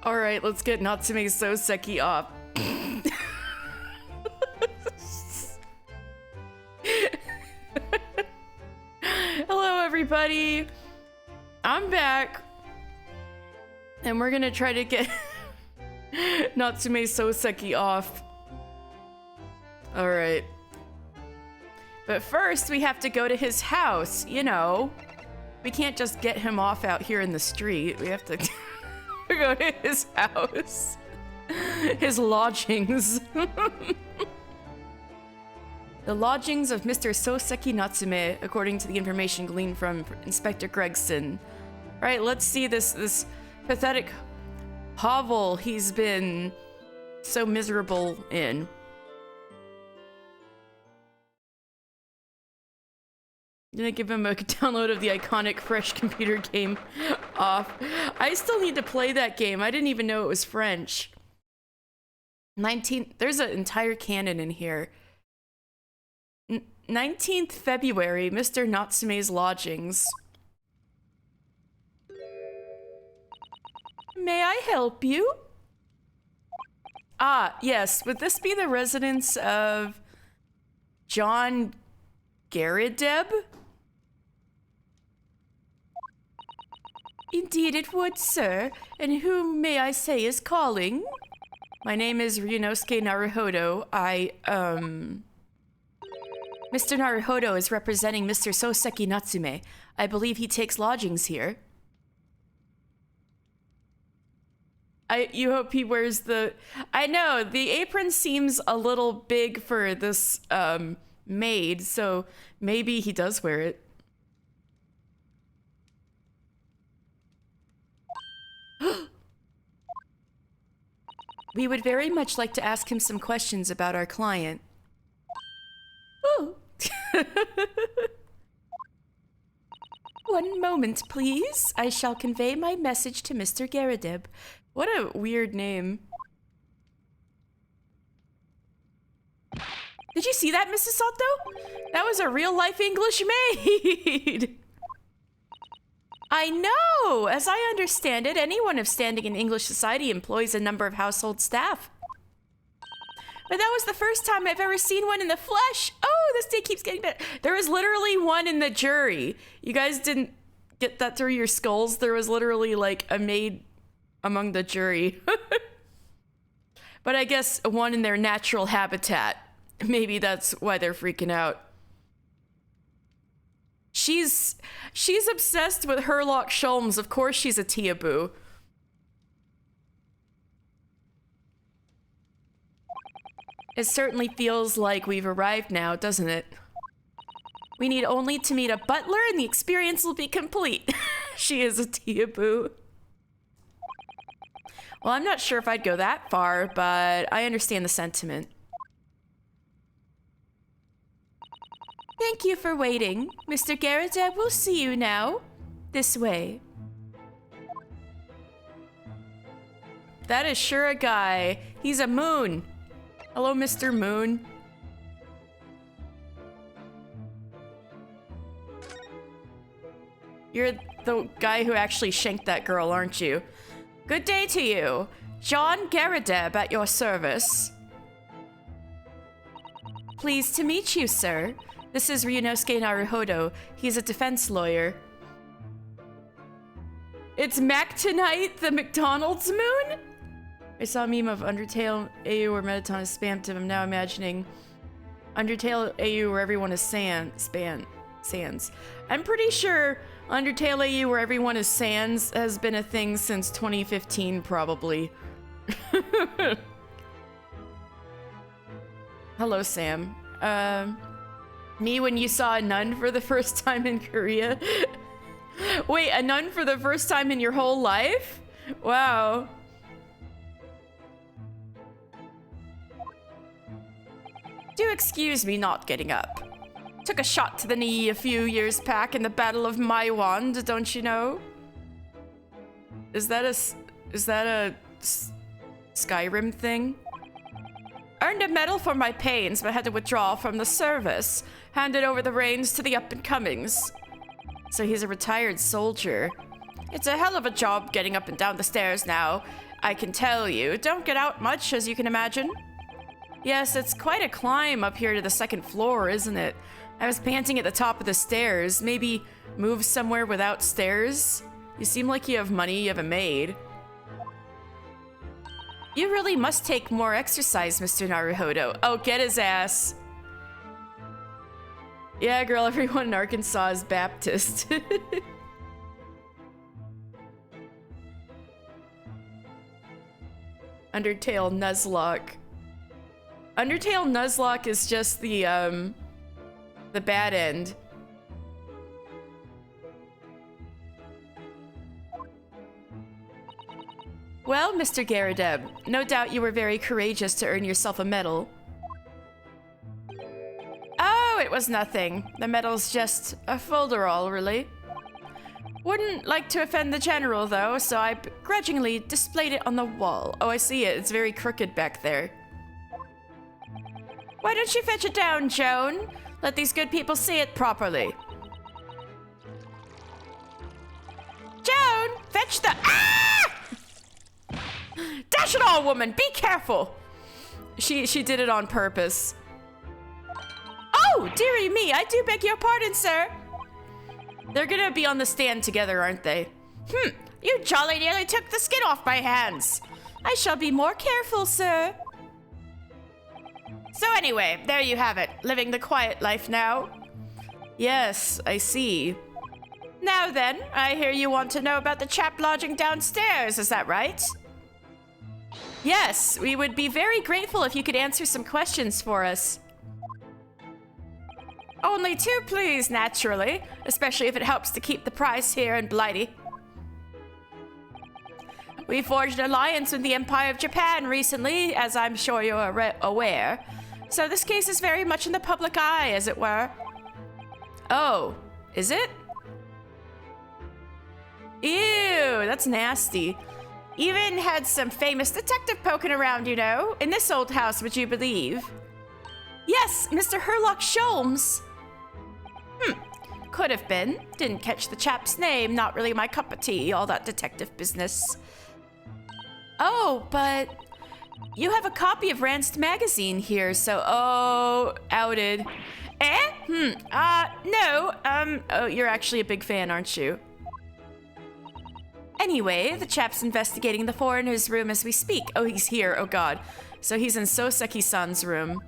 Alright, let's get Natsume Souseki off. Hello, everybody. I'm back. And we're gonna try to get Natsume Souseki off. Alright. But first, we have to go to his house, you know. We can't just get him off out here in the street. We have to go to his house. His lodgings. The lodgings of Mr. Souseki Natsume, according to the information gleaned from Inspector Gregson. Right, let's see this pathetic hovel he's been so miserable in. I'm gonna give him a download of the iconic Fresh computer game off. I still need to play that game. I didn't even know it was French. There's an entire canon in here. 19th February, Mr. Natsume's lodgings. May I help you? Ah, yes. Would this be the residence of John Garadeb? Indeed it would, sir. And who, may I say, is calling? My name is Ryunosuke Naruhodo. Mr. Naruhodo is representing Mr. Souseki Natsume. I believe he takes lodgings here. You hope he wears the... I know, the apron seems a little big for this, maid, so maybe he does wear it. We would very much like to ask him some questions about our client. Oh. One moment, please. I shall convey my message to Mr. Garadeb. What a weird name. Did you see that, Mrs. Sato? That was a real-life English maid. I know! As I understand it, anyone of standing in English society employs a number of household staff. But that was the first time I've ever seen one in the flesh. Oh, this day keeps getting better. There was literally one in the jury. You guys didn't get that through your skulls? There was literally like a maid among the jury. But I guess one in their natural habitat. Maybe that's why they're freaking out. She's obsessed with Herlock Sholmes. Of course she's a Teaboo. It certainly feels like we've arrived now, doesn't it? We need only to meet a butler and the experience will be complete. She is a Teaboo. Well, I'm not sure if I'd go that far, but I understand the sentiment. Thank you for waiting. Mr. Garadeb will see you now. This way. That is sure a guy. He's a moon. Hello, Mr. Moon. You're the guy who actually shanked that girl, aren't you? Good day to you. John Garadeb at your service. Pleased to meet you, sir. This is Ryunosuke Naruhodo. He's a defense lawyer. It's Mac tonight, the McDonald's moon? I saw a meme of Undertale AU where Metaton is spammed him. I'm now imagining Undertale AU where everyone is Sans. I'm pretty sure Undertale AU where everyone is Sans has been a thing since 2015, probably. Hello, Sam. Me when you saw a nun for the first time in Korea? Wait, a nun for the first time in your whole life? Wow. Do excuse me not getting up. Took a shot to the knee a few years back in the Battle of Maiwand, don't you know? Is that a Skyrim thing? Earned a medal for my pains, but had to withdraw from the service. Handed over the reins to the up-and-comings. So he's a retired soldier. It's a hell of a job getting up and down the stairs now. I can tell you. Don't get out much, as you can imagine. Yes, it's quite a climb up here to the second floor, isn't it? I was panting at the top of the stairs. Maybe move somewhere without stairs? You seem like you have money you have a maid. You really must take more exercise, Mr. Naruhodo. Oh, get his ass. Yeah, girl, everyone in Arkansas is Baptist. Undertale Nuzlocke. Undertale Nuzlocke is just the bad end. Well, Mr. Garadeb, no doubt you were very courageous to earn yourself a medal. Oh, it was nothing. The medal's just a folderol, really. Wouldn't like to offend the general, though, so I begrudgingly displayed it on the wall. Oh, I see it. It's very crooked back there. Why don't you fetch it down, Joan? Let these good people see it properly. Joan, fetch the... Ah! Dash it all, woman! Be careful! She did it on purpose. Oh, dearie me, I do beg your pardon, sir. They're gonna be on the stand together, aren't they? You jolly nearly took the skin off my hands. I shall be more careful, sir. So anyway, there you have it. Living the quiet life now. Yes, I see. Now then, I hear you want to know about the chap lodging downstairs, is that right? Yes, we would be very grateful if you could answer some questions for us. Only two, please, naturally. Especially if it helps to keep the price here in Blighty. We forged an alliance with the Empire of Japan recently, as I'm sure you're aware. So this case is very much in the public eye, as it were. Oh, is it? Ew, that's nasty. Even had some famous detective poking around, you know. In this old house, would you believe? Yes, Mr. Herlock Sholmes. Could have been. Didn't catch the chap's name. Not really my cup of tea, all that detective business. Oh, but you have a copy of Ranced magazine here, so... Oh, outed. No. Oh, you're actually a big fan, aren't you? Anyway, the chap's investigating the foreigner's room as we speak. Oh, he's here. Oh, God. So he's in Souseki-san's room.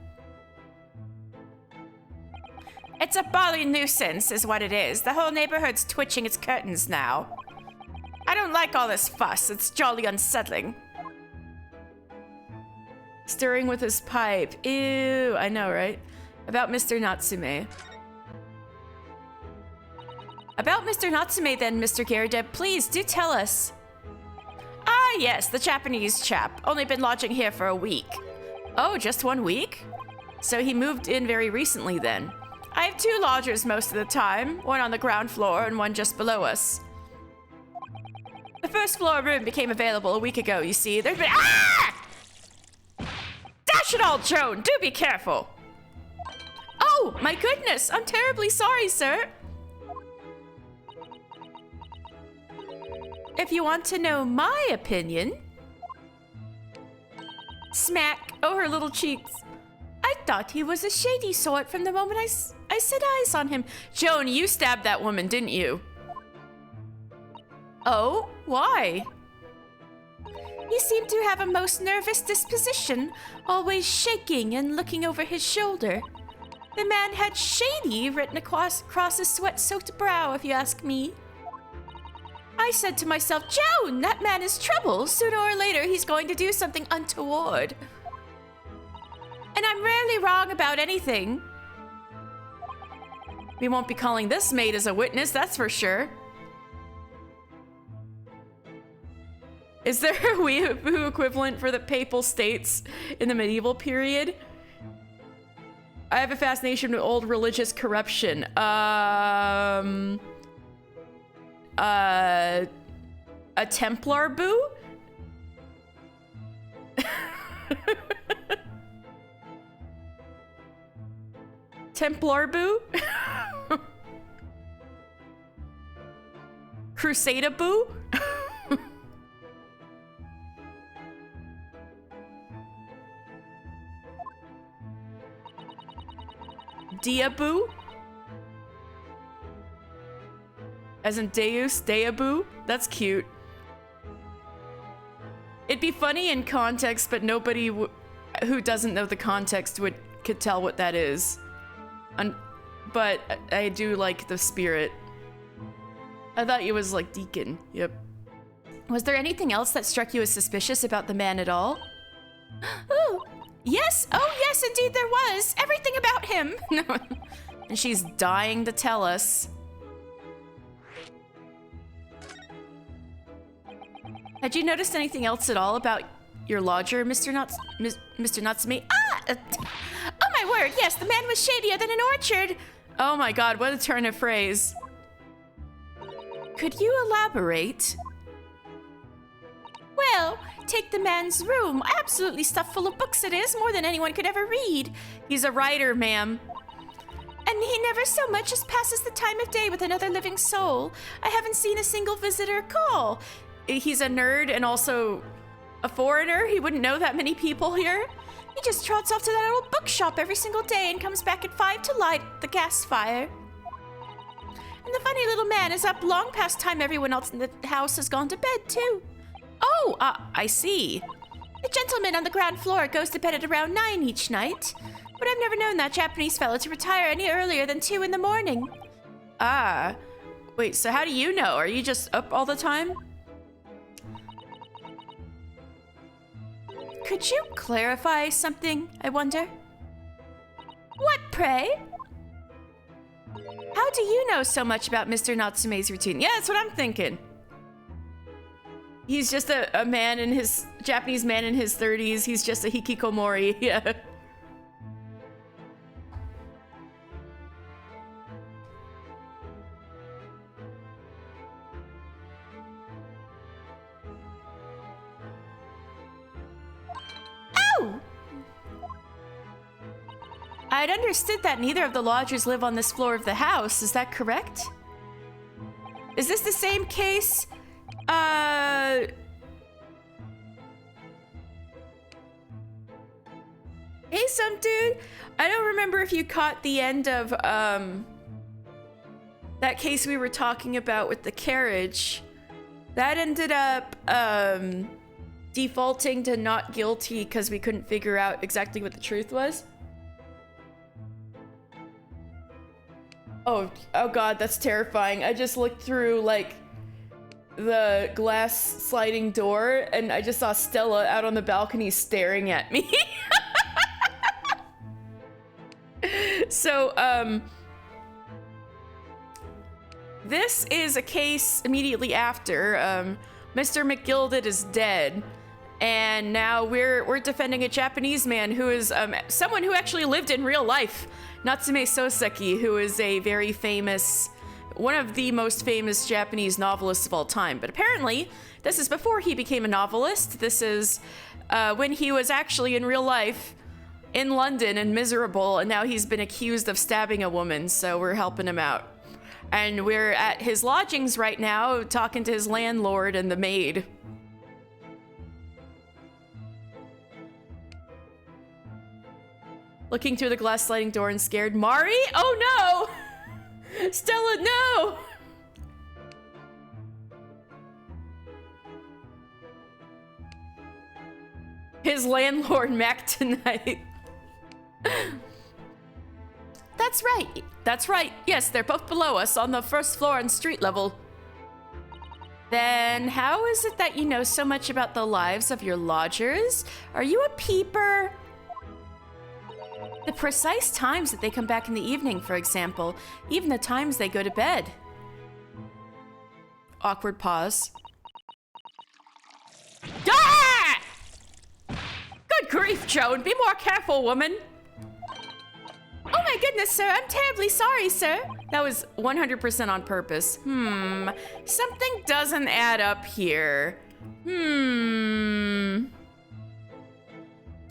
It's a bally nuisance, is what it is. The whole neighborhood's twitching its curtains now. I don't like all this fuss. It's jolly unsettling. Stirring with his pipe. Ew, I know, right? About Mr. Natsume. About Mr. Natsume then, Mr. Garadeb, please do tell us. Ah, yes, the Japanese chap. Only been lodging here for a week. Oh, just 1 week? So he moved in very recently then. I have 2 lodgers most of the time, one on the ground floor and one just below us. The first floor room became available a week ago, you see. There's been... Ah! Dash it all, Joan! Do be careful! Oh, my goodness! I'm terribly sorry, sir. If you want to know my opinion... Smack! Oh, her little cheeks. I thought he was a shady sort from the moment I set eyes on him. Joan, you stabbed that woman, didn't you? Oh, why? He seemed to have a most nervous disposition, always shaking and looking over his shoulder. The man had shady written across his sweat-soaked brow, if you ask me. I said to myself, Joan, that man is trouble. Sooner or later, he's going to do something untoward. And I'm rarely wrong about anything. We won't be calling this maid as a witness, that's for sure. Is there a weeaboo equivalent for the papal states in the medieval period? I have a fascination with old religious corruption. A Templar boo? Templar boo? Crusader boo? Diabu? As in Deus, Deabu? That's cute. It'd be funny in context, but nobody who doesn't know the context could tell what that is. But I do like the spirit. I thought it was like Deacon. Yep. Was there anything else that struck you as suspicious about the man at all? Oh, yes. Oh, yes, indeed there was. Everything about him. And she's dying to tell us. Had you noticed anything else at all about your lodger, Mr. Natsume? Oh my word, yes, the man was shadier than an orchard. Oh my god, what a turn of phrase. Could you elaborate? Well, take the man's room. Absolutely stuffed full of books it is, more than anyone could ever read. He's a writer, ma'am. And he never so much as passes the time of day with another living soul. I haven't seen a single visitor call. He's a nerd and also a foreigner. He wouldn't know that many people here. He just trots off to that old bookshop every single day and comes back at 5 to light the gas fire. And the funny little man is up long past time everyone else in the house has gone to bed, too. Oh, I see. The gentleman on the ground floor goes to bed at around 9 each night. But I've never known that Japanese fellow to retire any earlier than 2 in the morning. Ah. Wait, so how do you know? Are you just up all the time? Could you clarify something, I wonder? What, pray? How do you know so much about Mr. Natsume's routine? Yeah, that's what I'm thinking. He's just a man in his... Japanese man in his 30s. He's just a hikikomori. Yeah. Oh! I'd understood that neither of the lodgers live on this floor of the house. Is that correct? Is this the same case? Hey, some dude. I don't remember if you caught the end of, that case we were talking about with the carriage. That ended up, defaulting to not guilty because we couldn't figure out exactly what the truth was. Oh god, that's terrifying. I just looked through, like, the glass sliding door, and I just saw Stella out on the balcony staring at me. So, this is a case immediately after. Mr. McGilded is dead, and now we're defending a Japanese man who is someone who actually lived in real life. Natsume Souseki, who is a very famous, one of the most famous Japanese novelists of all time. But apparently, this is before he became a novelist. This is when he was actually in real life in London and miserable, and now he's been accused of stabbing a woman, so we're helping him out. And we're at his lodgings right now, talking to his landlord and the maid. Looking through the glass sliding door and scared. Mari? Oh no! Stella, no! His landlord, Mac, tonight. That's right. That's right. Yes, they're both below us on the first floor and street level. Then how is it that you know so much about the lives of your lodgers? Are you a peeper? The precise times that they come back in the evening, for example. Even the times they go to bed. Awkward pause. Ah! Good grief, Joan. Be more careful, woman. Oh my goodness, sir. I'm terribly sorry, sir. That was 100% on purpose. Something doesn't add up here.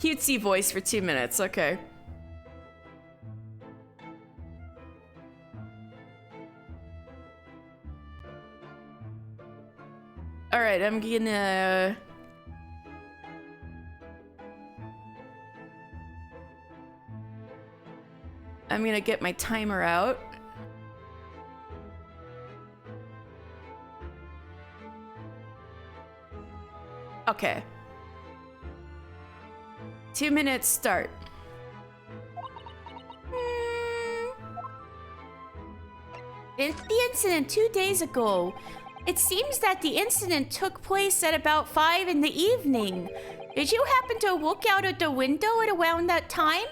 Cutesy voice for 2 minutes. Okay. All right, I'm gonna... I'm gonna get my timer out. Okay. 2 minutes start. The incident 2 days ago. It seems that the incident took place at about 5 in the evening. Did you happen to look out of the window at around that time?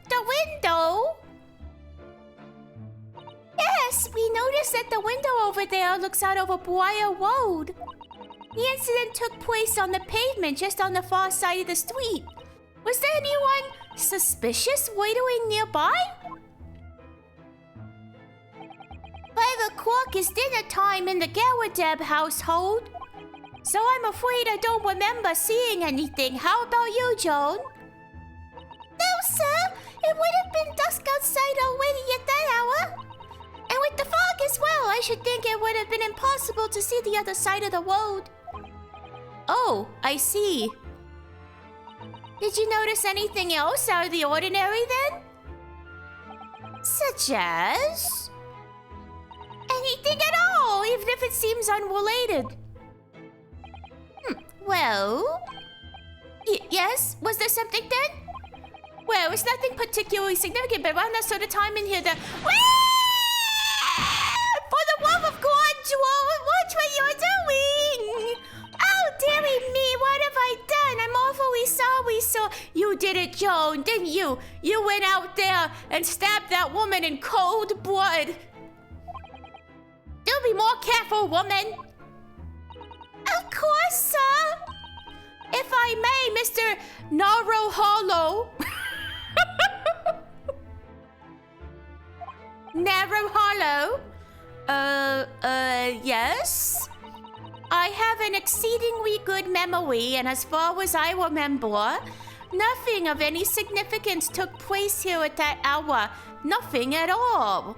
The window? Yes, we noticed that the window over there looks out over Briar Road. The incident took place on the pavement just on the far side of the street. Was there anyone suspicious loitering nearby? 5 o'clock is dinner time in the Garadeb household. So I'm afraid I don't remember seeing anything. How about you, Joan? No, sir. It would have been dusk outside already at that hour. And with the fog as well, I should think it would have been impossible to see the other side of the road. Oh, I see. Did you notice anything else out of the ordinary then? Such as? Anything at all, even if it seems unrelated. Well... yes? Was there something then? Well, it's nothing particularly significant, but around that sort of time in here that... For the love of God, Joel, watch what you're doing! Oh, dearie me, what have I done? I'm awfully sorry, so... You did it, Joan, didn't you? You went out there and stabbed that woman in cold blood. Do be more careful, woman. Of course, sir. If I may, Mr. Naro Hollow. Narrow Hollow? Yes? I have an exceedingly good memory, and as far as I remember, nothing of any significance took place here at that hour. Nothing at all.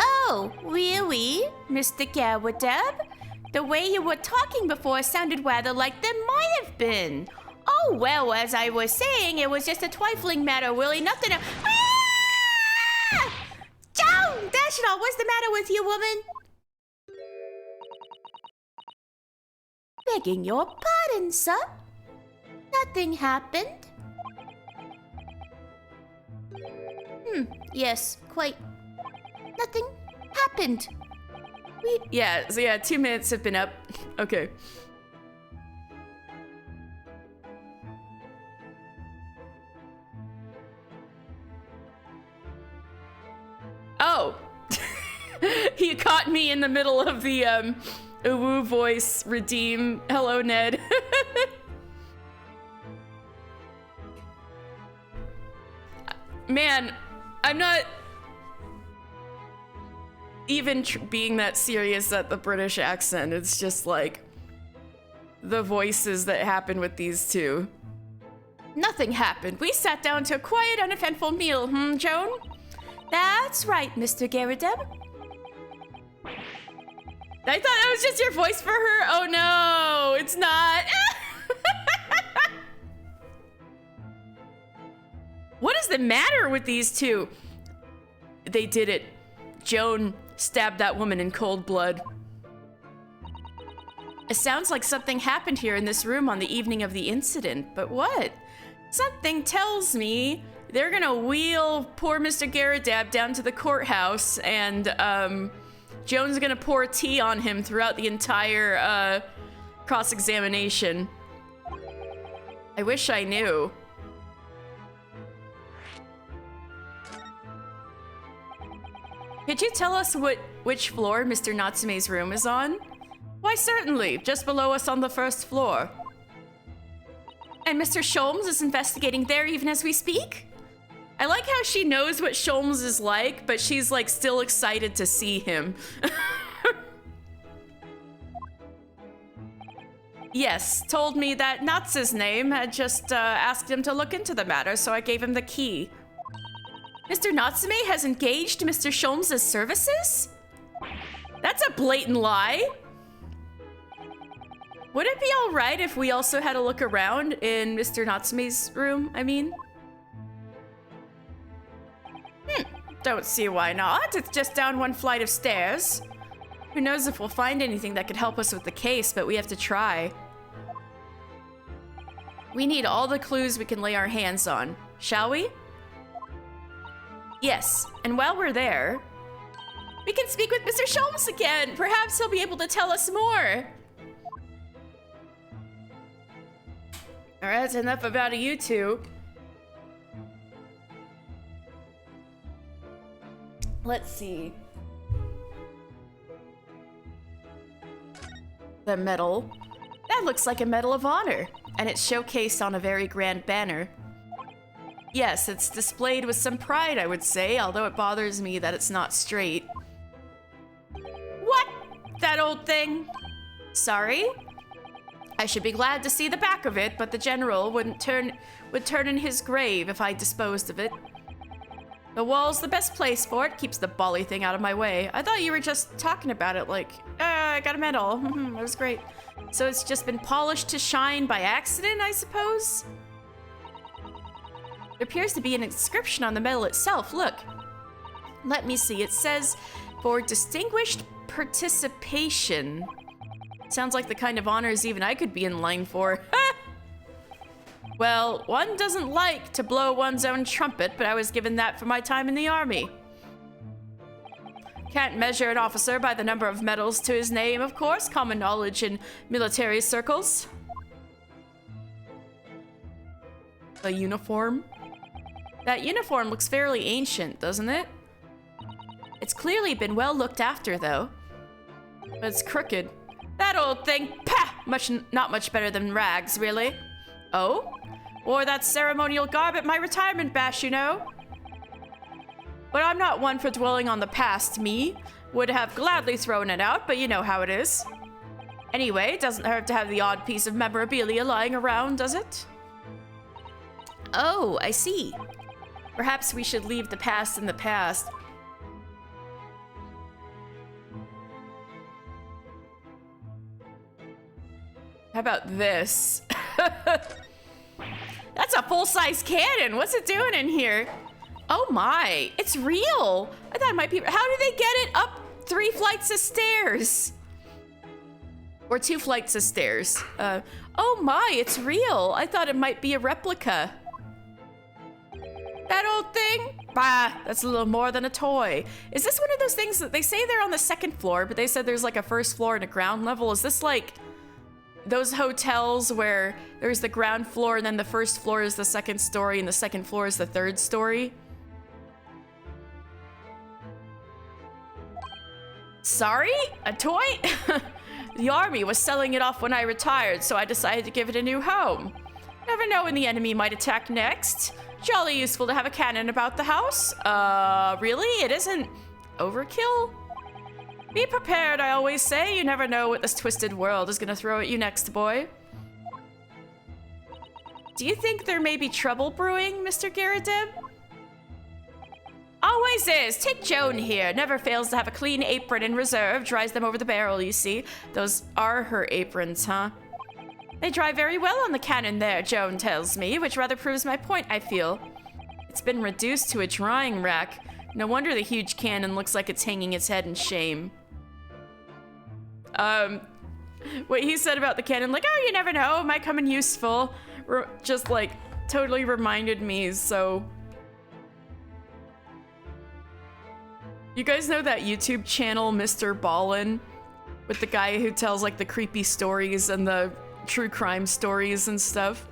Oh, really, Mr. Garadeb? The way you were talking before sounded rather like there might have been. Oh, well, as I was saying, it was just a trifling matter, really nothing... Joan! Dash it all, what's the matter with you, woman? Begging your pardon, sir. Nothing happened. Yes, quite... Nothing happened. Yeah, 2 minutes have been up. Okay. Oh. He caught me in the middle of the Uwu voice redeem. Hello, Ned. Man, I'm not even being that serious at the British accent. It's just like the voices that happen with these two. Nothing happened. We sat down to a quiet, uneventful meal, Joan? That's right, Mr. Garadeb. I thought that was just your voice for her. Oh no, it's not. What is the matter with these two? They did it. Joan stabbed that woman in cold blood. It sounds like something happened here in this room on the evening of the incident, but what? Something tells me they're gonna wheel poor Mr. Garadeb down to the courthouse, and Joan's gonna pour tea on him throughout the entire cross-examination. I wish I knew. Could you tell us which floor Mr. Natsume's room is on? Why, certainly, just below us on the first floor. And Mr. Sholmes is investigating there even as we speak? I like how she knows what Sholmes is like, but she's like still excited to see him. Yes, told me that Natsu's name had just asked him to look into the matter, so I gave him the key. Mr. Natsume has engaged Mr. Sholmes' services? That's a blatant lie. Would it be all right if we also had a look around in Mr. Natsume's room, I mean? Don't see why not. It's just down one flight of stairs. Who knows if we'll find anything that could help us with the case, but we have to try. We need all the clues we can lay our hands on, shall we? Yes, and while we're there, we can speak with Mr. Schultz again. Perhaps he'll be able to tell us more. All right, that's enough about you two. Let's see. The medal. That looks like a Medal of Honor, and it's showcased on a very grand banner. Yes, it's displayed with some pride, I would say, although it bothers me that it's not straight. What? That old thing? Sorry? I should be glad to see the back of it, but the general would turn in his grave if I disposed of it. The wall's the best place for it, keeps the bally thing out of my way. I thought you were just talking about it like, I got a medal. That was great. So it's just been polished to shine by accident, I suppose? There appears to be an inscription on the medal itself, look. Let me see, it says, for distinguished participation. Sounds like the kind of honors even I could be in line for. Well, one doesn't like to blow one's own trumpet, but I was given that for my time in the army. Can't measure an officer by the number of medals to his name, of course. Common knowledge in military circles. A uniform? That uniform looks fairly ancient, doesn't it? It's clearly been well looked after, though. But it's crooked. That old thing, pah! Not much better than rags, really. Oh? Wore that ceremonial garb at my retirement bash, you know? But I'm not one for dwelling on the past, me. Would have gladly thrown it out, but you know how it is. Anyway, it doesn't hurt to have the odd piece of memorabilia lying around, does it? Oh, I see. Perhaps we should leave the past in the past. How about this? That's a full-size cannon. What's it doing in here? Oh my, it's real. I thought it might be. How did they get it up 3 flights of stairs? Or 2 flights of stairs. Oh my, it's real. I thought it might be a replica. That old thing? Bah, that's a little more than a toy. Is this one of those things that they say they're on the 2nd floor, but they said there's like a 1st floor and a ground level? Is this like those hotels where there's the ground floor and then the 1st floor is the 2nd story and the 2nd floor is the 3rd story? Sorry? A toy? The army was selling it off when I retired, so I decided to give it a new home. Never know when the enemy might attack next. Jolly useful to have a cannon about the house. Really? It isn't overkill? Be prepared, I always say. You never know what this twisted world is gonna throw at you next, boy. Do you think there may be trouble brewing, Mr. Garrideb? Always is. Take Joan here. Never fails to have a clean apron in reserve. Dries them over the barrel, you see. Those are her aprons, huh? They dry very well on the cannon there, Joan tells me, which rather proves my point, I feel. It's been reduced to a drying rack. No wonder the huge cannon looks like it's hanging its head in shame. What he said about the cannon, like, oh, you never know, it might come in useful, just like totally reminded me. So you guys know that YouTube channel Mr. Ballin, with the guy who tells like the creepy stories and the true crime stories and stuff?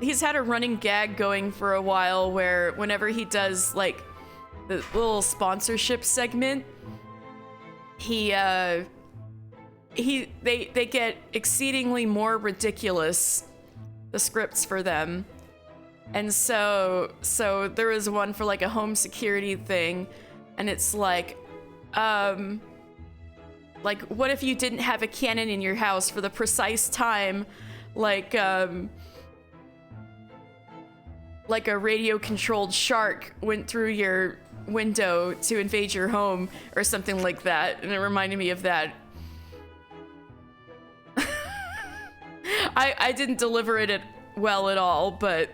He's had a running gag going for a while where whenever he does like the little sponsorship segment, they get exceedingly more ridiculous, the scripts for them. And so there was one for like a home security thing, and it's like what if you didn't have a cannon in your house for the precise time like a radio controlled shark went through your window to invade your home or something like that, and it reminded me of that. I didn't deliver it well at all, but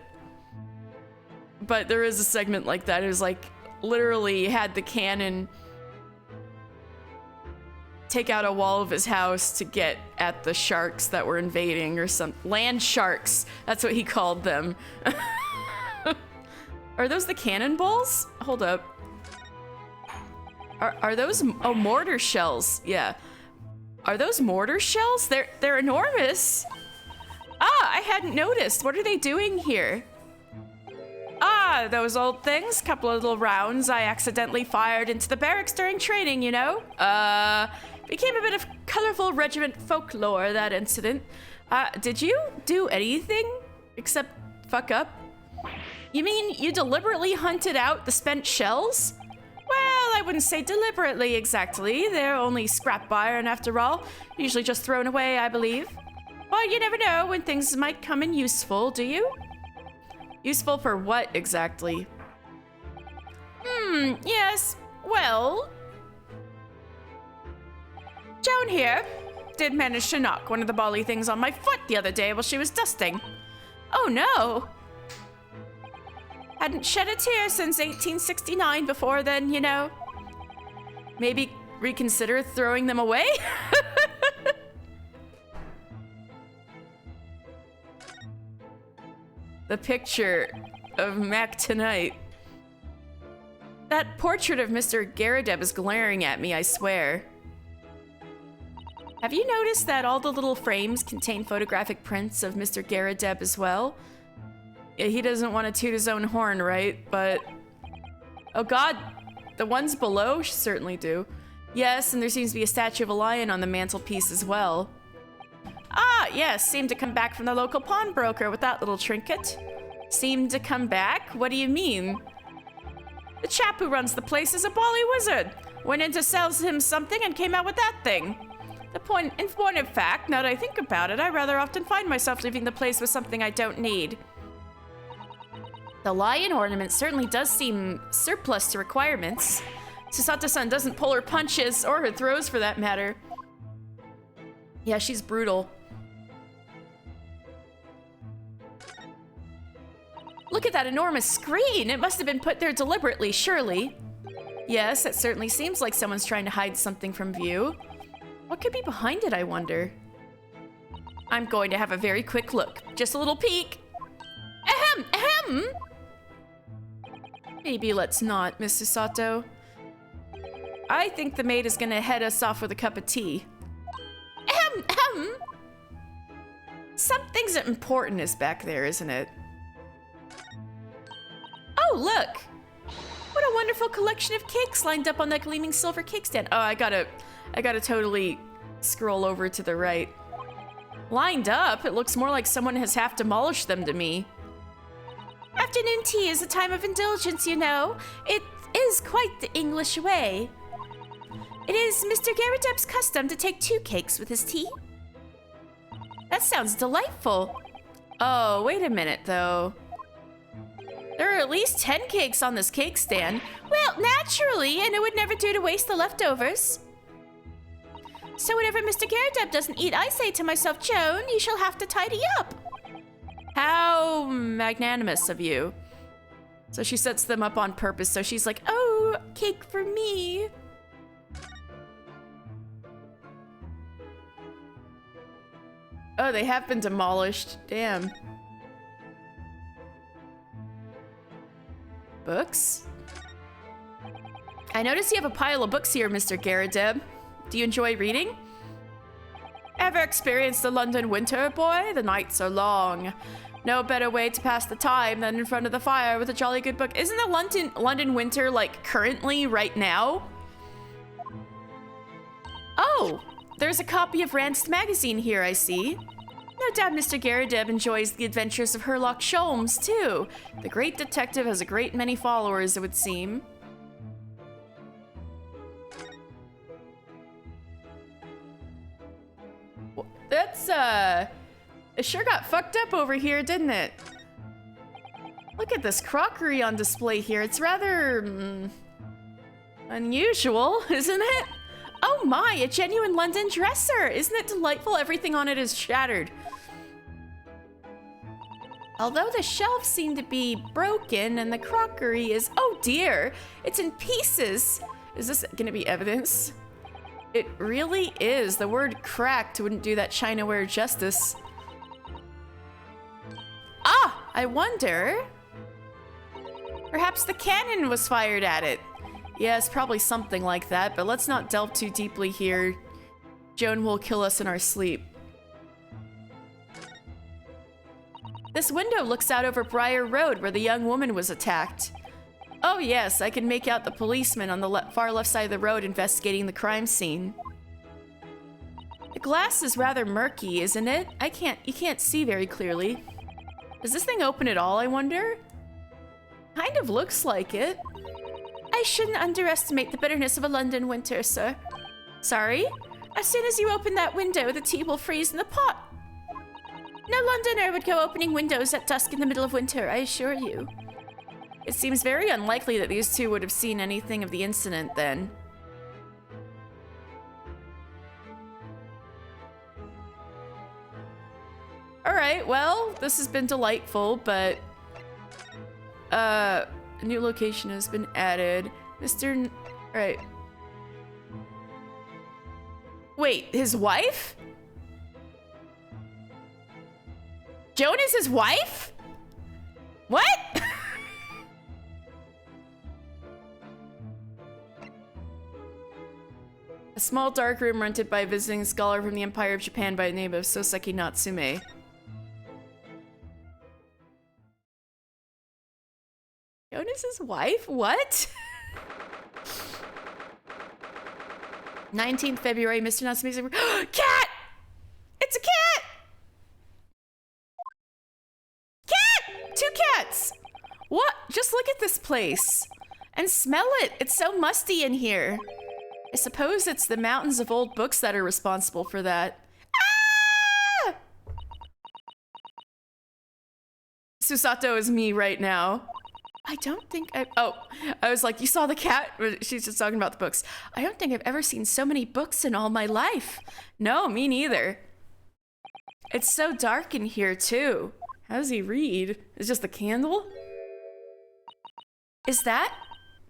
but there is a segment like that. It was like literally had the cannon take out a wall of his house to get at the sharks that were invading, or some land sharks. That's what he called them. Are those the cannonballs? Hold up. Are those mortar shells? Yeah. Are those mortar shells? They're enormous. Ah, I hadn't noticed. What are they doing here? Ah, those old things. Couple of little rounds I accidentally fired into the barracks during training, you know? Became a bit of colorful regiment folklore, that incident. Did you do anything except fuck up? You mean you deliberately hunted out the spent shells? Well, I wouldn't say deliberately exactly. They're only scrap iron after all. Usually just thrown away, I believe. But you never know when things might come in useful, do you? Useful for what exactly? Yes. Well, Joan here did manage to knock one of the bally things on my foot the other day while she was dusting. Oh no. Hadn't shed a tear since 1869 before then, you know. Maybe reconsider throwing them away? The picture of Mac tonight. That portrait of Mr. Garadeb is glaring at me, I swear. Have you noticed that all the little frames contain photographic prints of Mr. Garadeb as well? Yeah, he doesn't want to toot his own horn, right? But... oh god, the ones below certainly do. Yes, and there seems to be a statue of a lion on the mantelpiece as well. Ah, yes, seemed to come back from the local pawnbroker with that little trinket. Seemed to come back? What do you mean? The chap who runs the place is a bally wizard. Went in to sell him something and came out with that thing. In point of fact, now that I think about it, I rather often find myself leaving the place with something I don't need. The lion ornament certainly does seem surplus to requirements. Susato-san doesn't pull her punches, or her throws for that matter. Yeah, she's brutal. Look at that enormous screen! It must have been put there deliberately, surely. Yes, it certainly seems like someone's trying to hide something from view. What could be behind it, I wonder? I'm going to have a very quick look. Just a little peek. Ahem! Ahem! Maybe let's not, Miss Susato. I think the maid is gonna head us off with a cup of tea. Ahem! Ahem! Something's important is back there, isn't it? Oh, look! What a wonderful collection of cakes lined up on that gleaming silver cake stand. Oh, I gotta totally scroll over to the right. Lined up? It looks more like someone has half demolished them to me. Afternoon tea is a time of indulgence, you know. It is quite the English way. It is Mr. Garadeb's custom to take 2 cakes with his tea. That sounds delightful. Oh, wait a minute, though. There are at least 10 cakes on this cake stand. Well, naturally, and it would never do to waste the leftovers. So whenever Mr. Garadeb doesn't eat, I say to myself, Joan, you shall have to tidy up. How magnanimous of you. So she sets them up on purpose, so she's like, oh, cake for me. Oh, they have been demolished. Damn. Books? I notice you have a pile of books here, Mr. Garadeb. Do you enjoy reading? Ever experienced the London winter, boy? The nights are long. No better way to pass the time than in front of the fire with a jolly good book. Isn't the London winter, like, currently, right now? Oh, there's a copy of Ranced magazine here, I see. No doubt Mr. Garadeb enjoys the adventures of Herlock Sholmes, too. The great detective has a great many followers, it would seem. That's, it sure got fucked up over here, didn't it? Look at this crockery on display here. It's rather, unusual, isn't it? Oh my, a genuine London dresser! Isn't it delightful? Everything on it is shattered. Although the shelves seem to be broken and the crockery is, oh dear, it's in pieces. Is this gonna be evidence? It really is. The word cracked wouldn't do that chinaware justice. Ah, I wonder. Perhaps the cannon was fired at it. Yes, probably something like that, but let's not delve too deeply here. Joan will kill us in our sleep. This window looks out over Briar Road where the young woman was attacked. Oh yes, I can make out the policeman on the far left side of the road investigating the crime scene. The glass is rather murky, isn't it? You can't see very clearly. Does this thing open at all, I wonder? Kind of looks like it. I shouldn't underestimate the bitterness of a London winter, sir. Sorry? As soon as you open that window, the tea will freeze in the pot. No Londoner would go opening windows at dusk in the middle of winter, I assure you. It seems very unlikely that these two would have seen anything of the incident then. Alright, well, this has been delightful, but... a new location has been added. Alright. Wait, his wife? Joan is his wife? What? A small dark room rented by a visiting scholar from the Empire of Japan by the name of Souseki Natsume. Joan is his wife? What? 19th February, Mr. Natsume's cat! It's a cat! Cat! 2 cats! What? Just look at this place. And smell it. It's so musty in here. I suppose it's the mountains of old books that are responsible for that. Ah! Susato is me right now. I don't think I was like, you saw the cat? She's just talking about the books. I don't think I've ever seen so many books in all my life. No, me neither. It's so dark in here too. How does he read? Is just the candle? Is that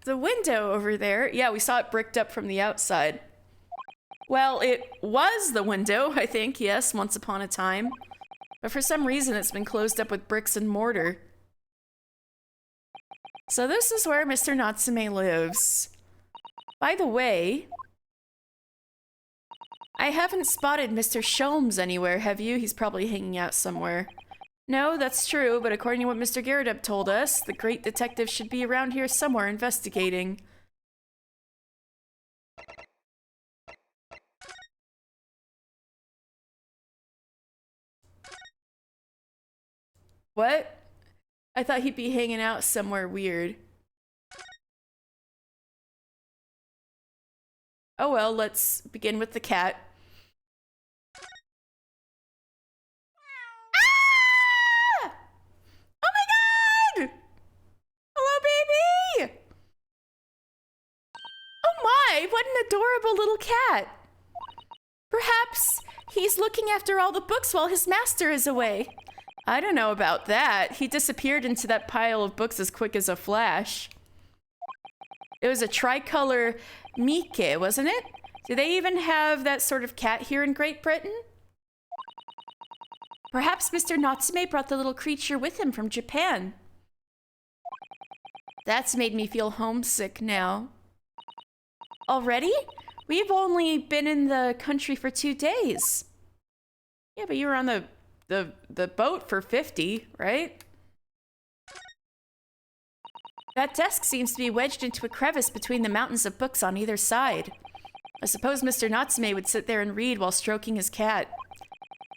the window over there? Yeah, we saw it bricked up from the outside. Well, it was the window, I think, yes, once upon a time. But for some reason, it's been closed up with bricks and mortar. So this is where Mr. Natsume lives. By the way, I haven't spotted Mr. Sholmes anywhere, have you? He's probably hanging out somewhere. No, that's true, but according to what Mr. Garrett told us, the great detective should be around here somewhere investigating. What? I thought he'd be hanging out somewhere weird. Oh well, let's begin with the cat. Ah! Oh my god! Hello, baby! Oh my, what an adorable little cat. Perhaps he's looking after all the books while his master is away. I don't know about that. He disappeared into that pile of books as quick as a flash. It was a tricolor Mike, wasn't it? Do they even have that sort of cat here in Great Britain? Perhaps Mr. Natsume brought the little creature with him from Japan. That's made me feel homesick now. Already? We've only been in the country for 2 days. Yeah, but you were on the boat for 50, right? That desk seems to be wedged into a crevice between the mountains of books on either side. I suppose Mr. Natsume would sit there and read while stroking his cat.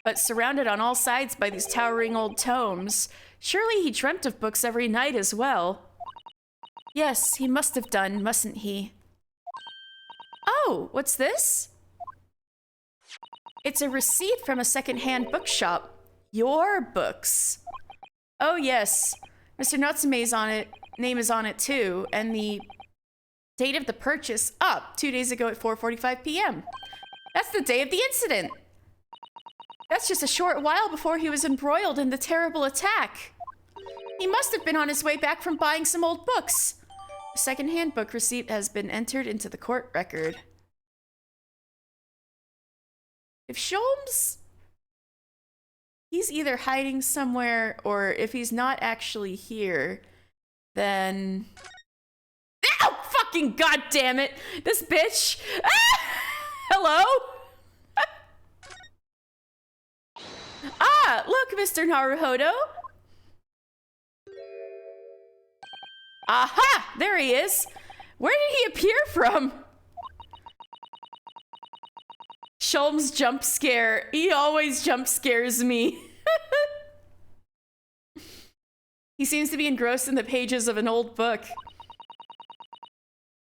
But surrounded on all sides by these towering old tomes, surely he dreamt of books every night as well. Yes, he must have done, mustn't he? Oh, what's this? It's a receipt from a second-hand bookshop. Your books. Oh yes, Mr. Natsume's name is on it too, and the date of the purchase up 2 days ago at 4:45 p.m. That's the day of the incident. That's just a short while before he was embroiled in the terrible attack. He must have been on his way back from buying some old books. The second-hand book receipt has been entered into the court record. If Sholmes... He's either hiding somewhere, or if he's not actually here, then... Oh, fucking goddammit! This bitch! Ah! Hello? Ah, look, Mr. Naruhodo. Aha! There he is. Where did he appear from? Sholmes jump scare. He always jump scares me. He seems to be engrossed in the pages of an old book.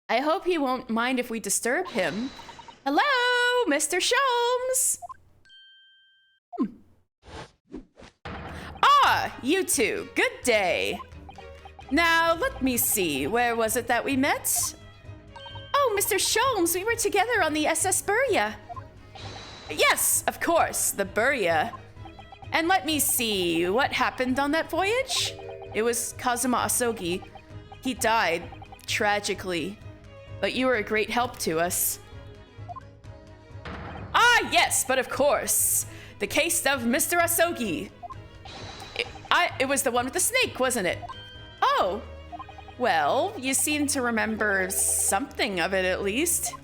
I hope he won't mind if we disturb him. Hello, Mr. Sholmes. Ah, you two. Good day. Now, let me see. Where was it that we met? Oh, Mr. Sholmes, we were together on the SS Burya. Yes, of course, the Burya. And let me see, what happened on that voyage? It was Kazuma Asogi. He died, tragically. But you were a great help to us. Ah, yes, but of course. The case of Mr. Asogi. It was the one with the snake, wasn't it? Oh, well, you seem to remember something of it at least.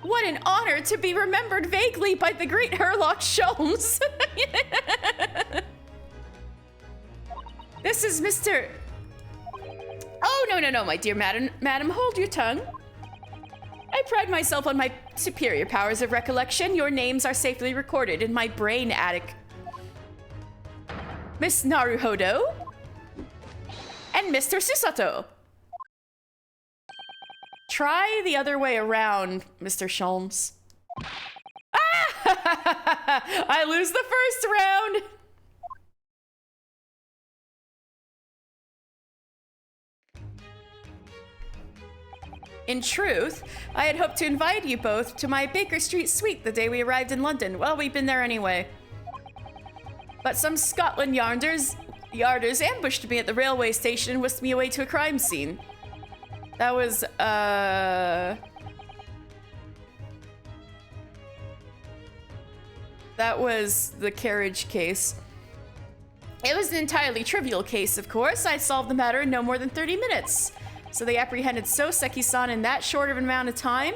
What an honor to be remembered vaguely by the great Herlock Sholmes. This is Mr. Oh, no, my dear madam, hold your tongue. I pride myself on my superior powers of recollection. Your names are safely recorded in my brain attic. Miss Naruhodo and Mr. Susato. Try the other way around, Mr. Sholmes. Ah! I lose the first round. In truth, I had hoped to invite you both to my Baker Street suite the day we arrived in London. Well, we've been there anyway. But some Scotland Yarders ambushed me at the railway station and whisked me away to a crime scene. That was, that was the carriage case. It was an entirely trivial case, of course. I solved the matter in no more than 30 minutes. So they apprehended Souseki-san in that short of an amount of time?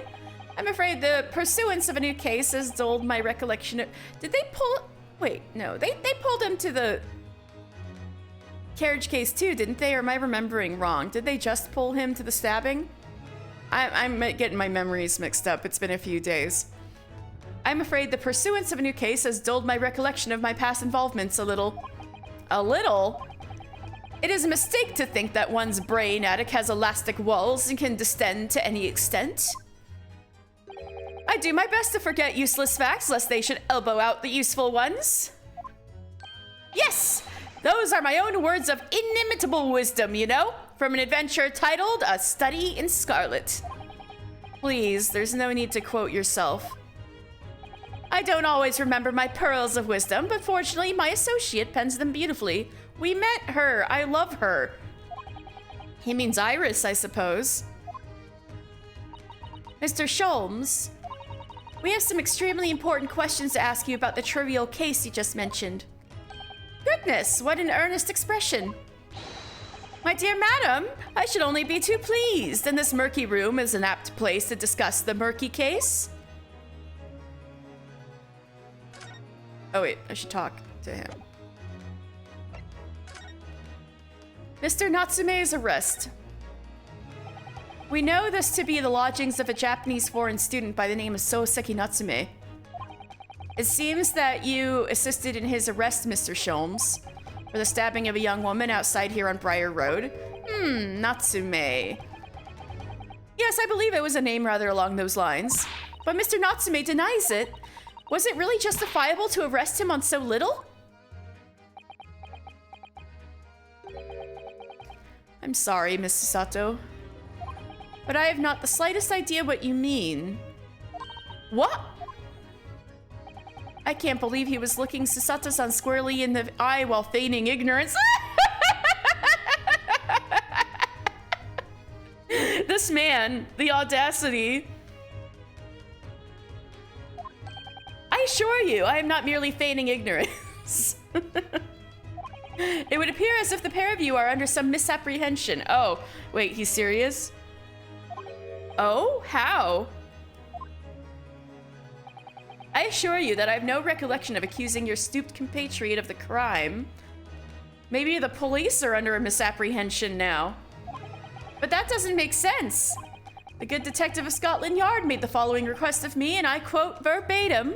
I'm afraid the pursuance of a new case has dulled my recollection of... Did they pull... Wait, no. They pulled him to the carriage case too, didn't they? Or am I remembering wrong? Did they just pull him to the stabbing? I'm getting my memories mixed up. It's been a few days. I'm afraid the pursuance of a new case has dulled my recollection of my past involvements a little. A little? It is a mistake to think that one's brain attic has elastic walls and can distend to any extent. I do my best to forget useless facts, lest they should elbow out the useful ones. Yes! Those are my own words of inimitable wisdom, you know? From an adventure titled A Study in Scarlet. Please, there's no need to quote yourself. I don't always remember my pearls of wisdom, but fortunately my associate pens them beautifully. We met her. I love her. He means Iris, I suppose. Mr. Sholmes, we have some extremely important questions to ask you about the trivial case you just mentioned. Goodness, what an earnest expression. My dear madam, I should only be too pleased, and this murky room is an apt place to discuss the murky case. Oh wait, I should talk to him. Mr. Natsume's arrest. We know this to be the lodgings of a Japanese foreign student by the name of Souseki Natsume. It seems that you assisted in his arrest, Mr. Sholmes, for the stabbing of a young woman outside here on Briar Road. Natsume. Yes, I believe it was a name rather along those lines. But Mr. Natsume denies it. Was it really justifiable to arrest him on so little? I'm sorry, Miss Sato, but I have not the slightest idea what you mean. What? I can't believe he was looking Susato-san squarely in the eye while feigning ignorance. This man, the audacity. I assure you, I am not merely feigning ignorance. It would appear as if the pair of you are under some misapprehension. Oh, wait, he's serious? Oh, how? I assure you that I have no recollection of accusing your stooped compatriot of the crime. Maybe the police are under a misapprehension now. But that doesn't make sense. The good detective of Scotland Yard made the following request of me, and I quote verbatim.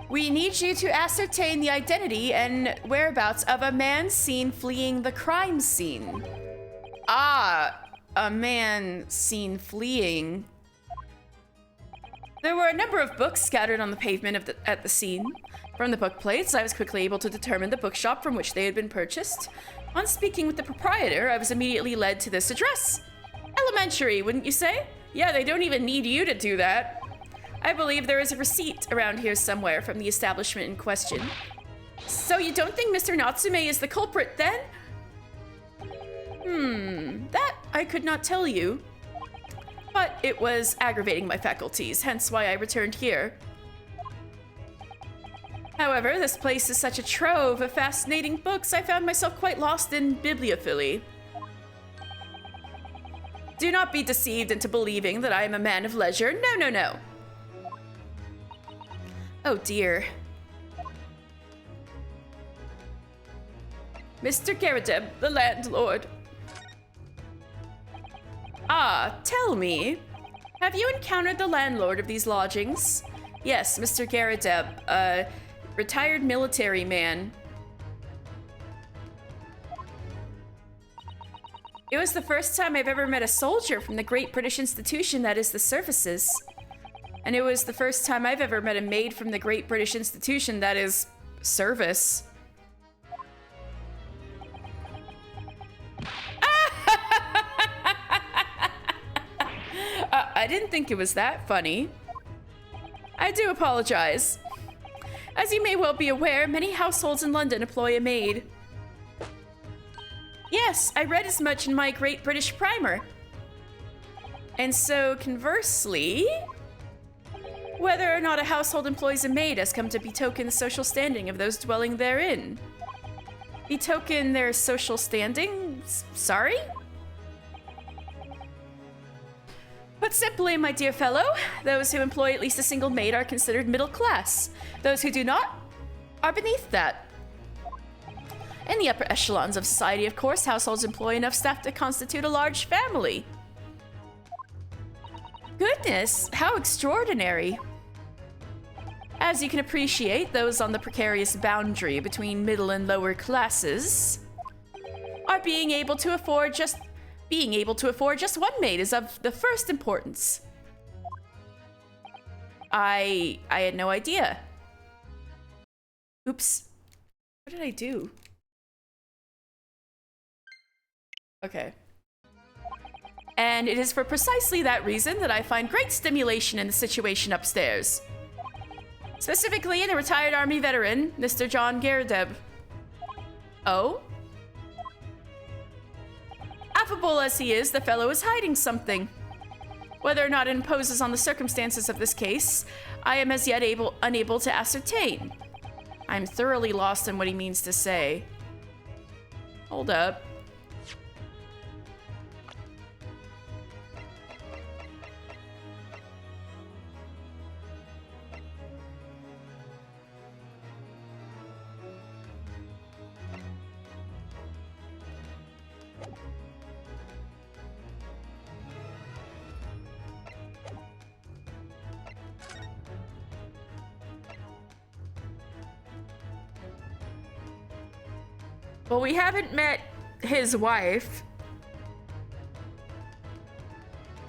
We need you to ascertain the identity and whereabouts of a man seen fleeing the crime scene. Ah, a man seen fleeing. There were a number of books scattered on the pavement at the scene. From the book plates, I was quickly able to determine the bookshop from which they had been purchased. On speaking with the proprietor, I was immediately led to this address. Elementary, wouldn't you say? Yeah, they don't even need you to do that. I believe there is a receipt around here somewhere from the establishment in question. So you don't think Mr. Natsume is the culprit then? That I could not tell you. But it was aggravating my faculties, hence why I returned here. However, this place is such a trove of fascinating books, I found myself quite lost in bibliophily. Do not be deceived into believing that I am a man of leisure. No, no, no. Oh dear. Mr. Garadeb, the landlord. Ah, tell me, have you encountered the landlord of these lodgings? Yes, Mr. Garadeb, a retired military man. It was the first time I've ever met a soldier from the great British institution that is the services. And it was the first time I've ever met a maid from the great British institution that is service. I didn't think it was that funny. I do apologize. As you may well be aware, many households in London employ a maid. Yes, I read as much in my Great British Primer. And so, conversely, whether or not a household employs a maid has come to betoken the social standing of those dwelling therein. Betoken their social standing? Sorry? Put simply, my dear fellow, those who employ at least a single maid are considered middle class. Those who do not are beneath that. In the upper echelons of society, of course, households employ enough staff to constitute a large family. Goodness, how extraordinary. As you can appreciate, those on the precarious boundary between middle and lower classes are being able to afford just one maid is of the first importance. I had no idea. Oops. What did I do? Okay. And it is for precisely that reason that I find great stimulation in the situation upstairs. Specifically in a retired army veteran, Mr. John Garadeb. Oh? Affable as he is, the fellow is hiding something. Whether or not it imposes on the circumstances of this case, I am as yet unable to ascertain. I'm thoroughly lost in what he means to say. Hold up. Well, we haven't met his wife.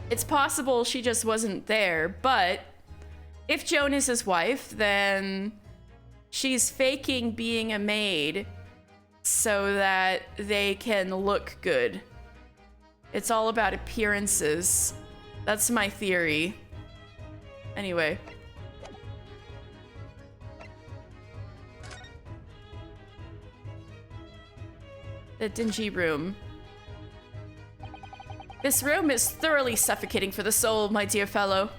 It's possible she just wasn't there, but if Joan is his wife, then she's faking being a maid so that they can look good. It's all about appearances. That's my theory. Anyway. The dingy room. This room is thoroughly suffocating for the soul, my dear fellow.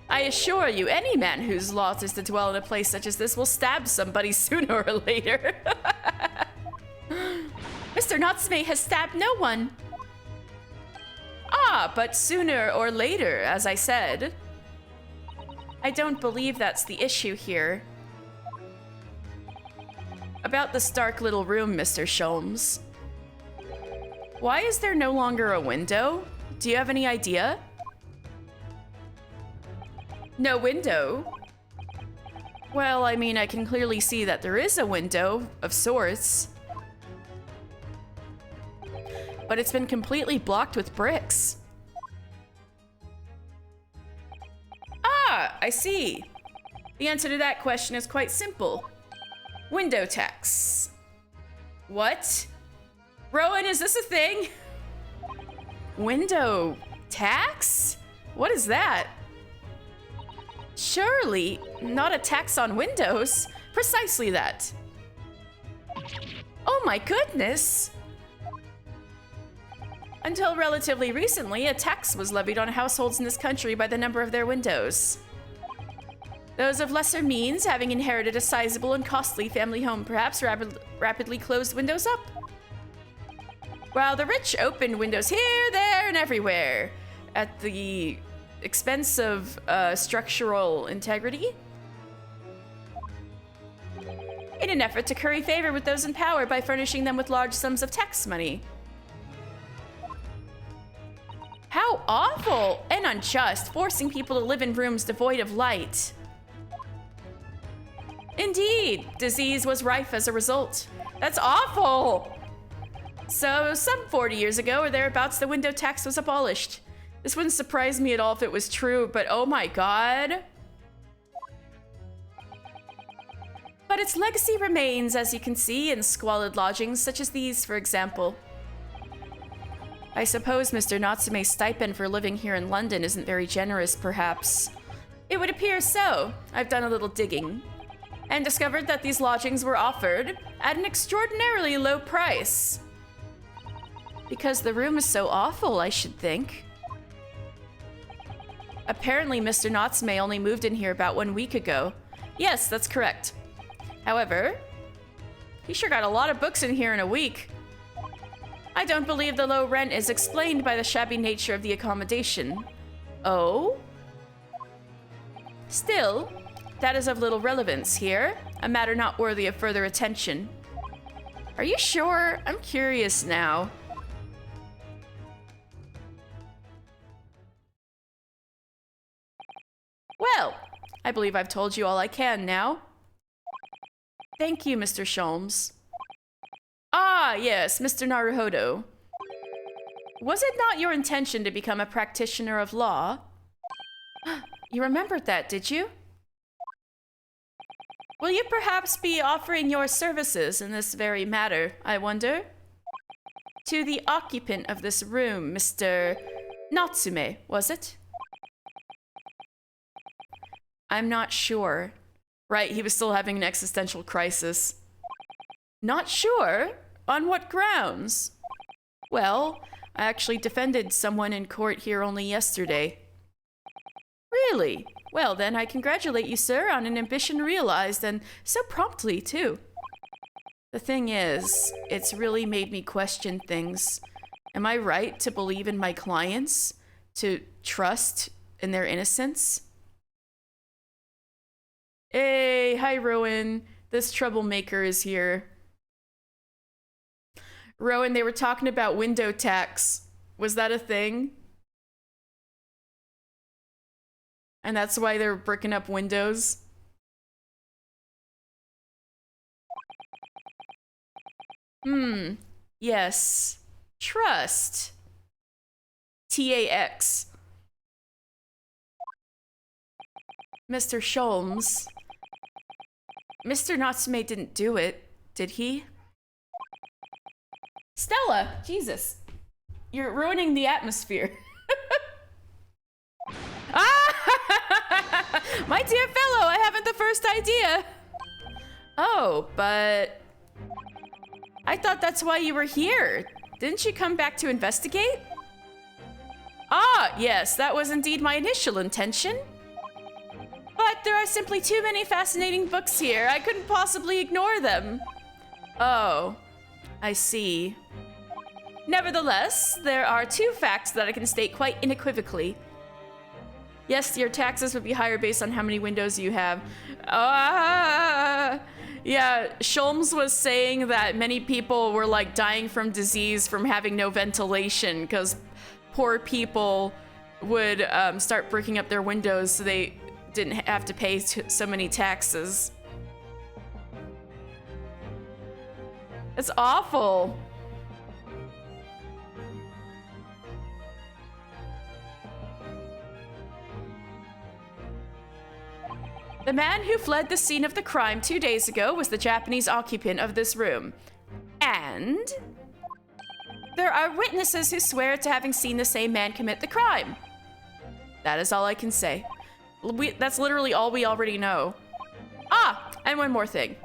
I assure you, any man whose lot is to dwell in a place such as this will stab somebody sooner or later. Mr. Natsume has stabbed no one. Ah, but sooner or later, as I said. I don't believe that's the issue here. About this dark little room, Mr. Sholmes. Why is there no longer a window? Do you have any idea? No window? Well, I mean, I can clearly see that there is a window of sorts. But it's been completely blocked with bricks. Ah, I see. The answer to that question is quite simple. Window tax. What? Rowan, is this a thing? Window tax? What is that? Surely not a tax on windows. Precisely that. Oh my goodness. Until relatively recently, a tax was levied on households in this country by the number of their windows. Those of lesser means, having inherited a sizable and costly family home, perhaps rapidly closed windows up. While the rich opened windows here, there, and everywhere, at the expense of structural integrity, in an effort to curry favor with those in power by furnishing them with large sums of tax money. How awful and unjust, forcing people to live in rooms devoid of light. Indeed, disease was rife as a result. That's awful! So, some 40 years ago or thereabouts, the window tax was abolished. This wouldn't surprise me at all if it was true, but oh my god. But its legacy remains, as you can see, in squalid lodgings such as these, for example. I suppose Mr. Natsume's stipend for living here in London isn't very generous, perhaps. It would appear so. I've done a little digging and discovered that these lodgings were offered at an extraordinarily low price. Because the room is so awful, I should think. Apparently, Mr. Natsume only moved in here about 1 week ago. Yes, that's correct. However, he sure got a lot of books in here in a week. I don't believe the low rent is explained by the shabby nature of the accommodation. Oh? Still, that is of little relevance here, a matter not worthy of further attention. Are you sure? I'm curious now. Well, I believe I've told you all I can now. Thank you, Mr. Sholmes. Ah, yes, Mr. Naruhodo. Was it not your intention to become a practitioner of law? You remembered that, did you? Will you perhaps be offering your services in this very matter, I wonder? To the occupant of this room, Mr. Natsume, was it? I'm not sure. Right, he was still having an existential crisis. Not sure? On what grounds? Well, I actually defended someone in court here only yesterday. Really? Well then, I congratulate you, sir, on an ambition realized, and so promptly, too. The thing is, it's really made me question things. Am I right to believe in my clients? To trust in their innocence? Hey, hi, Rowan. This troublemaker is here. Rowan, they were talking about window tax. Was that a thing? And that's why they're bricking up windows? Yes. Trust. TAX. Mr. Sholmes. Mr. Natsume didn't do it, did he? Stella, Jesus. You're ruining the atmosphere. Ah! My dear fellow, I haven't the first idea. Oh, but I thought that's why you were here. Didn't you come back to investigate? Ah, yes, that was indeed my initial intention. But there are simply too many fascinating books here. I couldn't possibly ignore them. Oh, I see. Nevertheless, there are two facts that I can state quite unequivocally. Yes, your taxes would be higher based on how many windows you have. Yeah, Sholmes was saying that many people were like dying from disease from having no ventilation because poor people would start breaking up their windows so they didn't have to pay so many taxes. It's awful. The man who fled the scene of the crime 2 days ago was the Japanese occupant of this room. And there are witnesses who swear to having seen the same man commit the crime. That is all I can say. That's literally all we already know. Ah, and one more thing.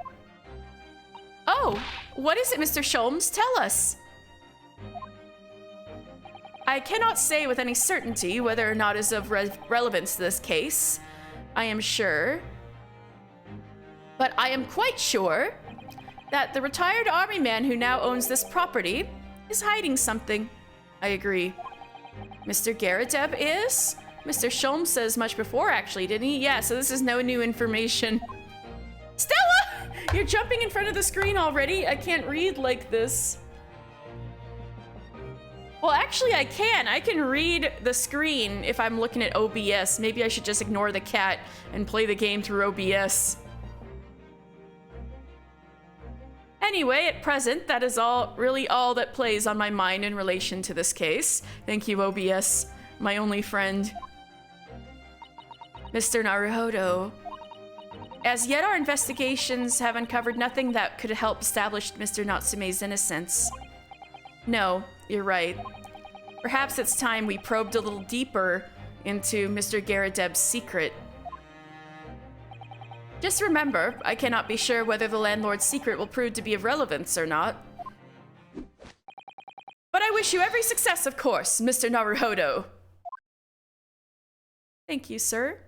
Oh, what is it, Mr. Sholmes? Tell us. I cannot say with any certainty whether or not it is of relevance to this case. I am sure. But I am quite sure that the retired army man who now owns this property is hiding something. I agree. Mr. Garadeb is? Mr. Sholmes says much before, actually, didn't he? Yeah, so this is no new information. Stella! You're jumping in front of the screen already? I can't read like this. Well, actually, I can. I can read the screen if I'm looking at OBS. Maybe I should just ignore the cat and play the game through OBS. Anyway, at present, that is really all that plays on my mind in relation to this case. Thank you, OBS, my only friend. Mr. Naruhodo. As yet, our investigations have uncovered nothing that could help establish Mr. Natsume's innocence. No, you're right. Perhaps it's time we probed a little deeper into Mr. Garadeb's secret. Just remember, I cannot be sure whether the landlord's secret will prove to be of relevance or not. But I wish you every success, of course, Mr. Naruhodo. Thank you, sir.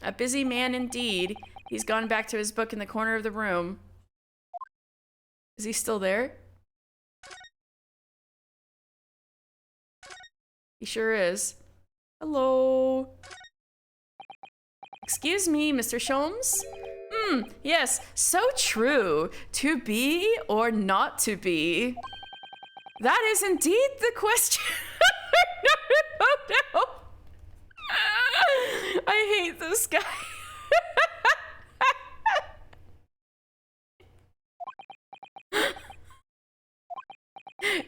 A busy man indeed. He's gone back to his book in the corner of the room. Is he still there? He sure is. Hello. Excuse me, Mr. Sholmes? Yes, so true. To be or not to be? That is indeed the question. No. I hate this guy.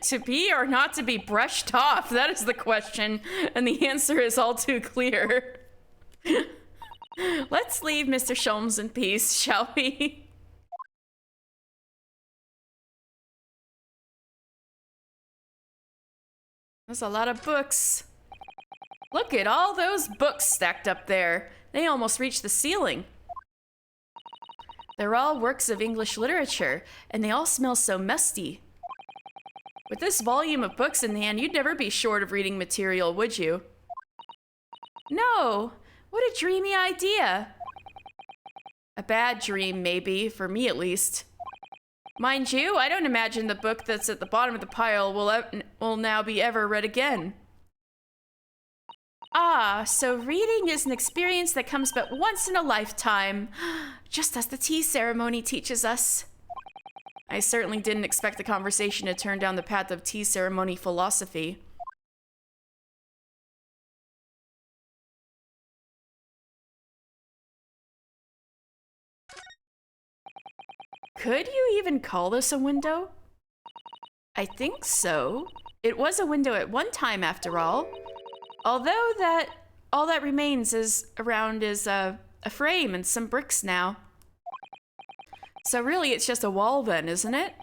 To be or not to be brushed off? That is the question, and the answer is all too clear. Let's leave Mr. Sholmes in peace, shall we? There's a lot of books. Look at all those books stacked up there. They almost reach the ceiling. They're all works of English literature, and they all smell so musty. With this volume of books in hand, you'd never be short of reading material, would you? No. What a dreamy idea. A bad dream, maybe, for me at least. Mind you, I don't imagine the book that's at the bottom of the pile will now be ever read again. Ah, so reading is an experience that comes but once in a lifetime, just as the tea ceremony teaches us. I certainly didn't expect the conversation to turn down the path of tea ceremony philosophy. Could you even call this a window? I think so. It was a window at one time, after all. Although all that remains is a frame and some bricks now. So really, it's just a wall then, isn't it?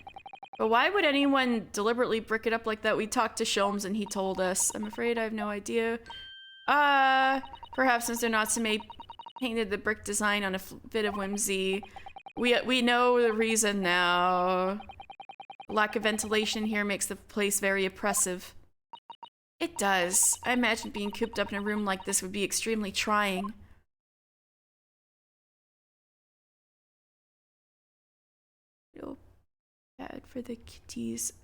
But why would anyone deliberately brick it up like that? We talked to Sholmes and he told us. I'm afraid I have no idea. Perhaps Mr. Natsume painted the brick design on a bit of whimsy. We know the reason now. Lack of ventilation here makes the place very oppressive. It does. I imagine being cooped up in a room like this would be extremely trying. Feel bad for the kitties.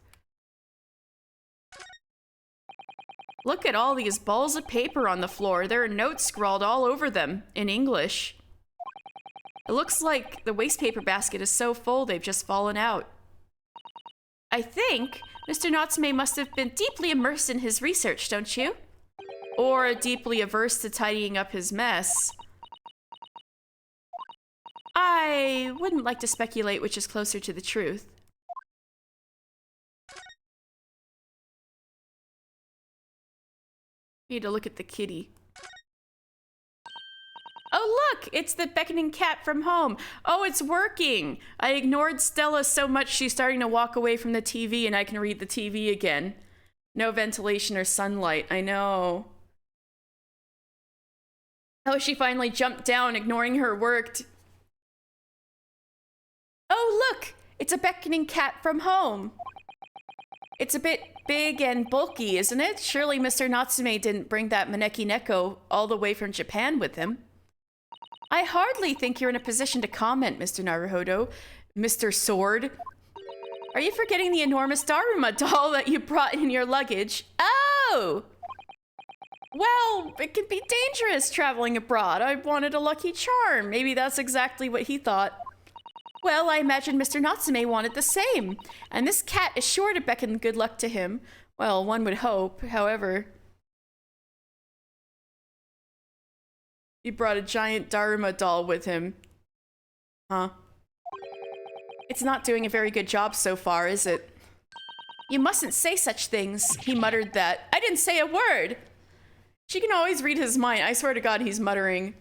Look at all these balls of paper on the floor. There are notes scrawled all over them in English. It looks like the waste paper basket is so full they've just fallen out. I think Mr. Natsume must have been deeply immersed in his research, don't you? Or deeply averse to tidying up his mess. I wouldn't like to speculate which is closer to the truth. Need to look at the kitty. Oh look, it's the beckoning cat from home. Oh, it's working. I ignored Stella so much she's starting to walk away from the TV and I can read the TV again. No ventilation or sunlight, I know. Oh, she finally jumped down, ignoring her worked. Oh look, it's a beckoning cat from home. It's a bit big and bulky, isn't it? Surely Mr. Natsume didn't bring that Maneki Neko all the way from Japan with him. I hardly think you're in a position to comment, Mr. Naruhodo. Mr. Sword. Are you forgetting the enormous Daruma doll that you brought in your luggage? Oh! Well, it can be dangerous traveling abroad. I wanted a lucky charm. Maybe that's exactly what he thought. Well, I imagine Mr. Natsume wanted the same. And this cat is sure to beckon good luck to him. Well, one would hope, however. He brought a giant Daruma doll with him. Huh. It's not doing a very good job so far, is it? You mustn't say such things. He muttered that. I didn't say a word. She can always read his mind. I swear to God, he's muttering.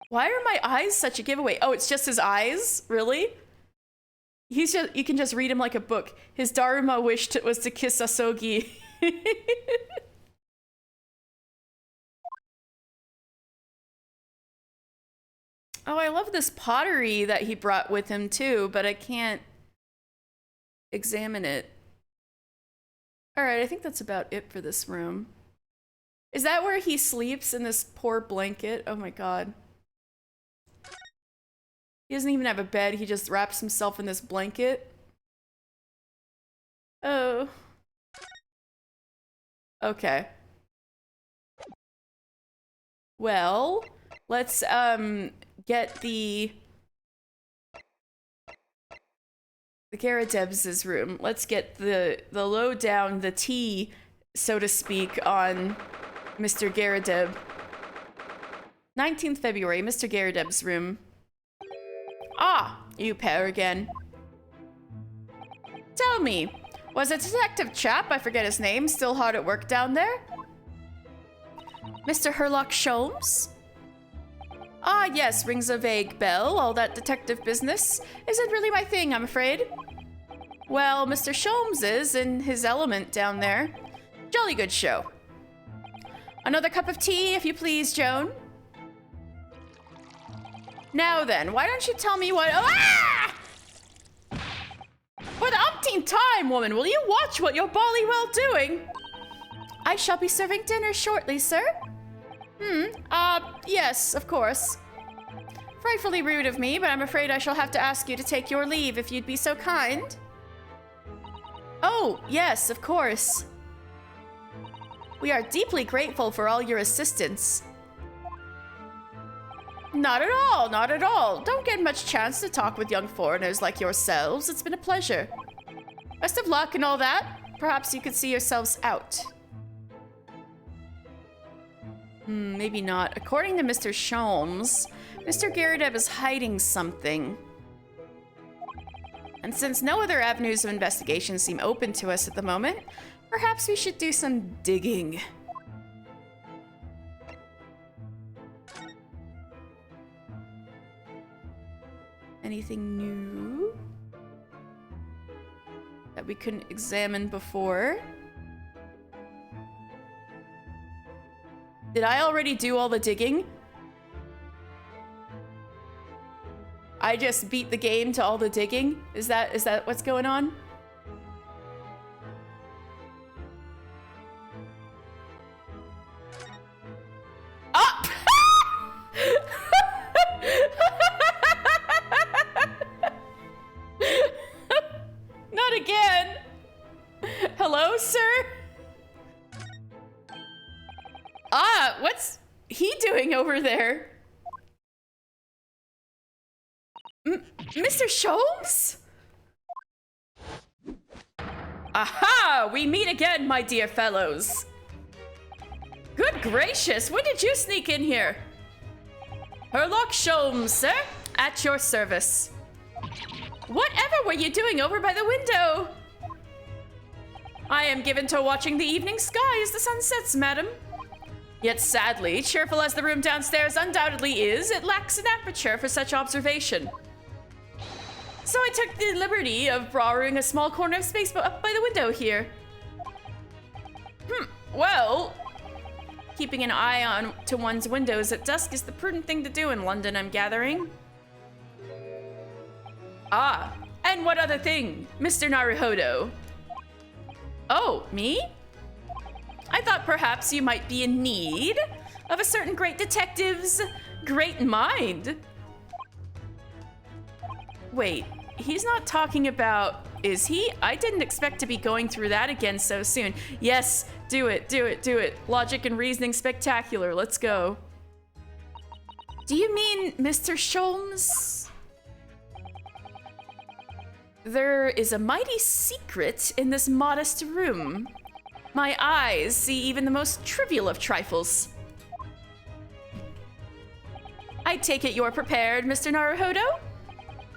Why are my eyes such a giveaway? Oh, it's just his eyes? Really? He's just, you can just read him like a book. His Daruma wish was to kiss Asogi. Oh, I love this pottery that he brought with him too, but I can't examine it. All right, I think that's about it for this room. Is that where he sleeps, in this poor blanket? Oh my God. He doesn't even have a bed, he just wraps himself in this blanket. Oh. Okay. Well, let's get the Garadeb's room. Let's get the lowdown, the tea, so to speak, on Mr. Garadeb. 19th February, Mr. Garadeb's room. Ah, you pair again. Tell me, was a detective chap, I forget his name, still hard at work down there? Mr. Herlock Sholmes? Ah, yes, rings a vague bell. All that detective business isn't really my thing, I'm afraid. Well, Mr. Sholmes is in his element down there. Jolly good show. Another cup of tea, if you please, Joan. Now then, why don't you tell me what— ah! For the umpteenth time, woman, will you watch what you're bally well doing? I shall be serving dinner shortly, sir. Yes, of course. Frightfully rude of me, but I'm afraid I shall have to ask you to take your leave if you'd be so kind. Oh, yes, of course. We are deeply grateful for all your assistance. Not at all, not at all. Don't get much chance to talk with young foreigners like yourselves. It's been a pleasure. Best of luck and all that. Perhaps you could see yourselves out. Maybe not. According to Mr. Sholmes, Mr. Garadeb is hiding something. And since no other avenues of investigation seem open to us at the moment, perhaps we should do some digging. Anything new that we couldn't examine before? Did I already do all the digging? I just beat the game to all the digging? Is that what's going on? Hello, sir? Ah, what's he doing over there? Mr. Sholmes? Aha! We meet again, my dear fellows. Good gracious, when did you sneak in here? Herlock Sholmes, sir, at your service. Whatever were you doing over by the window? I am given to watching the evening sky as the sun sets, madam. Yet sadly, cheerful as the room downstairs undoubtedly is, it lacks an aperture for such observation. So I took the liberty of borrowing a small corner of space up by the window here. Well, keeping an eye on to one's windows at dusk is the prudent thing to do in London, I'm gathering. Ah, and what other thing, Mr. Naruhodo? Oh, me? I thought perhaps you might be in need of a certain great detective's great mind. Wait, he's not talking about, is he? I didn't expect to be going through that again so soon. Yes, do it, do it, do it. Logic and reasoning spectacular, let's go. Do you mean Mr. Sholmes? There is a mighty secret in this modest room. My eyes see even the most trivial of trifles. I take it you're prepared, Mr. Naruhodo?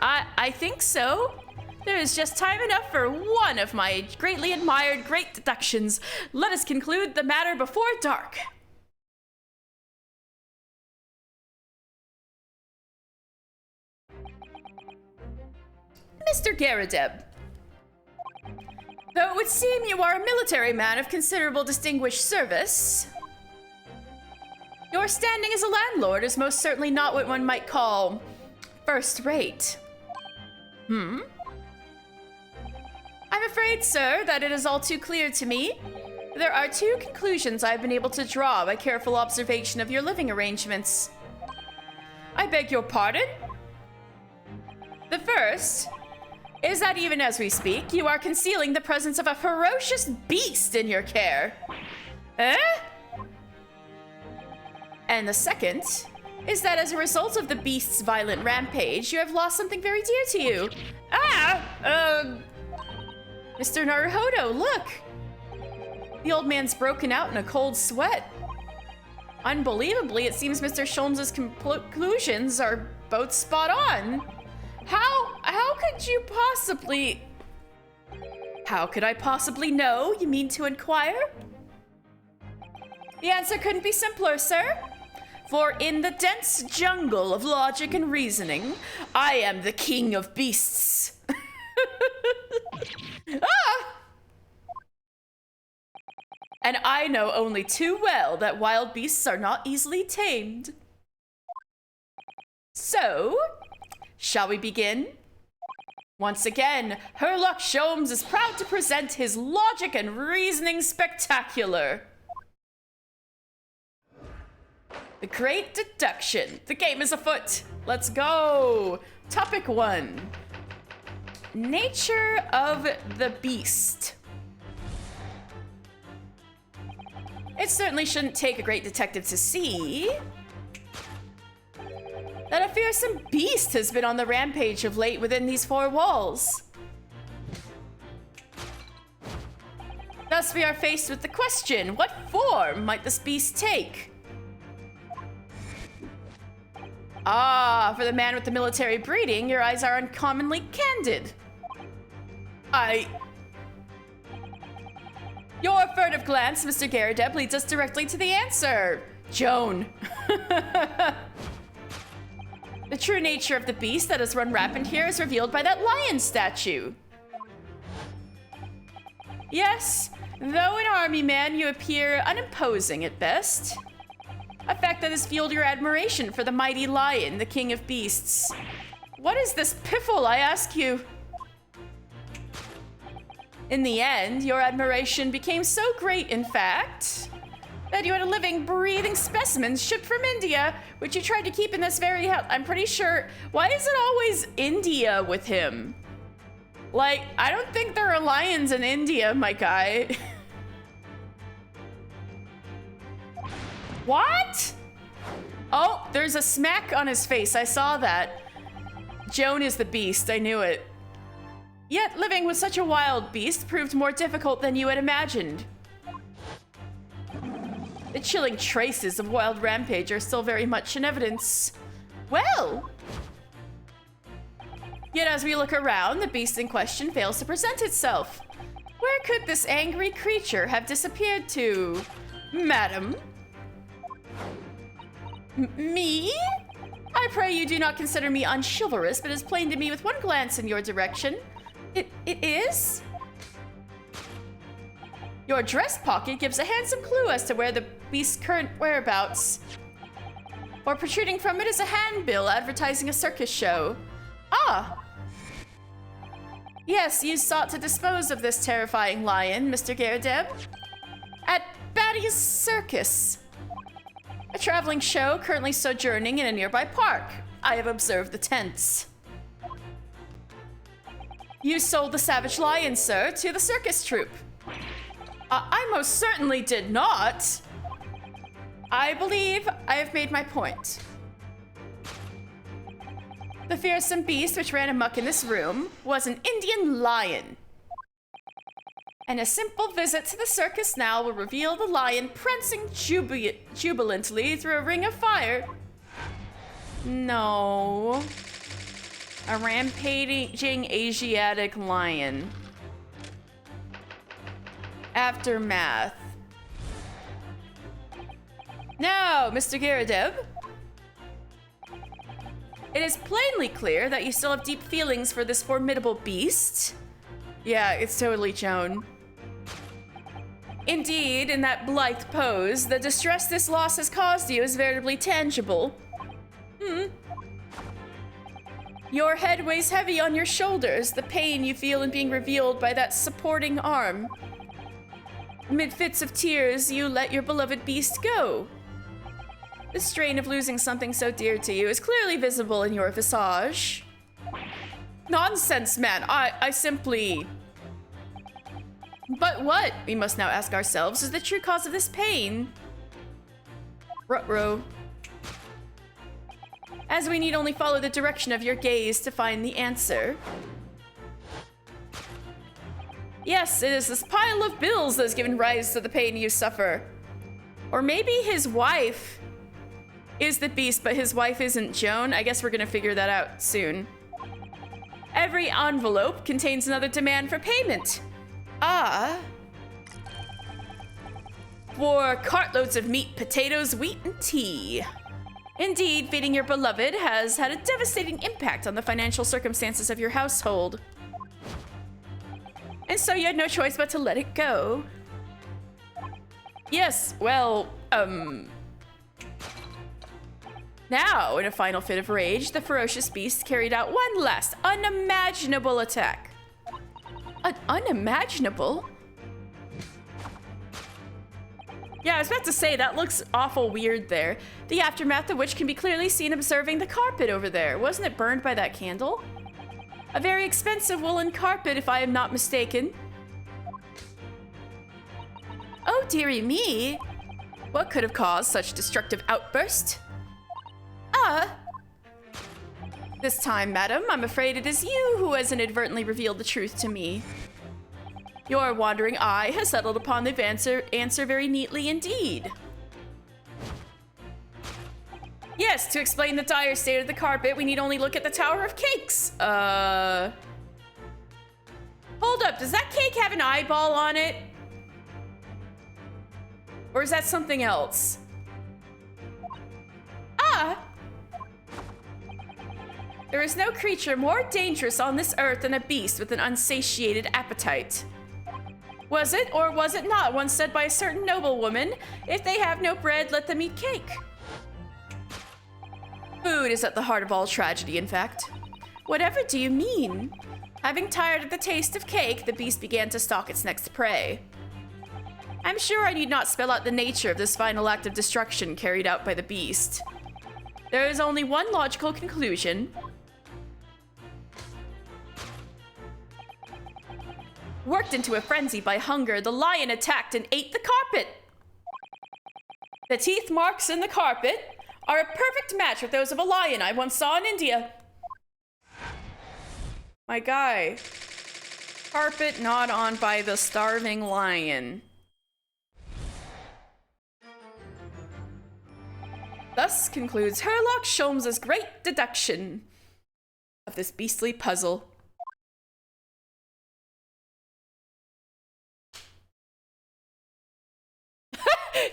I think so. There is just time enough for one of my greatly admired great deductions. Let us conclude the matter before dark. Mr. Garrideb, though it would seem you are a military man of considerable distinguished service, your standing as a landlord is most certainly not what one might call first rate. I'm afraid, sir, that it is all too clear to me. There are two conclusions I've been able to draw by careful observation of your living arrangements. I beg your pardon? The first is that even as we speak, you are concealing the presence of a ferocious beast in your care. Eh? And the second is that as a result of the beast's violent rampage, you have lost something very dear to you. Mr. Naruhodo, look! The old man's broken out in a cold sweat. Unbelievably, it seems Mr. Sholmes' conclusions are both spot on. How could you possibly... How could I possibly know, you mean to inquire? The answer couldn't be simpler, sir. For in the dense jungle of logic and reasoning, I am the king of beasts. And I know only too well that wild beasts are not easily tamed. So, shall we begin? Once again, Herlock Sholmes is proud to present his logic and reasoning spectacular. The Great Deduction. The game is afoot. Let's go. Topic 1. Nature of the beast. It certainly shouldn't take a great detective to see that a fearsome beast has been on the rampage of late within these four walls. Thus we are faced with the question, what form might this beast take? Ah, for the man with the military breeding, your eyes are uncommonly candid. Your furtive glance, Mr. Garrideb, leads us directly to the answer. Joan. The true nature of the beast that has run rampant here is revealed by that lion statue. Yes, though an army man, you appear unimposing at best. A fact that has fueled your admiration for the mighty lion, the king of beasts. What is this piffle, I ask you? In the end, your admiration became so great, in fact, that you had a living, breathing specimen shipped from India, which you tried to keep in this very house. I'm pretty sure. Why is it always India with him? Like, I don't think there are lions in India, my guy. What? Oh, there's a smack on his face. I saw that. Joan is the beast. I knew it. Yet living with such a wild beast proved more difficult than you had imagined. The chilling traces of wild rampage are still very much in evidence. Well... Yet as we look around, the beast in question fails to present itself. Where could this angry creature have disappeared to, madam? Me? I pray you do not consider me unchivalrous, but it's plain to me with one glance in your direction. It is? Your dress pocket gives a handsome clue as to where the beast's current whereabouts. Or protruding from it is a handbill advertising a circus show. Ah! Yes, you sought to dispose of this terrifying lion, Mr. Garadeb. At Batty's Circus. A traveling show currently sojourning in a nearby park. I have observed the tents. You sold the savage lion, sir, to the circus troupe. I most certainly did not. I believe I have made my point. The fearsome beast which ran amok in this room was an Indian lion. And a simple visit to the circus now will reveal the lion prancing jubilantly through a ring of fire. No. A rampaging Asiatic lion. Aftermath. Now, Mr. Garadeb. It is plainly clear that you still have deep feelings for this formidable beast. Yeah, it's totally Joan. Indeed, in that blithe pose, the distress this loss has caused you is veritably tangible. Your head weighs heavy on your shoulders, the pain you feel in being revealed by that supporting arm. Amid fits of tears, you let your beloved beast go. The strain of losing something so dear to you is clearly visible in your visage. Nonsense, man. I simply... But what, we must now ask ourselves, is the true cause of this pain? Ruh-roh. As we need only follow the direction of your gaze to find the answer. Yes, it is this pile of bills that has given rise to the pain you suffer. Or maybe his wife is the beast, but his wife isn't Joan. I guess we're gonna figure that out soon. Every envelope contains another demand for payment. Ah. For cartloads of meat, potatoes, wheat, and tea. Indeed, feeding your beloved has had a devastating impact on the financial circumstances of your household. And so you had no choice but to let it go. Yes, well, Now, in a final fit of rage, the ferocious beast carried out one last unimaginable attack. Unimaginable? Yeah, I was about to say, that looks awful weird there. The aftermath of which can be clearly seen observing the carpet over there. Wasn't it burned by that candle? A very expensive woolen carpet, if I am not mistaken. Oh, dearie me. What could have caused such destructive outburst? This time, madam, I'm afraid it is you who has inadvertently revealed the truth to me. Your wandering eye has settled upon the answer very neatly indeed. Yes, to explain the dire state of the carpet, we need only look at the Tower of Cakes. Hold up, does that cake have an eyeball on it? Or is that something else? There is no creature more dangerous on this earth than a beast with an unsatiated appetite. Was it, or was it not, once said by a certain noblewoman, if they have no bread, let them eat cake? Food is at the heart of all tragedy, in fact. Whatever do you mean? Having tired of the taste of cake, the beast began to stalk its next prey. I'm sure I need not spell out the nature of this final act of destruction carried out by the beast. There is only one logical conclusion. Worked into a frenzy by hunger, the lion attacked and ate the carpet. The teeth marks in the carpet are a perfect match with those of a lion I once saw in India. My guy. Carpet gnawed on by the starving lion. Thus concludes Herlock Sholmes's great deduction of this beastly puzzle.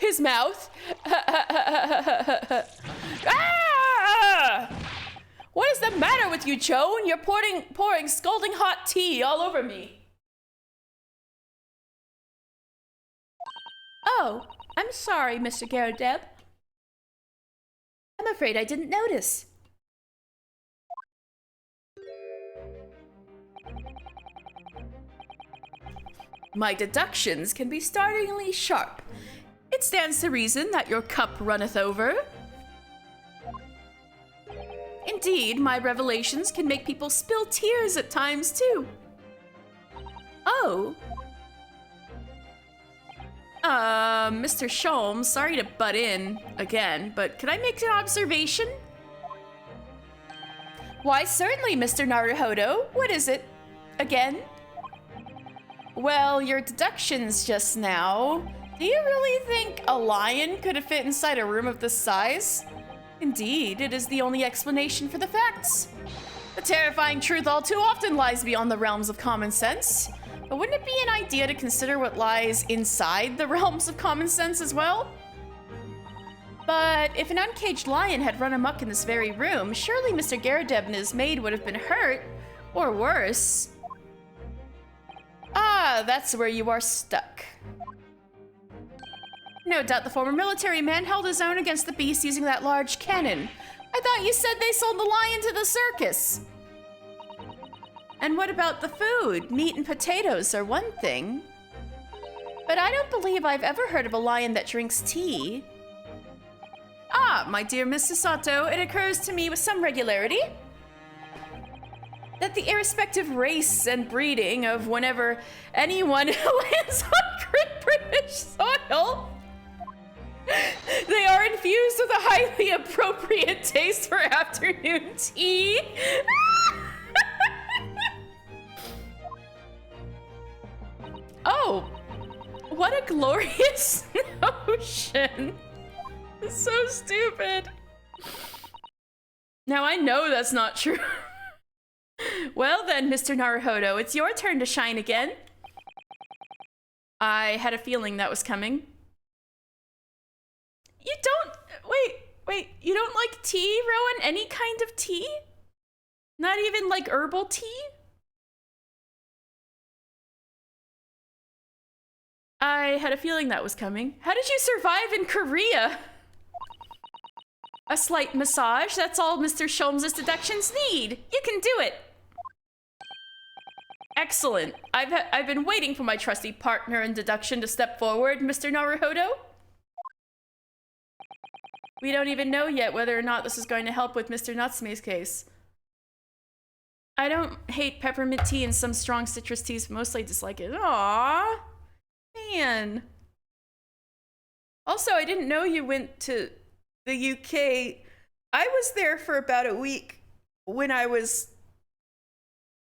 His mouth. Ah! What is the matter with you, Joan? You're pouring scalding hot tea all over me. Oh, I'm sorry, Mr. Garadeb. I'm afraid I didn't notice. My deductions can be startlingly sharp. It stands to reason that your cup runneth over. Indeed, my revelations can make people spill tears at times, too. Oh. Mr. Sholmes, sorry to butt in again, but could I make an observation? Why, certainly, Mr. Naruhodo. What is it? Again? Well, your deductions just now. Do you really think a lion could have fit inside a room of this size? Indeed, it is the only explanation for the facts. The terrifying truth all too often lies beyond the realms of common sense. But wouldn't it be an idea to consider what lies inside the realms of common sense as well? But if an uncaged lion had run amok in this very room, surely Mr. Garadeb and his maid would have been hurt, or worse. Ah, that's where you are stuck. No doubt the former military man held his own against the beast using that large cannon. I thought you said they sold the lion to the circus. And what about the food? Meat and potatoes are one thing. But I don't believe I've ever heard of a lion that drinks tea. Ah, my dear Mr. Sato, it occurs to me with some regularity that the irrespective race and breeding of whenever anyone lands on Great British soil, they are infused with a highly appropriate taste for afternoon tea. Oh, what a glorious notion. It's so stupid. Now I know that's not true. Well then, Mr. Naruhodo, it's your turn to shine again. I had a feeling that was coming. You don't, wait, you don't like tea, Rowan? Any kind of tea? Not even like herbal tea? I had a feeling that was coming. How did you survive in Korea? A slight massage, that's all Mr. Sholmes' deductions need. You can do it. Excellent. I've been waiting for my trusty partner in deduction to step forward, Mr. Naruhodo. We don't even know yet whether or not this is going to help with Mr. Natsume's case. I don't hate peppermint tea and some strong citrus teas, but mostly dislike it. Aww. Man. Also, I didn't know you went to the UK. I was there for about a week when I was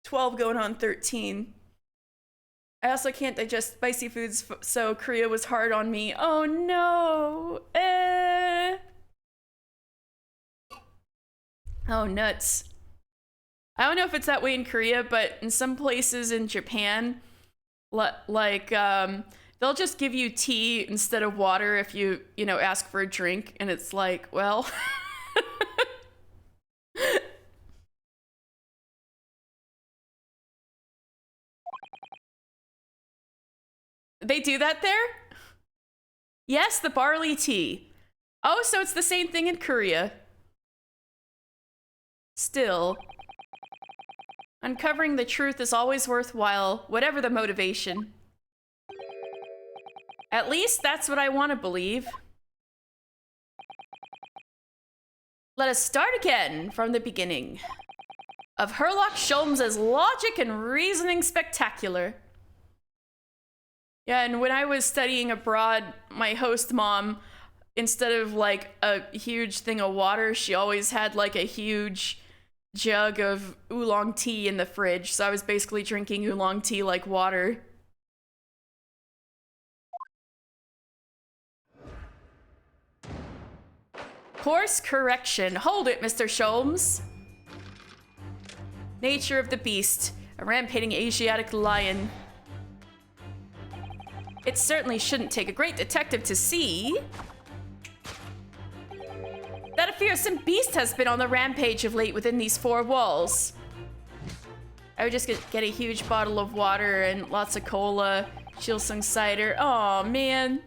12 going on 13. I also can't digest spicy foods, so Korea was hard on me. Oh no. Oh, nuts. I don't know if it's that way in Korea, but in some places in Japan, like, they'll just give you tea instead of water if you know, ask for a drink, and it's like, well... They do that there? Yes, the barley tea. Oh, so it's the same thing in Korea. Still, uncovering the truth is always worthwhile, whatever the motivation. At least that's what I want to believe. Let us start again from the beginning of Herlock Sholmes' logic and reasoning spectacular. Yeah, and when I was studying abroad, my host mom, instead of like a huge thing of water, she always had like a huge jug of oolong tea in the fridge. So I was basically drinking oolong tea like water. Course correction. Hold it, Mr. Sholmes. Nature of the beast. A rampaging Asiatic lion. It certainly shouldn't take a great detective to see that a fearsome beast has been on the rampage of late within these four walls. I would just get a huge bottle of water and lots of cola, Chilsung cider. Oh man.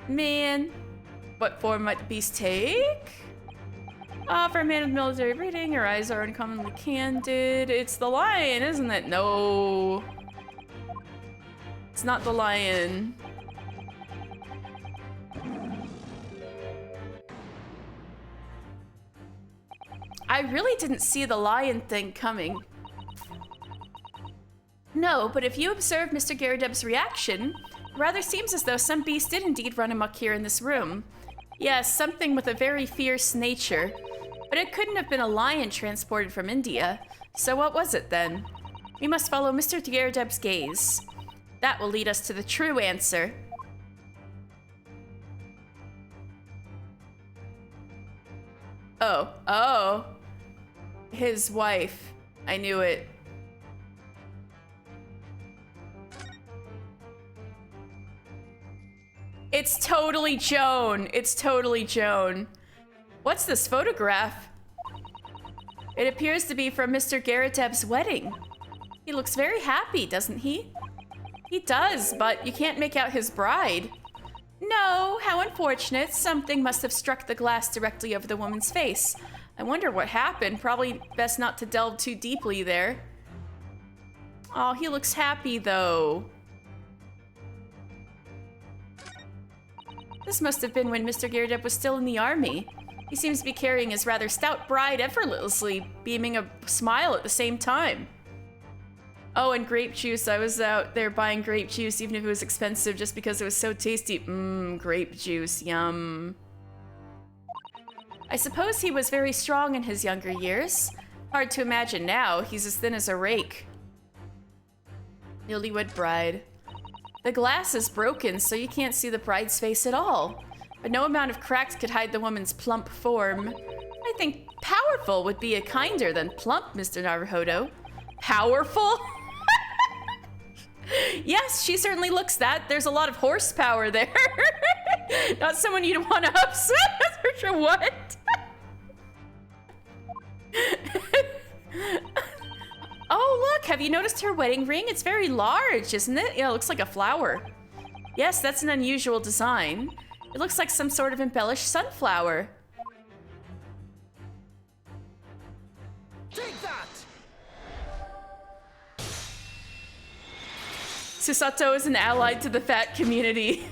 Man. What form might the beast take? For a man of military breeding, your eyes are uncommonly candid. It's the lion, isn't it? No. It's not the lion. I really didn't see the lion thing coming. No, but if you observe Mr. Garadeb's reaction, it rather seems as though some beast did indeed run amok here in this room. Yes, something with a very fierce nature. But it couldn't have been a lion transported from India. So what was it then? We must follow Mr. Garadeb's gaze. That will lead us to the true answer. Oh. His wife. I knew it. It's totally Joan. It's totally Joan. What's this photograph? It appears to be from Mr. Garadeb's wedding. He looks very happy, doesn't he? He does, but you can't make out his bride. No, how unfortunate. Something must have struck the glass directly over the woman's face. I wonder what happened. Probably best not to delve too deeply there. Oh, he looks happy though. This must have been when Mr. Garadeb was still in the army. He seems to be carrying his rather stout bride effortlessly, beaming a smile at the same time. Oh, and grape juice. I was out there buying grape juice, even if it was expensive, just because it was so tasty. Grape juice, yum. I suppose he was very strong in his younger years. Hard to imagine now. He's as thin as a rake. Newlywed bride. The glass is broken, so you can't see the bride's face at all. But no amount of cracks could hide the woman's plump form. I think powerful would be a kinder than plump, Mr. Naruhodo. Powerful? Yes, she certainly looks that. There's a lot of horsepower there. Not someone you'd want to upset. For sure. What? Oh, look, have you noticed her wedding ring? It's very large, isn't it? Yeah, it looks like a flower. Yes, that's an unusual design. It looks like some sort of embellished sunflower. Take that! Susato is an ally to the fat community.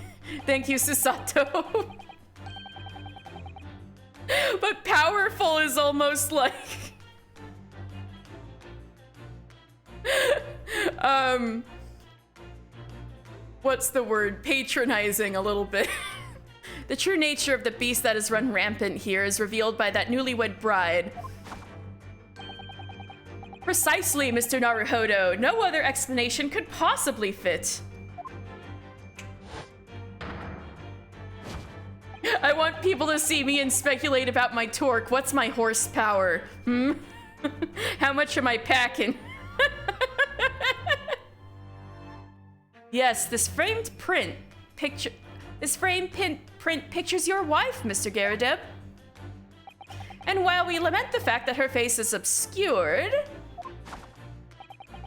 Thank you, Susato. But powerful is almost like... what's the word? Patronizing a little bit. The true nature of the beast that has run rampant here is revealed by that newlywed bride. Precisely, Mr. Naruhodo. No other explanation could possibly fit. I want people to see me and speculate about my torque. What's my horsepower? How much am I packing? Yes, this framed print pictures your wife, Mr. Garadeb. And while we lament the fact that her face is obscured,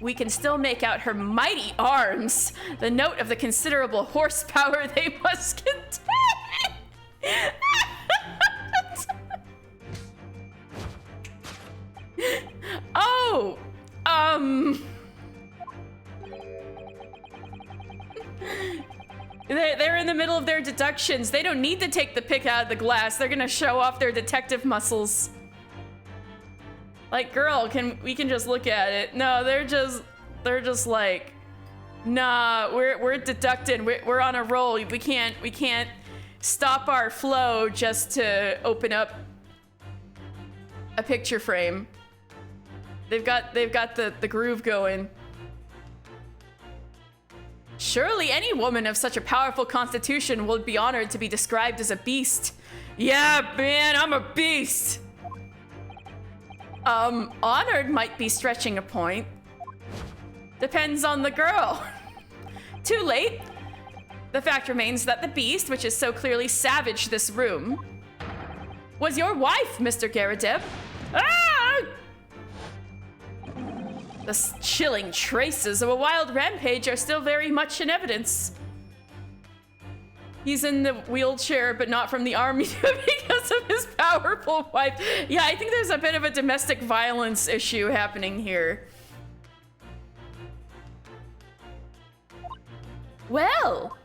we can still make out her mighty arms, the note of the considerable horsepower they must contain. Oh, They're in the middle of their deductions. They don't need to take the pick out of the glass. They're gonna show off their detective muscles. Like, girl, we can just look at it. No, they're just like, Nah, we're deducting. We're on a roll. We can't stop our flow just to open up a picture frame. They've got the groove going. Surely any woman of such a powerful constitution would be honored to be described as a beast. Yeah, man, I'm a beast. Honored might be stretching a point. Depends on the girl. Too late. The fact remains that the beast, which is so clearly savaged this room, was your wife, Mr. Garadeb. Ah! The chilling traces of a wild rampage are still very much in evidence. He's in the wheelchair, but not from the army because of his powerful wife. Yeah, I think there's a bit of a domestic violence issue happening here. Well.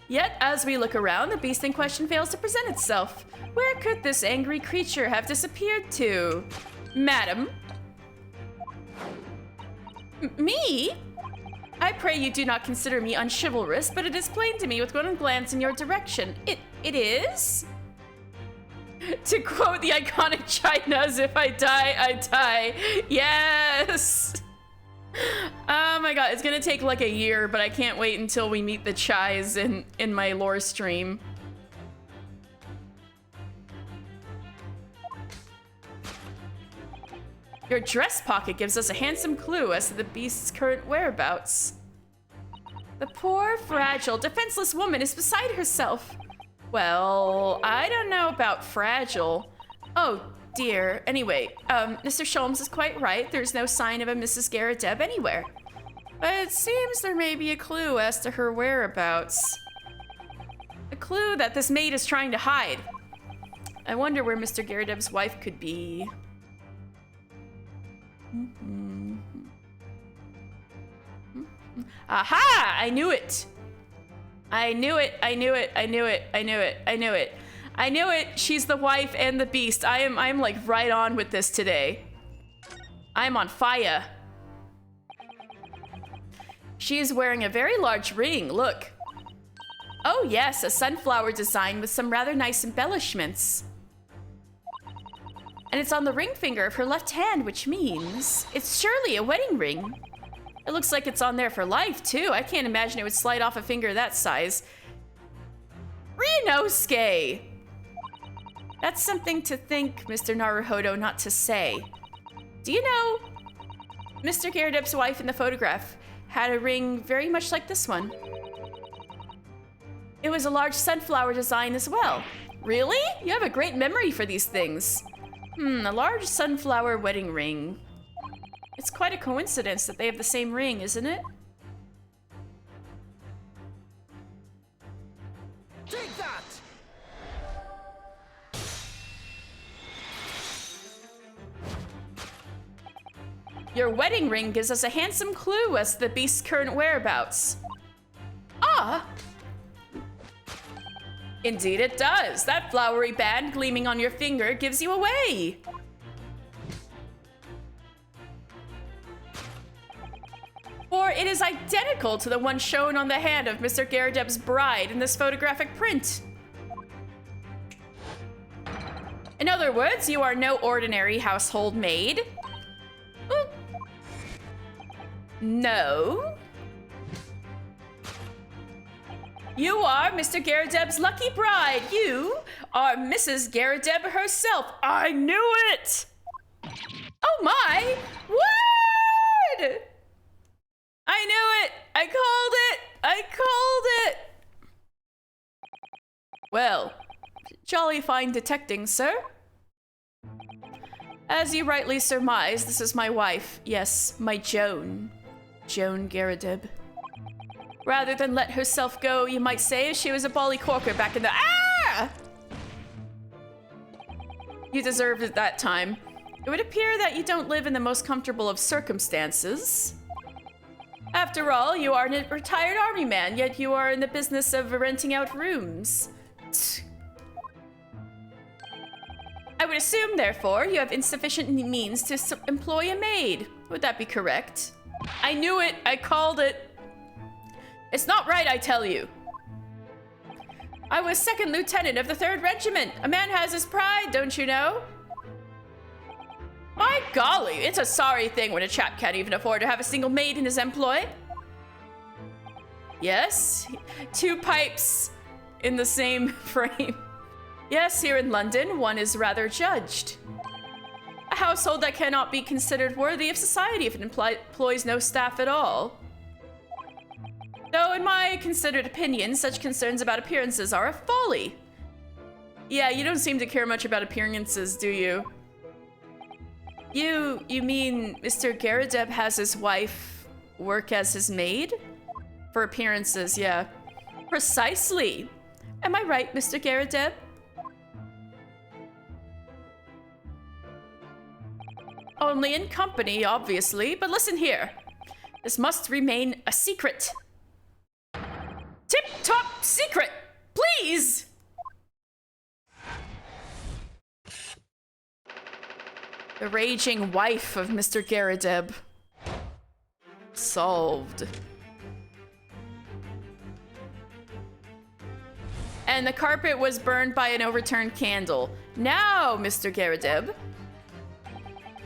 Yet, as we look around, the beast in question fails to present itself. Where could this angry creature have disappeared to? Madam? Me? I pray you do not consider me unchivalrous, but it is plain to me with one glance in your direction. It is? To quote the iconic Chinas, if I die, I die. Yes! Oh my god, it's gonna take like a year, but I can't wait until we meet the Chais in my lore stream. Your dress pocket gives us a handsome clue as to the beast's current whereabouts. The poor, fragile, defenseless woman is beside herself. Well, I don't know about fragile. Oh dear. Anyway, Mr. Sholmes is quite right. There's no sign of a Mrs. Garadeb anywhere. But it seems there may be a clue as to her whereabouts. A clue that this maid is trying to hide. I wonder where Mr. Garadeb's wife could be. Aha! I knew it! I knew it, I knew it, I knew it, I knew it, I knew it. I knew it! She's the wife and the beast. I'm like right on with this today. I'm on fire. She is wearing a very large ring, look. Oh yes, a sunflower design with some rather nice embellishments. And it's on the ring finger of her left hand, which means it's surely a wedding ring. It looks like it's on there for life, too. I can't imagine it would slide off a finger that size. Rinosuke! That's something to think, Mr. Naruhodo, not to say. Do you know, Mr. Garadeb's wife in the photograph had a ring very much like this one. It was a large sunflower design as well. Really? You have a great memory for these things. A large sunflower wedding ring. It's quite a coincidence that they have the same ring, isn't it? Take that! Your wedding ring gives us a handsome clue as to the beast's current whereabouts. Ah! Indeed it does. That flowery band gleaming on your finger gives you away. For it is identical to the one shown on the hand of Mr. Garadeb's bride in this photographic print. In other words, you are no ordinary household maid. No. You are Mr. Garadeb's lucky bride. You are Mrs. Garadeb herself. I knew it! Oh my word! I knew it! I called it! I called it! Well, jolly fine detecting, sir. As you rightly surmise, this is my wife. Yes, my Joan. Joan Garadeb. Rather than let herself go, you might say, she was a bally corker back in the— Ah! You deserved it that time. It would appear that you don't live in the most comfortable of circumstances. After all, you are a retired army man, yet you are in the business of renting out rooms. I would assume, therefore, you have insufficient means to employ a maid. Would that be correct? I knew it. I called it. It's not right, I tell you. I was 2nd Lieutenant of the 3rd Regiment. A man has his pride, don't you know? My golly, it's a sorry thing when a chap can't even afford to have a single maid in his employ. Yes, 2 pipes in the same frame. Yes, here in London, one is rather judged. A household that cannot be considered worthy of society if it employs no staff at all. Though in my considered opinion, such concerns about appearances are a folly. Yeah, you don't seem to care much about appearances, do you? You mean Mr. Garadeb has his wife work as his maid? For appearances, yeah. Precisely. Am I right, Mr. Garadeb? Only in company, obviously, but listen here. This must remain a secret. Tip-top secret, please! The raging wife of Mr. Garadeb. Solved. And the carpet was burned by an overturned candle. Now, Mr. Garadeb,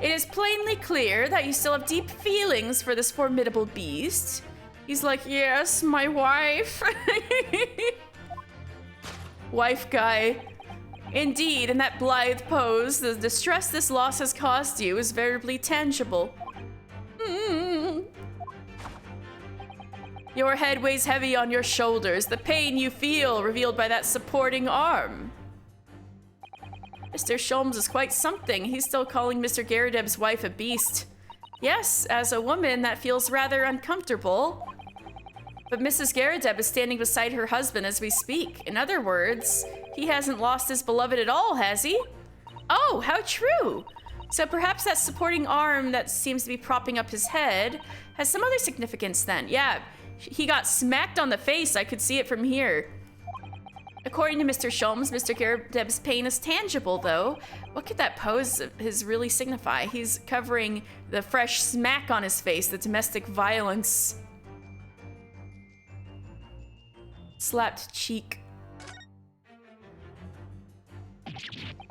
it is plainly clear that you still have deep feelings for this formidable beast. He's like, yes, my wife. Wife guy. Indeed, in that blithe pose, the distress this loss has caused you is veritably tangible. Your head weighs heavy on your shoulders, the pain you feel revealed by that supporting arm. Mr. Sholmes is quite something. He's still calling Mr. Garadeb's wife a beast. Yes, as a woman, that feels rather uncomfortable. But Mrs. Garadeb is standing beside her husband as we speak. In other words, he hasn't lost his beloved at all, has he? Oh, how true! So perhaps that supporting arm that seems to be propping up his head has some other significance then. Yeah, he got smacked on the face. I could see it from here. According to Mr. Sholmes, Mr. Garadeb's pain is tangible, though. What could that pose of his really signify? He's covering the fresh smack on his face, the domestic violence. Slapped cheek.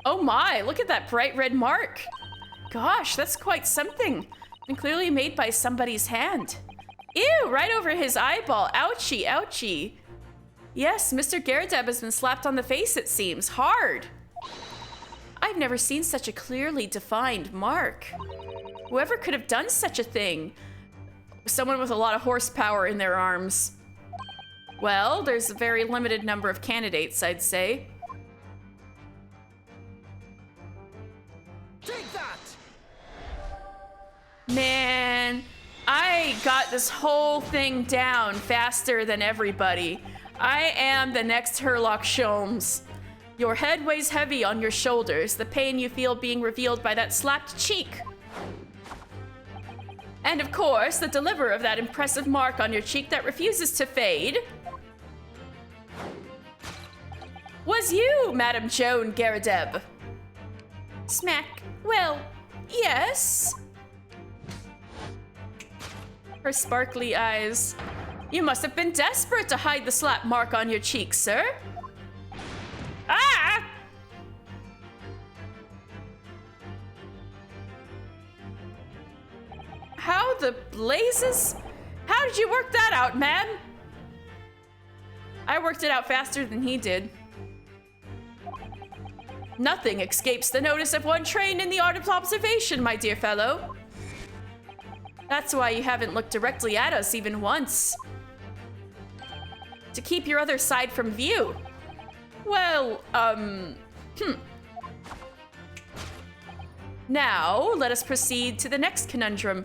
Oh my, look at that bright red mark. Gosh, that's quite something. And clearly made by somebody's hand. Ew, right over his eyeball. Ouchie, ouchie. Yes, Mr. Garadeb has been slapped on the face, it seems. Hard. I've never seen such a clearly defined mark. Whoever could have done such a thing? Someone with a lot of horsepower in their arms. Well, there's a very limited number of candidates, I'd say. Take that! Man, I got this whole thing down faster than everybody. I am the next Herlock Sholmes. Your head weighs heavy on your shoulders, the pain you feel being revealed by that slapped cheek. And of course, the deliverer of that impressive mark on your cheek that refuses to fade was you, Madame Joan Garadeb. Smack. Well, yes. Her sparkly eyes. You must have been desperate to hide the slap mark on your cheek, sir. Ah! How the blazes? How did you work that out, man? I worked it out faster than he did. Nothing escapes the notice of one trained in the art of observation, my dear fellow. That's why you haven't looked directly at us even once. To keep your other side from view. Well, Now, let us proceed to the next conundrum.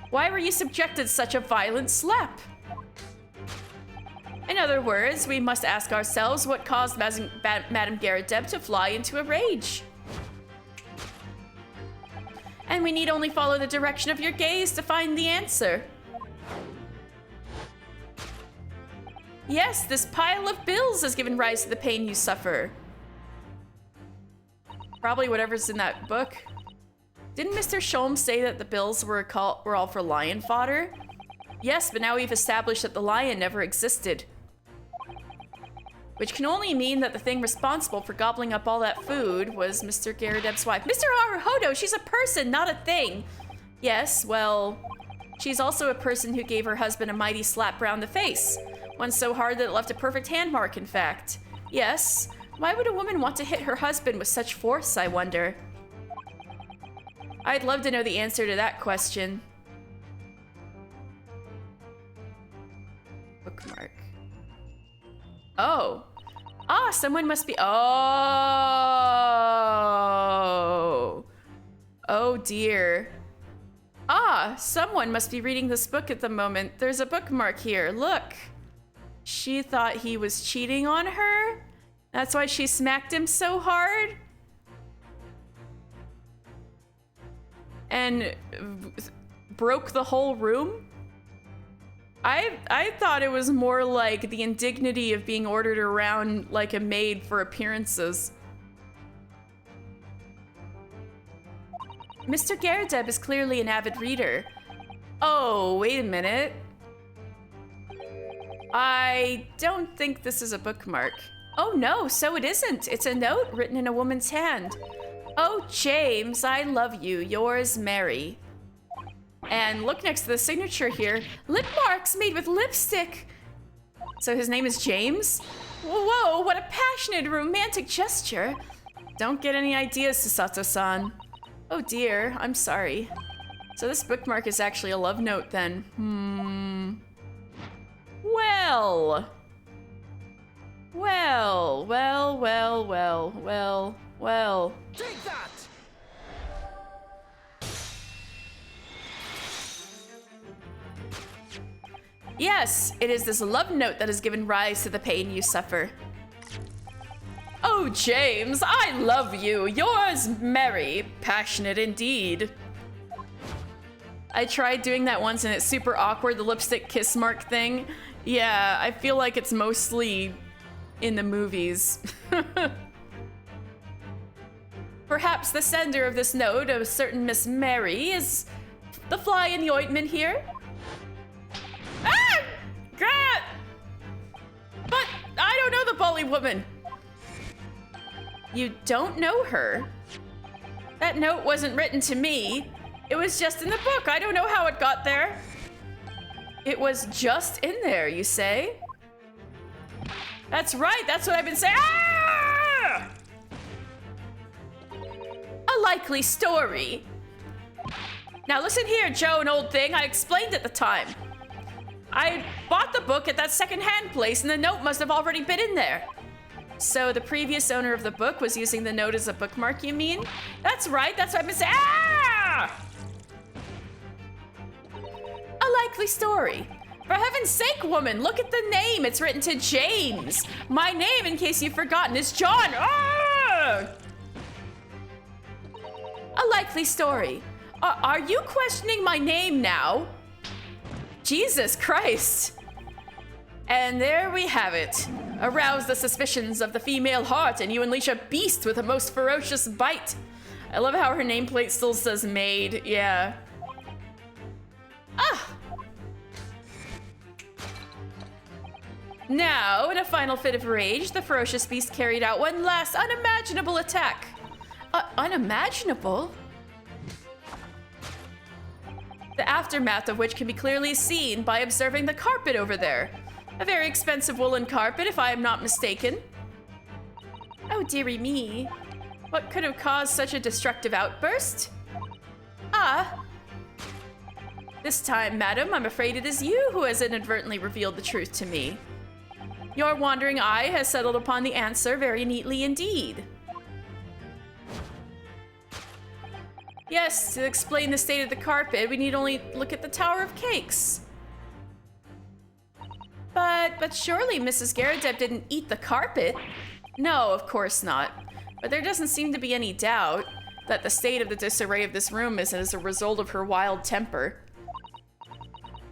Why were you subjected to such a violent slap? In other words, we must ask ourselves what caused Madame Garadeb to fly into a rage. And we need only follow the direction of your gaze to find the answer. Yes, this pile of bills has given rise to the pain you suffer. Probably whatever's in that book. Didn't Mr. Sholmes say that the bills were all for lion fodder? Yes, but now we've established that the lion never existed. Which can only mean that the thing responsible for gobbling up all that food was Mr. Garadeb's wife. Mr. Haruhodo, she's a person, not a thing. Yes, well, she's also a person who gave her husband a mighty slap round the face. One so hard that it left a perfect hand mark, in fact. Yes, why would a woman want to hit her husband with such force, I wonder? I'd love to know the answer to that question. Bookmark. Oh. Ah, someone must be... Oh. Oh, dear. Ah, someone must be reading this book at the moment. There's a bookmark here. Look. She thought he was cheating on her? That's why she smacked him so hard? And broke the whole room? I thought it was more like the indignity of being ordered around like a maid for appearances. Mr. Garadeb is clearly an avid reader. Oh, wait a minute. I don't think this is a bookmark. Oh no, so it isn't. It's a note written in a woman's hand. Oh, James, I love you. Yours, Mary. And look next to the signature here. Lip marks made with lipstick. So his name is James? Whoa, what a passionate, romantic gesture. Don't get any ideas, Susato-san. Oh dear, I'm sorry. So this bookmark is actually a love note then. Well. Take that! Yes, it is this love note that has given rise to the pain you suffer. Oh, James, I love you. Yours, Mary. Passionate indeed. I tried doing that once and it's super awkward, the lipstick kiss mark thing. Yeah, I feel like it's mostly in the movies. Perhaps the sender of this note, a certain Miss Mary, is the fly in the ointment here? Ah! God! But I don't know the bully woman. You don't know her? That note wasn't written to me. It was just in the book. I don't know how it got there. It was just in there, you say? That's right, that's what I've been saying. Ah! A likely story. Now listen here, Joan, old thing. I explained at the time. I bought the book at that second-hand place and the note must have already been in there. So the previous owner of the book was using the note as a bookmark, you mean? That's right, that's what I've been saying. Ah! A likely story. For heaven's sake, woman, look at the name. It's written to James. My name, in case you've forgotten, is John. Ah! A likely story. Are you questioning my name now? Jesus Christ. And there we have it. Arouse the suspicions of the female heart and you unleash a beast with a most ferocious bite. I love how her nameplate still says maid. Yeah. Ah. Now, in a final fit of rage, the ferocious beast carried out one last unimaginable attack. Unimaginable? The aftermath of which can be clearly seen by observing the carpet over there. A very expensive woolen carpet, if I am not mistaken. Oh, dearie me. What could have caused such a destructive outburst? Ah. This time, madam, I'm afraid it is you who has inadvertently revealed the truth to me. Your wandering eye has settled upon the answer very neatly indeed. Yes, to explain the state of the carpet, we need only look at the Tower of Cakes. But surely Mrs. Garadeb didn't eat the carpet? No, of course not. But there doesn't seem to be any doubt that the state of the disarray of this room is as a result of her wild temper.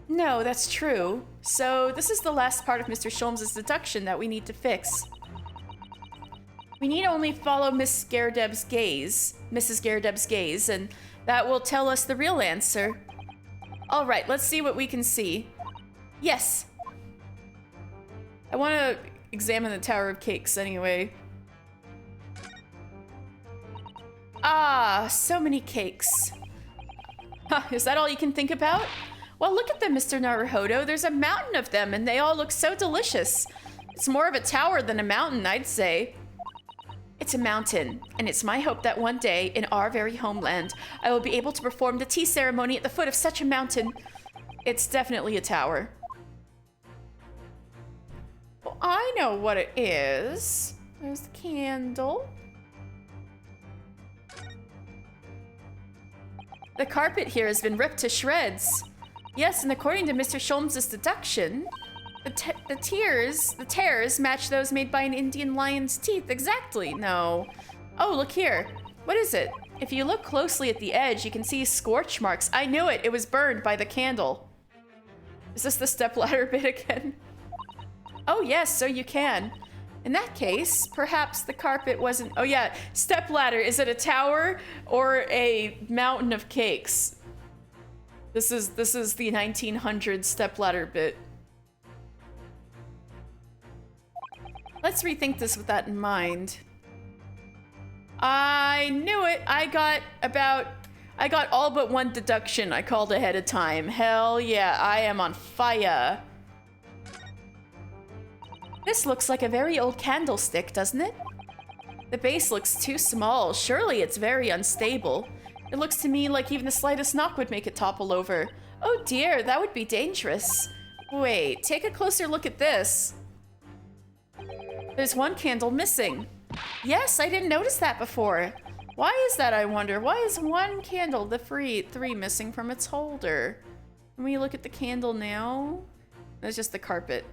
No, that's true. So this is the last part of Mr. Sholmes' deduction that we need to fix. We need only follow Mrs. Garadeb's gaze, and That will tell us the real answer. All right, let's see what we can see. Yes. I want to examine the Tower of Cakes anyway. Ah, so many cakes. Huh, is that all you can think about? Well, look at them, Mr. Naruhodo. There's a mountain of them, and they all look so delicious. It's more of a tower than a mountain, I'd say. It's a mountain, and it's my hope that one day, in our very homeland, I will be able to perform the tea ceremony at the foot of such a mountain. It's definitely a tower. Well, I know what it is. There's the candle. The carpet here has been ripped to shreds. Yes, and according to Mr. Sholmes' deduction, the tears match those made by an Indian lion's teeth exactly. No. Oh, look here. What is it? If you look closely at the edge, you can see scorch marks. I knew it. It was burned by the candle. Is this the stepladder bit again? Oh, yes, so you can. In that case, perhaps the carpet wasn't... Oh, yeah. Stepladder. Is it a tower or a mountain of cakes? This is the 1900s stepladder bit. Let's rethink this with that in mind. I knew it. I got all but one deduction I called ahead of time. Hell yeah, I am on fire. This looks like a very old candlestick, doesn't it? The base looks too small. Surely it's very unstable. It looks to me like even the slightest knock would make it topple over. Oh dear, that would be dangerous. Wait, take a closer look at this. There's one candle missing. Yes, I didn't notice that before. Why is that, I wonder? Why is one candle, the three, missing from its holder? Can we look at the candle now? That's just the carpet.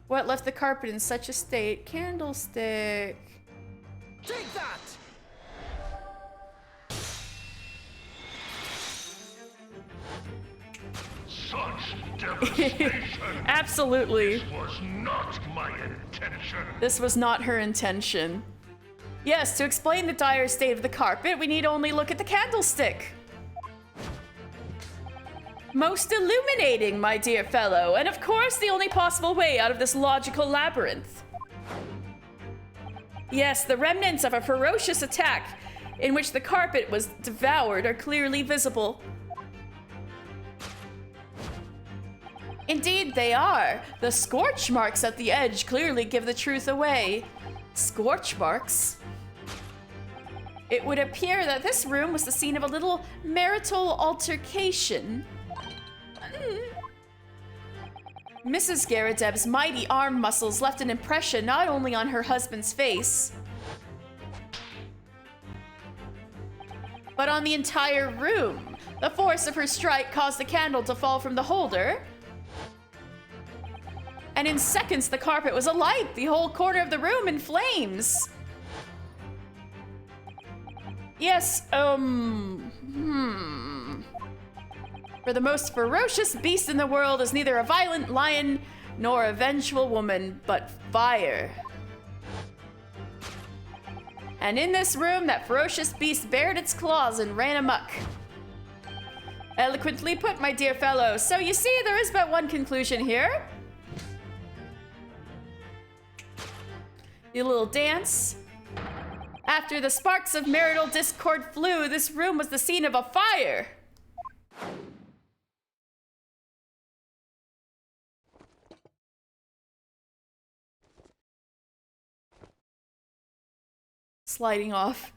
What left the carpet in such a state? Candlestick. Take that! Such devastation! Absolutely. This was not my intention. This was not her intention. Yes, to explain the dire state of the carpet, we need only look at the candlestick. Most illuminating, my dear fellow, and of course the only possible way out of this logical labyrinth. Yes, the remnants of a ferocious attack in which the carpet was devoured are clearly visible. Indeed, they are. The scorch marks at the edge clearly give the truth away. Scorch marks? It would appear that this room was the scene of a little marital altercation. Mrs. Garadeb's mighty arm muscles left an impression not only on her husband's face, but on the entire room. The force of her strike caused the candle to fall from the holder, and in seconds the carpet was alight, the whole corner of the room in flames. Yes, For the most ferocious beast in the world is neither a violent lion nor a vengeful woman, but fire. And in this room, that ferocious beast bared its claws and ran amok. Eloquently put, my dear fellow. So you see, there is but one conclusion here. The little dance. After the sparks of marital discord flew, this room was the scene of a fire. Sliding off.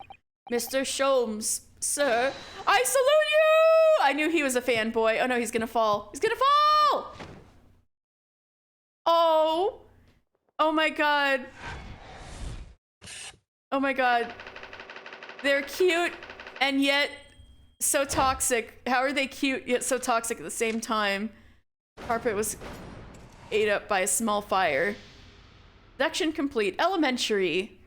Mr. Sholmes, sir, I salute you! I knew he was a fanboy. Oh no, he's gonna fall. He's gonna fall! Oh. Oh my god. Oh my god. They're cute and yet so toxic. How are they cute yet so toxic at the same time? Carpet was ate up by a small fire. Deduction complete. Elementary.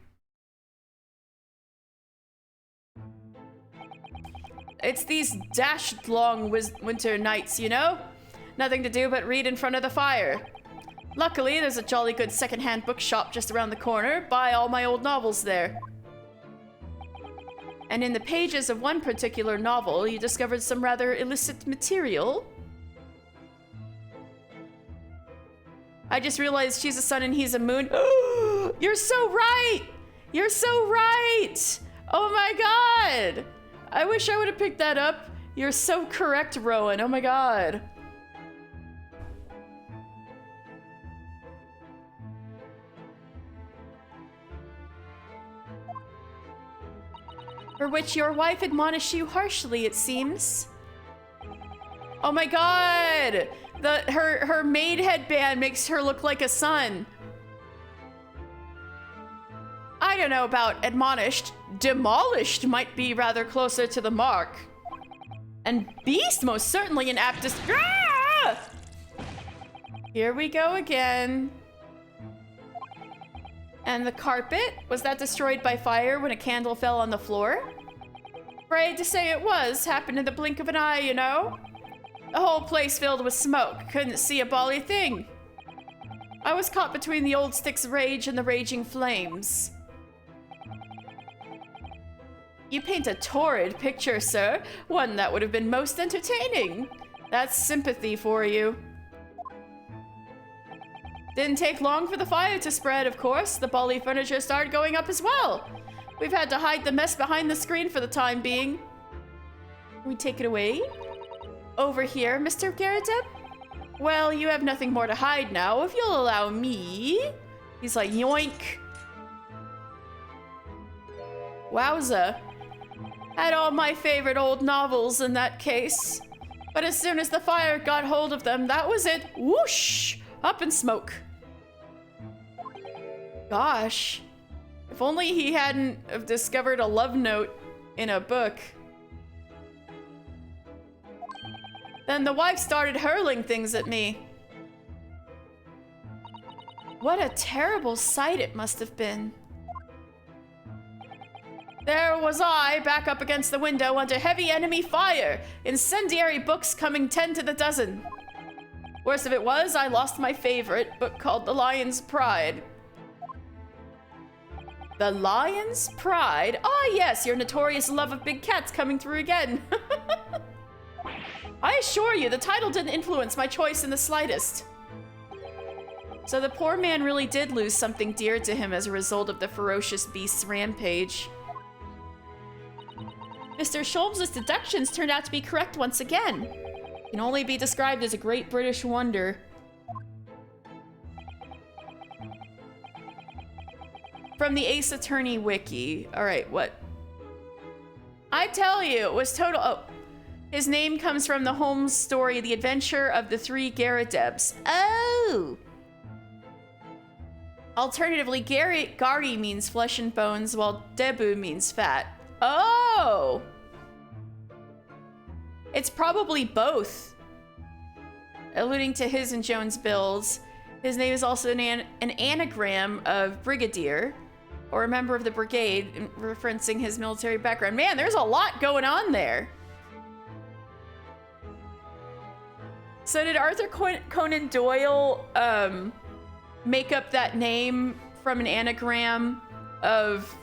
It's these dashed long winter nights, you know? Nothing to do but read in front of the fire. Luckily, there's a jolly good secondhand bookshop just around the corner. Buy all my old novels there. And in the pages of one particular novel, you discovered some rather illicit material. I just realized she's a sun and he's a moon. You're so right! You're so right! Oh my god! I wish I would have picked that up. You're so correct, Rowan. Oh my god. For which your wife admonished you harshly, it seems. Oh my god! Her maid headband makes her look like a sun. I don't know about admonished. Demolished might be rather closer to the mark. And beast most certainly an apt Ah! Here we go again. And the carpet? Was that destroyed by fire when a candle fell on the floor? Afraid to say it was. Happened in the blink of an eye, you know? The whole place filled with smoke. Couldn't see a bally thing. I was caught between the old stick's rage and the raging flames. You paint a torrid picture, sir. One that would have been most entertaining. That's sympathy for you. Didn't take long for the fire to spread, of course. The bally furniture started going up as well. We've had to hide the mess behind the screen for the time being. Can we take it away? Over here, Mr. Garrett? Well, you have nothing more to hide now, if you'll allow me. He's like, yoink. Wowza. Had all my favorite old novels in that case. But as soon as the fire got hold of them, that was it. Whoosh! Up in smoke. Gosh. If only he hadn't have discovered a love note in a book. Then the wife started hurling things at me. What a terrible sight it must have been. There was I, back up against the window under heavy enemy fire, incendiary books coming 10 to the dozen. Worst of it was, I lost my favorite book called The Lion's Pride. The Lion's Pride? Ah, yes, your notorious love of big cats coming through again. I assure you, the title didn't influence my choice in the slightest. So the poor man really did lose something dear to him as a result of the ferocious beast's rampage. Mr. Sholmes' deductions turned out to be correct once again. Can only be described as a great British wonder. From the Ace Attorney wiki. All right, what? I tell you, it was total. Oh, his name comes from the Holmes story, The Adventure of the Three Garridebs. Oh. Alternatively, Gary means flesh and bones, while Debu means fat. Oh. It's probably both. Alluding to his and Joan's builds. His name is also an anagram of brigadier, or a member of the brigade, referencing his military background. Man, there's a lot going on there. So did Arthur Conan Doyle make up that name from an anagram of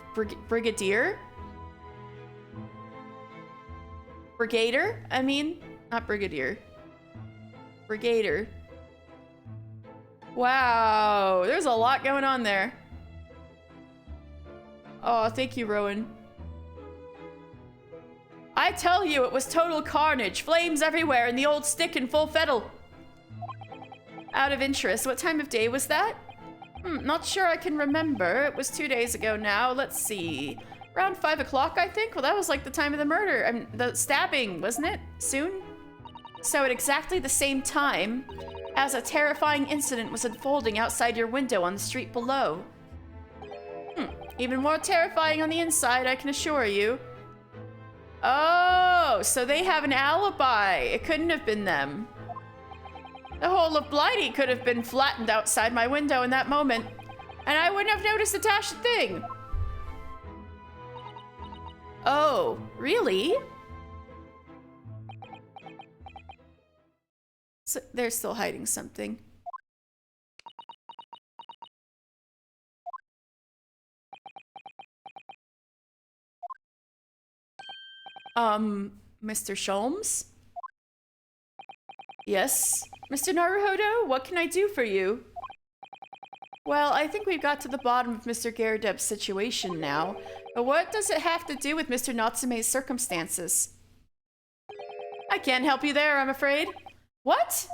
brigadier? Brigader? I mean, not brigadier. Brigader. Wow, there's a lot going on there. Oh, thank you, Rowan. I tell you, it was total carnage. Flames everywhere and the old stick in full fettle. Out of interest, what time of day was that? Not sure I can remember. It was 2 days ago now. Let's see. Around 5 o'clock, I think? Well, that was like the time of the murder. The stabbing, wasn't it? Soon? So at exactly the same time as a terrifying incident was unfolding outside your window on the street below. Even more terrifying on the inside, I can assure you. Oh, so they have an alibi. It couldn't have been them. The whole of Blighty could have been flattened outside my window in that moment, and I wouldn't have noticed a dashed thing. Oh, really? So they're still hiding something. Mr. Sholmes? Yes, Mr. Naruhodo, what can I do for you? Well, I think we've got to the bottom of Mr. Garrideb's situation now, but what does it have to do with Mr. Natsume's circumstances? I can't help you there, I'm afraid. What?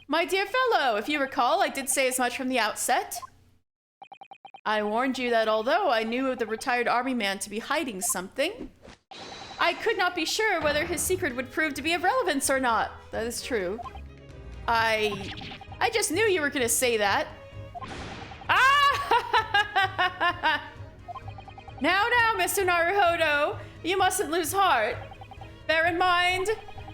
My dear fellow, if you recall, I did say as much from the outset. I warned you that although I knew of the retired army man to be hiding something, I could not be sure whether his secret would prove to be of relevance or not. That is true. I just knew you were gonna say that. Ah! Now, Mr. Naruhodo, you mustn't lose heart. Bear in mind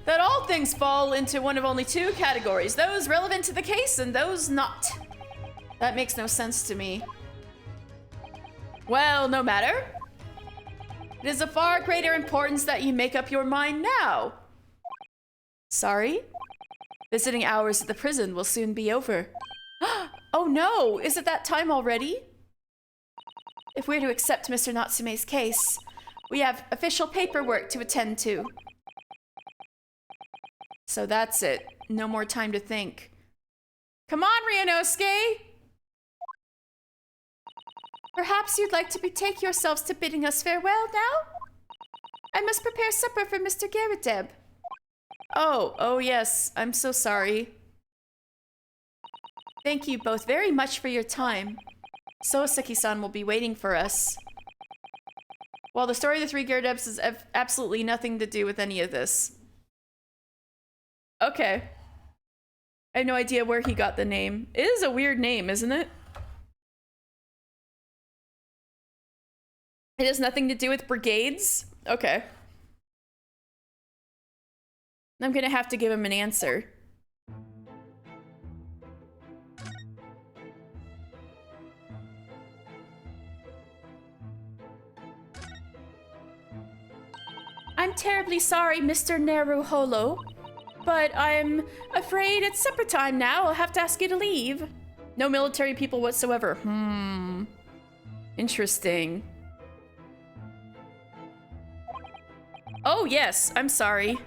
that all things fall into one of only two categories, those relevant to the case and those not. That makes no sense to me. Well, no matter. It is of far greater importance that you make up your mind now. Sorry? Visiting hours at the prison will soon be over. Oh no, is it that time already? If we're to accept Mr. Natsume's case, we have official paperwork to attend to. So that's it. No more time to think. Come on, Ryunosuke! Perhaps you'd like to betake yourselves to bidding us farewell now? I must prepare supper for Mr. Garrideb. Oh yes, I'm so sorry. Thank you both very much for your time. Souseki-san will be waiting for us. While the story of the three Garridebs has absolutely nothing to do with any of this. Okay. I have no idea where he got the name. It is a weird name, isn't it? It has nothing to do with brigades? Okay. I'm gonna have to give him an answer. I'm terribly sorry, Mr. Naruholo, but I'm afraid it's supper time now. I'll have to ask you to leave. No military people whatsoever. Interesting. Oh, yes, I'm sorry.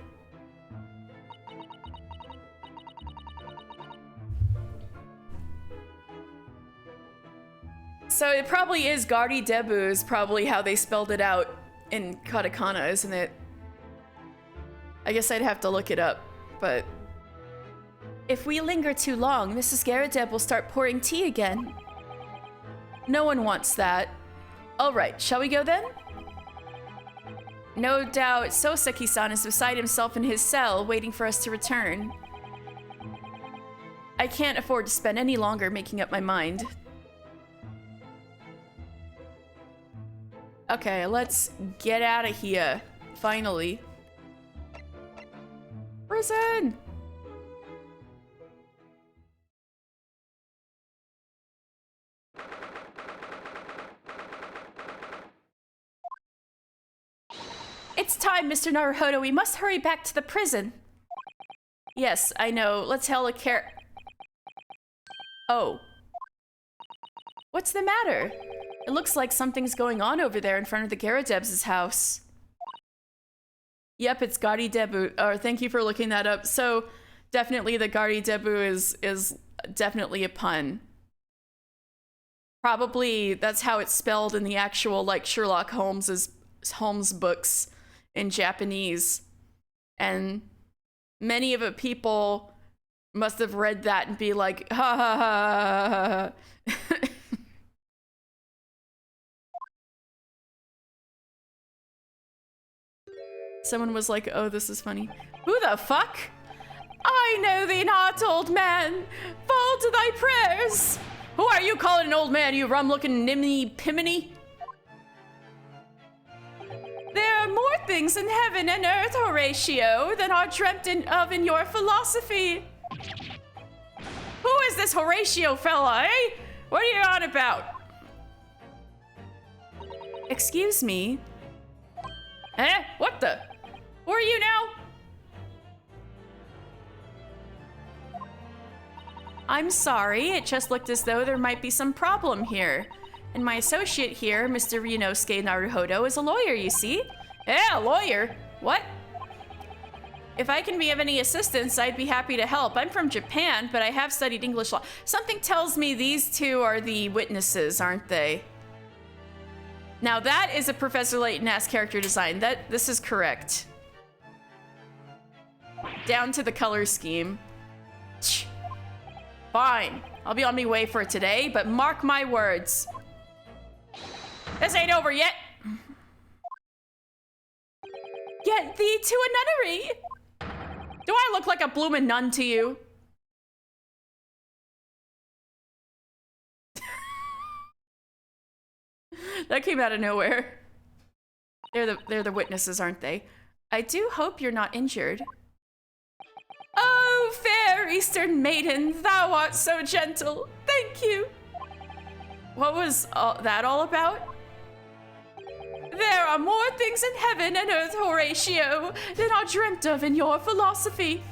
So it probably is Garridebu is probably how they spelled it out in katakana, isn't it? I guess I'd have to look it up, but... If we linger too long, Mrs. Garrideb will start pouring tea again. No one wants that. All right, shall we go then? No doubt Souseki-san is beside himself in his cell, waiting for us to return. I can't afford to spend any longer making up my mind. Okay, let's get out of here. Finally. Prison! It's time, Mr. Naruhodo. We must hurry back to the prison. Yes, I know. Let's hail a car- Oh. What's the matter? It looks like something's going on over there in front of the Garridebs' house. Yep, it's Garridebu. Thank you for looking that up. So, definitely the Garridebu is definitely a pun. Probably that's how it's spelled in the actual, like, Sherlock Holmes books in Japanese. And many of the people must have read that and be like, ha ha ha ha ha. Someone was like, oh, this is funny. Who the fuck? I know thee not, old man. Fall to thy prayers. Who are you calling an old man, you rum-looking niminy-piminy? There are more things in heaven and earth, Horatio, than are dreamt of in your philosophy. Who is this Horatio fella, eh? What are you on about? Excuse me? Eh? What the? Who are you now? I'm sorry, it just looked as though there might be some problem here. And my associate here, Mr. Ryunosuke Naruhodo, is a lawyer, you see? Yeah, a lawyer? What? If I can be of any assistance, I'd be happy to help. I'm from Japan, but I have studied English law. Something tells me these two are the witnesses, aren't they? Now that is a Professor Layton-esque character design. This is correct. Down to the color scheme. Fine. I'll be on my way for today, but mark my words. This ain't over yet. Get thee to a nunnery. Do I look like a bloomin' nun to you? That came out of nowhere. They're the witnesses, aren't they? I do hope you're not injured. Oh, fair Eastern maiden, thou art so gentle. Thank you. What was that all about? There are more things in heaven and earth, Horatio, than are dreamt of in your philosophy.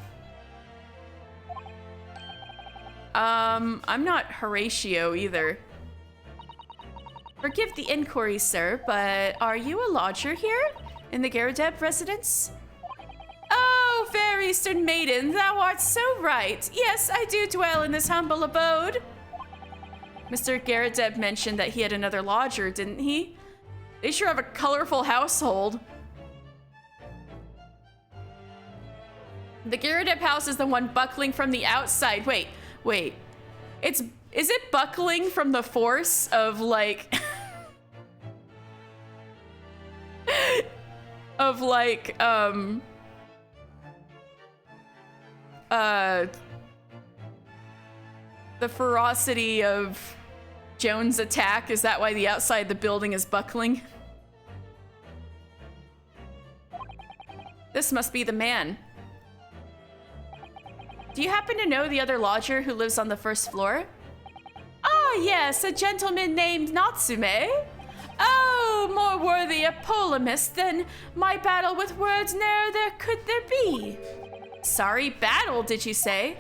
I'm not Horatio either. Forgive the inquiry, sir, but are you a lodger here in the Garadeb residence? Oh, fair Eastern maiden, thou art so right. Yes, I do dwell in this humble abode. Mr. Garadeb mentioned that he had another lodger, didn't he? They sure have a colorful household. The Garadeb house is the one buckling from the outside. Wait. Is it buckling from the force of like... of like, the ferocity of Jones' attack? Is that why the outside of the building is buckling? This must be the man. Do you happen to know the other lodger who lives on the first floor? Ah, yes, a gentleman named Natsume. Oh, more worthy a polemist than my battle with words ne'er there could there be. Sorry, battle, did you say?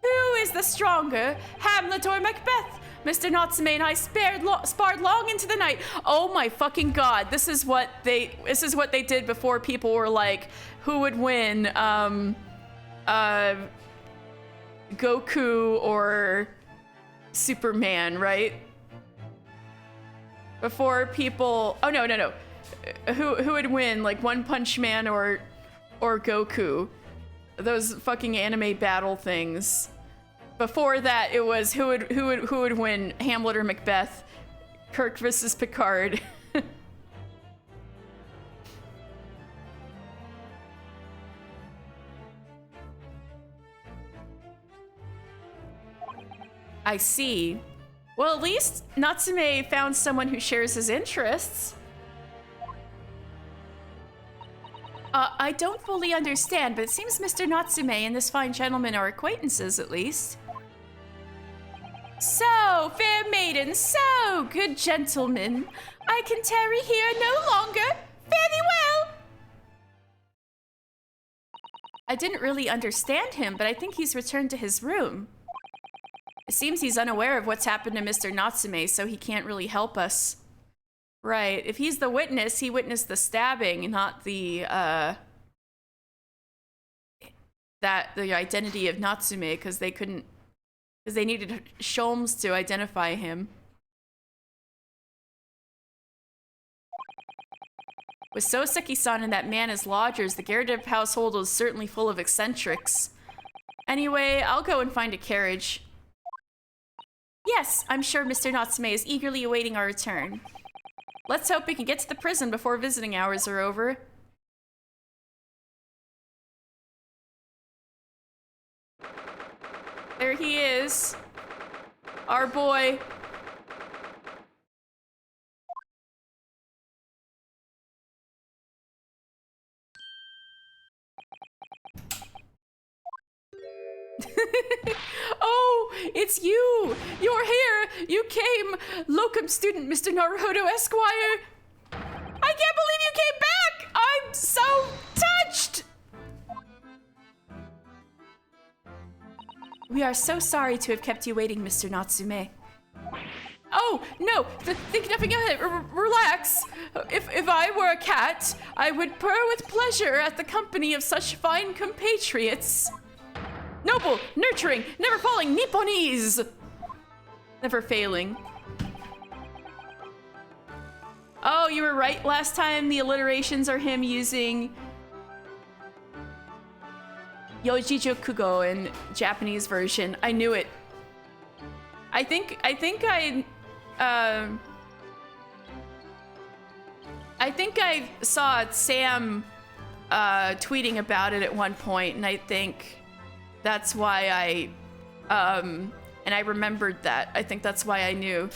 Who is the stronger, Hamlet or Macbeth? Mr. Natsume and I sparred long into the night. Oh my fucking god, this is what they did before people were like, who would win, Goku or Superman, right? Before people, oh no. Who would win, like One Punch Man or Goku? Those fucking anime battle things. Before that, it was who would win, Hamlet or Macbeth? Kirk versus Picard. I see. Well, at least Natsume found someone who shares his interests. I don't fully understand, but it seems Mr. Natsume and this fine gentleman are acquaintances, at least. So, fair maiden, so, good gentleman, I can tarry here no longer. Fare thee well! I didn't really understand him, but I think he's returned to his room. It seems he's unaware of what's happened to Mr. Natsume, so he can't really help us. Right, if he's the witness, he witnessed the stabbing, not the, the identity of Natsume, because they couldn't, because they needed Sholmes to identify him. With Souseki-san and that man as lodgers, the Garadeb household was certainly full of eccentrics. Anyway, I'll go and find a carriage. Yes, I'm sure Mr. Natsume is eagerly awaiting our return. Let's hope we can get to the prison before visiting hours are over. There he is. Our boy. Oh, it's you! You're here! You came! Locum student, Mr. Naruhodo Esquire! I can't believe you came back! I'm so touched! We are so sorry to have kept you waiting, Mr. Natsume. Oh, Oh, no, think nothing of it. Relax. If I were a cat, I would purr with pleasure at the company of such fine compatriots. Noble, nurturing, never falling Nipponese. Never failing. Oh, you were right last time. The alliterations are him using Yojijo Kugo in Japanese version. I knew it. I think I saw Sam tweeting about it at one point, and I think that's why and I remembered that. I think that's why I knew.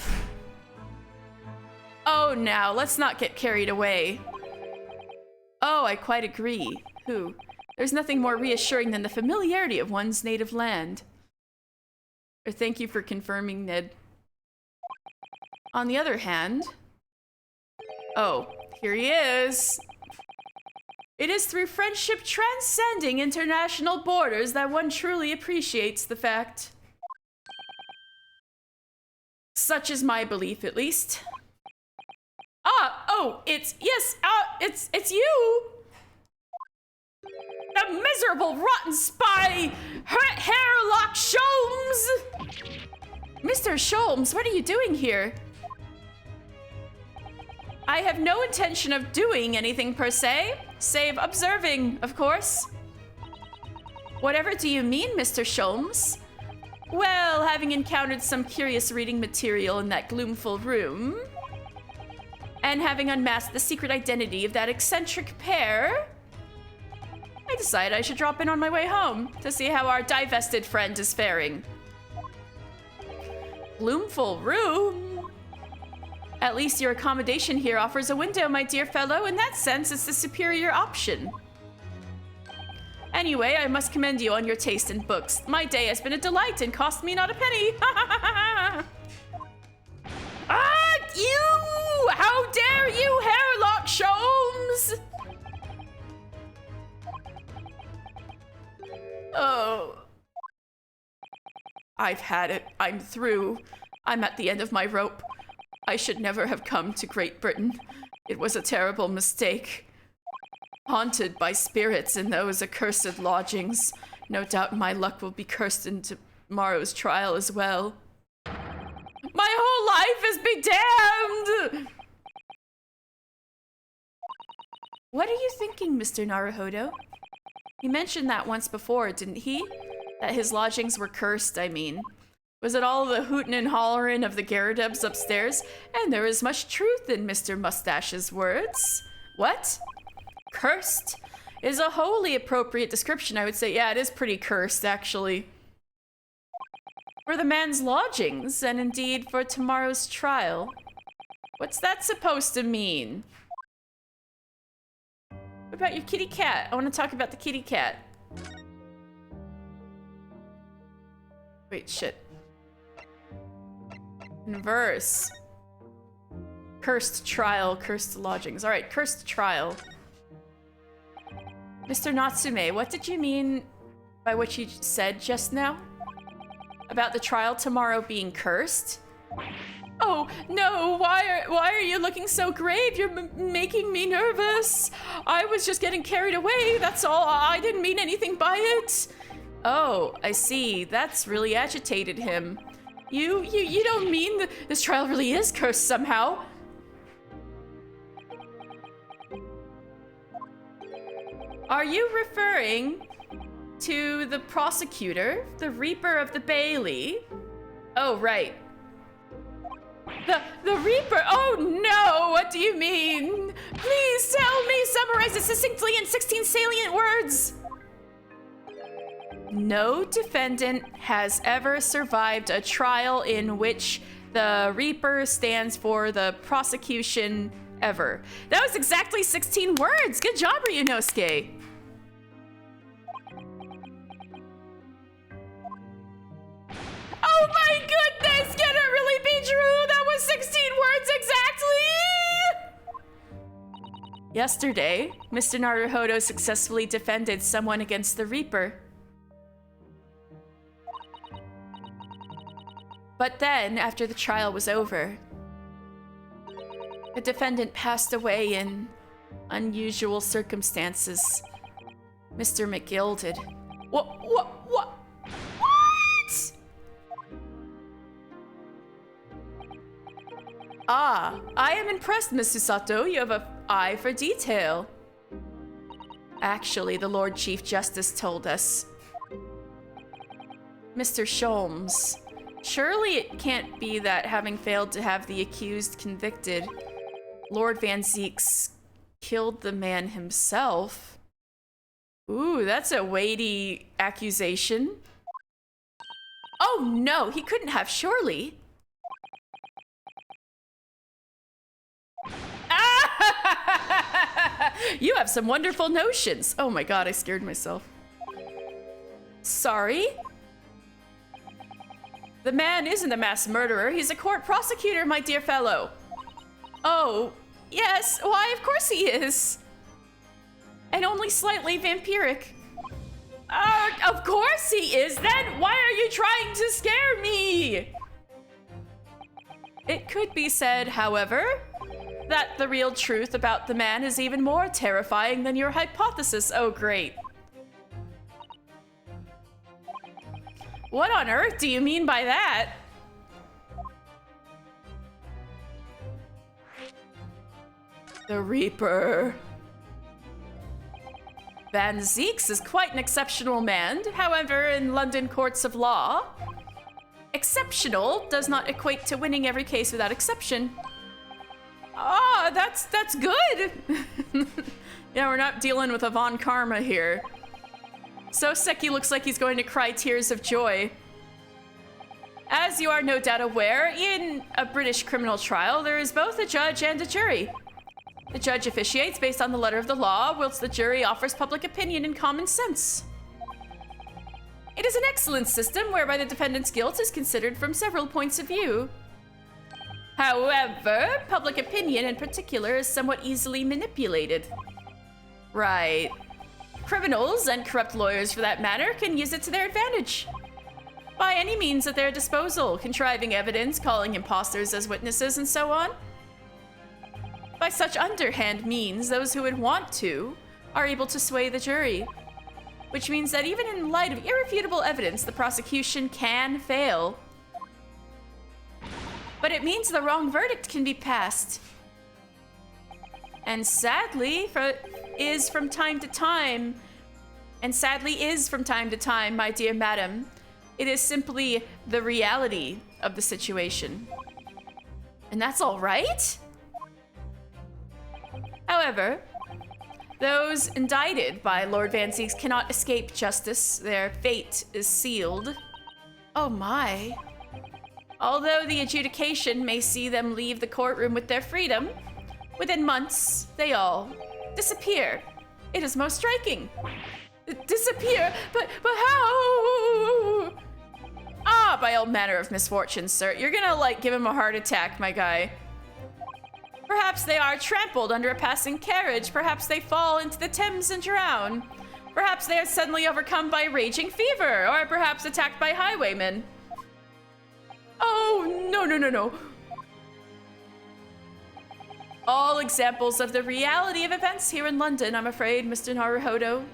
Oh, now let's not get carried away. Oh, I quite agree. Who? There's nothing more reassuring than the familiarity of one's native land. Or thank you for confirming, Ned. On the other hand... Oh, here he is. It is through friendship transcending international borders that one truly appreciates the fact. Such is my belief, at least. It's you! The miserable, rotten spy, Hairlock Sholmes! Mr. Sholmes, what are you doing here? I have no intention of doing anything per se, save observing, of course. Whatever do you mean, Mr. Sholmes? Well, having encountered some curious reading material in that gloomful room, and having unmasked the secret identity of that eccentric pair, I decided I should drop in on my way home to see how our divested friend is faring. Gloomful room? At least your accommodation here offers a window, my dear fellow. In that sense, it's the superior option. Anyway, I must commend you on your taste in books. My day has been a delight and cost me not a penny. Ah, you! How dare you, Hairlock Sholmes! Oh. I've had it. I'm through. I'm at the end of my rope. I should never have come to Great Britain. It was a terrible mistake. Haunted by spirits in those accursed lodgings. No doubt my luck will be cursed in tomorrow's trial as well. My whole life is be damned! What are you thinking, Mr. Naruhodo? He mentioned that once before, didn't he? That his lodgings were cursed, I mean. Was it all the hootin' and hollerin' of the Gyarados upstairs? And there is much truth in Mr. Mustache's words. What? Cursed is a wholly appropriate description, I would say. Yeah, it is pretty cursed, actually. For the man's lodgings, and indeed for tomorrow's trial. What's that supposed to mean? What about your kitty cat? I want to talk about the kitty cat. Wait, shit. Inverse. Cursed trial, cursed lodgings. Alright, cursed trial. Mr. Natsume, what did you mean by what you said just now? About the trial tomorrow being cursed? Oh, no, why are you looking so grave? You're making me nervous. I was just getting carried away, that's all. I didn't mean anything by it. Oh, I see. That's really agitated him. You don't mean that this trial really is cursed somehow? Are you referring to the prosecutor, the Reaper of the Bailey? Oh, right. The Reaper? Oh no, what do you mean? Please tell me, summarize it succinctly in 16 salient words. No defendant has ever survived a trial in which the Reaper stands for the prosecution ever. That was exactly 16 words. Good job, Ryunosuke. Oh my goodness, can it really be true? That was 16 words exactly! Yesterday, Mr. Naruhodo successfully defended someone against the Reaper. But then, after the trial was over, the defendant passed away in unusual circumstances. Mr. McGill did. What? Ah, I am impressed, Miss Susato. You have an eye for detail. Actually, the Lord Chief Justice told us. Mr. Sholmes, surely it can't be that having failed to have the accused convicted, Lord Van Zieks killed the man himself. Ooh, that's a weighty accusation. Oh no, he couldn't have, surely. You have some wonderful notions. Oh my god, I scared myself. Sorry? The man isn't a mass murderer. He's a court prosecutor, my dear fellow. Oh, yes. Why, of course he is. And only slightly vampiric. Of course he is. Then why are you trying to scare me? It could be said, however, that the real truth about the man is even more terrifying than your hypothesis. Oh, great. What on earth do you mean by that? The Reaper. Van Zieks is quite an exceptional man. However, in London courts of law, exceptional does not equate to winning every case without exception. Ah, that's good. Yeah, we're not dealing with a Von Karma here. Souseki looks like he's going to cry tears of joy. As you are no doubt aware, in a British criminal trial, there is both a judge and a jury. The judge officiates based on the letter of the law, whilst the jury offers public opinion and common sense. It is an excellent system whereby the defendant's guilt is considered from several points of view. However, public opinion in particular is somewhat easily manipulated. Right. Criminals, and corrupt lawyers for that matter, can use it to their advantage. By any means at their disposal, contriving evidence, calling imposters as witnesses, and so on. By such underhand means, those who would want to are able to sway the jury. Which means that even in light of irrefutable evidence, the prosecution can fail. But it means the wrong verdict can be passed. And sadly, is from time to time, my dear madam, it is simply the reality of the situation. And that's all right? However, those indicted by Lord Van Zieks cannot escape justice. Their fate is sealed. Oh my. Although the adjudication may see them leave the courtroom with their freedom, within months, they all disappear. It is most striking. Disappear? But how? Ah, by all manner of misfortunes, sir. You're gonna, like, give him a heart attack, my guy. Perhaps they are trampled under a passing carriage. Perhaps they fall into the Thames and drown. Perhaps they are suddenly overcome by raging fever, or perhaps attacked by highwaymen. Oh, no. All examples of the reality of events here in London, I'm afraid, Mr. Naruhodo.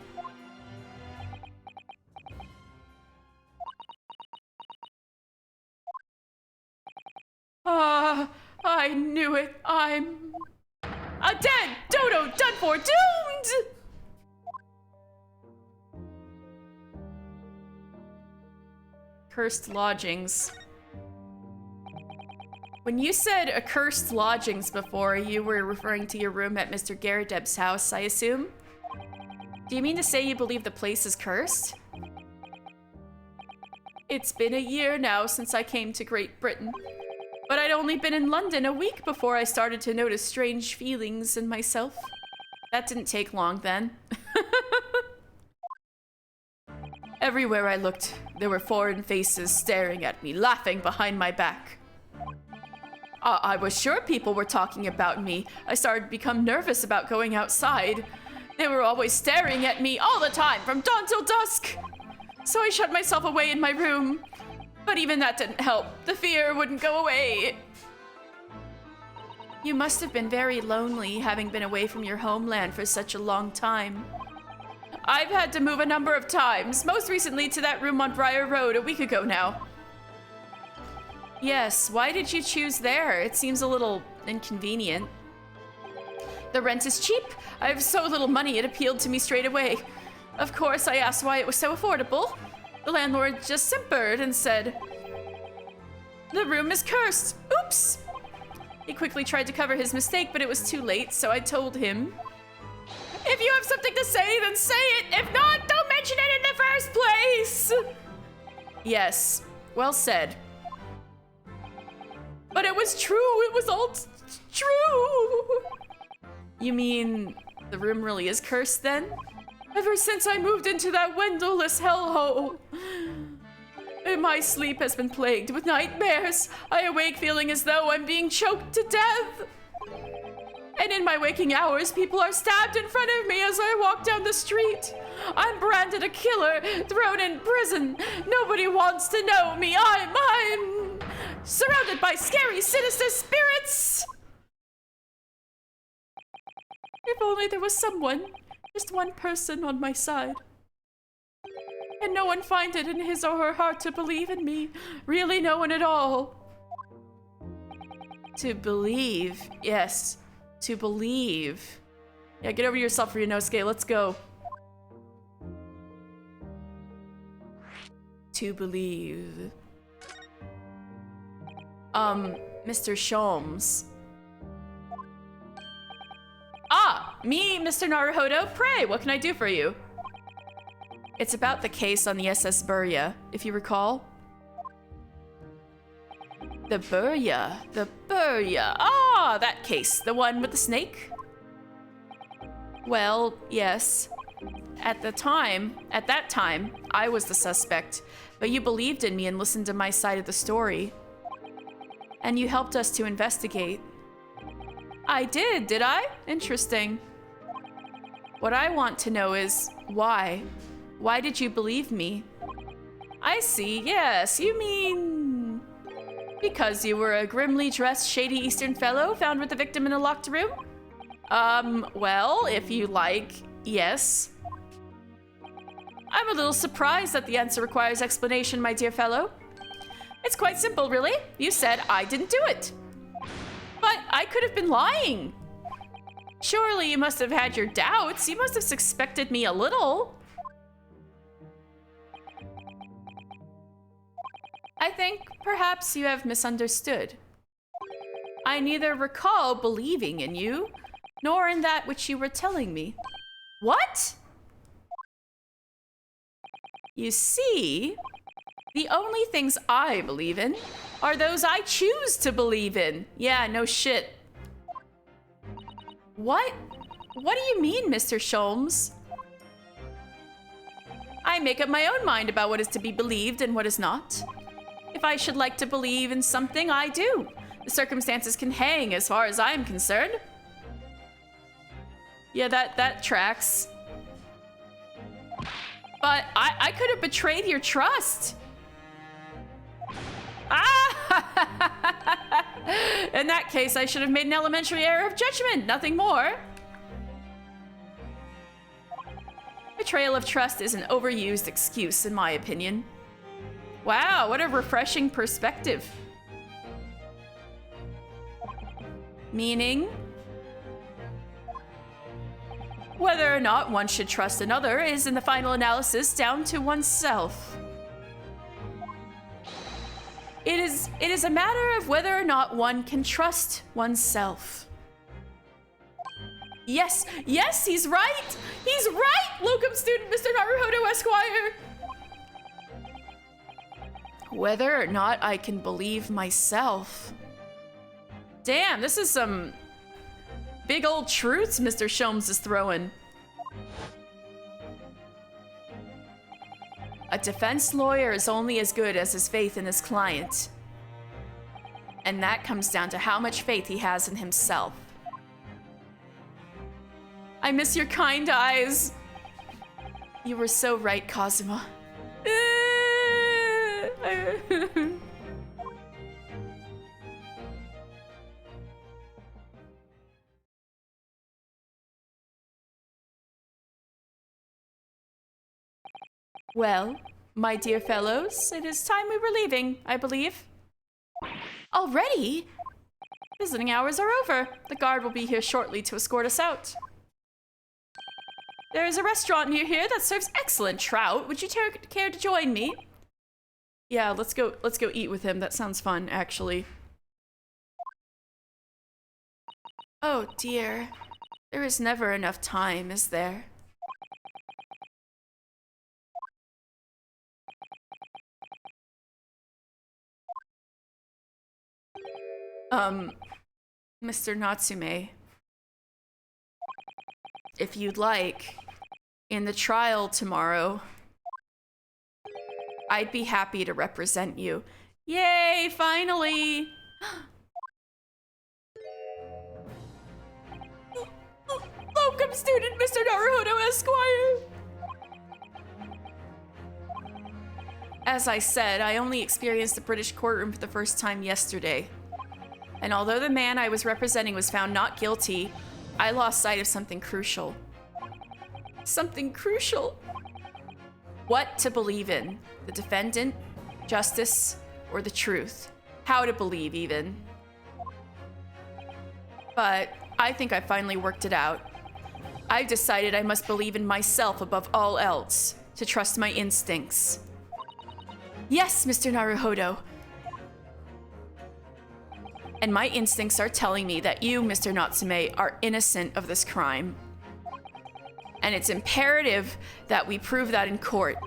I knew it. I'm a dead dodo, done for, doomed! Cursed lodgings. When you said accursed lodgings before, you were referring to your room at Mr. Garadeb's house, I assume? Do you mean to say you believe the place is cursed? It's been a year now since I came to Great Britain, but I'd only been in London a week before I started to notice strange feelings in myself. That didn't take long then. Everywhere I looked, there were foreign faces staring at me, laughing behind my back. I was sure people were talking about me. I started to become nervous about going outside. They were always staring at me all the time, from dawn till dusk. So I shut myself away in my room. But even that didn't help. The fear wouldn't go away. You must have been very lonely, having been away from your homeland for such a long time. I've had to move a number of times, most recently to that room on Briar Road a week ago now. Yes, why did you choose there? It seems a little inconvenient. The rent is cheap. I have so little money, it appealed to me straight away. Of course, I asked why it was so affordable. The landlord just simpered and said, "The room is cursed. Oops." He quickly tried to cover his mistake, but it was too late, so I told him, "If you have something to say, then say it. If not, don't mention it in the first place." Yes, well said. But it was true. It was all true. You mean the room really is cursed then? Ever since I moved into that windowless hellhole, my sleep has been plagued with nightmares. I awake feeling as though I'm being choked to death. And in my waking hours, people are stabbed in front of me as I walk down the street. I'm branded a killer, thrown in prison. Nobody wants to know me. I'm surrounded by scary, sinister spirits. If only there was someone, just one person on my side. And no one find it in his or her heart to believe in me. Really no one at all. To believe, yes. To believe. Yeah, get over yourself, Ryunosuke. Let's go. To believe. Mr. Sholmes. Ah, me, Mr. Naruhodo. Pray, what can I do for you? It's about the case on the SS Burya, if you recall. The Burya. The Burya. Ah, that case. The one with the snake? Well, yes. At that time, I was the suspect, but you believed in me and listened to my side of the story. And you helped us to investigate. I did I? Interesting. What I want to know is, why? Why did you believe me? I see, yes, you mean... because you were a grimly dressed, shady Eastern fellow found with the victim in a locked room? Well, if you like, yes. I'm a little surprised that the answer requires explanation, my dear fellow. It's quite simple, really. You said I didn't do it. But I could have been lying. Surely you must have had your doubts. You must have suspected me a little. I think perhaps you have misunderstood. I neither recall believing in you, nor in that which you were telling me. What? You see, the only things I believe in are those I choose to believe in. Yeah, no shit. What? What do you mean, Mr. Sholmes? I make up my own mind about what is to be believed and what is not. If I should like to believe in something, I do. The circumstances can hang as far as I'm concerned. Yeah, that tracks. But I could have betrayed your trust. Ah! In that case, I should have made an elementary error of judgment, nothing more. Betrayal of trust is an overused excuse, in my opinion. Wow, what a refreshing perspective. Meaning? Whether or not one should trust another is, in the final analysis, down to oneself. It is a matter of whether or not one can trust oneself. Yes, yes, he's right! He's right, locum student Mr. Naruhodo Esquire! Whether or not I can believe myself. Damn, this is some big old truths Mr. Sholmes is throwing. A defense lawyer is only as good as his faith in his client. And that comes down to how much faith he has in himself. I miss your kind eyes. You were so right, Kazuma. I Well, my dear fellows, it is time we were leaving, I believe. Already? Visiting hours are over. The guard will be here shortly to escort us out. There is a restaurant near here that serves excellent trout. Would you care to join me? Yeah, let's go eat with him. That sounds fun, actually. Oh dear. There is never enough time, is there? Mr. Natsume, if you'd like, in the trial tomorrow, I'd be happy to represent you. Yay, finally! Welcome, student Mr. Naruhodo Esquire! As I said, I only experienced the British courtroom for the first time yesterday. And although the man I was representing was found not guilty, I lost sight of something crucial. Something crucial? What to believe in? The defendant, justice, or the truth? How to believe, even. But I think I finally worked it out. I've decided I must believe in myself above all else, to trust my instincts. Yes, Mr. Naruhodo. And my instincts are telling me that you, Mr. Natsume, are innocent of this crime. And it's imperative that we prove that in court.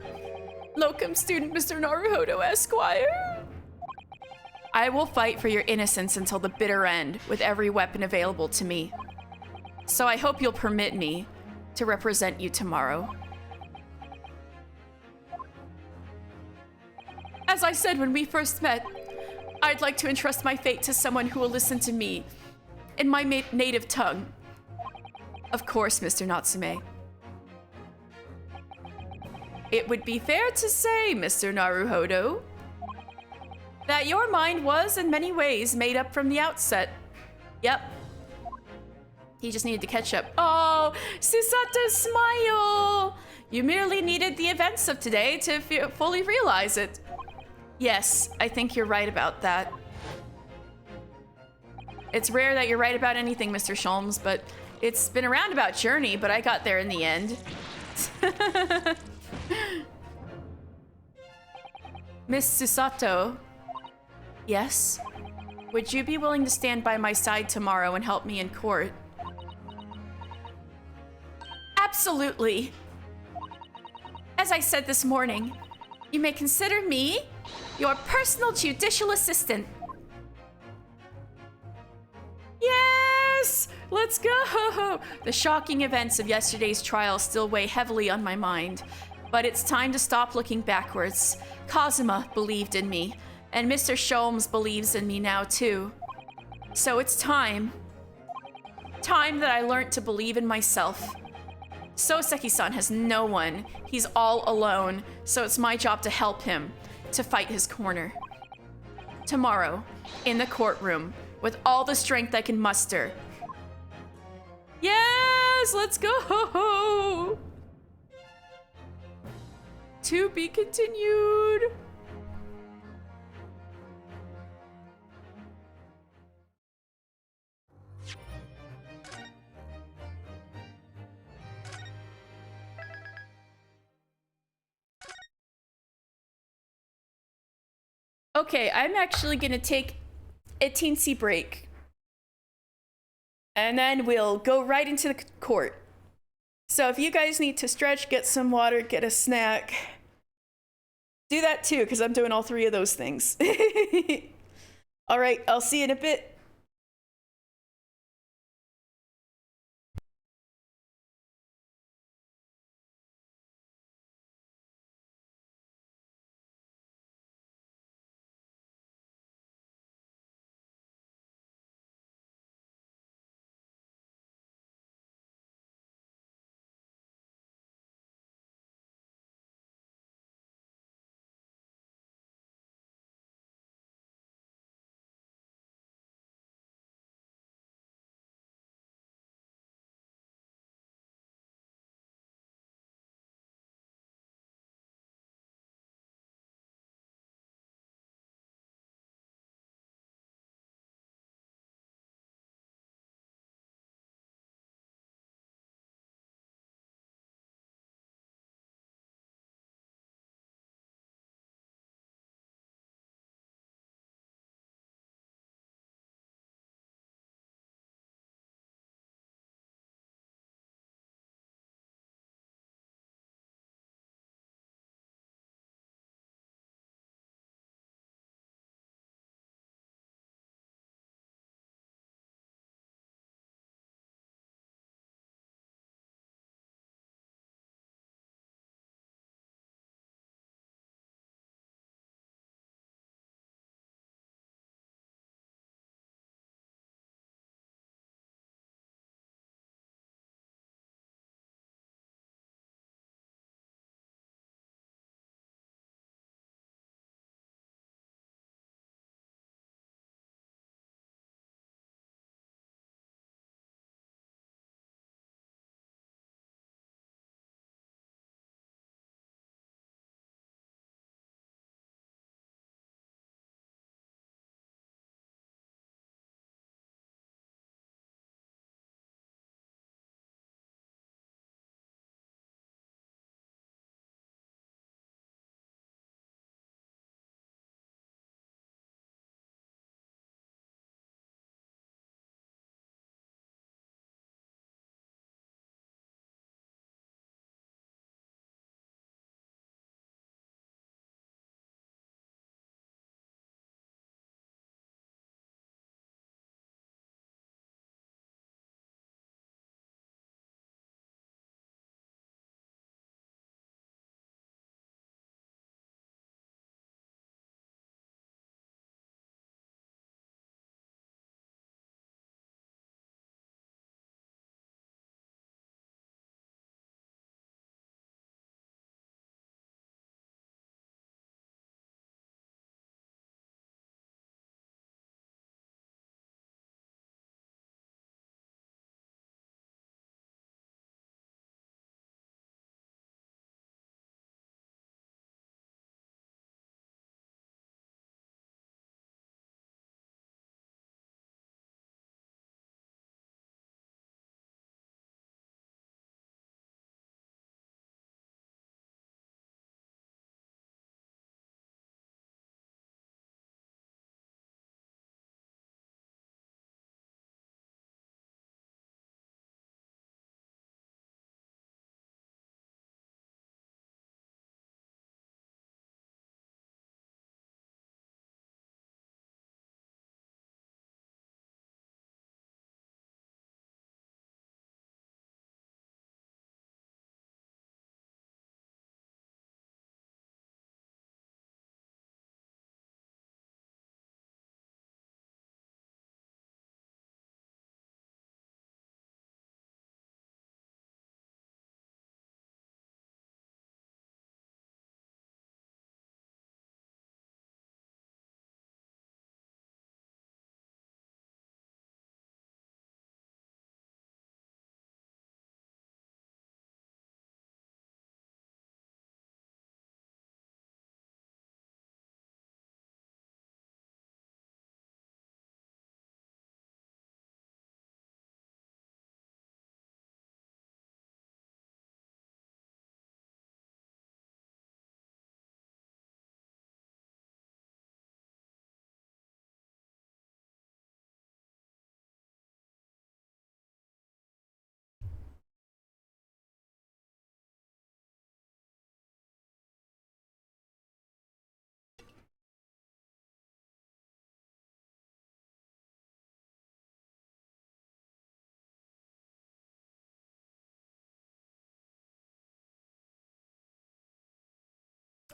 Locum student Mr. Naruhodo Esquire. I will fight for your innocence until the bitter end with every weapon available to me. So I hope you'll permit me to represent you tomorrow. As I said when we first met, I'd like to entrust my fate to someone who will listen to me in my native tongue. Of course, Mr. Natsume. It would be fair to say, Mr. Naruhodo, that your mind was in many ways made up from the outset. Yep. He just needed to catch up. Oh, Susato's smile! You merely needed the events of today to fully realize it. Yes, I think you're right about that. It's rare that you're right about anything, Mr. Sholmes, but it's been a roundabout journey, but I got there in the end. Miss Susato. Yes? Would you be willing to stand by my side tomorrow and help me in court? Absolutely. As I said this morning, you may consider me your personal judicial assistant. Yes! Let's go! The shocking events of yesterday's trial still weigh heavily on my mind, but it's time to stop looking backwards. Kazuma believed in me, and Mr. Sholmes believes in me now too. So it's time. Time that I learned to believe in myself. Souseki-san has no one. He's all alone, so it's my job to help him, to fight his corner. Tomorrow, in the courtroom, with all the strength I can muster. Yes, let's go! To be continued. Okay, I'm actually gonna take a teensy break. And then we'll go right into the court. So if you guys need to stretch, get some water, get a snack, do that too, because I'm doing all three of those things. All right, I'll see you in a bit.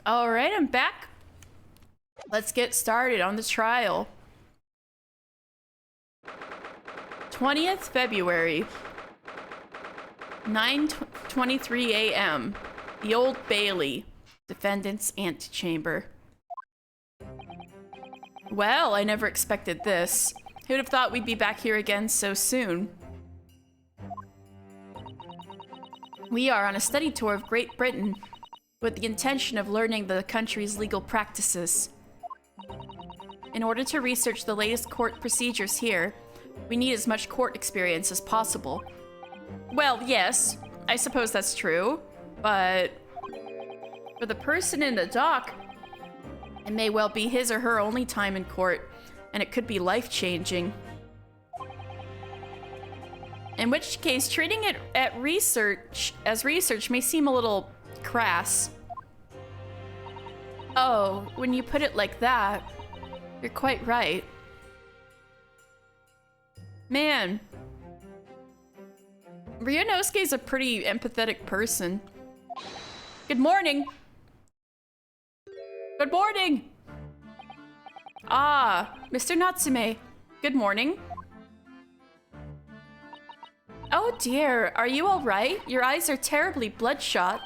All right, I'm back. Let's get started on the trial. 20th February, 9:23 a.m. The Old Bailey, defendant's antechamber. Well, I never expected this. Who'd have thought we'd be back here again so soon? We are on a study tour of Great Britain with the intention of learning the country's legal practices. In order to research the latest court procedures here, we need as much court experience as possible. Well, yes, I suppose that's true, but for the person in the dock, it may well be his or her only time in court, and it could be life-changing. In which case, treating it as research may seem a little crass. Oh, when you put it like that, you're quite right. Man, Ryunosuke's a pretty empathetic person. Good morning. Good morning. Ah, Mr. Natsume. Good morning. Oh dear, are you all right? Your eyes are terribly bloodshot.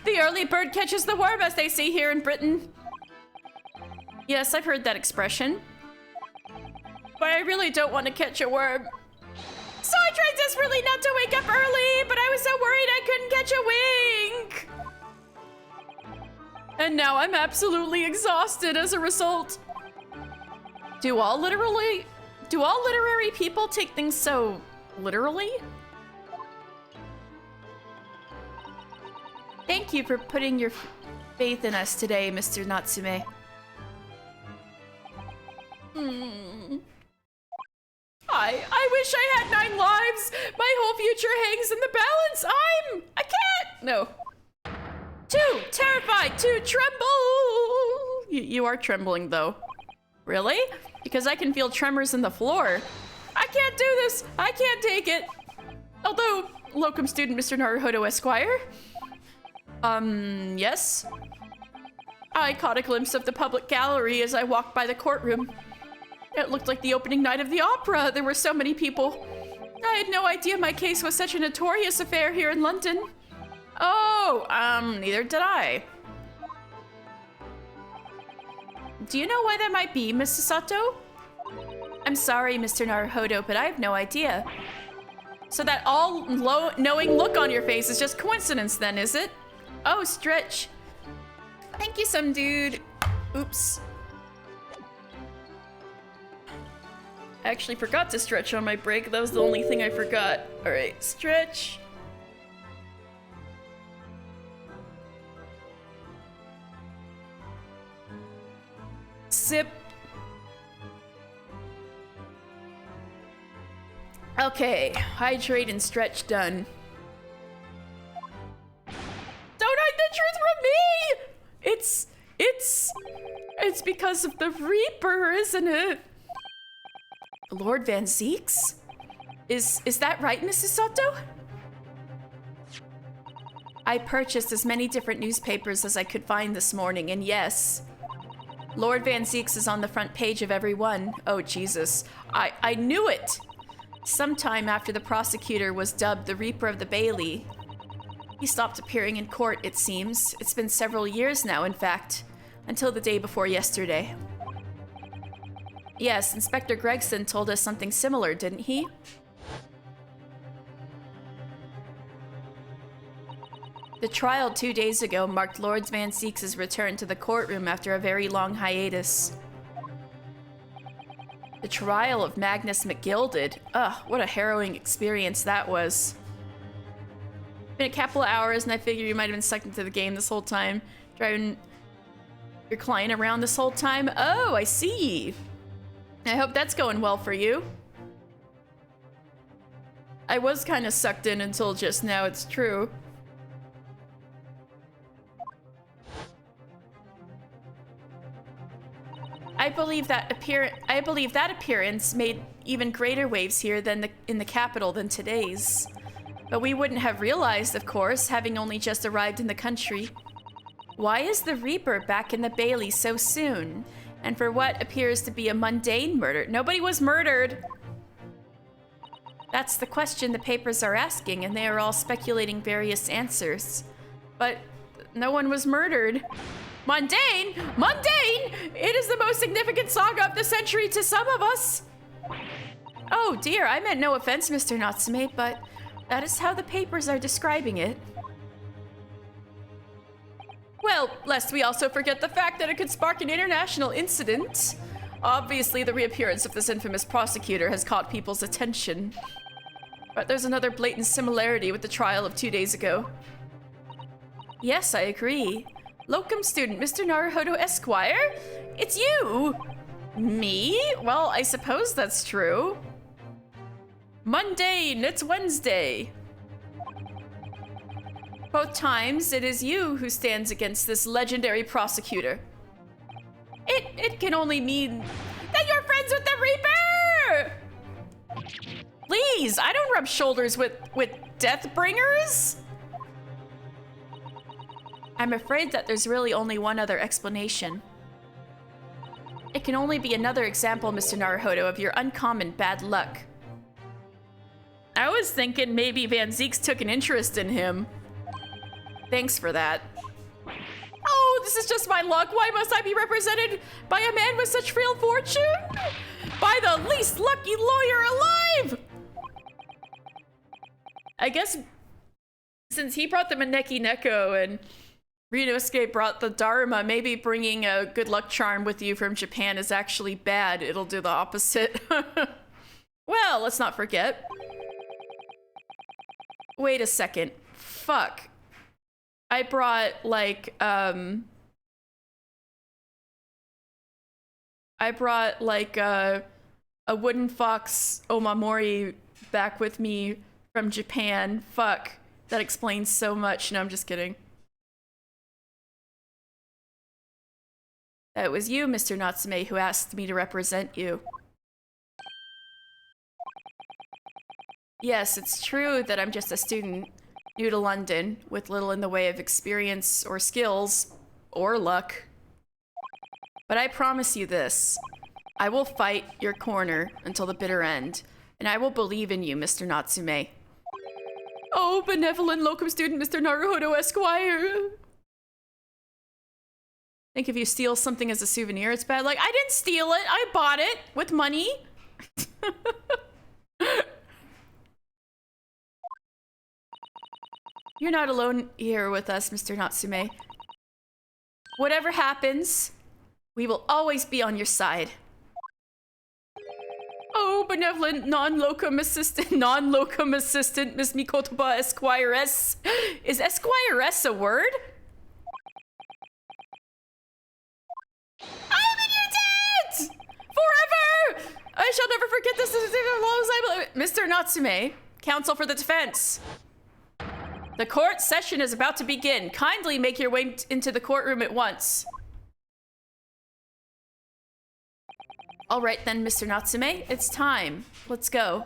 The early bird catches the worm, as they say here in Britain. Yes, I've heard that expression. But I really don't want to catch a worm. So I tried desperately not to wake up early, but I was so worried I couldn't catch a wink. And now I'm absolutely exhausted as a result. Do all literary people take things so literally? Thank you for putting your faith in us today, Mr. Natsume. I wish I had 9 lives. My whole future hangs in the balance. I can't. No. Too terrified to tremble. You are trembling though. Really? Because I can feel tremors in the floor. I can't do this. I can't take it. Although, locum student Mr. Naruhodo Esquire. Yes? I caught a glimpse of the public gallery as I walked by the courtroom. It looked like the opening night of the opera. There were so many people. I had no idea my case was such a notorious affair here in London. Oh, neither did I. Do you know why that might be, Mrs. Sato? I'm sorry, Mr. Naruhodo, but I have no idea. So that all-knowing look on your face is just coincidence then, is it? Oh, stretch. Thank you, some dude. Oops. I actually forgot to stretch on my break. That was the only thing I forgot. All right, stretch. Sip. Okay, hydrate and stretch done. Don't hide the truth from me! It's because of the Reaper, isn't it? Lord Van Zeeks? Is that right, Mrs. Sato? I purchased as many different newspapers as I could find this morning, and yes, Lord Van Zeeks is on the front page of every one. Oh, Jesus. I knew it! Sometime after the prosecutor was dubbed the Reaper of the Bailey, he stopped appearing in court, it seems. It's been several years now, in fact, until the day before yesterday. Yes, Inspector Gregson told us something similar, didn't he? The trial 2 days ago marked Lord Van Zeeks' return to the courtroom after a very long hiatus. The trial of Magnus McGilded. Ugh, what a harrowing experience that was. Been a couple of hours and I figured you might have been sucked into the game this whole time. Driving your client around this whole time. Oh, I see. I hope that's going well for you. I was kind of sucked in until just now, it's true. I believe that appearance made even greater waves here than in the capital than today's. But we wouldn't have realized, of course, having only just arrived in the country. Why is the Reaper back in the Bailey so soon? And for what appears to be a mundane murder? Nobody was murdered. That's the question the papers are asking, and they are all speculating various answers. But no one was murdered. Mundane? Mundane! It is the most significant saga of the century to some of us. Oh dear, I meant no offense, Mr. Natsume, but that is how the papers are describing it. Well, lest we also forget the fact that it could spark an international incident. Obviously, the reappearance of this infamous prosecutor has caught people's attention. But there's another blatant similarity with the trial of 2 days ago. Yes, I agree. Locum student, Mr. Naruhodo Esquire? It's you! Me? Well, I suppose that's true. Mundane, it's Wednesday. Both times, it is you who stands against this legendary prosecutor. It can only mean that you're friends with the Reaper! Please, I don't rub shoulders with Deathbringers. I'm afraid that there's really only one other explanation. It can only be another example, Mr. Naruhodo, of your uncommon bad luck. I was thinking maybe Van Zieks took an interest in him. Thanks for that. Oh, this is just my luck. Why must I be represented by a man with such frail fortune? By the least lucky lawyer alive! I guess since he brought the Maneki Neko and Ryunosuke brought the Dharma, maybe bringing a good luck charm with you from Japan is actually bad. It'll do the opposite. Well, let's not forget. Wait a second. Fuck. I brought like a wooden fox omamori back with me from Japan. Fuck. That explains so much. No, I'm just kidding. It was you, Mr. Natsume, who asked me to represent you. Yes, it's true that I'm just a student, new to London, with little in the way of experience or skills, or luck. But I promise you this, I will fight your corner until the bitter end, and I will believe in you, Mr. Natsume. Oh, benevolent locum student, Mr. Naruhodo Esquire. I think if you steal something as a souvenir, it's bad. Like, I didn't steal it, I bought it with money. You're not alone here with us, Mr. Natsume. Whatever happens, we will always be on your side. Oh, benevolent non-locum assistant, Miss Mikotoba Esquiress. Is Esquiress a word? I'm in your debt! Forever! I shall never forget this as long as Mr. Natsume, counsel for the defense. The court session is about to begin. Kindly make your way into the courtroom at once. All right then, Mr. Natsume, it's time. Let's go.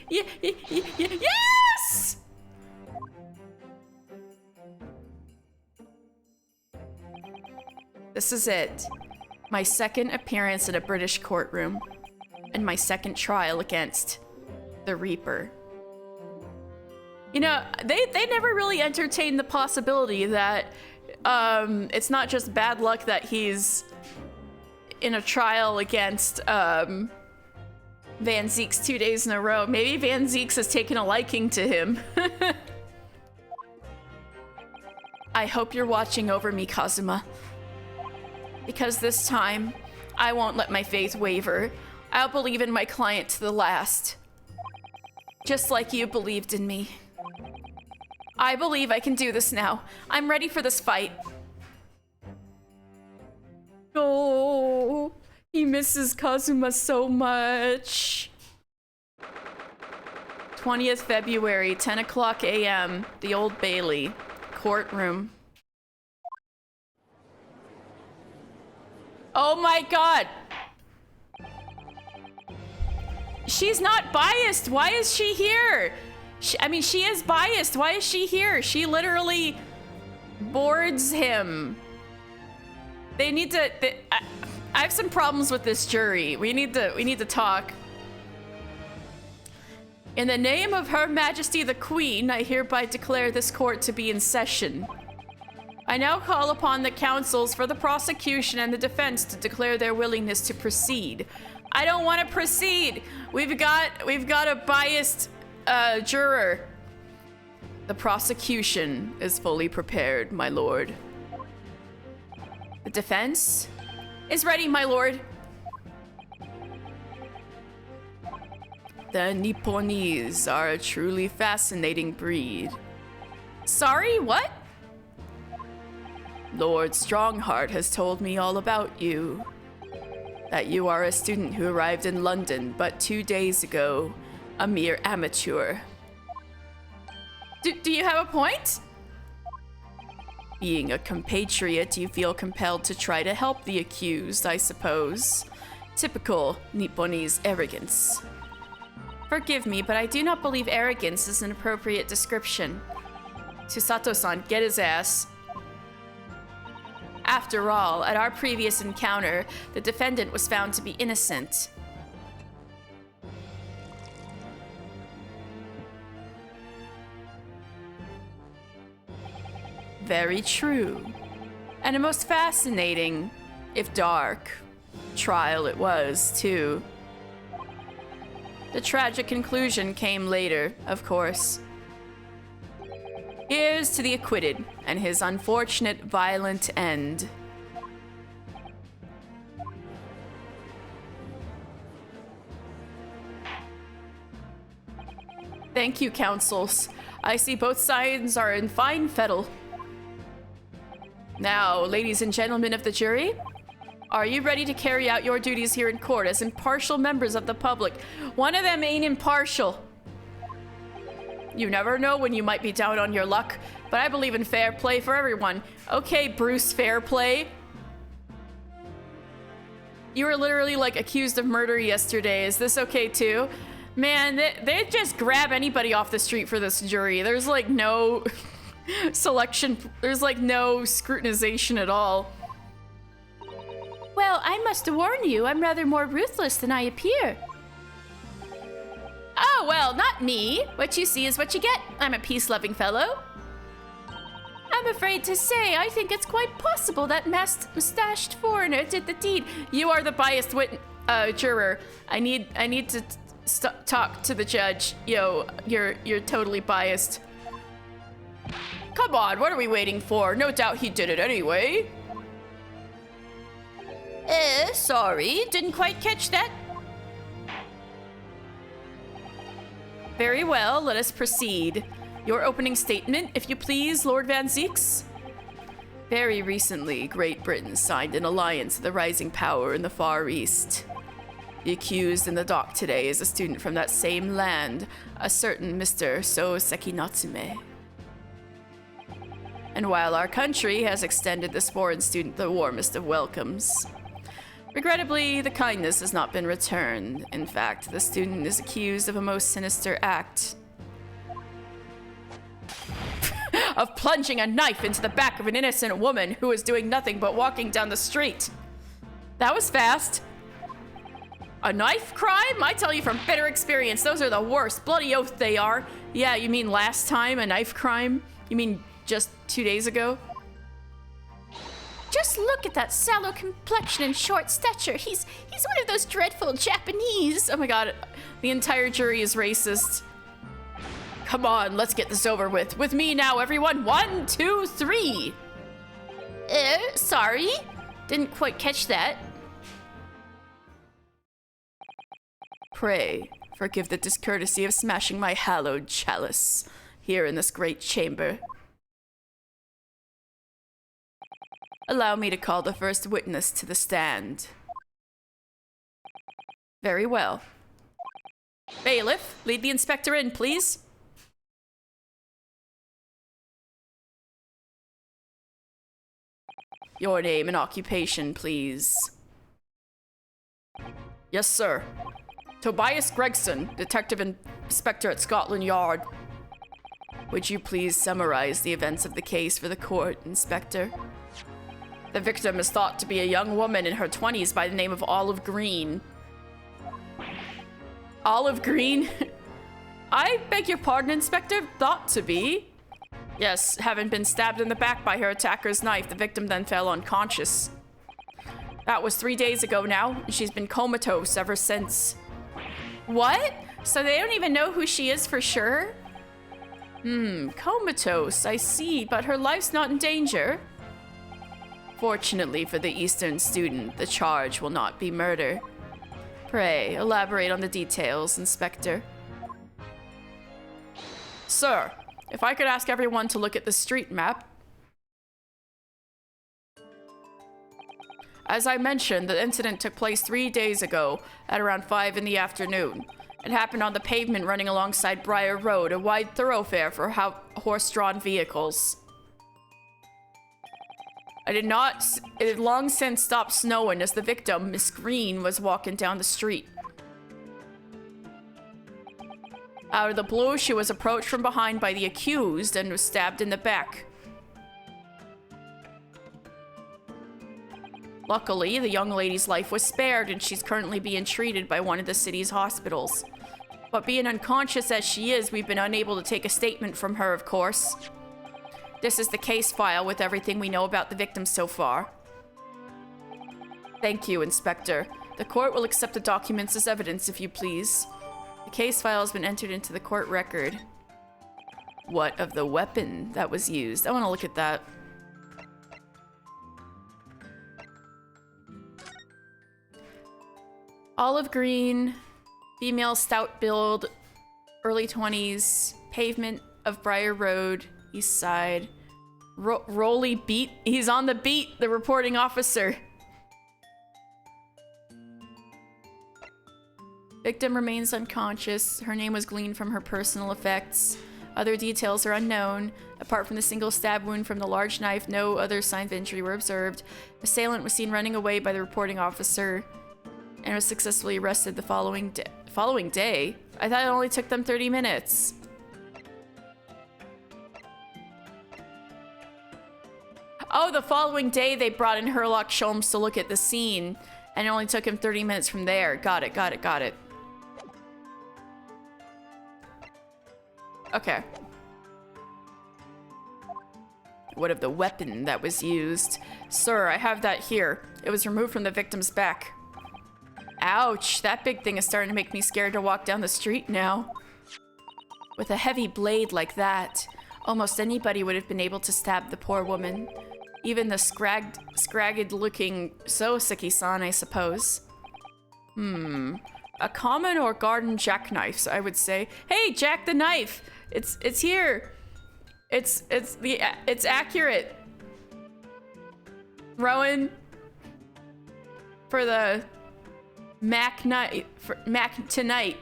Yes! This is it. My second appearance in a British courtroom. And my second trial against the Reaper. You know, they never really entertained the possibility that it's not just bad luck that he's in a trial against Van Zieks 2 days in a row. Maybe Van Zieks has taken a liking to him. I hope you're watching over me, Kazuma. Because this time, I won't let my faith waver. I'll believe in my client to the last. Just like you believed in me. I believe I can do this now. I'm ready for this fight. Oh, he misses Kazuma so much. 20th February, 10 o'clock a.m., the Old Bailey, courtroom. Oh my god! She's not biased! Why is she here? I mean, she is biased. Why is she here? She literally boards him. They need to. I have some problems with this jury. We need to talk. In the name of Her Majesty the Queen, I hereby declare this court to be in session. I now call upon the counsels for the prosecution and the defense to declare their willingness to proceed. I don't want to proceed. We've got a biased juror. The prosecution is fully prepared, my lord. The defense is ready, my lord. The Nipponese are a truly fascinating breed. Sorry, what? Lord Strongheart has told me all about you. That you are a student who arrived in London but 2 days ago, a mere amateur. Do you have a point? Being a compatriot, you feel compelled to try to help the accused, I suppose. Typical Nipponese arrogance. Forgive me, but I do not believe arrogance is an appropriate description. Susato-san, get his ass. After all, at our previous encounter, the defendant was found to be innocent. Very true. And a most fascinating, if dark, trial it was, too. The tragic conclusion came later, of course. Here's to the acquitted and his unfortunate violent end. Thank you, counsels. I see both sides are in fine fettle. Now, ladies and gentlemen of the jury, are you ready to carry out your duties here in court as impartial members of the public? One of them ain't impartial. You never know when you might be down on your luck, but I believe in fair play for everyone. Okay, Bruce Fair Play. You were literally like accused of murder yesterday. Is this okay too? Man, they just grab anybody off the street for this jury. There's like no selection. There's like no scrutinization at all. Well, I must warn you, I'm rather more ruthless than I appear. Oh, well, not me. What you see is what you get. I'm a peace-loving fellow. I'm afraid to say, I think it's quite possible that mustached foreigner did the deed. You are the biased juror. I need to talk to the judge. Yo, you're totally biased. Come on, what are we waiting for? No doubt he did it anyway. Sorry, didn't quite catch that. Very well, let us proceed. Your opening statement, if you please, Lord Van Zieks. Very recently, Great Britain signed an alliance with a rising power in the Far East. The accused in the dock today is a student from that same land, a certain Mr. Souseki Natsume. And while our country has extended this foreign student the warmest of welcomes, regrettably, the kindness has not been returned. In fact, the student is accused of a most sinister act. Of plunging a knife into the back of an innocent woman who was doing nothing but walking down the street. That was fast. A knife crime? I tell you from bitter experience, those are the worst. Bloody oath they are. Yeah, you mean last time a knife crime? You mean just 2 days ago? Just look at that sallow complexion and short stature. He's one of those dreadful Japanese. Oh my god, the entire jury is racist. Come on, let's get this over with. With me now, everyone. 1, 2, 3. Sorry. Didn't quite catch that. Pray, forgive the discourtesy of smashing my hallowed chalice here in this great chamber. Allow me to call the first witness to the stand. Very well. Bailiff, lead the inspector in, please. Your name and occupation, please. Yes, sir. Tobias Gregson, Detective Inspector at Scotland Yard. Would you please summarize the events of the case for the court, Inspector? The victim is thought to be a young woman in her 20s by the name of Olive Green. Olive Green? I beg your pardon, Inspector? Thought to be? Yes, having been stabbed in the back by her attacker's knife, the victim then fell unconscious. That was 3 days ago now, and she's been comatose ever since. What? So they don't even know who she is for sure? Comatose, I see, but her life's not in danger. Fortunately for the Eastern student, the charge will not be murder. Pray, elaborate on the details, Inspector. Sir, if I could ask everyone to look at the street map. As I mentioned, the incident took place 3 days ago at around 5 in the afternoon. It happened on the pavement running alongside Briar Road, a wide thoroughfare for horse-drawn vehicles. It had long since stopped snowing as the victim, Miss Green, was walking down the street. Out of the blue, she was approached from behind by the accused and was stabbed in the back. Luckily, the young lady's life was spared and she's currently being treated by one of the city's hospitals. But being unconscious as she is, we've been unable to take a statement from her, of course. This is the case file with everything we know about the victim so far. Thank you, Inspector. The court will accept the documents as evidence, if you please. The case file has been entered into the court record. What of the weapon that was used? I want to look at that. Olive green, female, stout build, early 20s, pavement of Briar Road, east side. Rolly beat. He's on the beat, the reporting officer. Victim remains unconscious. Her name was gleaned from her personal effects. Other details are unknown. Apart from the single stab wound from the large knife, no other signs of injury were observed. Assailant was seen running away by the reporting officer and was successfully arrested the following day. I thought it only took them 30 minutes. Oh, the following day they brought in Sherlock Sholmes to look at the scene, and it only took him 30 minutes from there. Got it. Okay. What of the weapon that was used? Sir, I have that here. It was removed from the victim's back. Ouch, that big thing is starting to make me scared to walk down the street now. With a heavy blade like that, almost anybody would have been able to stab the poor woman. Even the scragged-looking Souseki-san, I suppose. A common or garden jackknife, I would say. Hey, Jack the Knife! It's here! It's accurate. Rowan, for the Mac tonight.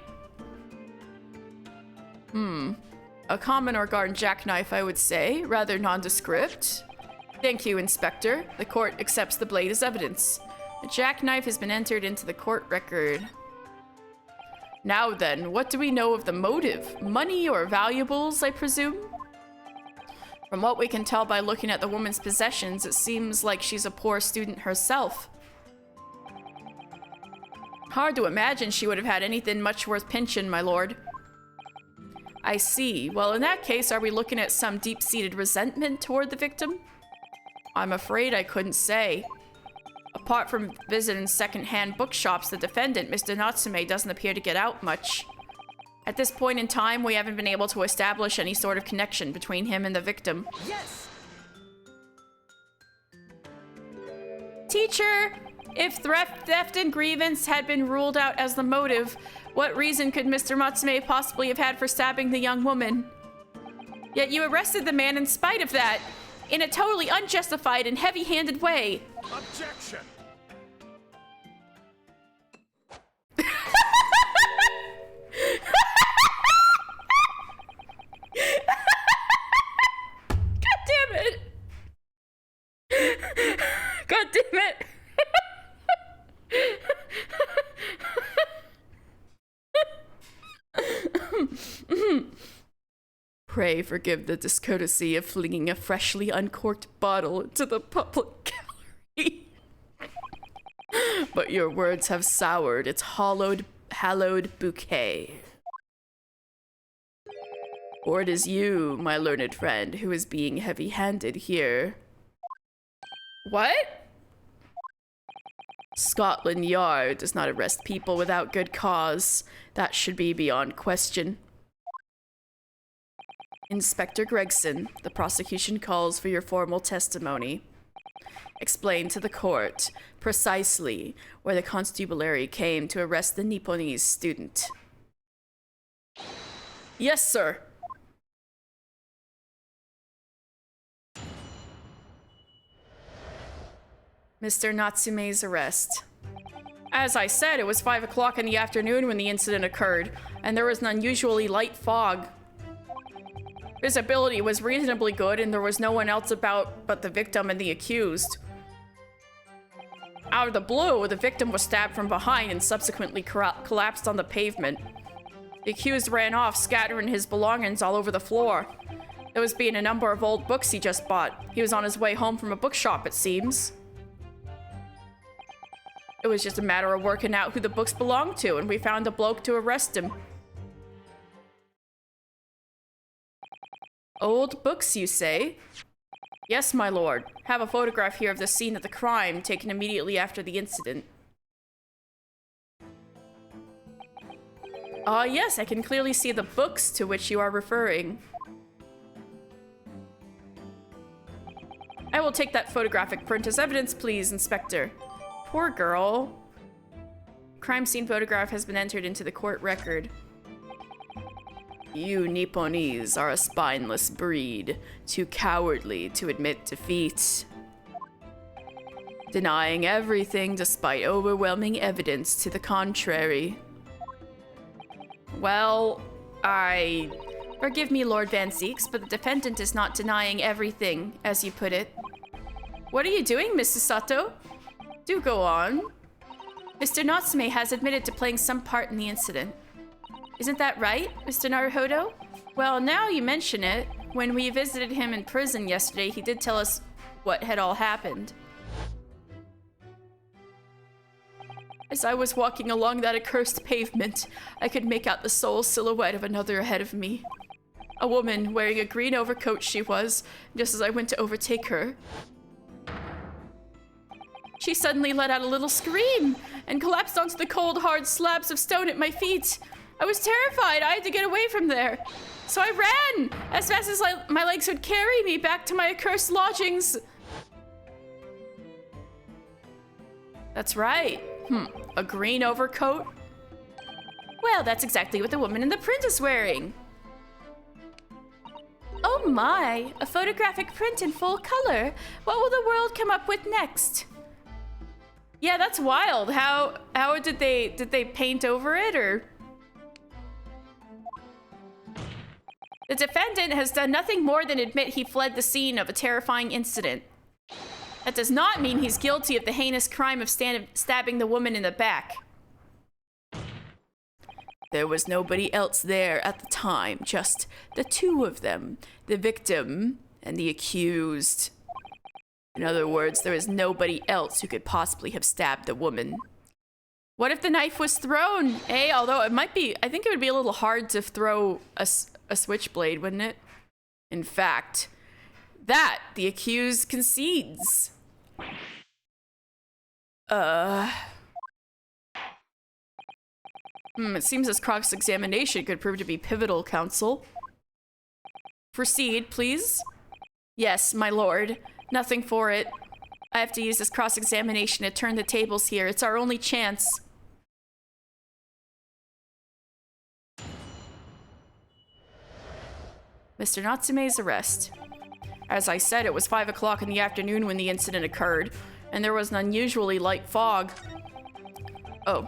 A common or garden jackknife, I would say. Rather nondescript. Thank you, Inspector. The court accepts the blade as evidence. The jackknife has been entered into the court record. Now then, what do we know of the motive? Money or valuables, I presume? From what we can tell by looking at the woman's possessions, it seems like she's a poor student herself. Hard to imagine she would have had anything much worth pinching, my lord. I see. Well, in that case, are we looking at some deep-seated resentment toward the victim? I'm afraid I couldn't say. Apart from visiting second-hand bookshops, the defendant, Mr. Natsume, doesn't appear to get out much. At this point in time, we haven't been able to establish any sort of connection between him and the victim. Yes! Teacher, if theft and grievance had been ruled out as the motive, what reason could Mr. Natsume possibly have had for stabbing the young woman? Yet you arrested the man in spite of that, in a totally unjustified and heavy-handed way. Objection! God damn it! God damn it! Pray forgive the discourtesy of flinging a freshly uncorked bottle into the public gallery. But your words have soured its hallowed bouquet. Or it is you, my learned friend, who is being heavy-handed here. What? Scotland Yard does not arrest people without good cause. That should be beyond question. Inspector Gregson, the prosecution calls for your formal testimony. Explain to the court precisely where the constabulary came to arrest the Nipponese student. Yes, sir. Mr. Natsume's arrest. As I said, it was 5 o'clock in the afternoon when the incident occurred, and there was an unusually light fog. Visibility was reasonably good, and there was no one else about but the victim and the accused. Out of the blue, the victim was stabbed from behind and subsequently collapsed on the pavement. The accused ran off, scattering his belongings all over the floor. There was being a number of old books he just bought. He was on his way home from a bookshop, it seems. It was just a matter of working out who the books belonged to, and we found a bloke to arrest him. Old books, you say? Yes, my lord. Have a photograph here of the scene of the crime, taken immediately after the incident. Yes, I can clearly see the books to which you are referring. I will take that photographic print as evidence, please, Inspector. Poor girl. Crime scene photograph has been entered into the court record. You Nipponese are a spineless breed, too cowardly to admit defeat. Denying everything despite overwhelming evidence to the contrary. Well, forgive me, Lord Van Zeeks, but the defendant is not denying everything, as you put it. What are you doing, Mrs. Sato? Do go on. Mr. Natsume has admitted to playing some part in the incident. Isn't that right, Mr. Naruhodo? Well, now you mention it, when we visited him in prison yesterday, he did tell us what had all happened. As I was walking along that accursed pavement, I could make out the sole silhouette of another ahead of me. A woman wearing a green overcoat she was, just as I went to overtake her. She suddenly let out a little scream and collapsed onto the cold, hard slabs of stone at my feet. I was terrified. I had to get away from there. So I ran as fast as my legs would carry me back to my accursed lodgings. That's right. A green overcoat? Well, that's exactly what the woman in the print is wearing. Oh my, a photographic print in full color. What will the world come up with next? Yeah, that's wild. How did they paint over it, or? The defendant has done nothing more than admit he fled the scene of a terrifying incident. That does not mean he's guilty of the heinous crime of stabbing the woman in the back. There was nobody else there at the time, just the two of them, the victim and the accused. In other words, there is nobody else who could possibly have stabbed the woman. What if the knife was thrown? Although it might be, I think it would be a little hard to throw a switchblade, wouldn't it? In fact, that the accused concedes. It seems this cross-examination could prove to be pivotal, counsel. Proceed, please. Yes, my lord. Nothing for it. I have to use this cross-examination to turn the tables here. It's our only chance. Mr. Natsume's arrest. As I said, it was 5 o'clock in the afternoon when the incident occurred, and there was an unusually light fog. Oh.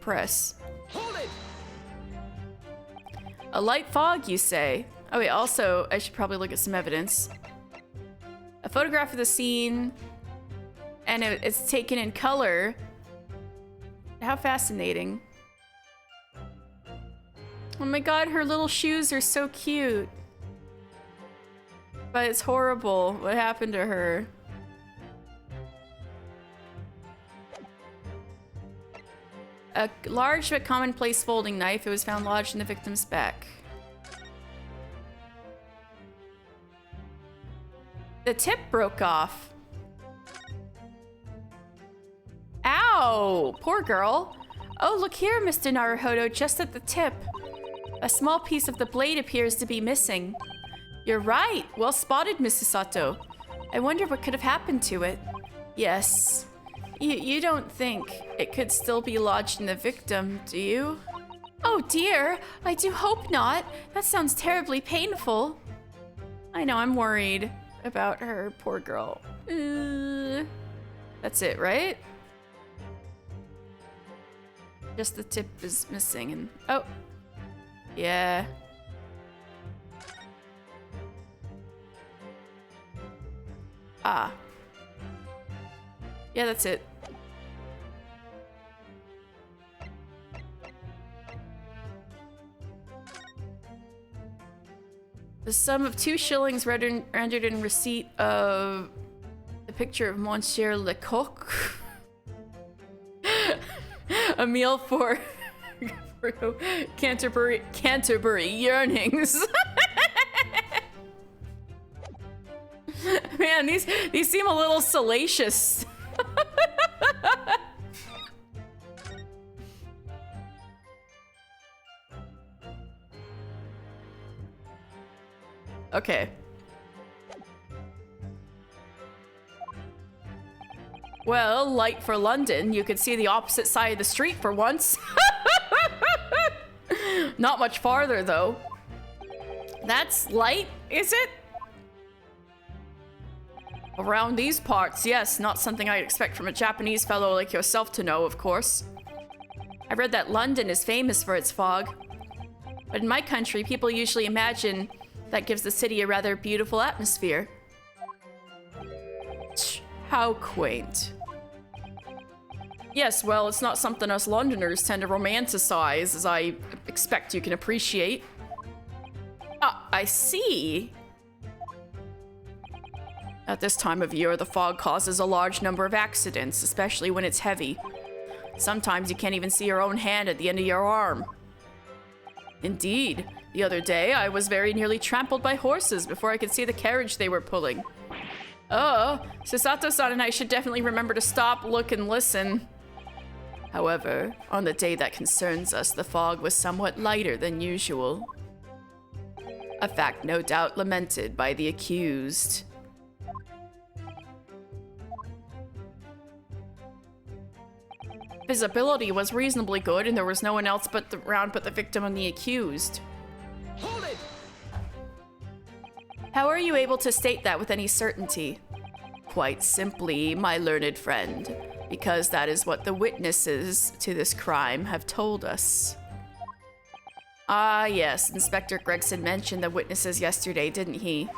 Press. Hold it! A light fog, you say? Oh wait, also, I should probably look at some evidence. A photograph of the scene, and it's taken in color. It How fascinating. Oh my god, her little shoes are so cute. But it's horrible. What happened to her? A large but commonplace folding knife. It was found lodged in the victim's back. The tip broke off. Ow! Poor girl. Oh, look here, Mr. Naruhodo, just at the tip. A small piece of the blade appears to be missing. You're right. Well spotted, Mrs. Sato. I wonder what could have happened to it. Yes. You don't think it could still be lodged in the victim, do you? Oh dear, I do hope not. That sounds terribly painful. I know, I'm worried about her, poor girl. That's it, right? Just the tip is missing and... Oh. Yeah. Ah. Yeah, that's it. The sum of 2 shillings rendered in receipt of the picture of Monsieur Lecoq. A meal for Canterbury yearnings. Man, these seem a little salacious. Okay. Well, light for London. You could see the opposite side of the street for once. Not much farther, though. That's light, is it? Around these parts, yes. Not something I'd expect from a Japanese fellow like yourself to know, of course. I read that London is famous for its fog. But in my country, people usually imagine that gives the city a rather beautiful atmosphere. How quaint. Yes, well, it's not something us Londoners tend to romanticize, as I expect you can appreciate. Ah, I see. At this time of year, the fog causes a large number of accidents, especially when it's heavy. Sometimes you can't even see your own hand at the end of your arm. Indeed, the other day I was very nearly trampled by horses before I could see the carriage they were pulling. Oh, Susato-san and I should definitely remember to stop, look, and listen. However, on the day that concerns us, the fog was somewhat lighter than usual. A fact no doubt lamented by the accused. Visibility was reasonably good, and there was no one else around but the victim and the accused. Hold it! How are you able to state that with any certainty? Quite simply, my learned friend, because that is what the witnesses to this crime have told us. Ah, yes, Inspector Gregson mentioned the witnesses yesterday, didn't he?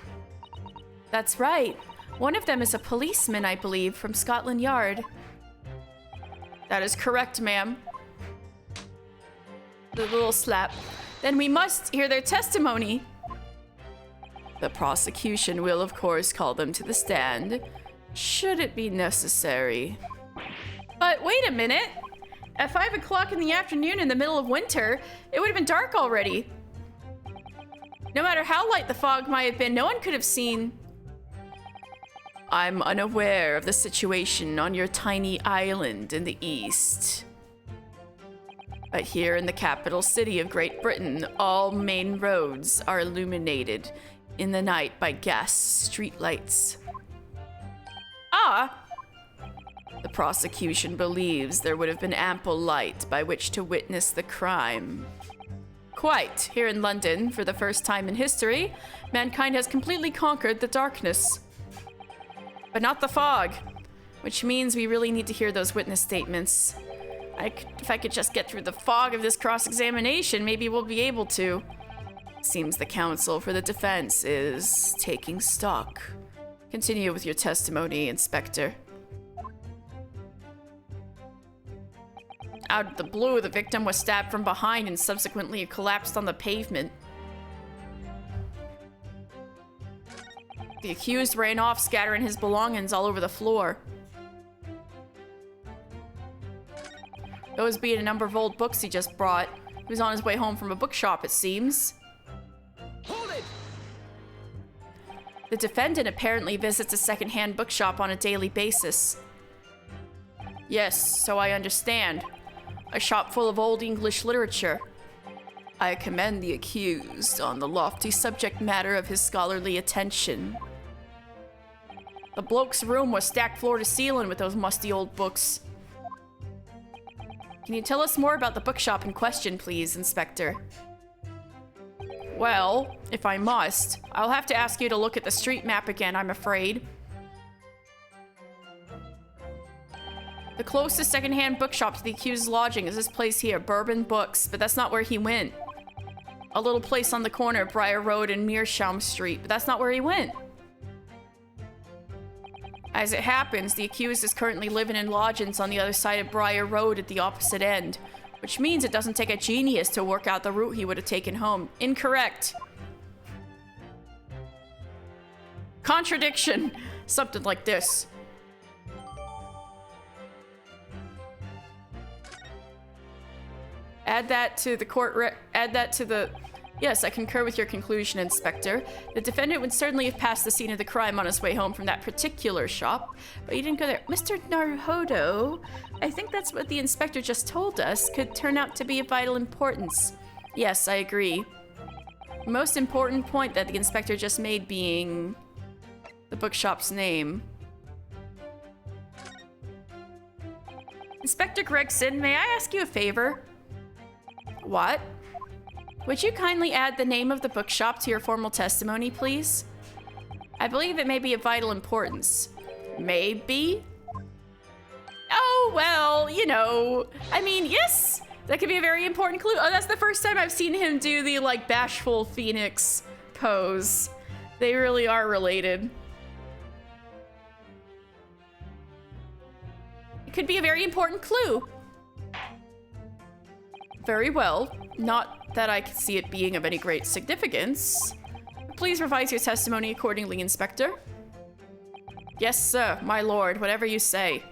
That's right. One of them is a policeman, I believe, from Scotland Yard. That is correct, ma'am. The little slap. Then we must hear their testimony. The prosecution will, of course, call them to the stand, should it be necessary. But wait a minute. At 5 o'clock in the afternoon in the middle of winter, it would have been dark already. No matter how light the fog might have been, no one could have seen. I'm unaware of the situation on your tiny island in the east. But here in the capital city of Great Britain, all main roads are illuminated in the night by gas streetlights. Ah! The prosecution believes there would have been ample light by which to witness the crime. Quite. Here in London, for the first time in history, mankind has completely conquered the darkness. But not the fog, which means we really need to hear those witness statements. If I could just get through the fog of this cross-examination, maybe we'll be able to. Seems the counsel for the defense is taking stock. Continue with your testimony, Inspector. Out of the blue, the victim was stabbed from behind and subsequently collapsed on the pavement. The accused ran off, scattering his belongings all over the floor. Those being a number of old books he just brought. He was on his way home from a bookshop, it seems. Hold it! The defendant apparently visits a second-hand bookshop on a daily basis. Yes, so I understand. A shop full of old English literature. I commend the accused on the lofty subject matter of his scholarly attention. The bloke's room was stacked floor to ceiling with those musty old books. Can you tell us more about the bookshop in question, please, Inspector? Well, if I must, I'll have to ask you to look at the street map again, I'm afraid. The closest secondhand bookshop to the accused's lodging is this place here, Bourbon Books, but that's not where he went. A little place on the corner of Briar Road and Meerschaum Street, but that's not where he went. As it happens, the accused is currently living in lodgings on the other side of Briar Road at the opposite end, which means it doesn't take a genius to work out the route he would have taken home. Incorrect. Contradiction. Something like this. Add that to the Yes, I concur with your conclusion, Inspector. The defendant would certainly have passed the scene of the crime on his way home from that particular shop, but he didn't go there. Mr. Naruhodo, I think that's what the inspector just told us could turn out to be of vital importance. Yes, I agree. The most important point that the inspector just made being the bookshop's name. Inspector Gregson, may I ask you a favor? What? Would you kindly add the name of the bookshop to your formal testimony, please? I believe it may be of vital importance. Maybe? Oh, well, you know. I mean, yes, that could be a very important clue. Oh, that's the first time I've seen him do the, like, bashful phoenix pose. They really are related. It could be a very important clue. Very well. Not that I can see it being of any great significance. Please revise your testimony accordingly, Inspector. Yes, sir, my lord, whatever you say.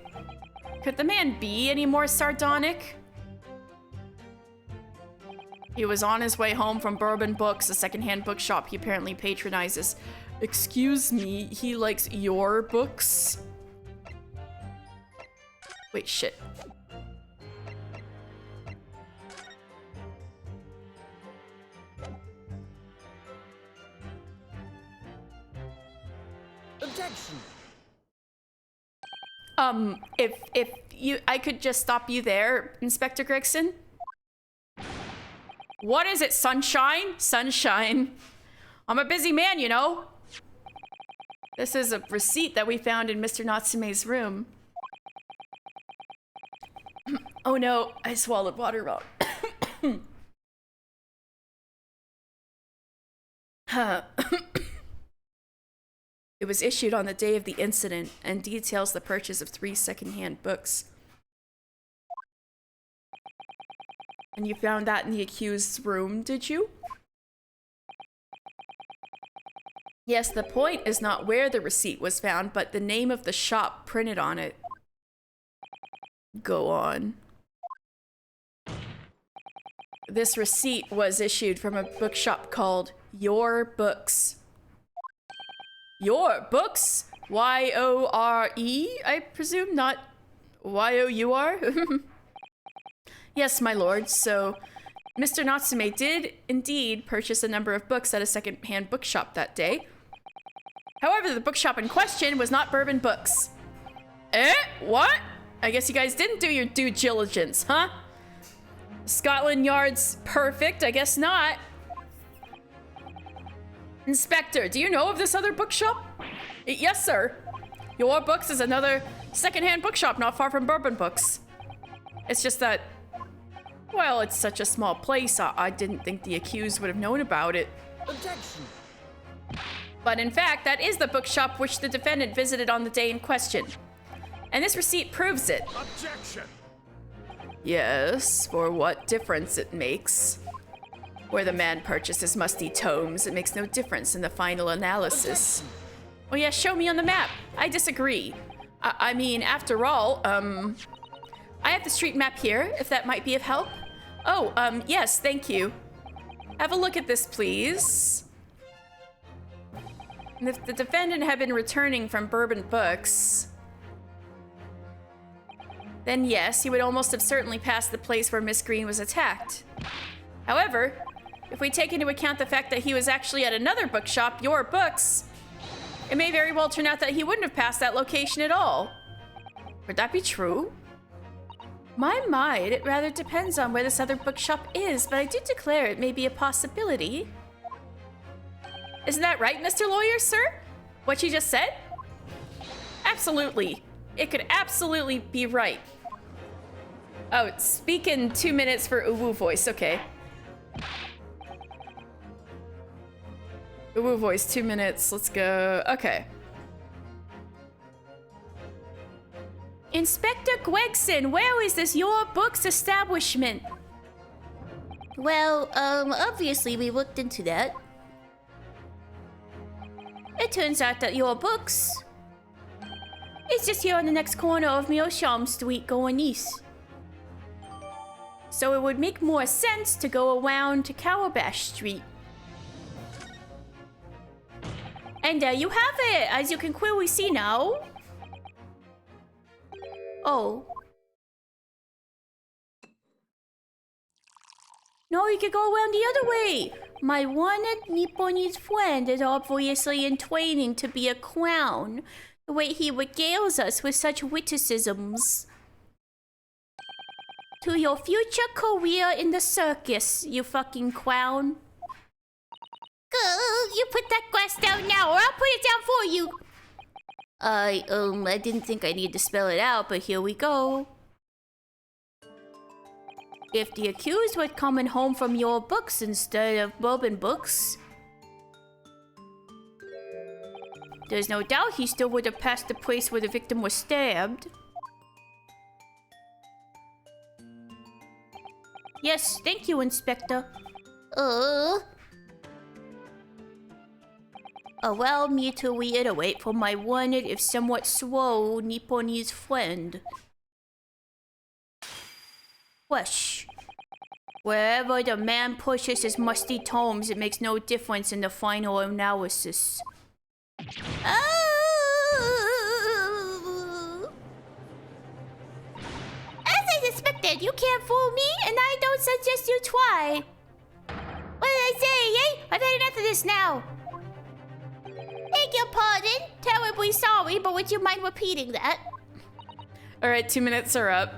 Could the man be any more sardonic? He was on his way home from Bourbon Books, a secondhand bookshop he apparently patronizes. Excuse me, he likes your books? Wait, shit. Objection. If I could just stop you there, Inspector Gregson? What is it, sunshine? Sunshine. I'm a busy man, you know. This is a receipt that we found in Mr. Natsume's room. Oh no, I swallowed water wrong. It was issued on the day of the incident and details the purchase of 3 secondhand books. And you found that in the accused's room, did you? Yes, the point is not where the receipt was found, but the name of the shop printed on it. Go on. This receipt was issued from a bookshop called Your Books. Your Books? Y-O-R-E, I presume, not Y-O-U-R? Yes, my lord, so Mr. Natsume did indeed purchase a number of books at a second-hand bookshop that day. However, the bookshop in question was not Bourbon Books. Eh? What? I guess you guys didn't do your due diligence, huh? Scotland Yard's perfect, I guess not. Inspector, do you know of this other bookshop? Yes, sir. Your Books is another second-hand bookshop not far from Bourbon Books. It's just that, well, it's such a small place, I didn't think the accused would have known about it. Objection. But in fact, that is the bookshop which the defendant visited on the day in question. And this receipt proves it. Objection! Yes, for what difference it makes. Where the man purchases musty tomes, it makes no difference in the final analysis. Oh yeah, show me on the map. I disagree. I mean, after all, I have the street map here, if that might be of help. Oh, yes, thank you. Have a look at this, please. And if the defendant had been returning from Bourbon Books, then yes, he would almost have certainly passed the place where Miss Green was attacked. However, if we take into account the fact that he was actually at another bookshop, Your Books, it may very well turn out that he wouldn't have passed that location at all. Would that be true? My, it rather depends on where this other bookshop is, but I do declare it may be a possibility. Isn't that right, Mr. Lawyer, sir? What you just said? Absolutely. It could absolutely be right. Oh, speak in 2 minutes for Uwu voice, okay. Uwu voice, 2 minutes, let's go. Okay. Inspector Gregson, where is this Your Books establishment? Well, obviously we looked into that. It turns out that Your Books is just here on the next corner of Meerschaum Street going east. So it would make more sense to go around to Calabash Street. And there you have it, as you can clearly see now. Oh. No, you could go around the other way. My wanted Nipponese friend is obviously in training to be a clown. The way he regales us with such witticisms. To your future career in the circus, you fucking clown. You put that glass down now, or I'll put it down for you. I didn't think I needed to spell it out, but here we go. If the accused were coming home from Your Books instead of Bourbon Books, there's no doubt he still would have passed the place where the victim was stabbed. Yes, thank you, Inspector. Allow me to reiterate for my wanted, if somewhat slow, Nipponese friend. Wesh. Wherever the man pushes his musty tomes, it makes no difference in the final analysis. Oh! As I suspected, you can't fool me, and I don't suggest you try. What did I say, eh? I've had enough of this now. Beg your pardon. Terribly sorry, but would you mind repeating that? Alright, 2 minutes are up.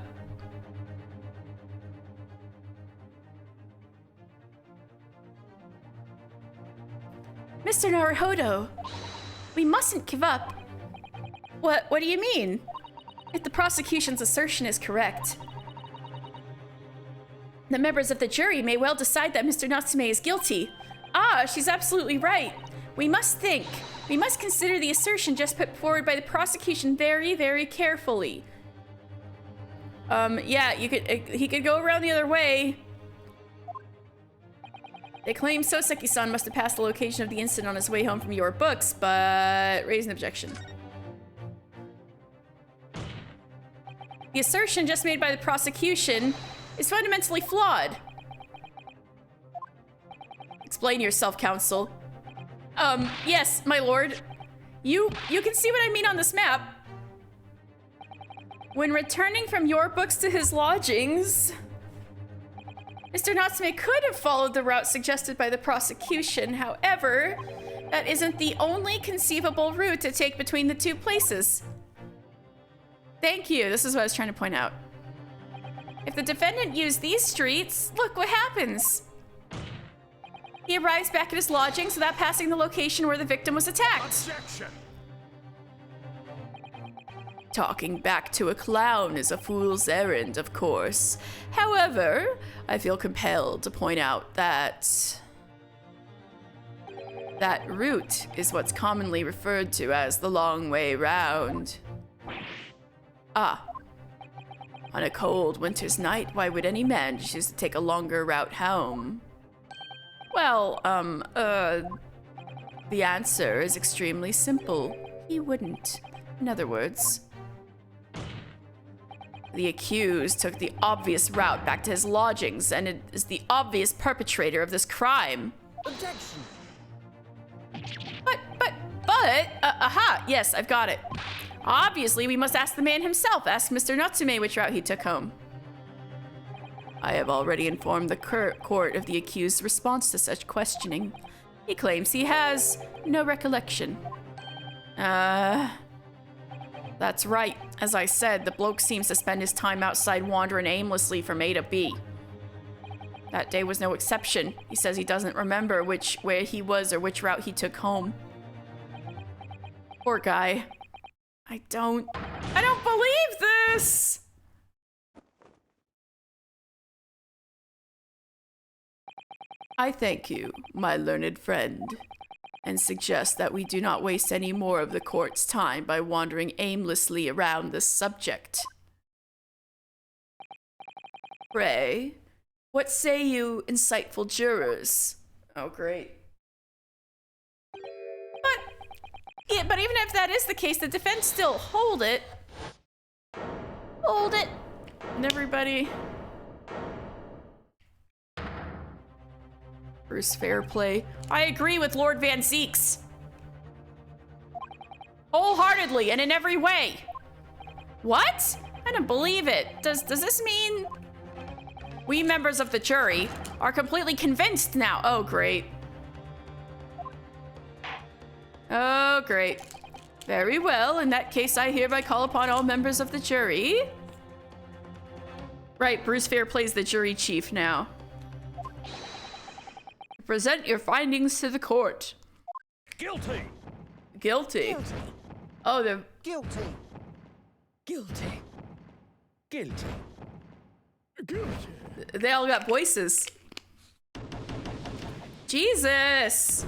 Mr. Naruhodo, we mustn't give up. What do you mean? If the prosecution's assertion is correct, the members of the jury may well decide that Mr. Natsume is guilty. Ah, she's absolutely right. We must think. We must consider the assertion just put forward by the prosecution very, very carefully. Yeah, he could go around the other way. They claim Souseki-san must have passed the location of the incident on his way home from Your Books, but raise an objection. The assertion just made by the prosecution is fundamentally flawed. Explain yourself, counsel. Yes, my lord. You can see what I mean on this map. When returning from Your Books to his lodgings, Mr. Natsume could have followed the route suggested by the prosecution. However, that isn't the only conceivable route to take between the two places. Thank you. This is what I was trying to point out. If the defendant used these streets, look what happens. He arrives back at his lodgings without passing the location where the victim was attacked. Objection! Talking back to a clown is a fool's errand, of course. However, I feel compelled to point out that that route is what's commonly referred to as the long way round. Ah. On a cold winter's night, why would any man choose to take a longer route home? Well, the answer is extremely simple. He wouldn't. In other words, the accused took the obvious route back to his lodgings and is the obvious perpetrator of this crime. Objection. Aha, yes, I've got it. Obviously, we must ask the man himself. Ask Mr. Natsume which route he took home. I have already informed the court of the accused's response to such questioning. He claims he has no recollection. That's right. As I said, the bloke seems to spend his time outside wandering aimlessly from A to B. That day was no exception. He says he doesn't remember where he was or which route he took home. Poor guy. I don't believe this! I thank you, my learned friend, and suggest that we do not waste any more of the court's time by wandering aimlessly around this subject. Pray, what say you, insightful jurors? Oh, great. But even if that is the case, the defense still hold it. Hold it. And everybody. Bruce Fairplay. I agree with Lord Van Zeeks. Wholeheartedly and in every way. What? I don't believe it. Does this mean we members of the jury are completely convinced now? Oh, great. Oh, great. Very well. In that case, I hereby call upon all members of the jury. Right, Bruce Fairplay's the jury chief now. Present your findings to the court. Guilty. Guilty? Guilty. Oh, they're... Guilty. Guilty. Guilty. Guilty. They all got voices. Jesus!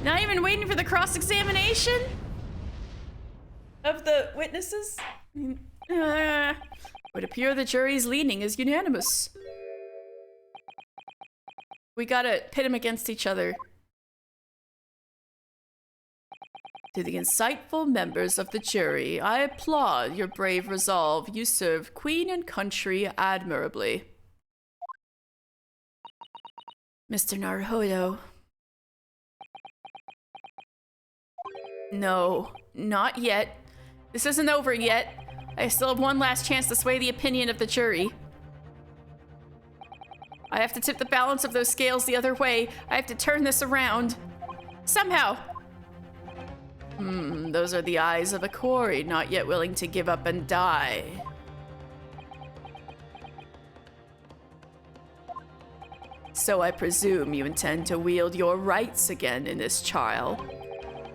Not even waiting for the cross-examination of the witnesses? Would appear the jury's leaning is unanimous. We gotta pit them against each other. To the insightful members of the jury, I applaud your brave resolve. You served Queen and country admirably. Mr. Naruhodo. No, not yet. This isn't over yet. I still have one last chance to sway the opinion of the jury. I have to tip the balance of those scales the other way. I have to turn this around. Somehow. Those are the eyes of a quarry not yet willing to give up and die. So I presume you intend to wield your rights again in this trial.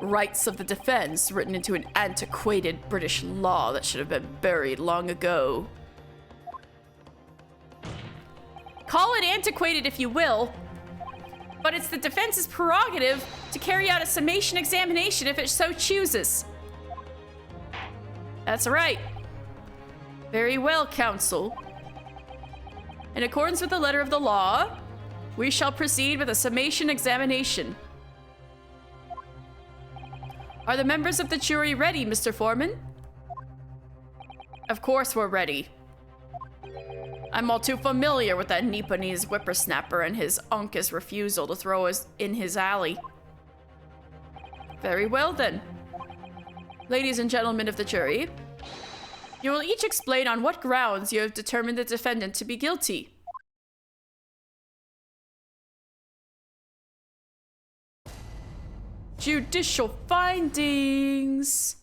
Rights of the defense written into an antiquated British law that should have been buried long ago. Call it antiquated if you will, but it's the defense's prerogative to carry out a summation examination if it so chooses. That's right. Very well, counsel. In accordance with the letter of the law, we shall proceed with a summation examination. Are the members of the jury ready, Mr. Foreman? Of course we're ready. I'm all too familiar with that Nipponese whippersnapper and his uncas refusal to throw us in his alley. Very well then. Ladies and gentlemen of the jury, you will each explain on what grounds you have determined the defendant to be guilty. Judicial findings.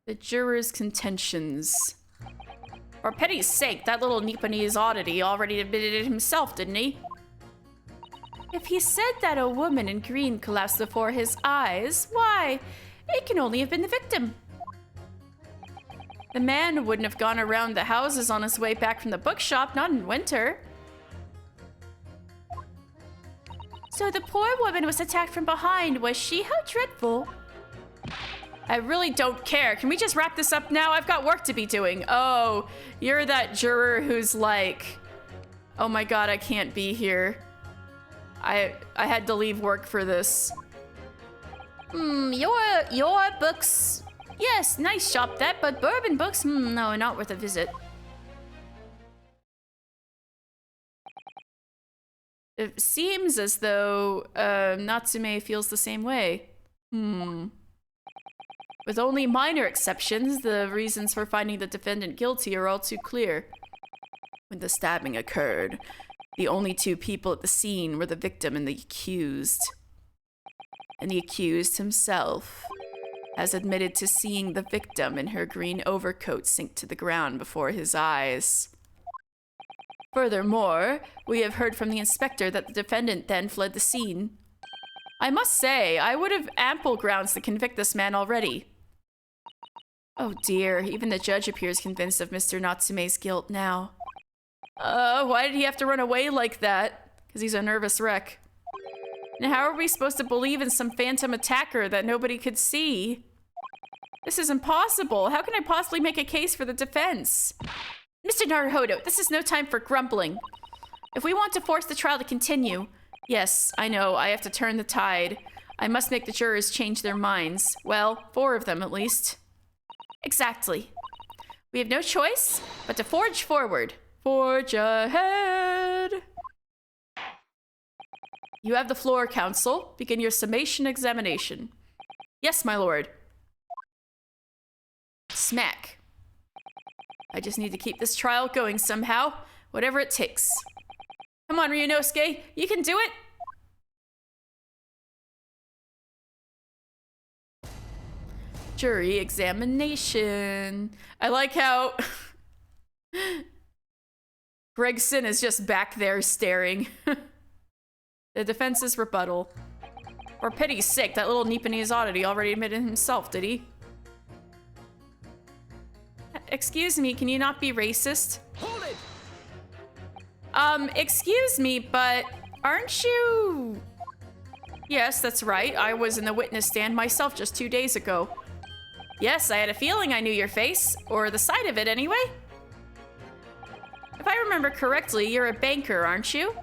The jurors' contentions. For pity's sake, that little Nipponese oddity already admitted it himself, didn't he? If he said that a woman in green collapsed before his eyes, why, it can only have been the victim. The man wouldn't have gone around the houses on his way back from the bookshop, not in winter. So the poor woman was attacked from behind, was she? How dreadful. I really don't care. Can we just wrap this up now? I've got work to be doing. Oh, you're that juror who's like, oh my god, I can't be here. I had to leave work for this. Your books. Yes, nice shop that, but bourbon books, no, not worth a visit. It seems as though Natsume feels the same way. With only minor exceptions, the reasons for finding the defendant guilty are all too clear. When the stabbing occurred, the only two people at the scene were the victim and the accused. And the accused himself has admitted to seeing the victim in her green overcoat sink to the ground before his eyes. Furthermore, we have heard from the inspector that the defendant then fled the scene. I must say, I would have ample grounds to convict this man already. Oh dear, even the judge appears convinced of Mr. Natsume's guilt now. Why did he have to run away like that? Because he's a nervous wreck. And how are we supposed to believe in some phantom attacker that nobody could see? This is impossible. How can I possibly make a case for the defense? Mr. Naruhodo, this is no time for grumbling. If we want to force the trial to continue, yes, I know, I have to turn the tide. I must make the jurors change their minds. Well, 4 of them at least. Exactly. We have no choice but to forge forward. Forge ahead. You have the floor, counsel. Begin your summation examination. Yes, my lord. Smack. I just need to keep this trial going somehow, whatever it takes. Come on, Ryunosuke, you can do it! Jury examination. I like how Gregson is just back there staring. The defense's rebuttal. For pity's sake, that little Nipponese oddity already admitted himself, did he? Excuse me, can you not be racist? Hold it! Excuse me, but aren't you... Yes, that's right. I was in the witness stand myself just 2 days ago. Yes, I had a feeling I knew your face, or the sight of it anyway. If I remember correctly, you're a banker, aren't you?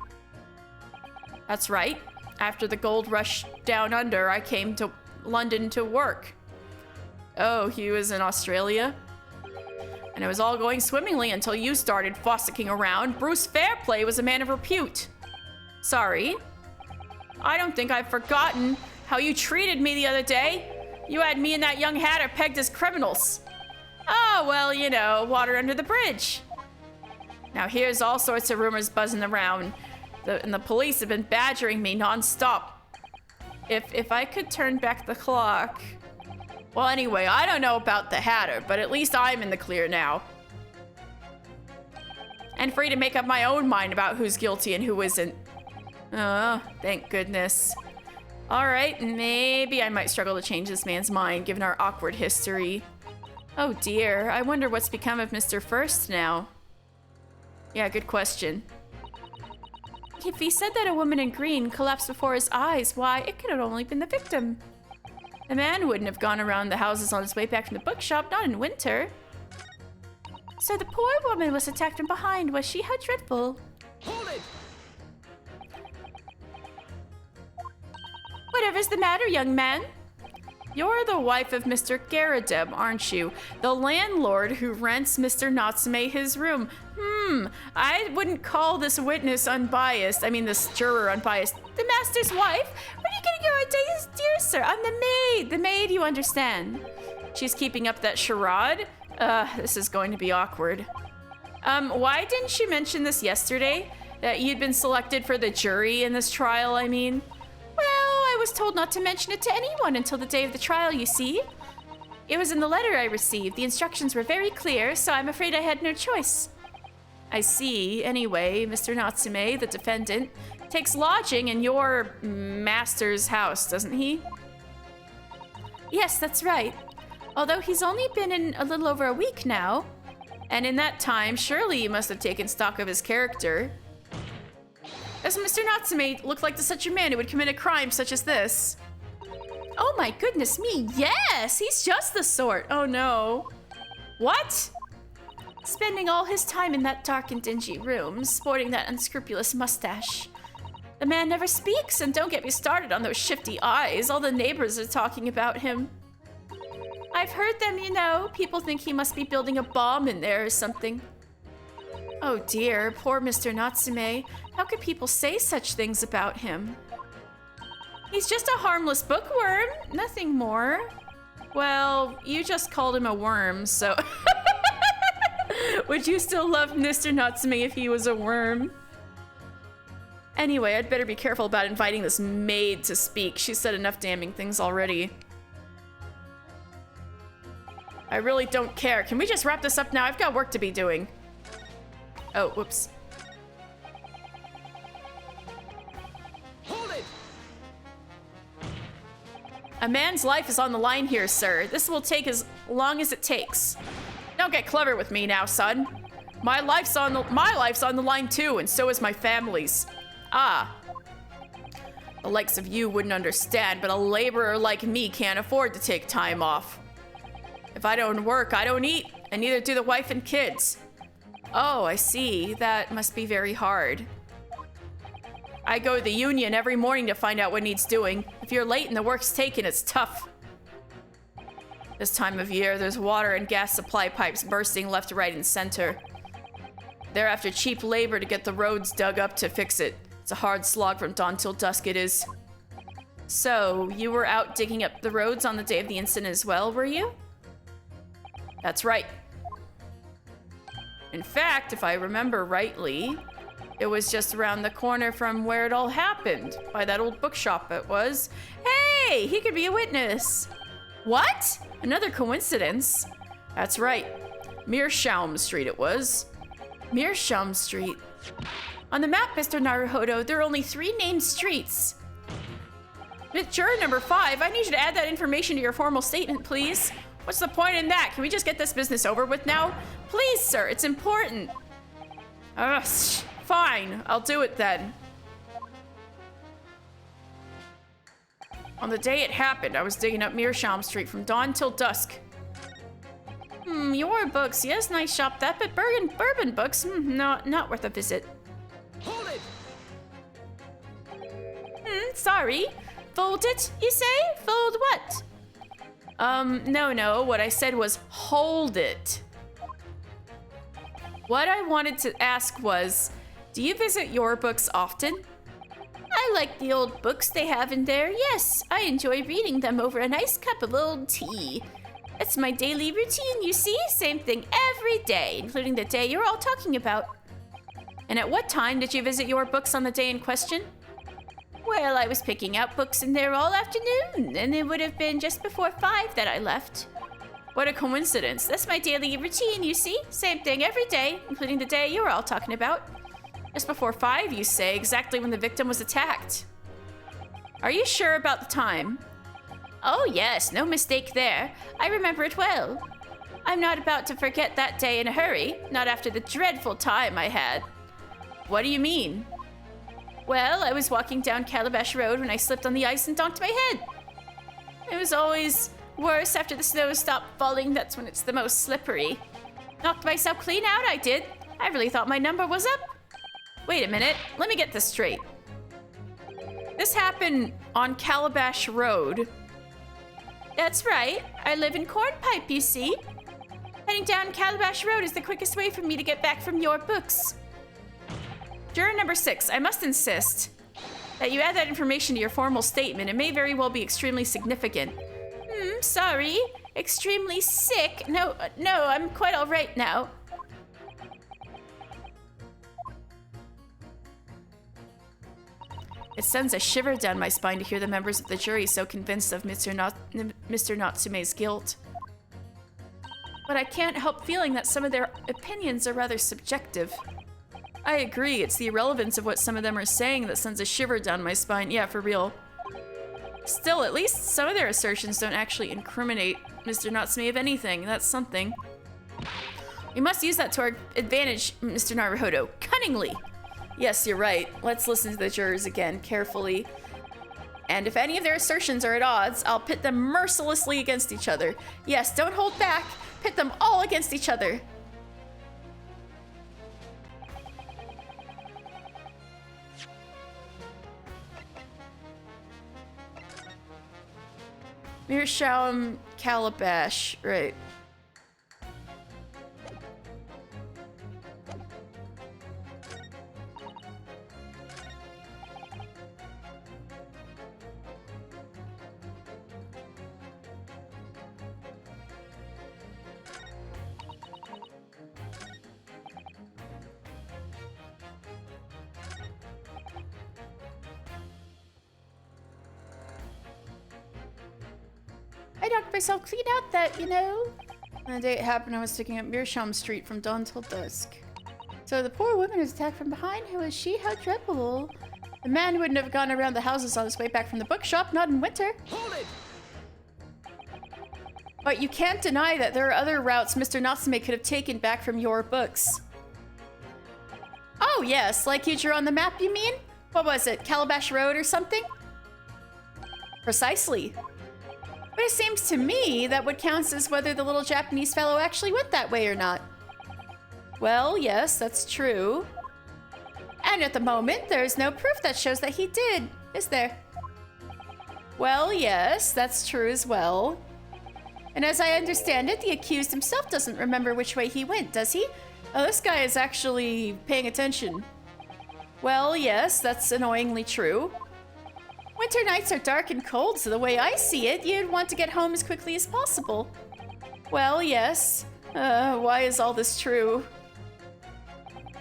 That's right. After the gold rush down under, I came to London to work. Oh, he was in Australia? And it was all going swimmingly until you started fossicking around. Bruce Fairplay was a man of repute. Sorry. I don't think I've forgotten how you treated me the other day. You had me and that young hatter pegged as criminals. Oh, well, you know, water under the bridge. Now here's all sorts of rumors buzzing around. And the police have been badgering me non-stop. If I could turn back the clock... Well, anyway, I don't know about the hatter, but at least I'm in the clear now. And free to make up my own mind about who's guilty and who isn't. Oh, thank goodness. All right, maybe I might struggle to change this man's mind, given our awkward history. Oh dear, I wonder what's become of Mr. First now. Yeah, good question. If he said that a woman in green collapsed before his eyes, why, it could have only been the victim. The man wouldn't have gone around the houses on his way back from the bookshop, not in winter. So the poor woman was attacked from behind, was she? How dreadful. Hold it! Whatever's the matter, young man? You're the wife of Mr. Garadeb, aren't you? The landlord who rents Mr. Natsume his room. I wouldn't call this witness unbiased. I mean, this juror unbiased. The master's wife? Where are you getting your ideas, dear sir? I'm the maid. The maid, you understand. She's keeping up that charade? This is going to be awkward. Why didn't you mention this yesterday? That you'd been selected for the jury in this trial, I mean? Well, I was told not to mention it to anyone until the day of the trial, you see. It was in the letter I received. The instructions were very clear, so I'm afraid I had no choice. I see. Anyway, Mr. Natsume, the defendant, takes lodging in your master's house, doesn't he? Yes, that's right. Although he's only been in a little over a week now. And in that time, surely you must have taken stock of his character. Does Mr. Natsume look like such a man who would commit a crime such as this? Oh my goodness me, yes! He's just the sort. Oh no. What? Spending all his time in that dark and dingy room, sporting that unscrupulous mustache. The man never speaks, and don't get me started on those shifty eyes. All the neighbors are talking about him. I've heard them, you know. People think he must be building a bomb in there or something. Oh dear, poor Mr. Natsume. How could people say such things about him? He's just a harmless bookworm, nothing more. Well, you just called him a worm, so... Would you still love Mr. Natsume if he was a worm? Anyway, I'd better be careful about inviting this maid to speak. She's said enough damning things already. I really don't care. Can we just wrap this up now? I've got work to be doing. Oh, whoops. Hold it! A man's life is on the line here, sir. This will take as long as it takes. Don't get clever with me now, son. My life's on the line too, and so is my family's. Ah. The likes of you wouldn't understand, but a laborer like me can't afford to take time off. If I don't work, I don't eat, and neither do the wife and kids. Oh, I see. That must be very hard. I go to the union every morning to find out what needs doing. If you're late and the work's taken, it's tough. This time of year, there's water and gas supply pipes bursting left, right, and center. They're after cheap labor to get the roads dug up to fix it. It's a hard slog from dawn till dusk it is. So, you were out digging up the roads on the day of the incident as well, were you? That's right. In fact, if I remember rightly, it was just around the corner from where it all happened. By that old bookshop it was. Hey, he could be a witness. What? Another coincidence? That's right. Meerschaum Street it was. Meerschaum Street. On the map, Mr. Naruhodo, there are only 3 named streets. Juror number 5, I need you to add that information to your formal statement, please. What's the point in that? Can we just get this business over with now? Please, sir, it's important. Fine, I'll do it then. On the day it happened, I was digging up Meerschaum Street from dawn till dusk. Your books, yes, nice shop that, but bourbon books, not worth a visit. Hold it! Sorry. Fold it, you say? Fold what? No, what I said was hold it. What I wanted to ask was, do you visit your books often? I like the old books they have in there, yes. I enjoy reading them over a nice cup of old tea. It's my daily routine, you see? Same thing every day, including the day you're all talking about. And at what time did you visit your books on the day in question? Well, I was picking out books in there all afternoon, and it would have been just before 5 that I left. What a coincidence. That's my daily routine, you see? Same thing every day, including the day you were all talking about. Just before 5, you say, exactly when the victim was attacked. Are you sure about the time? Oh yes, no mistake there. I remember it well. I'm not about to forget that day in a hurry, not after the dreadful time I had. What do you mean? Well, I was walking down Calabash Road when I slipped on the ice and donked my head. It was always worse after the snow stopped falling. That's when it's the most slippery. Knocked myself clean out, I did. I really thought my number was up. Wait a minute, let me get this straight. This happened on Calabash Road. That's right, I live in Cornpipe, you see. Heading down Calabash Road is the quickest way for me to get back from your books. Juror number 6, I must insist that you add that information to your formal statement. It may very well be extremely significant. Sorry. Extremely sick? No, I'm quite all right now. It sends a shiver down my spine to hear the members of the jury so convinced of Mr. Natsume's guilt. But I can't help feeling that some of their opinions are rather subjective. I agree, it's the irrelevance of what some of them are saying that sends a shiver down my spine. Yeah, for real. Still, at least some of their assertions don't actually incriminate Mr. Natsume of anything. That's something. We must use that to our advantage, Mr. Naruhodo. Cunningly! Yes, you're right. Let's listen to the jurors again, carefully. and if any of their assertions are at odds, I'll pit them mercilessly against each other. Yes, don't hold back. Pit them all against each other. Meerschaum Calabash, right. I knocked myself clean out that, you know. On the day it happened, I was sticking up Meerschaum Street from dawn till dusk. So the poor woman was attacked from behind. Who was she? How dreadful. The man wouldn't have gone around the houses on his way back from the bookshop, not in winter. Hold it! But you can't deny that there are other routes Mr. Natsume could have taken back from your books. Oh, yes, like you drew on the map, you mean? What was it, Calabash Road or something? Precisely. But it seems to me that what counts is whether the little Japanese fellow actually went that way or not. Well, yes, that's true. And at the moment, there's no proof that shows that he did, is there? Well, yes, that's true as well. And as I understand it, the accused himself doesn't remember which way he went, does he? Oh, this guy is actually paying attention. Well, yes, that's annoyingly true. Winter nights are dark and cold, so the way I see it, you'd want to get home as quickly as possible. Well, yes. Why is all this true?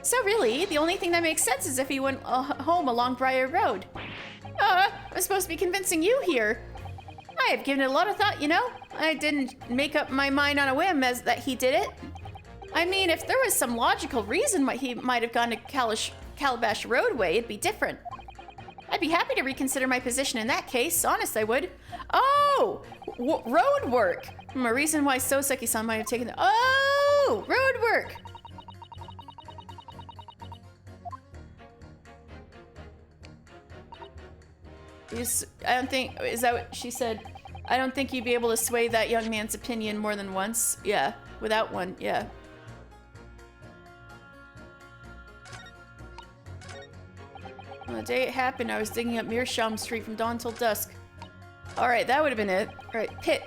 So really, the only thing that makes sense is if he went home along Briar Road. I'm supposed to be convincing you here. I have given it a lot of thought, you know? I didn't make up my mind on a whim as that he did it. I mean, if there was some logical reason why he might have gone to Calabash Roadway, it'd be different. I'd be happy to reconsider my position in that case. Honest, I would. Oh! Road work! A reason why Souseki-san might have taken the— Oh! Road work! I don't think— Is that what she said? I don't think you'd be able to sway that young man's opinion more than once. Yeah. Without one. Yeah. On the day it happened, I was digging up Meerschaum Street from dawn till dusk. Alright, that would have been it. Alright, pit.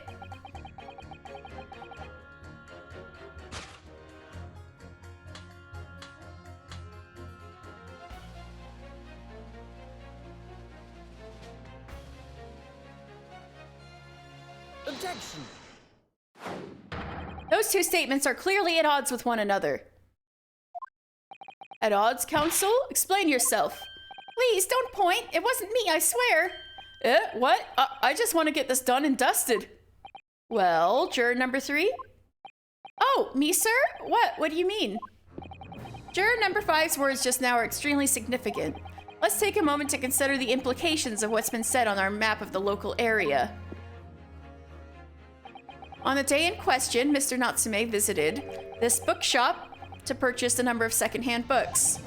Objection! Those two statements are clearly at odds with one another. At odds, counsel? Explain yourself. Please, don't point. It wasn't me, I swear. What? I just want to get this done and dusted. Well, juror number 3? Oh, me, sir? What do you mean? Juror number 5's words just now are extremely significant. Let's take a moment to consider the implications of what's been said on our map of the local area. On the day in question, Mr. Natsume visited this bookshop to purchase a number of secondhand books.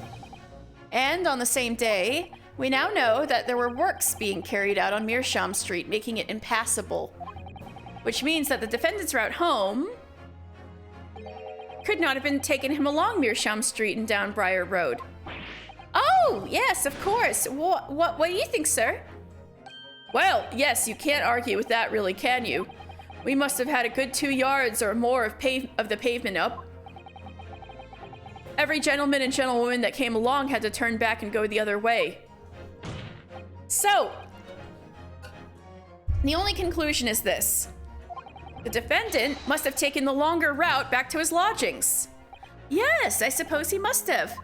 And on the same day, we now know that there were works being carried out on Meerschaum Street, making it impassable. Which means that the defendant's route home could not have been taking him along Meerschaum Street and down Briar Road. Oh, yes, of course. What do you think, sir? Well, yes, you can't argue with that, really, can you? We must have had a good 2 yards or more of the pavement up. Every gentleman and gentlewoman that came along had to turn back and go the other way. So, the only conclusion is this. The defendant must have taken the longer route back to his lodgings. Yes, I suppose he must have.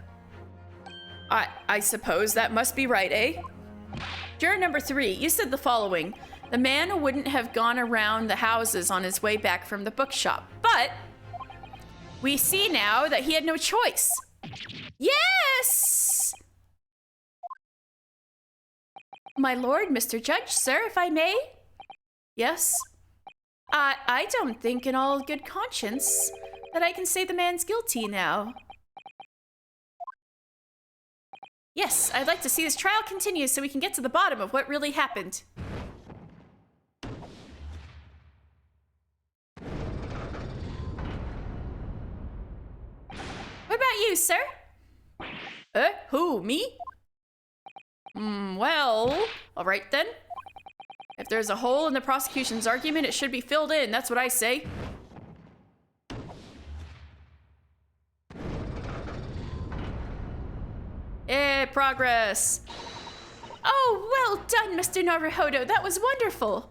I suppose that must be right, eh? Juror number 3, you said the following. The man wouldn't have gone around the houses on his way back from the bookshop, but we see now that he had no choice. Yes! My lord, Mr. Judge, sir, if I may? Yes? I don't think in all good conscience that I can say the man's guilty now. Yes, I'd like to see this trial continue so we can get to the bottom of what really happened. you, sir? Who, me? Well, all right then. If there's a hole in the prosecution's argument, it should be filled in. That's what I say. Progress. Oh, well done, Mr. Naruhodo. That was wonderful.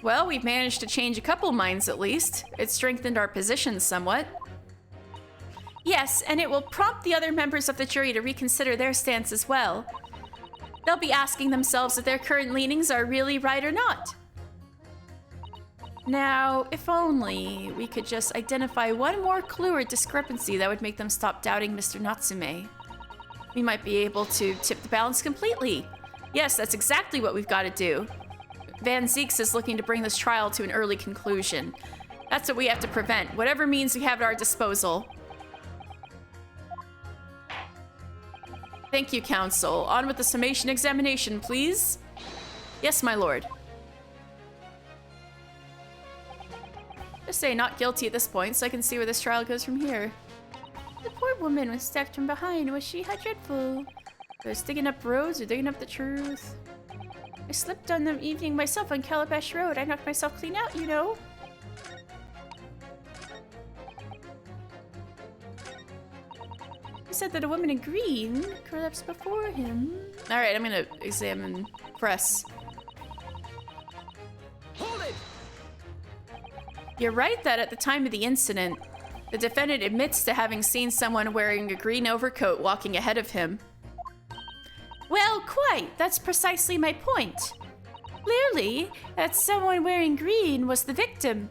Well, we've managed to change a couple minds at least. It strengthened our positions somewhat. Yes, and it will prompt the other members of the jury to reconsider their stance as well. They'll be asking themselves if their current leanings are really right or not. Now, if only we could just identify one more clue or discrepancy that would make them stop doubting Mr. Natsume. We might be able to tip the balance completely. Yes, that's exactly what we've got to do. Van Zeeks is looking to bring this trial to an early conclusion. That's what we have to prevent, whatever means we have at our disposal. Thank you, Counsel. On with the summation examination, please. Yes, my lord. Just say not guilty at this point so I can see where this trial goes from here. The poor woman was stabbed from behind. Was she? How dreadful. I was digging up roads or digging up the truth. I slipped on the evening myself on Calabash Road. I knocked myself clean out, you know. He said that a woman in green collapsed before him. Alright, I'm gonna examine press. Hold it! You're right that at the time of the incident, the defendant admits to having seen someone wearing a green overcoat walking ahead of him. Well, quite. That's precisely my point. Clearly, that someone wearing green was the victim.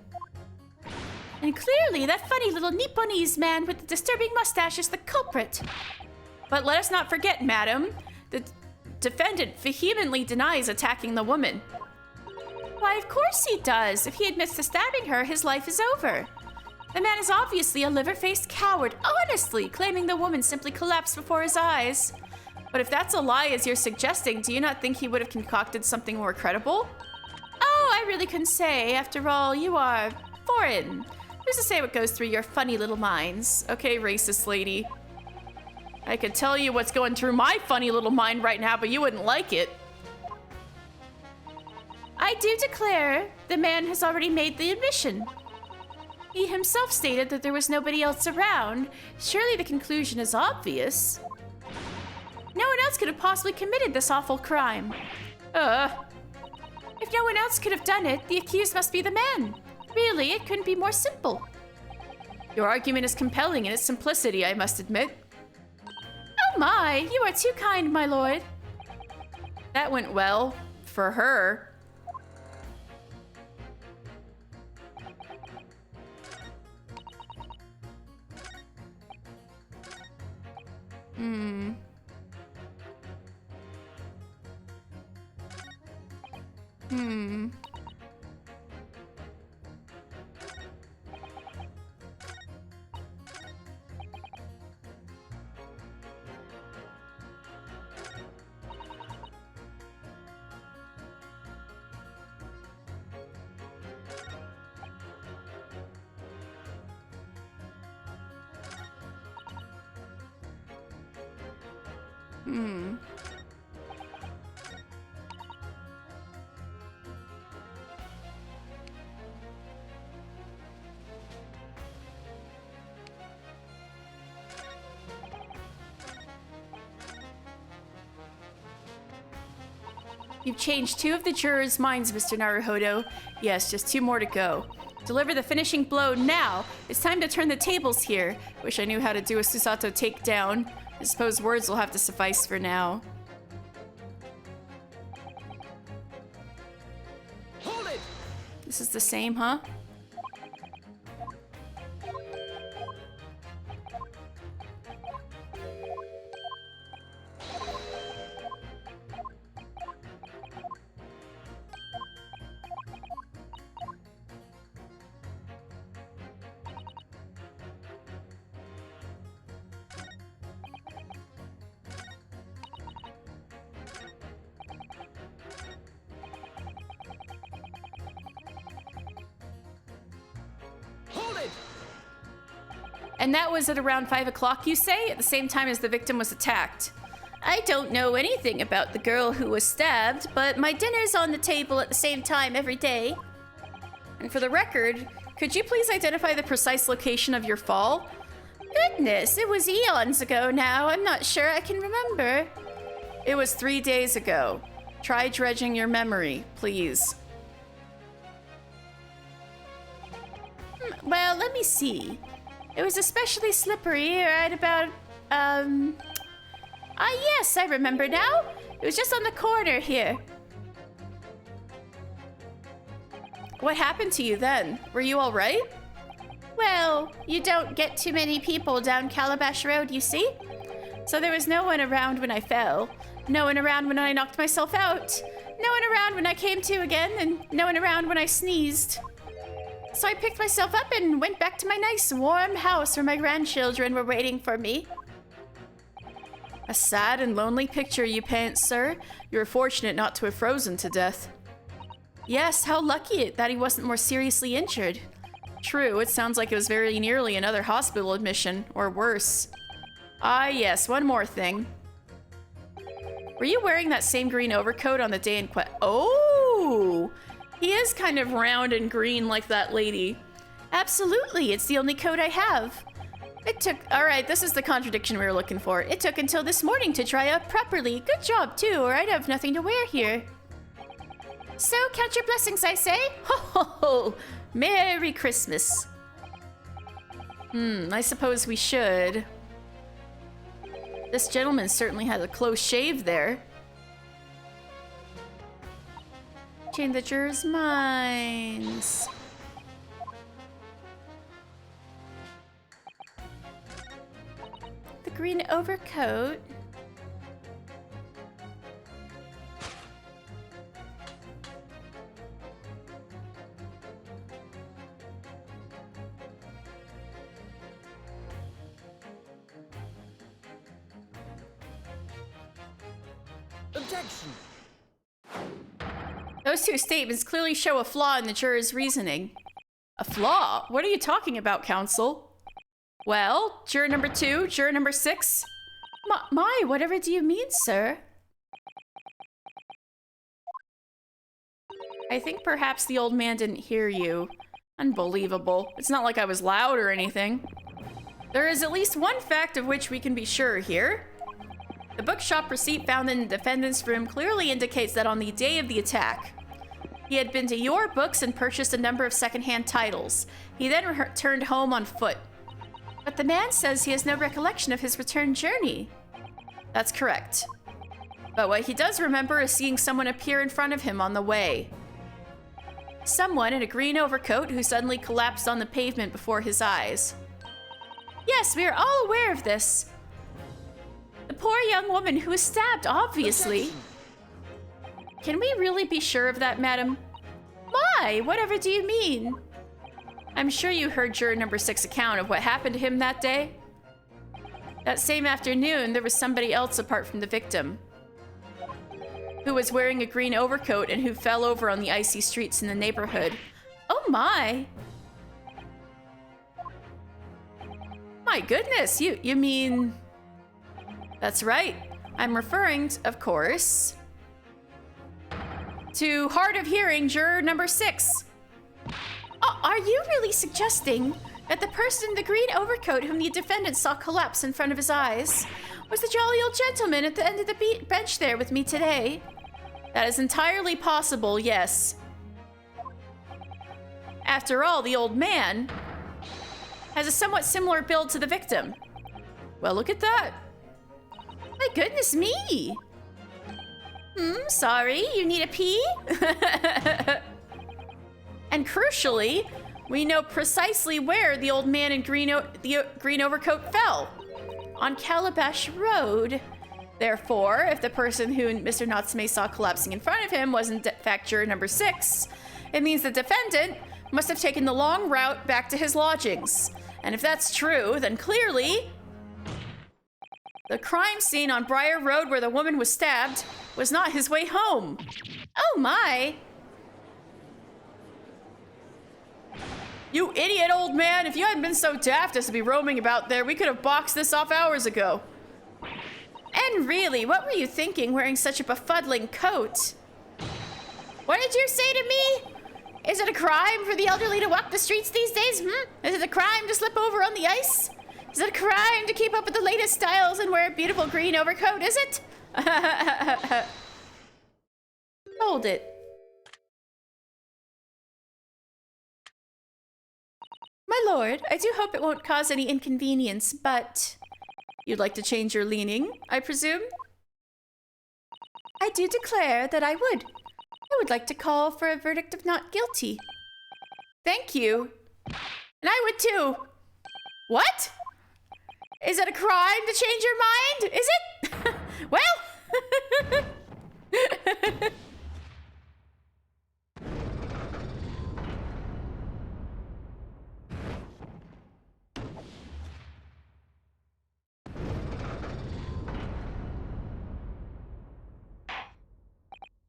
And clearly, that funny little Nipponese man with the disturbing mustache is the culprit. But let us not forget, madam, the defendant vehemently denies attacking the woman. Why, of course he does. If he admits to stabbing her, his life is over. The man is obviously a liver-faced coward, honestly, claiming the woman simply collapsed before his eyes. But if that's a lie, as you're suggesting, do you not think he would have concocted something more credible? Oh, I really couldn't say. After all, you are foreign. Who's to say what goes through your funny little minds? Okay, racist lady. I could tell you what's going through my funny little mind right now, but you wouldn't like it. I do declare the man has already made the admission. He himself stated that there was nobody else around. Surely the conclusion is obvious. No one else could have possibly committed this awful crime. If no one else could have done it, the accused must be the man. Really, it couldn't be more simple. Your argument is compelling in its simplicity, I must admit. Oh my, you are too kind, my lord. That went well. For her. Hmm. You've changed 2 of the jurors' minds, Mr. Naruhodo. Yes, just 2 more to go. Deliver the finishing blow now. It's time to turn the tables here. Wish I knew how to do a Susato takedown. I suppose words will have to suffice for now. Hold it! This is the same, huh? And that was at around 5 o'clock, you say, at the same time as the victim was attacked. I don't know anything about the girl who was stabbed, but my dinner's on the table at the same time every day. And for the record, could you please identify the precise location of your fall? Goodness, it was eons ago now. I'm not sure I can remember. It was 3 days ago. Try dredging your memory, please. Well, let me see. It was especially slippery right about, Ah, yes, I remember now. It was just on the corner here. What happened to you then? Were you all right? Well, you don't get too many people down Calabash Road, you see? So there was no one around when I fell. No one around when I knocked myself out. No one around when I came to again, and no one around when I sneezed. So I picked myself up and went back to my nice warm house where my grandchildren were waiting for me. A sad and lonely picture you paint, sir. You're fortunate not to have frozen to death. Yes, how lucky that he wasn't more seriously injured. True, it sounds like it was very nearly another hospital admission, or worse. Ah, yes, one more thing. Were you wearing that same green overcoat on the day in question? Oh! He is kind of round and green like that lady. Absolutely, it's the only coat I have. It took... Alright, this is the contradiction we were looking for. It took until this morning to dry up properly. Good job, too, or I'd have nothing to wear here. So, count your blessings, I say. Ho ho ho! Merry Christmas. I suppose we should. This gentleman certainly has a close shave there. Change the jurors' minds. The green overcoat. Objection! Those two statements clearly show a flaw in the juror's reasoning. A flaw? What are you talking about, counsel? Well, juror number 2, juror number 6. My, whatever do you mean, sir? I think perhaps the old man didn't hear you. Unbelievable. It's not like I was loud or anything. There is at least one fact of which we can be sure here. The bookshop receipt found in the defendant's room clearly indicates that on the day of the attack, he had been to your books and purchased a number of secondhand titles. He then returned home on foot. But the man says he has no recollection of his return journey. That's correct. But what he does remember is seeing someone appear in front of him on the way. Someone in a green overcoat who suddenly collapsed on the pavement before his eyes. Yes, we are all aware of this. The poor young woman who was stabbed, obviously. Objection. Can we really be sure of that, madam? Why? Whatever do you mean? I'm sure you heard juror number 6's account of what happened to him that day. That same afternoon, there was somebody else apart from the victim, who was wearing a green overcoat and who fell over on the icy streets in the neighborhood. Oh my! My goodness, you mean... That's right. I'm referring, of course, to hard of hearing juror number 6. Are you really suggesting that the person in the green overcoat whom the defendant saw collapse in front of his eyes was the jolly old gentleman at the end of the bench there with me today? That is entirely possible, yes. After all, the old man has a somewhat similar build to the victim. Well, look at that. My goodness me! Sorry, you need a pee? And crucially, we know precisely where the old man in the green overcoat fell. On Calabash Road. Therefore, if the person who Mr. Natsume saw collapsing in front of him was in fact juror number 6, it means the defendant must have taken the long route back to his lodgings. And if that's true, then clearly the crime scene on Briar Road where the woman was stabbed was not his way home. Oh my! You idiot old man! If you hadn't been so daft as to be roaming about there, we could have boxed this off hours ago. And really, what were you thinking wearing such a befuddling coat? What did you say to me? Is it a crime for the elderly to walk the streets these days, Is it a crime to slip over on the ice? Is it a crime to keep up with the latest styles and wear a beautiful green overcoat, is it? Hold it. My lord, I do hope it won't cause any inconvenience, but... You'd like to change your leaning, I presume? I do declare that I would. I would like to call for a verdict of not guilty. Thank you. And I would too. What? Is it a crime to change your mind? Is it? Well...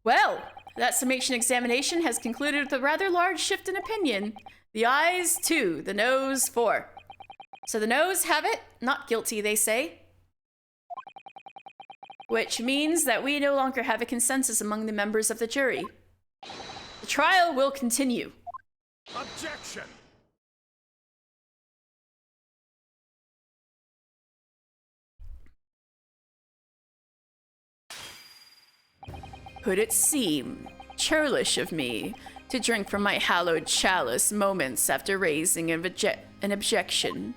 Well, that summation examination has concluded with a rather large shift in opinion. The ayes 2, the noes 4. So the noes have it, not guilty, they say. Which means that we no longer have a consensus among the members of the jury. The trial will continue. Objection! Could it seem churlish of me to drink from my hallowed chalice moments after raising an objection,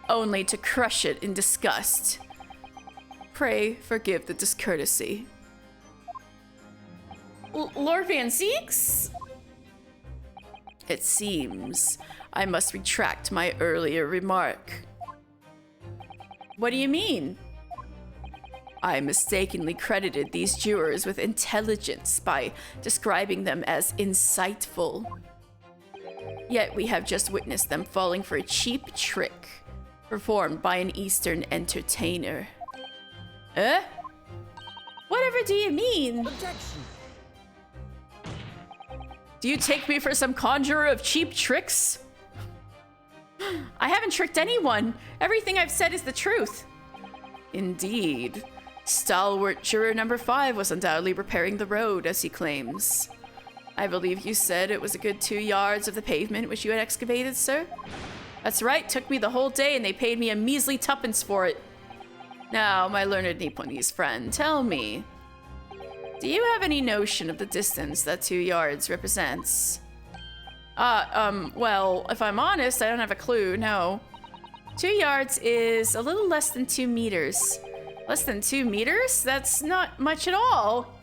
only to crush it in disgust? Pray forgive the discourtesy. Lord Van Zeeks? It seems I must retract my earlier remark. What do you mean? I mistakenly credited these jurors with intelligence by describing them as insightful. Yet we have just witnessed them falling for a cheap trick performed by an Eastern entertainer. Whatever do you mean? Objection. Do you take me for some conjurer of cheap tricks? I haven't tricked anyone. Everything I've said is the truth. Indeed. Stalwart juror number 5 was undoubtedly repairing the road, as he claims. I believe you said it was a good 2 yards of the pavement which you had excavated, sir? That's right, took me the whole day and they paid me a measly tuppence for it. Now, my learned Nipponese friend, tell me, do you have any notion of the distance that 2 yards represents? Well, if I'm honest, I don't have a clue, no. 2 yards is a little less than 2 meters. Less than 2 meters? That's not much at all.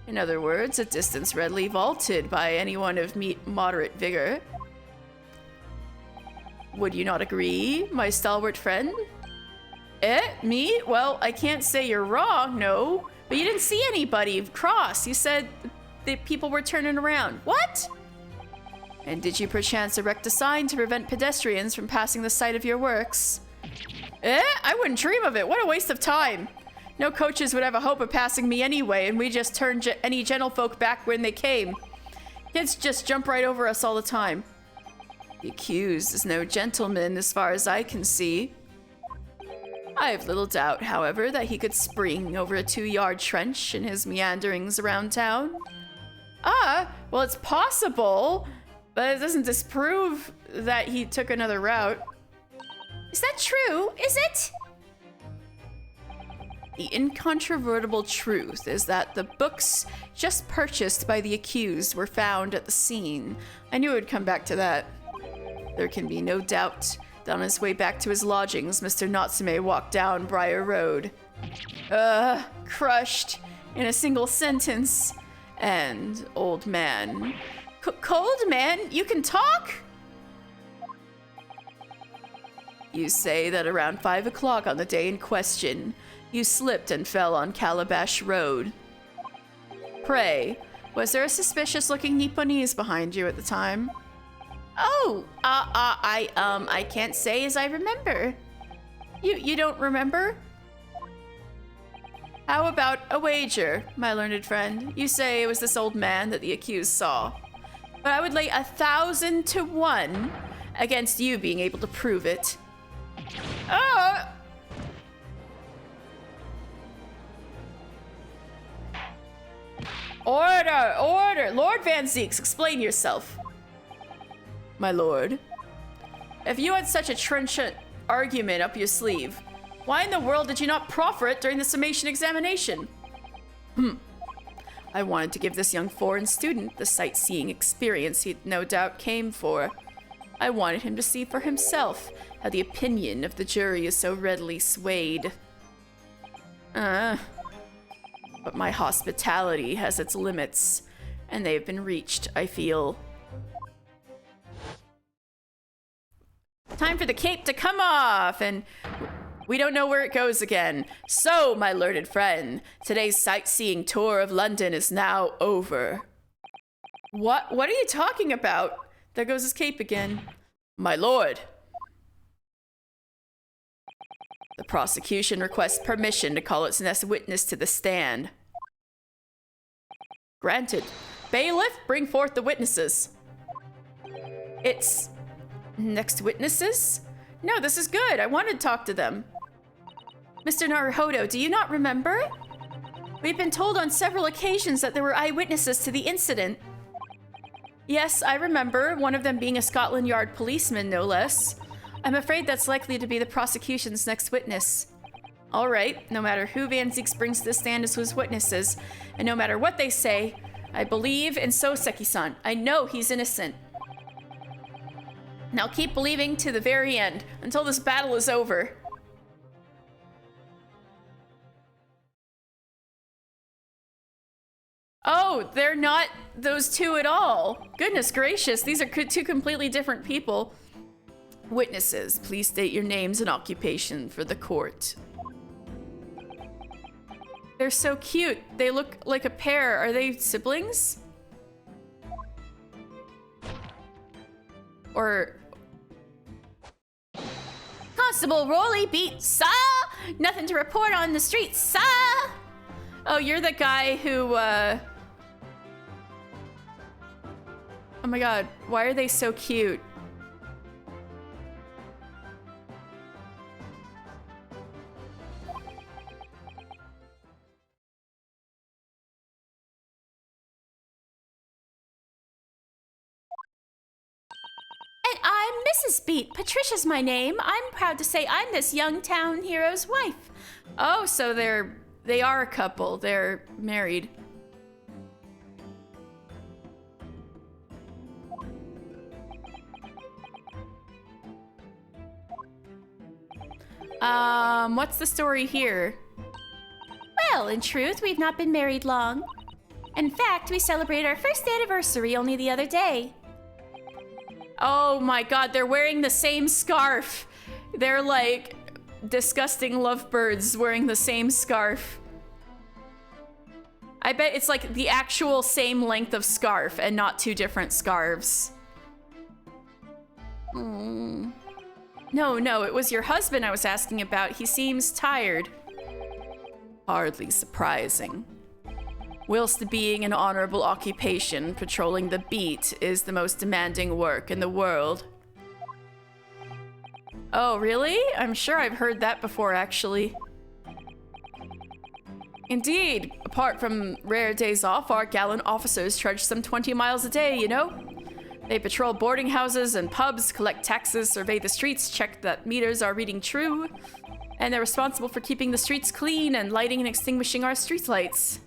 In other words, a distance readily vaulted by anyone of moderate vigor. Would you not agree, my stalwart friend? Me? Well, I can't say you're wrong, no. But you didn't see anybody cross. You said that people were turning around. What? And did you perchance erect a sign to prevent pedestrians from passing the site of your works? I wouldn't dream of it. What a waste of time. No coaches would have a hope of passing me anyway, and we just turned any gentlefolk back when they came. Kids just jump right over us all the time. The accused is no gentleman as far as I can see. I have little doubt, however, that he could spring over a 2-yard trench in his meanderings around town. Well, it's possible, but it doesn't disprove that he took another route. Is that true? Is it? The incontrovertible truth is that the books just purchased by the accused were found at the scene. I knew it would come back to that. There can be no doubt that on his way back to his lodgings, Mr. Natsume walked down Briar Road. Crushed in a single sentence. And, old man. Cold man, you can talk? You say that around 5 o'clock on the day in question, you slipped and fell on Calabash Road. Pray, was there a suspicious-looking Nipponese behind you at the time? Oh, I can't say as I remember. You don't remember? How about a wager, my learned friend? You say it was this old man that the accused saw. But I would lay 1,000 to 1 against you being able to prove it. Order! Order! Lord Van Zeeks, explain yourself. My lord. If you had such a trenchant argument up your sleeve, why in the world did you not proffer it during the summation examination? I wanted to give this young foreign student the sightseeing experience he no doubt came for. I wanted him to see for himself how the opinion of the jury is so readily swayed. But my hospitality has its limits, and they have been reached, I feel. Time for the cape to come off, and we don't know where it goes again. So, my learned friend, today's sightseeing tour of London is now over. What are you talking about? There goes his cape again. My lord. The prosecution requests permission to call its next witness to the stand. Granted. Bailiff, bring forth the witnesses. It's... next witnesses? No, this is good. I want to talk to them. Mr. Naruhodo, do you not remember? We've been told on several occasions that there were eyewitnesses to the incident. Yes, I remember, one of them being a Scotland Yard policeman, no less. I'm afraid that's likely to be the prosecution's next witness. All right, no matter who Van Zeeks brings to the stand as his witnesses, and no matter what they say, I believe in Souseki-san. I know he's innocent. Now keep believing to the very end, until this battle is over. Oh, they're not those two at all. Goodness gracious, these are two completely different people. Witnesses, please state your names and occupation for the court. They're so cute. They look like a pair. Are they siblings? Or... Constable Rolly beat Sa! Nothing to report on the streets, Sa! Oh, you're the guy who, Oh my god, why are they so cute? And I'm Mrs. Beat. Patricia's my name. I'm proud to say I'm this young town hero's wife. Oh, so they are a couple. They're married. What's the story here? Well, in truth, we've not been married long. In fact, we celebrated our first anniversary only the other day. Oh my god, they're wearing the same scarf. They're like disgusting lovebirds wearing the same scarf. I bet it's like the actual same length of scarf and not two different scarves. No, it was your husband I was asking about. He seems tired. Hardly surprising. Whilst being an honorable occupation, patrolling the beat is the most demanding work in the world. Oh, really? I'm sure I've heard that before, actually. Indeed, apart from rare days off, our gallant officers trudge some 20 miles a day, you know? They patrol boarding houses and pubs, collect taxes, survey the streets, check that meters are reading true, and they're responsible for keeping the streets clean and lighting and extinguishing our streetlights.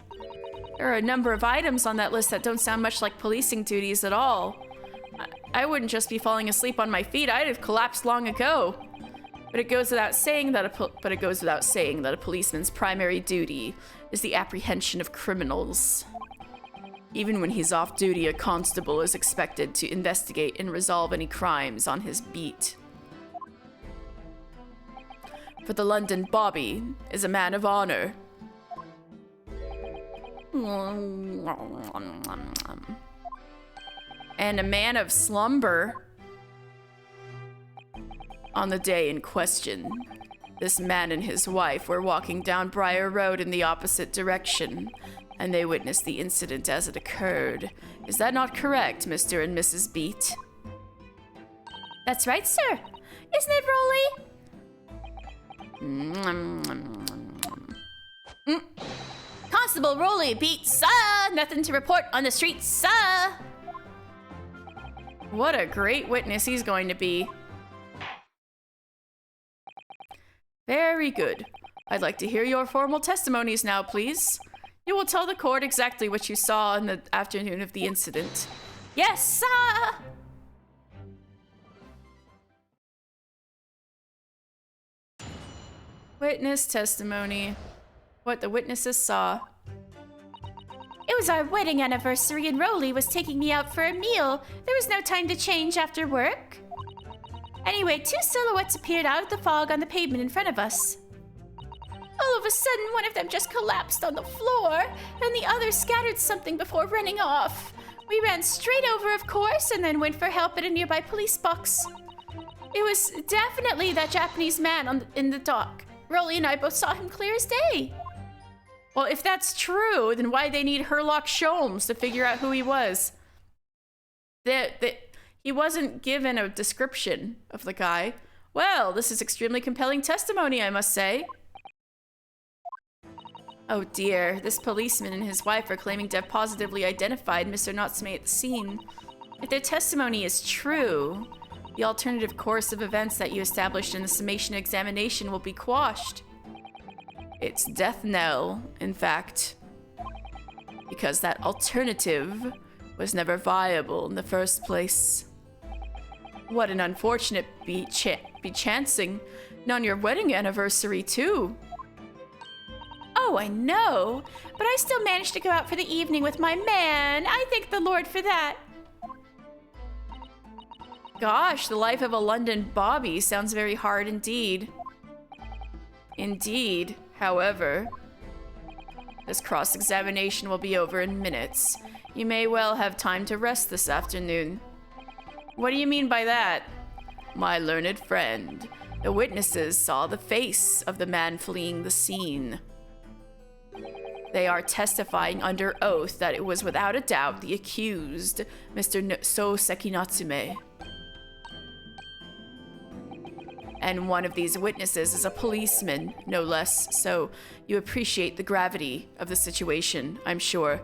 There are a number of items on that list that don't sound much like policing duties at all. I wouldn't just be falling asleep on my feet, I'd have collapsed long ago. But it goes without saying that a policeman's primary duty is the apprehension of criminals. Even when he's off duty, a constable is expected to investigate and resolve any crimes on his beat. For the London Bobby is a man of honor. And a man of slumber. On the day in question, this man and his wife were walking down Briar Road in the opposite direction. and they witnessed the incident as it occurred. Is that not correct, Mr. and Mrs. Beat? That's right, sir. Isn't it, Rolly? Constable Rolly Beat, sir. Nothing to report on the street, sir. What a great witness he's going to be. Very good. I'd like to hear your formal testimonies now, please. You will tell the court exactly what you saw in the afternoon of the incident. Yes, sir. Witness testimony. What the witnesses saw. It was our wedding anniversary and Rolly was taking me out for a meal. There was no time to change after work. Anyway, two silhouettes appeared out of the fog on the pavement in front of us. All of a sudden, one of them just collapsed on the floor, and the other scattered something before running off. We ran straight over, of course, and then went for help at a nearby police box. It was definitely that Japanese man in the dock. Rolly and I both saw him clear as day. Well, if that's true, then why they need Herlock Sholmes to figure out who he was? He wasn't given a description of the guy. Well, this is extremely compelling testimony, I must say. Oh dear, this policeman and his wife are claiming to have positively identified Mr. Natsume at the scene. If their testimony is true, the alternative course of events that you established in the summation examination will be quashed. It's death knell, in fact. Because that alternative was never viable in the first place. What an unfortunate be-chancing. And on your wedding anniversary, too. Oh, I know. But I still managed to go out for the evening with my man. I thank the Lord for that. Gosh, the life of a London Bobby sounds very hard indeed. Indeed, however, this cross-examination will be over in minutes. You may well have time to rest this afternoon. What do you mean by that? My learned friend, the witnesses saw the face of the man fleeing the scene. They are testifying under oath that it was without a doubt the accused, Mr. Souseki Natsume. And one of these witnesses is a policeman, no less, so you appreciate the gravity of the situation, I'm sure.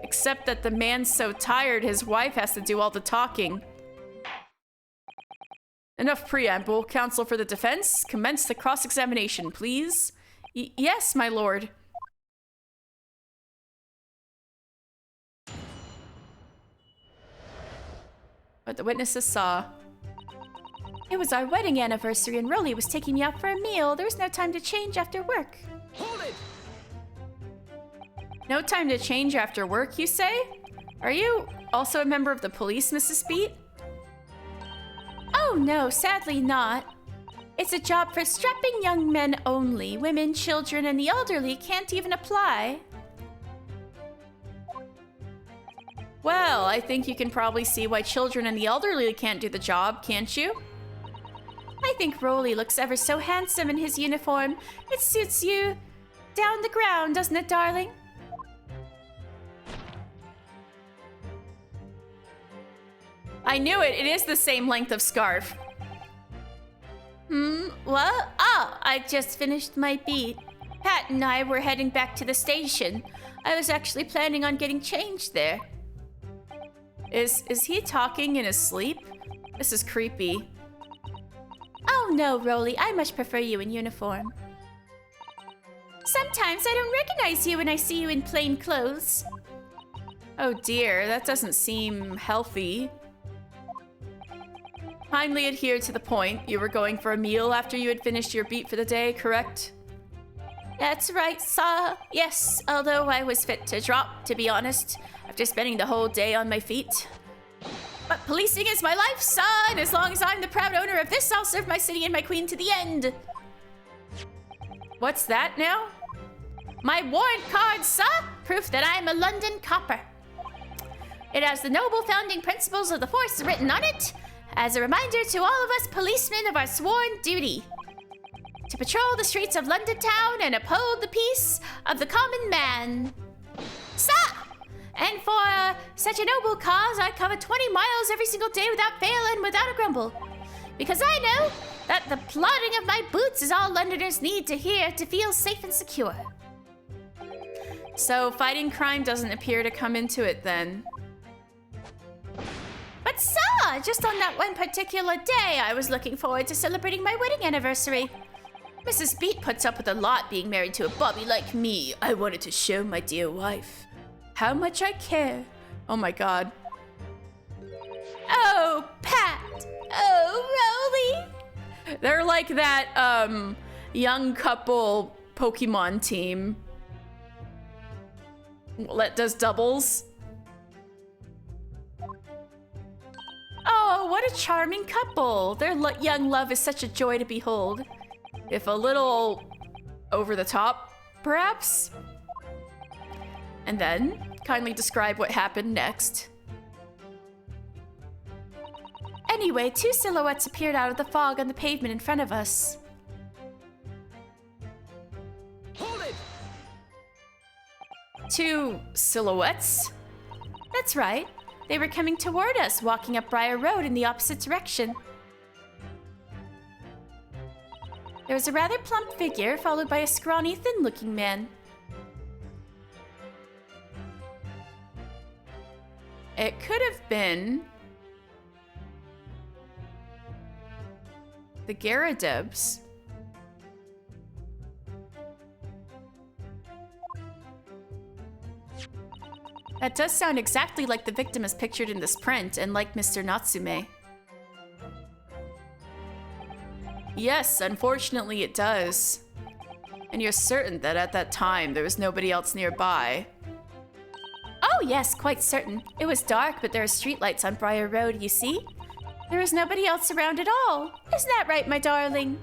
Except that the man's so tired, his wife has to do all the talking. Enough preamble. Counsel for the defense, commence the cross-examination, please. Yes, my lord. What the witnesses saw. It was our wedding anniversary and Rolly was taking me out for a meal. There was no time to change after work. Hold it! No time to change after work, you say? Are you also a member of the police, Mrs. Beat? Oh no, sadly not. It's a job for strapping young men only. Women, children, and the elderly can't even apply. Well, I think you can probably see why children and the elderly can't do the job, can't you? I think Rolly looks ever so handsome in his uniform. It suits you down the ground, doesn't it, darling? I knew it. It is the same length of scarf. What? Oh, I just finished my beat. Pat and I were heading back to the station. I was actually planning on getting changed there. Is he talking in his sleep? This is creepy. Oh no, Rolly, I much prefer you in uniform. Sometimes I don't recognize you when I see you in plain clothes. Oh dear, that doesn't seem healthy. Kindly adhere to the point. You were going for a meal after you had finished your beat for the day, correct? That's right, sir. Yes, although I was fit to drop, to be honest, after spending the whole day on my feet. But policing is my life, sir, and as long as I'm the proud owner of this, I'll serve my city and my queen to the end. What's that now? My warrant card, sir, proof that I'm a London copper. It has the noble founding principles of the force written on it, as a reminder to all of us policemen of our sworn duty. to patrol the streets of London town and uphold the peace of the common man. Sir! And for such a noble cause, I cover 20 miles every single day without fail and without a grumble. Because I know that the plodding of my boots is all Londoners need to hear to feel safe and secure. So fighting crime doesn't appear to come into it then. But sir, just on that one particular day, I was looking forward to celebrating my wedding anniversary. Mrs. Beat puts up with a lot being married to a bobby like me. I wanted to show my dear wife How much I care. Oh my god. Oh, Pat! Oh, Rolly! They're like that, young couple Pokemon team that does doubles. Oh, what a charming couple. Their young love is such a joy to behold. If a little over the top, perhaps? And then, kindly describe what happened next. Anyway, two silhouettes appeared out of the fog on the pavement in front of us. Hold it! Two silhouettes? That's right. They were coming toward us, walking up Briar Road in the opposite direction. There was a rather plump figure, followed by a scrawny, thin-looking man. It could have been the Gyarados. That does sound exactly like the victim as pictured in this print, and like Mr. Natsume. Yes, unfortunately it does. And you're certain that at that time there was nobody else nearby. Oh yes, quite certain. It was dark, but there are streetlights on Briar Road, you see? There was nobody else around at all. Isn't that right, my darling?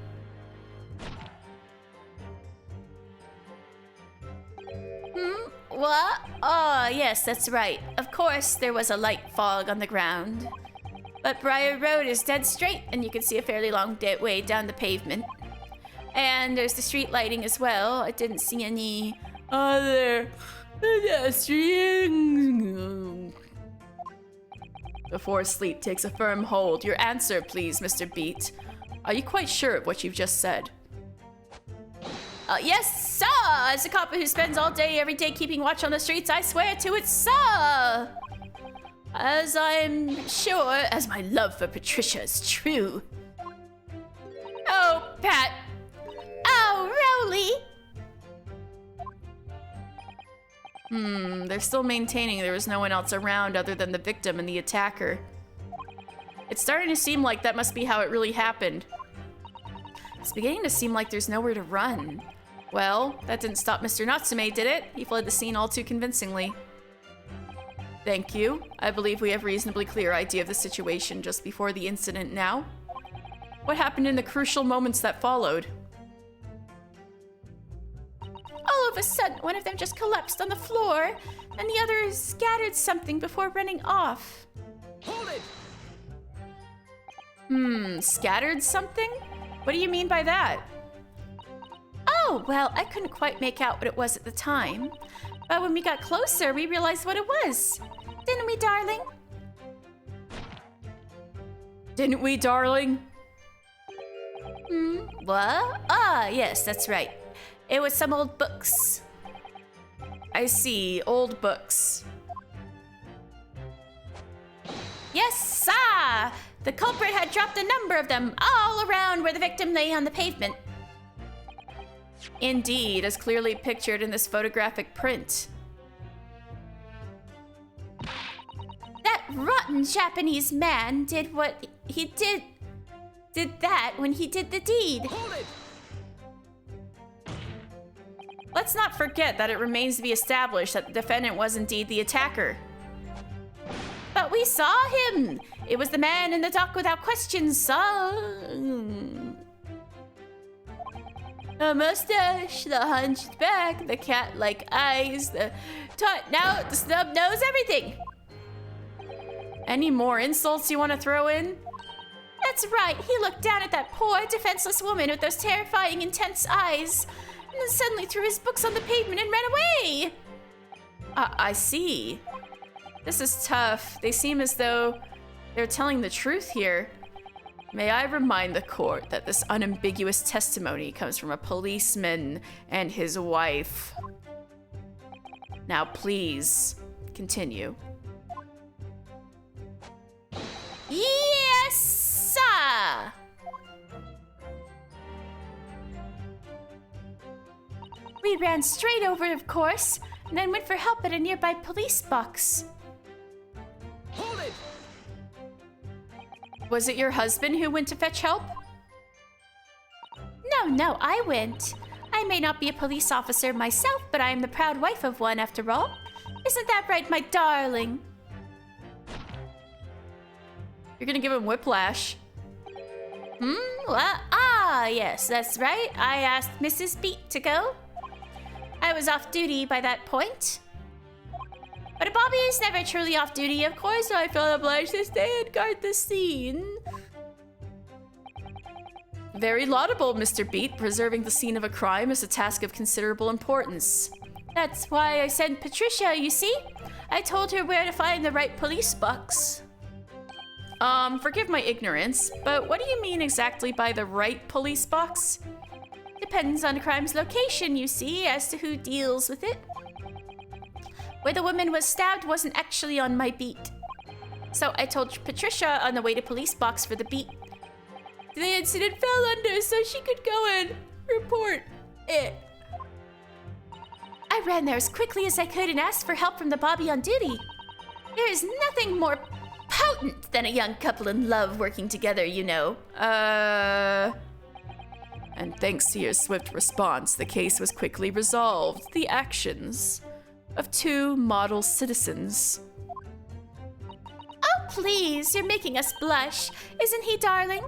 What? Oh, yes, that's right. Of course, there was a light fog on the ground. But Briar Road is dead straight, and you can see a fairly long way down the pavement. And there's the street lighting as well. I didn't see any other pedestrians. Before sleep takes a firm hold, your answer, please, Mr. Beat. Are you quite sure of what you've just said? Yes, sir! As a cop who spends all day, every day keeping watch on the streets, I swear to it, sir! As I'm sure as my love for Patricia is true. Oh, Pat! Oh, Rowley! They're still maintaining there was no one else around other than the victim and the attacker. It's starting to seem like that must be how it really happened. It's beginning to seem like there's nowhere to run. Well, that didn't stop Mr. Natsume, did it? He fled the scene all too convincingly. Thank you. I believe we have a reasonably clear idea of the situation just before the incident now. What happened in the crucial moments that followed? All of a sudden, one of them just collapsed on the floor, and the other scattered something before running off. Hold it! Scattered something? What do you mean by that? Oh, well, I couldn't quite make out what it was at the time. But when we got closer, we realized what it was. Didn't we, darling? Didn't we, darling? What? Ah, yes, that's right. It was some old books. I see, old books. Yes, sir! The culprit had dropped a number of them all around where the victim lay on the pavement. Indeed, as clearly pictured in this photographic print. That rotten Japanese man did what he did that when he did the deed. Hold it! Let's not forget that it remains to be established that the defendant was indeed the attacker. But we saw him. It was the man in the dock without question, sir. The mustache, the hunched back, the cat-like eyes, the taut out, the snub nose, everything. Any more insults you want to throw in? That's right. He looked down at that poor, defenseless woman with those terrifying, intense eyes, and then suddenly threw his books on the pavement and ran away. I see. This is tough. They seem as though they're telling the truth here. May I remind the court that this unambiguous testimony comes from a policeman and his wife. Now, please, continue. Yes, sir. We ran straight over, of course, and then went for help at a nearby police box. Hold it! Was it your husband who went to fetch help? No, I went. I may not be a police officer myself, but I am the proud wife of one, after all. Isn't that right, my darling? You're gonna give him whiplash. Yes, that's right. I asked Mrs. Beat to go. I was off duty by that point. But Bobby is never truly off duty, of course, so I felt obliged to stay and guard the scene. Very laudable, Mr. Beat. Preserving the scene of a crime is a task of considerable importance. That's why I sent Patricia, you see? I told her where to find the right police box. Forgive my ignorance, but what do you mean exactly by the right police box? Depends on the crime's location, you see, as to who deals with it. Where the woman was stabbed wasn't actually on my beat. So I told Patricia on the way to police box for the beat the incident fell under so she could go and report it. I ran there as quickly as I could and asked for help from the Bobby on duty. There is nothing more potent than a young couple in love working together, you know. And thanks to your swift response, the case was quickly resolved. The actions of two model citizens. Oh, please, you're making us blush. Isn't he, darling?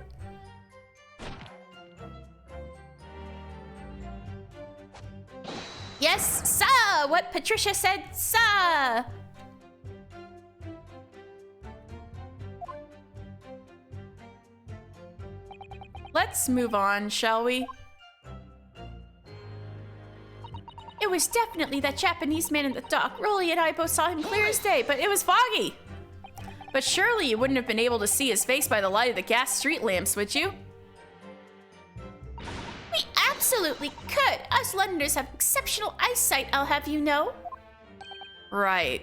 Yes, sir! What Patricia said, sir! Let's move on, shall we? It was definitely that Japanese man in the dock. Rolly and I both saw him clear as day, but it was foggy. But surely you wouldn't have been able to see his face by the light of the gas street lamps, would you? We absolutely could. Us Londoners have exceptional eyesight, I'll have you know. Right.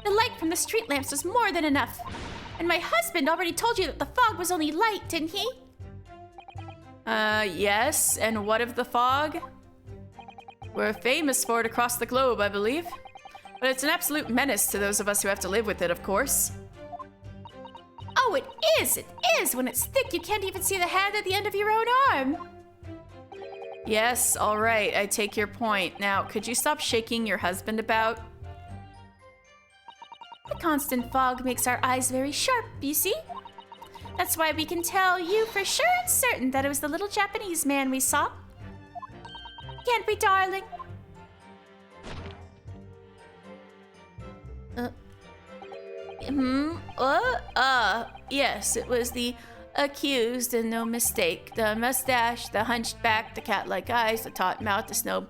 The light from the street lamps was more than enough. And my husband already told you that the fog was only light, didn't he? Yes. And what of the fog? We're famous for it across the globe, I believe. But it's an absolute menace to those of us who have to live with it, of course. Oh, it is! It is! When it's thick, you can't even see the hand at the end of your own arm. Yes, all right. I take your point. Now, could you stop shaking your husband about? The constant fog makes our eyes very sharp, you see? That's why we can tell you for sure and certain that it was the little Japanese man we saw. Can't we, darling? Yes, it was the accused and no mistake. The mustache, the hunched back, the cat-like eyes, the taut mouth, the snow...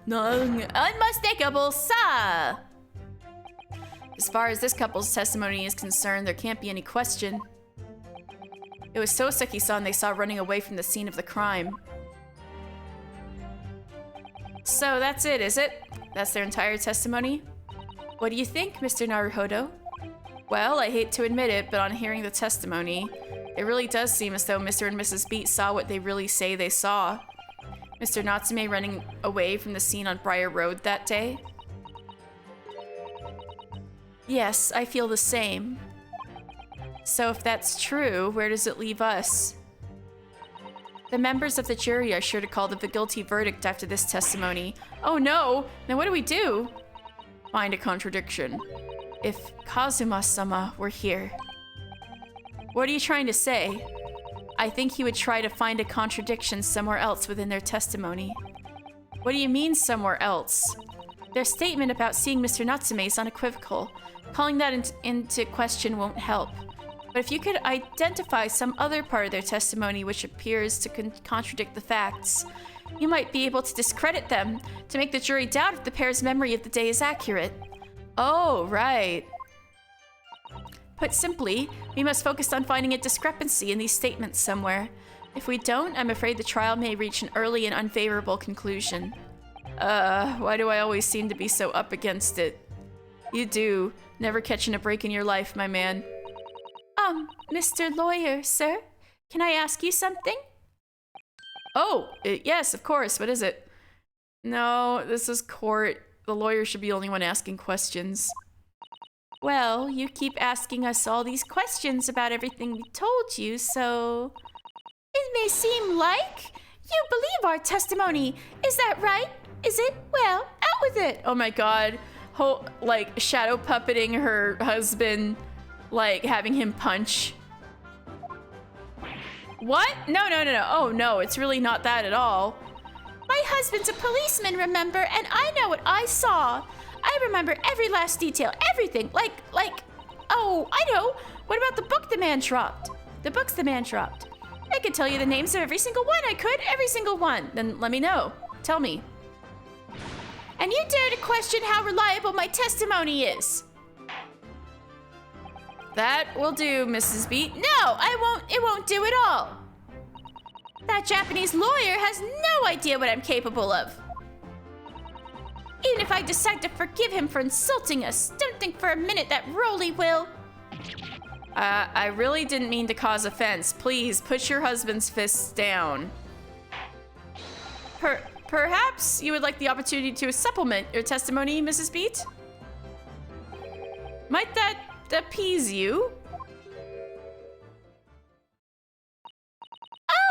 Unmistakable, sir! As far as this couple's testimony is concerned, there can't be any question. It was Souseki-san they saw running away from the scene of the crime. So that's it, is it? That's their entire testimony? What do you think, Mr. Naruhodo? Well, I hate to admit it, but on hearing the testimony, it really does seem as though Mr. and Mrs. Beat saw what they really say they saw. Mr. Natsume running away from the scene on Briar Road that day. Yes, I feel the same. So if that's true, where does it leave us? The members of the jury are sure to call the guilty verdict after this testimony. Oh no! Now what do we do? Find a contradiction. If Kazuma-sama were here. What are you trying to say? I think he would try to find a contradiction somewhere else within their testimony. What do you mean somewhere else? Their statement about seeing Mr. Natsume is unequivocal. Calling that into question won't help. But if you could identify some other part of their testimony which appears to contradict the facts, you might be able to discredit them to make the jury doubt if the pair's memory of the day is accurate. Oh, right. Put simply, we must focus on finding a discrepancy in these statements somewhere. If we don't, I'm afraid the trial may reach an early and unfavorable conclusion. Why do I always seem to be so up against it? You do. Never catching a break in your life, my man. Mr. Lawyer, sir, can I ask you something? Oh, yes, of course. What is it? No, this is court. The lawyer should be the only one asking questions. Well, you keep asking us all these questions about everything we told you, so... It may seem like you believe our testimony. Is that right? Is it? Well, out with it. Oh my god. Like, shadow puppeting her husband, like, having him punch. What? No. Oh no, it's really not that at all. My husband's a policeman, remember? And I know what I saw. I remember every last detail, everything. Oh, I know. What about the book the man dropped? The books the man dropped. I could tell you the names of every single one. I could, every single one. Then let me know. Tell me. And you dare to question how reliable my testimony is? That will do, Mrs. Beat. No, I won't. It won't do at all. That Japanese lawyer has no idea what I'm capable of. Even if I decide to forgive him for insulting us, don't think for a minute that Rolly will. I really didn't mean to cause offense. Please, put your husband's fists down. Perhaps you would like the opportunity to supplement your testimony, Mrs. Beat? Might that appease you?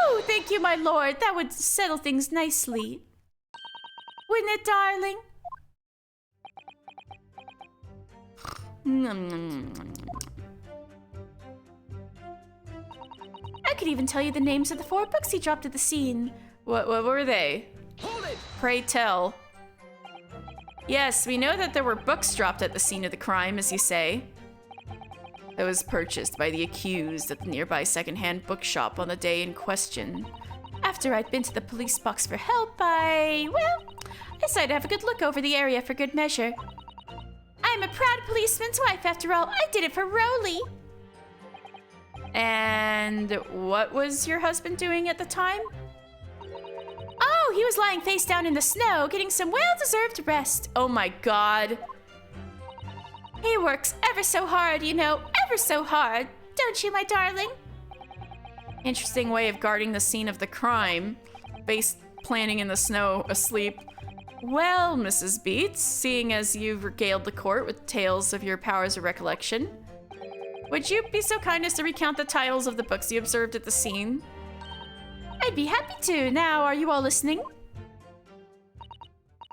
Oh, thank you, my lord. That would settle things nicely. Wouldn't it, darling? I could even tell you the names of the 4 books he dropped at the scene. What were they? Hold it! Pray tell. Yes, we know that there were books dropped at the scene of the crime, as you say. It was purchased by the accused at the nearby secondhand bookshop on the day in question. After I'd been to the police box for help, I decided to have a good look over the area for good measure. I'm a proud policeman's wife, after all. I did it for Rolly. And what was your husband doing at the time? Oh, he was lying face down in the snow, getting some well-deserved rest. Oh my god. He works ever so hard, you know, ever so hard. Don't you, my darling? Interesting way of guarding the scene of the crime. Base planning in the snow, asleep. Well, Mrs. Beats, seeing as you've regaled the court with tales of your powers of recollection, would you be so kind as to recount the titles of the books you observed at the scene? I'd be happy to. Now, are you all listening?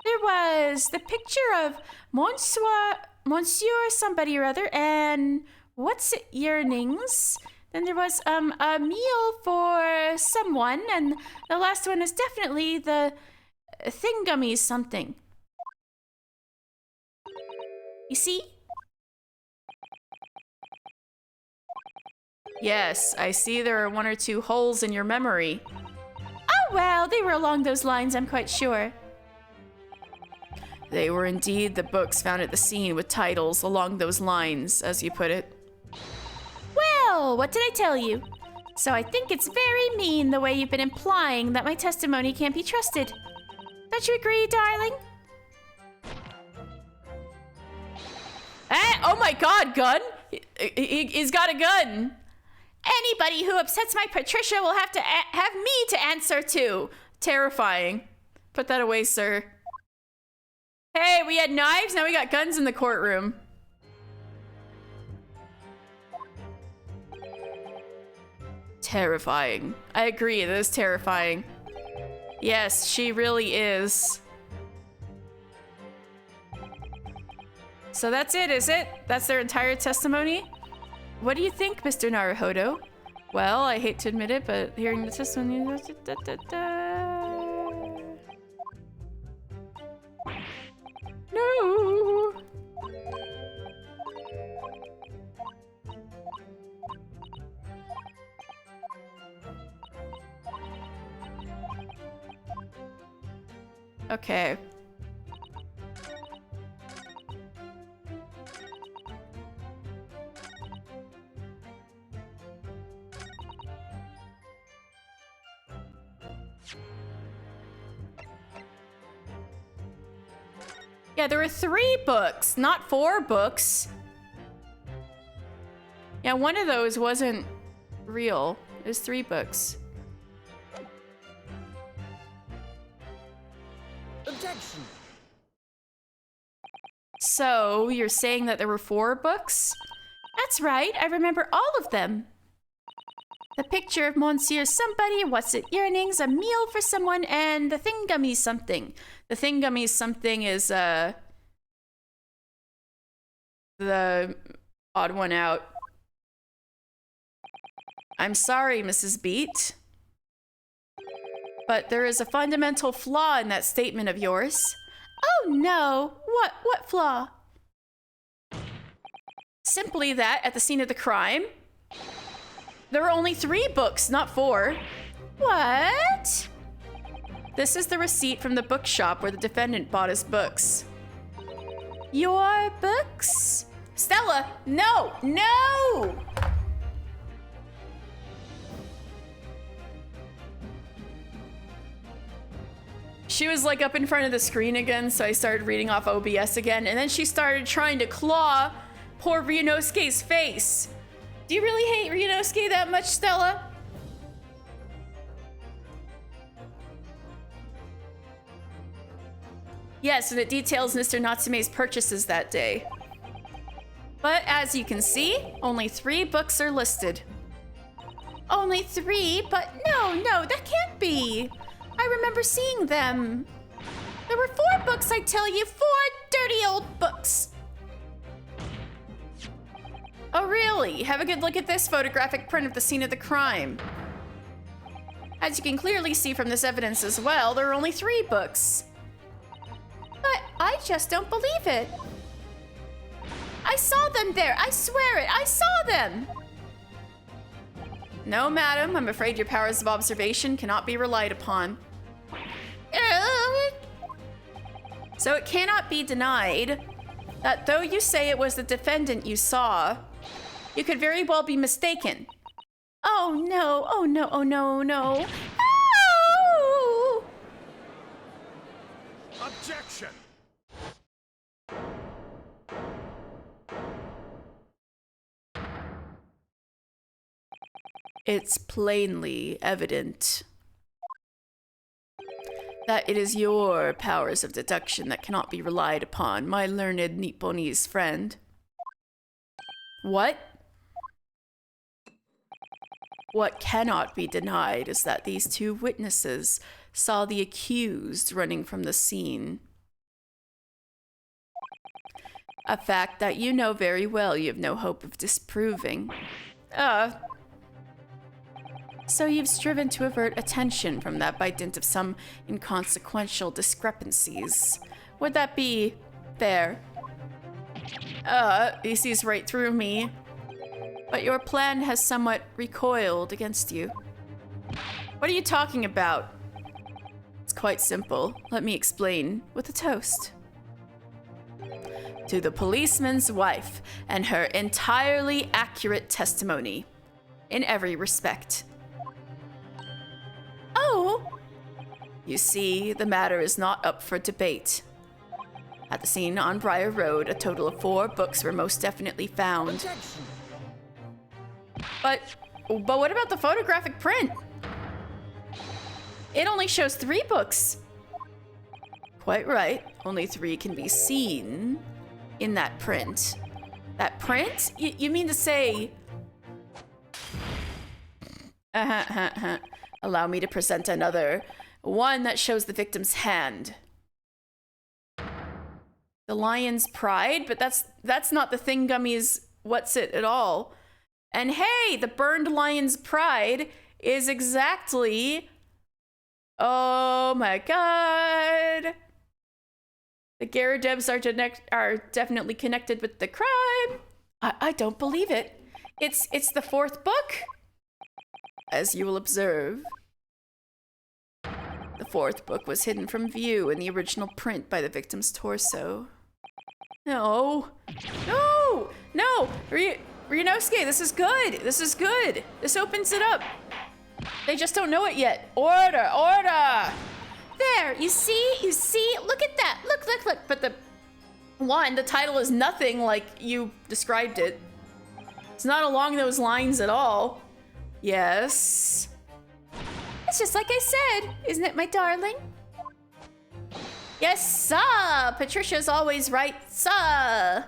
There was the picture of Monsieur somebody or other, and what's it, yearnings. Then there was a meal for someone, and the last one is definitely the thingummy something. You see? Yes, I see there are 1 or 2 holes in your memory. Oh well, they were along those lines, I'm quite sure. They were indeed the books found at the scene with titles along those lines, as you put it. Well, what did I tell you? So I think it's very mean the way you've been implying that my testimony can't be trusted. Don't you agree, darling? Oh my god, gun! He's got a gun! Anybody who upsets my Patricia will have to have me to answer to. Terrifying. Put that away, sir. Hey, we had knives, now we got guns in the courtroom. Terrifying. I agree, that is terrifying. Yes, she really is. So that's it, is it? That's their entire testimony? What do you think, Mr. Naruhodo? Well, I hate to admit it, but hearing the testimony... No! Okay. Yeah, there were 3 books, not 4 books. Yeah, one of those wasn't real. It was 3 books. Objection. So, you're saying that there were 4 books? That's right, I remember all of them. The picture of Monsieur somebody, what's it, earnings, a meal for someone, and the thingummy something. The thingummy something is, the odd one out. I'm sorry, Mrs. Beat, but there is a fundamental flaw in that statement of yours. Oh no, what flaw? Simply that at the scene of the crime, there were only 3 books, not 4. What? This is the receipt from the bookshop where the defendant bought his books. Your books? Stella, no, no! She was like up in front of the screen again, so I started reading off OBS again, and then she started trying to claw poor Ryunosuke's face. Do you really hate Ryunosuke that much, Stella? Yes, and it details Mr. Natsume's purchases that day. But as you can see, only 3 books are listed. Only 3? But no, that can't be. I remember seeing them. There were 4 books, I tell you, 4 dirty old books. Oh, really? Have a good look at this photographic print of the scene of the crime. As you can clearly see from this evidence as well, there are only 3 books. But I just don't believe it. I saw them there. I swear it. I saw them. No, madam. I'm afraid your powers of observation cannot be relied upon. So it cannot be denied that though you say it was the defendant you saw, you could very well be mistaken. Oh no, oh no, oh no, no. Oh! Objection! It's plainly evident that it is your powers of deduction that cannot be relied upon, my learned Nipponese friend. What? What cannot be denied is that these 2 witnesses saw the accused running from the scene. A fact that you know very well you have no hope of disproving. So you've striven to avert attention from that by dint of some inconsequential discrepancies. Would that be fair? He sees right through me. But your plan has somewhat recoiled against you. What are you talking about? It's quite simple. Let me explain with a toast. To the policeman's wife and her entirely accurate testimony in every respect. Oh! You see, the matter is not up for debate. At the scene on Briar Road, a total of 4 books were most definitely found. Objection. But what about the photographic print? It only shows 3 books. Quite right. Only 3 can be seen in that print. That print? You mean to say... Allow me to present another. One that shows the victim's hand. The lion's pride? But that's not the Thingummy's what's it at all. And hey, the burned lion's pride is exactly... Oh my god. The Garadebs are definitely connected with the crime. I don't believe it. It's the 4th book. As you will observe, the fourth book was hidden from view in the original print by the victim's torso. No. No! No! Ryunosuke, this is good! This is good! This opens it up! They just don't know it yet. Order! Order! There, you see? You see? Look at that. Look, look, look. But the title is nothing like you described it. It's not along those lines at all. Yes. It's just like I said, isn't it, my darling? Yes, sir. Patricia's always right, sir.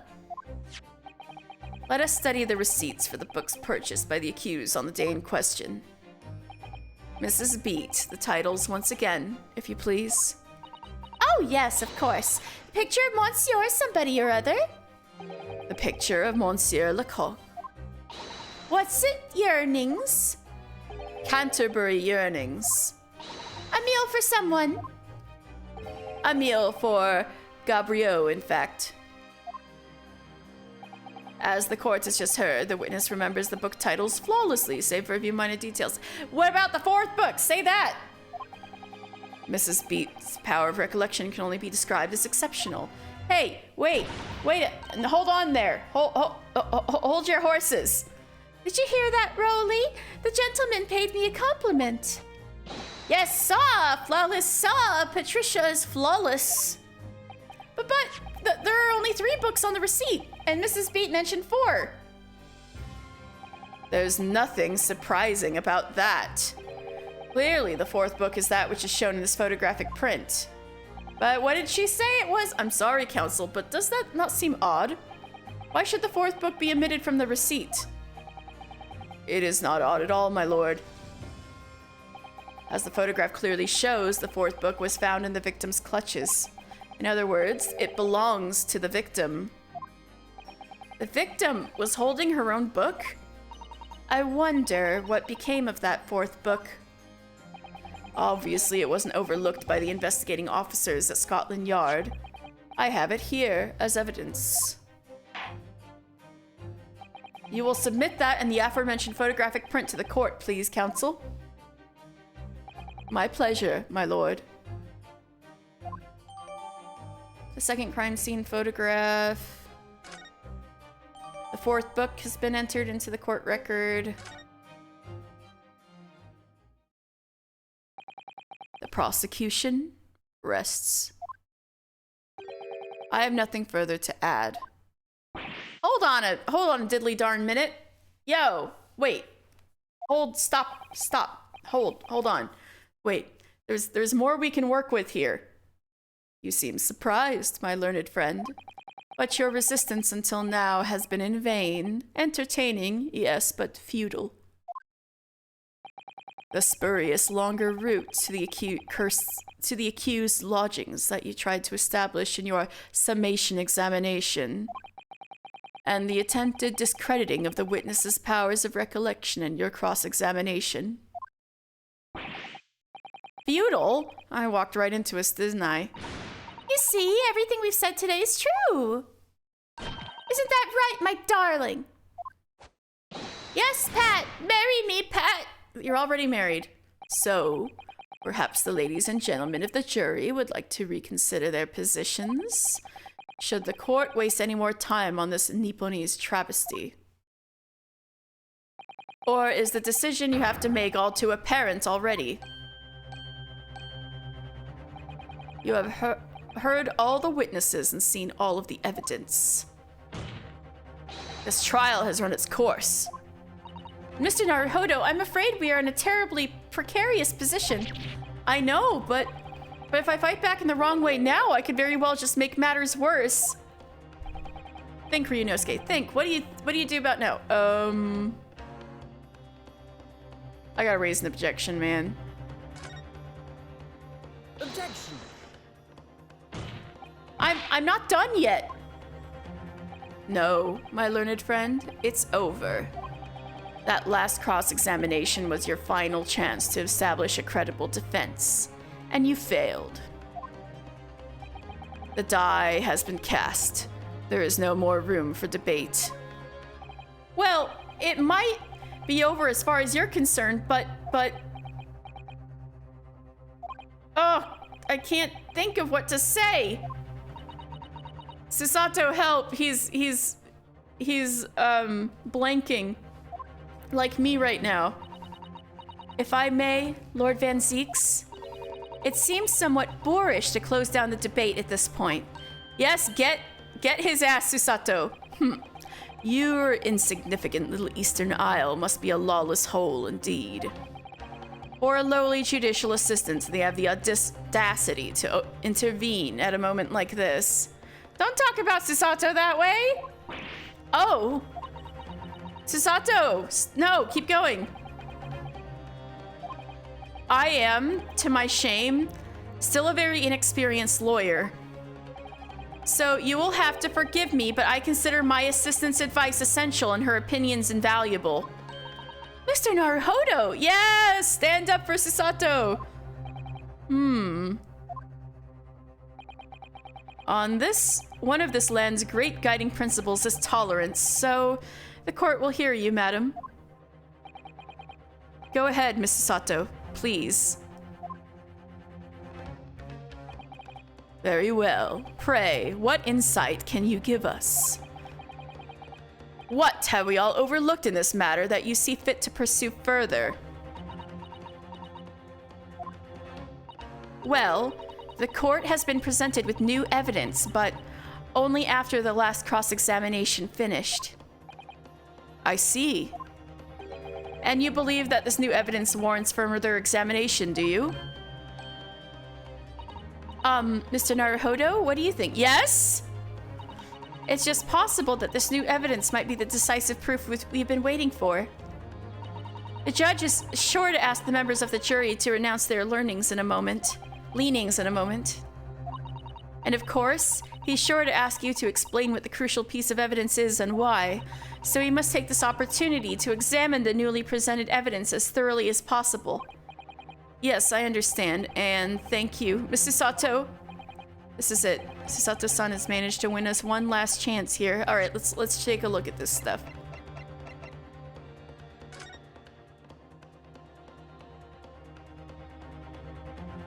Let us study the receipts for the books purchased by the accused on the day in question. Mrs. Beat, the titles once again, if you please. Oh, yes, of course. Picture of Monsieur somebody or other. The picture of Monsieur Lecoq. What's it? Yearnings? Canterbury Yearnings. A meal for someone. A meal for Gabriel, in fact. As the court has just heard, the witness remembers the book titles flawlessly, save for a few minor details. What about the fourth book? Say that! Mrs. Beat's power of recollection can only be described as exceptional. Hey, wait, hold on there. Hold your horses. Did you hear that, Roly? The gentleman paid me a compliment. Yes, sir, flawless, sir. Patricia is flawless. But there are only 3 books on the receipt, and Mrs. Beat mentioned 4. There's nothing surprising about that. Clearly, the 4th book is that which is shown in this photographic print. But what did she say it was? I'm sorry, counsel, but does that not seem odd? Why should the 4th book be omitted from the receipt? It is not odd at all, my lord. As the photograph clearly shows, the 4th book was found in the victim's clutches. In other words, it belongs to the victim. The victim was holding her own book? I wonder what became of that 4th book. Obviously, it wasn't overlooked by the investigating officers at Scotland Yard. I have it here as evidence. You will submit that and the aforementioned photographic print to the court, please, counsel. My pleasure, my lord. The second crime scene photograph. The 4th book has been entered into the court record. The prosecution rests. I have nothing further to add. Hold on a diddly darn minute. Yo, wait. Stop. Hold on. Wait, there's more we can work with here. You seem surprised, my learned friend. But your resistance until now has been in vain. Entertaining, yes, but futile. The spurious longer route to the accused lodgings that you tried to establish in your summation examination, and the attempted discrediting of the witness's powers of recollection in your cross-examination. Futile? I walked right into us, didn't I? You see, everything we've said today is true. Isn't that right, my darling? Yes, Pat. Marry me, Pat. You're already married. So, perhaps the ladies and gentlemen of the jury would like to reconsider their positions? Should the court waste any more time on this Nipponese travesty? Or is the decision you have to make all too apparent already? You have heard all the witnesses and seen all of the evidence. This trial has run its course. Mr. Naruhodo, I'm afraid we are in a terribly precarious position. I know, but if I fight back in the wrong way now, I could very well just make matters worse. Think, Ryunosuke, think. What do you do about now? I gotta raise an objection, man. Objection. I'm not done yet. No, my learned friend, it's over. That last cross-examination was your final chance to establish a credible defense, and you failed. The die has been cast. There is no more room for debate. Well, it might be over as far as you're concerned, but Oh, I can't think of what to say. Susato, help. He's blanking. Like me right now. If I may, Lord Van Zeeks, it seems somewhat boorish to close down the debate at this point. Yes, get his ass, Susato. Your insignificant little Eastern Isle must be a lawless hole indeed. Or a lowly judicial assistant, they have the audacity to intervene at a moment like this. Don't talk about Susato that way! Oh! Susato! No, keep going. I am, to my shame, still a very inexperienced lawyer. So you will have to forgive me, but I consider my assistant's advice essential and her opinions invaluable. Mr. Naruhodo! Yes! Stand up for Susato! On one of this land's great guiding principles is tolerance, so the court will hear you, madam. Go ahead, Miss Susato, please. Very well. Pray, what insight can you give us? What have we all overlooked in this matter that you see fit to pursue further? Well, the court has been presented with new evidence, but only after the last cross-examination finished. I see. And you believe that this new evidence warrants further examination, do you? Mr. Naruhodo, what do you think? Yes? It's just possible that this new evidence might be the decisive proof we've been waiting for. The judge is sure to ask the members of the jury to renounce their leanings in a moment. And of course, he's sure to ask you to explain what the crucial piece of evidence is and why. So we must take this opportunity to examine the newly presented evidence as thoroughly as possible. Yes, I understand, and thank you. Mr. Sato, this is it. Susato-san has managed to win us one last chance here. All right, let's take a look at this stuff.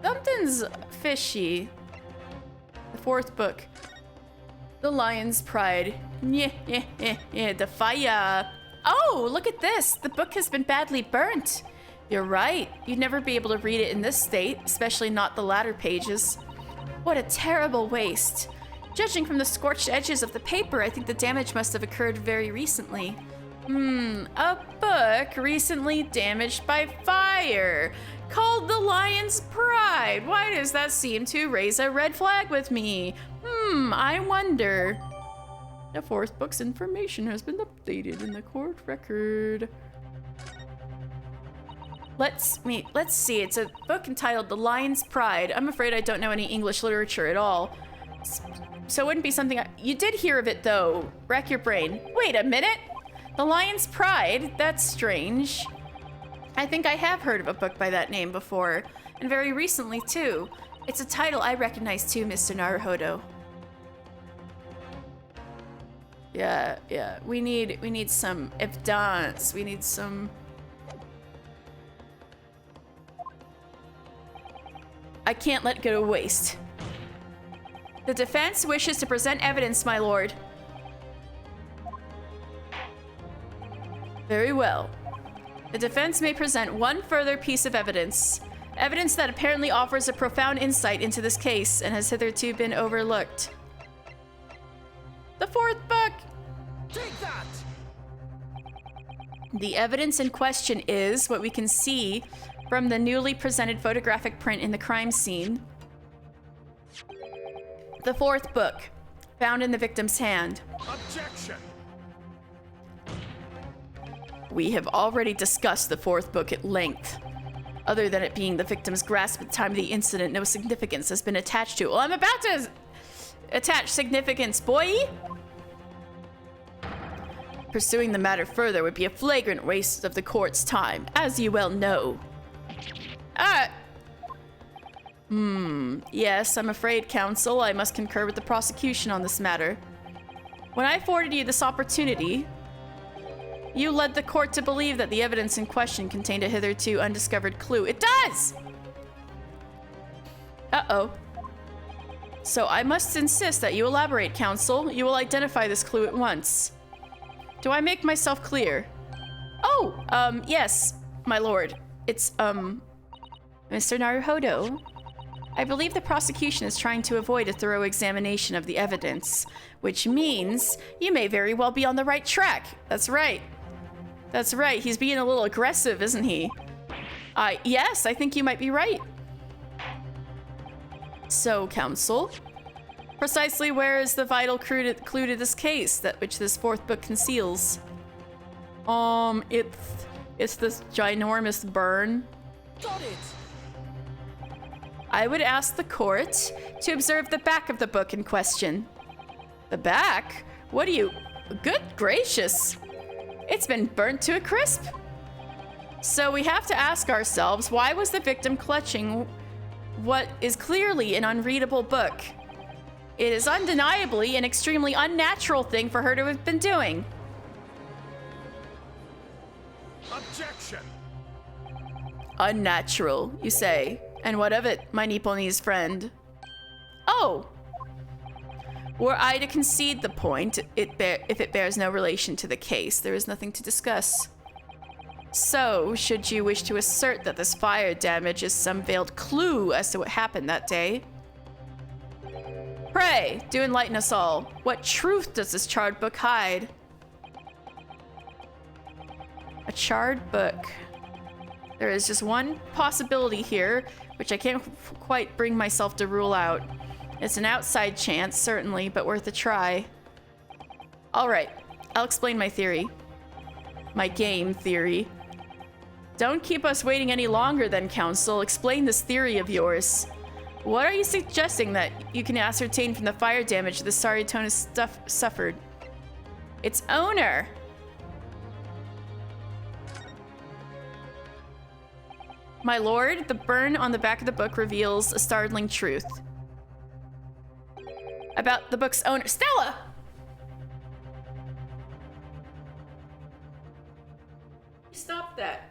Something's fishy. The fourth book. The Lion's Pride. The fire. Oh, look at this. The book has been badly burnt. You're right. You'd never be able to read it in this state, especially not the latter pages. What a terrible waste. Judging from the scorched edges of the paper, I think the damage must have occurred very recently. A book recently damaged by fire, called The Lion's Pride. Why does that seem to raise a red flag with me? I wonder. The fourth book's information has been updated in the court record. Let's see. It's a book entitled The Lion's Pride. I'm afraid I don't know any English literature at all. So it wouldn't be something you did hear of it, though. Rack your brain. Wait a minute. The Lion's Pride? That's strange. I think I have heard of a book by that name before, and very recently, too. It's a title I recognize, too, Mr. Naruhodo. Yeah. We need some evidence. We need some... I can't let it go to waste. The defense wishes to present evidence, my lord. Very well. The defense may present one further piece of evidence. Evidence that apparently offers a profound insight into this case and has hitherto been overlooked. The fourth book! Take that! The evidence in question is what we can see from the newly presented photographic print in the crime scene. The fourth book, found in the victim's hand. Objection! We have already discussed the fourth book at length. Other than it being the victim's grasp at the time of the incident, no significance has been attached to it. Well, I'm about to attach significance, boy! Pursuing the matter further would be a flagrant waste of the court's time, as you well know. Yes, I'm afraid, counsel, I must concur with the prosecution on this matter. When I afforded you this opportunity, you led the court to believe that the evidence in question contained a hitherto undiscovered clue. It does! Uh-oh. So I must insist that you elaborate, counsel. You will identify this clue at once. Do I make myself clear? Oh, yes, my lord. It's, Mr. Naruhodo. I believe the prosecution is trying to avoid a thorough examination of the evidence, which means you may very well be on the right track. That's right. That's right. He's being a little aggressive, isn't he? Yes, I think you might be right. So, counsel, precisely where is the vital clue to this case that which this fourth book conceals? It's this ginormous burn. Got it! I would ask the court to observe the back of the book in question. The back? What do you... Good gracious! It's been burnt to a crisp. So we have to ask ourselves, why was the victim clutching what is clearly an unreadable book? It is undeniably an extremely unnatural thing for her to have been doing. Objection! Unnatural, you say? And what of it, my Nipponese friend? Oh! Were I to concede the point, if it bears no relation to the case, there is nothing to discuss. So, should you wish to assert that this fire damage is some veiled clue as to what happened that day? Pray, do enlighten us all. What truth does this charred book hide? A charred book. There is just one possibility here, which I can't quite bring myself to rule out. It's an outside chance, certainly, but worth a try. All right, I'll explain my theory. My game theory. Don't keep us waiting any longer then, counsel. Explain this theory of yours. What are you suggesting that you can ascertain from the fire damage the Saritonis suffered? Its owner. My lord, the burn on the back of the book reveals a startling truth. About the book's owner. Stella! Stop that.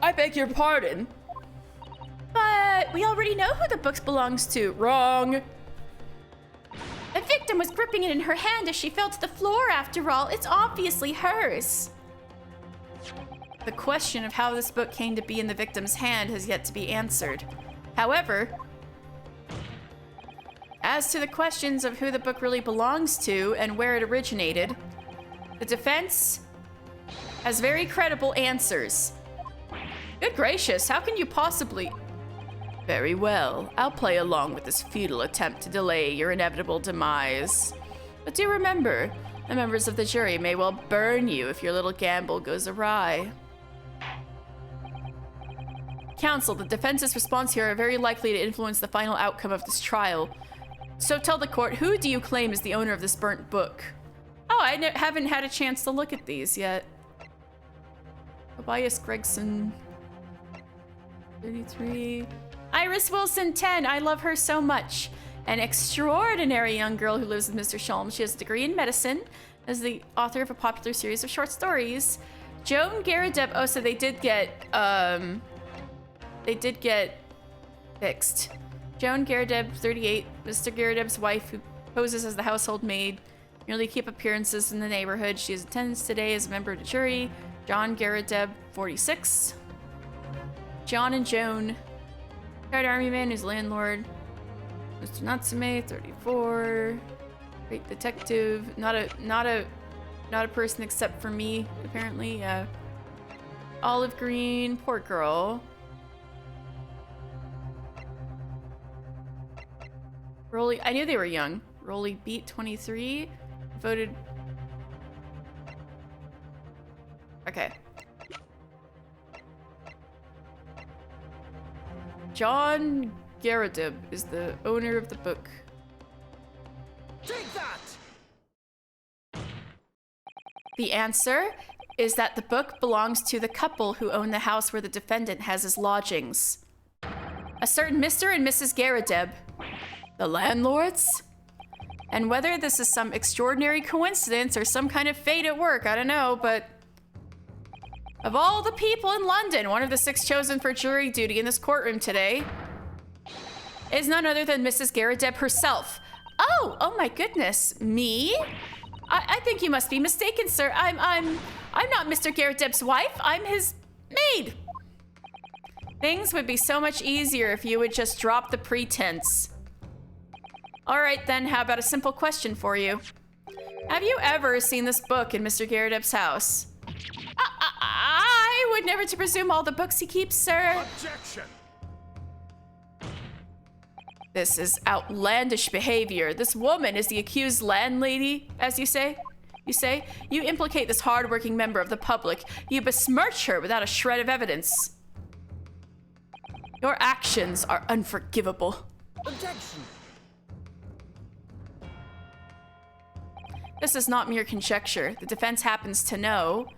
I beg your pardon. But we already know who the book belongs to. Wrong. The victim was gripping it in her hand as she fell to the floor, after all. It's obviously hers. The question of how this book came to be in the victim's hand has yet to be answered. However, as to the questions of who the book really belongs to and where it originated, the defense has very credible answers. Good gracious, how can you possibly... Very well, I'll play along with this futile attempt to delay your inevitable demise. But do remember, the members of the jury may well burn you if your little gamble goes awry. Counsel, the defense's response here are very likely to influence the final outcome of this trial. So tell the court, who do you claim is the owner of this burnt book? Oh, I haven't had a chance to look at these yet. Tobias Gregson, 33. Iris Wilson, 10. I love her so much. An extraordinary young girl who lives with Mr. Sholmes. She has a degree in medicine, is the author of a popular series of short stories. Joan Garadeb. Oh, so they did get fixed. Joan Garadeb, 38, Mr. Garadeb's wife, who poses as the household maid, merely keep appearances in the neighborhood. She is attendance today as a member of the jury. John Garadeb, 46. John and Joan. Retired army man who's landlord. Mr. Natsume, 34. Great detective. Not a person except for me, apparently. Olive green, poor girl. Rolly, I knew they were young. Rolly beat 23. Voted. Okay. John Garadeb is the owner of the book. Take that! The answer is that the book belongs to the couple who own the house where the defendant has his lodgings. A certain Mr. and Mrs. Garadeb. The landlords? And whether this is some extraordinary coincidence or some kind of fate at work, I don't know, but Of all the people in London, one of the 6 chosen for jury duty in this courtroom today is none other than Mrs. Garrideb herself. Oh my goodness, me? I think you must be mistaken, sir. I'm not Mr. Garrideb's wife. I'm his maid. Things would be so much easier if you would just drop the pretense. All right then, how about a simple question for you? Have you ever seen this book in Mr. Garrideb's house? I would never to presume all the books he keeps, sir. Objection! This is outlandish behavior. This woman is the accused landlady, as you say. You implicate this hardworking member of the public. You besmirch her without a shred of evidence. Your actions are unforgivable. Objection! This is not mere conjecture. The defense happens to know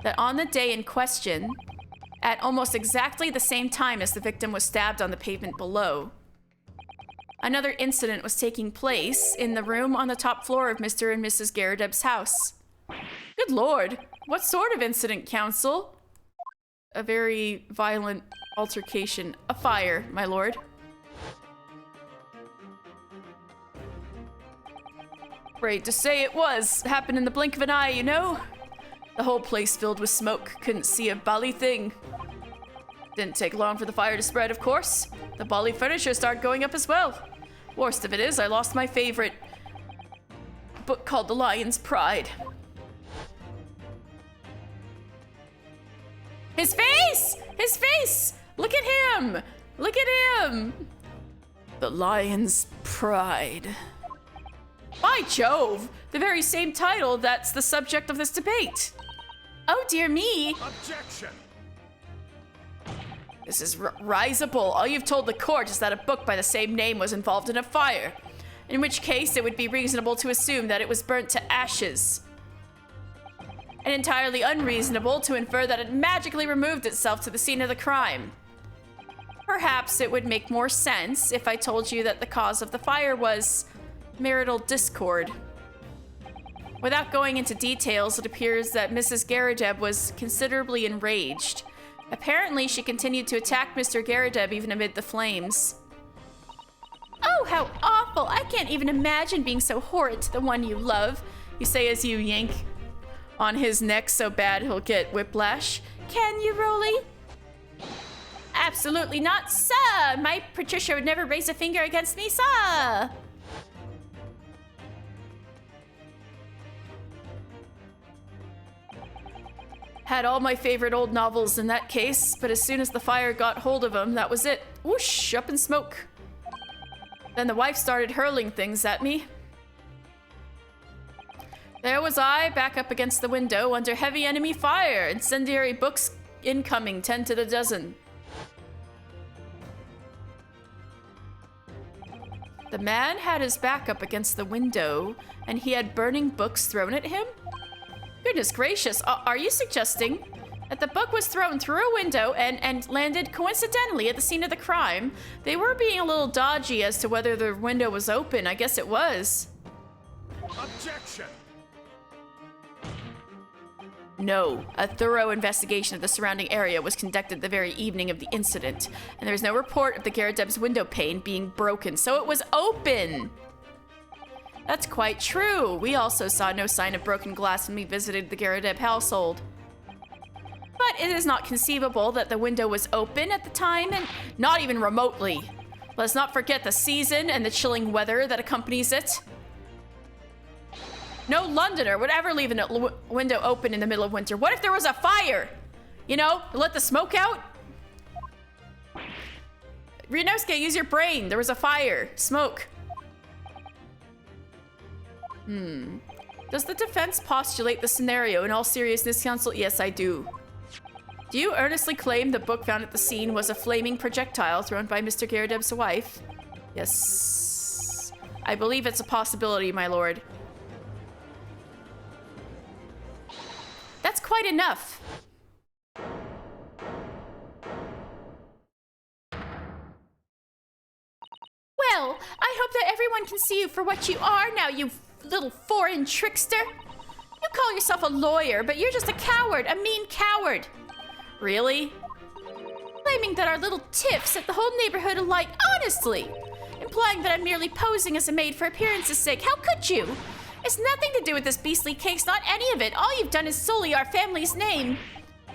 that on the day in question, at almost exactly the same time as the victim was stabbed on the pavement below, another incident was taking place in the room on the top floor of Mr. and Mrs. Garrideb's house. Good lord, what sort of incident, counsel? A very violent altercation. A fire, my lord. Afraid to say it was. Happened in the blink of an eye, you know? The whole place filled with smoke. Couldn't see a bally thing. Didn't take long for the fire to spread, of course. The bally furniture started going up as well. Worst of it is, I lost my favorite book called The Lion's Pride. His face! His face! Look at him! Look at him! The Lion's Pride. By Jove! The very same title that's the subject of this debate. Oh dear me! Objection! This is risible. All you've told the court is that a book by the same name was involved in a fire, in which case it would be reasonable to assume that it was burnt to ashes. And entirely unreasonable to infer that it magically removed itself to the scene of the crime. Perhaps it would make more sense if I told you that the cause of the fire was marital discord. Without going into details, it appears that Mrs. Garrideb was considerably enraged. Apparently, she continued to attack Mr. Garrideb even amid the flames. Oh, how awful! I can't even imagine being so horrid to the one you love, you say as you yank on his neck so bad he'll get whiplash. Can you, Rolly? Absolutely not, sir! My Patricia would never raise a finger against me, sir! Had all my favorite old novels in that case, but as soon as the fire got hold of them, that was it. Whoosh, up in smoke. Then the wife started hurling things at me. There was I, back up against the window, under heavy enemy fire, incendiary books incoming, 10 to the dozen. The man had his back up against the window, and he had burning books thrown at him? Goodness gracious, are you suggesting that the book was thrown through a window and landed coincidentally at the scene of the crime? They were being a little dodgy as to whether the window was open. I guess it was. Objection! No, a thorough investigation of the surrounding area was conducted the very evening of the incident, and there was no report of the Garrideb's window pane being broken, so it was open! That's quite true. We also saw no sign of broken glass when we visited the Garrideb household. But it is not conceivable that the window was open at the time, and not even remotely. Let's not forget the season and the chilling weather that accompanies it. No Londoner would ever leave a window open in the middle of winter. What if there was a fire? You know, let the smoke out? Ryunosuke, use your brain. There was a fire. Smoke. Does the defense postulate the scenario in all seriousness, counsel? Yes, I do. Do you earnestly claim the book found at the scene was a flaming projectile thrown by Mr. Garrideb's wife? Yes. I believe it's a possibility, my lord. That's quite enough. Well, I hope that everyone can see you for what you are now, you little foreign trickster. You call yourself a lawyer, but you're just a coward, a mean coward. Really? Claiming that our little tiff set the whole neighborhood alight honestly. Implying that I'm merely posing as a maid for appearance's sake. How could you? It's nothing to do with this beastly case, not any of it. All you've done is sully our family's name.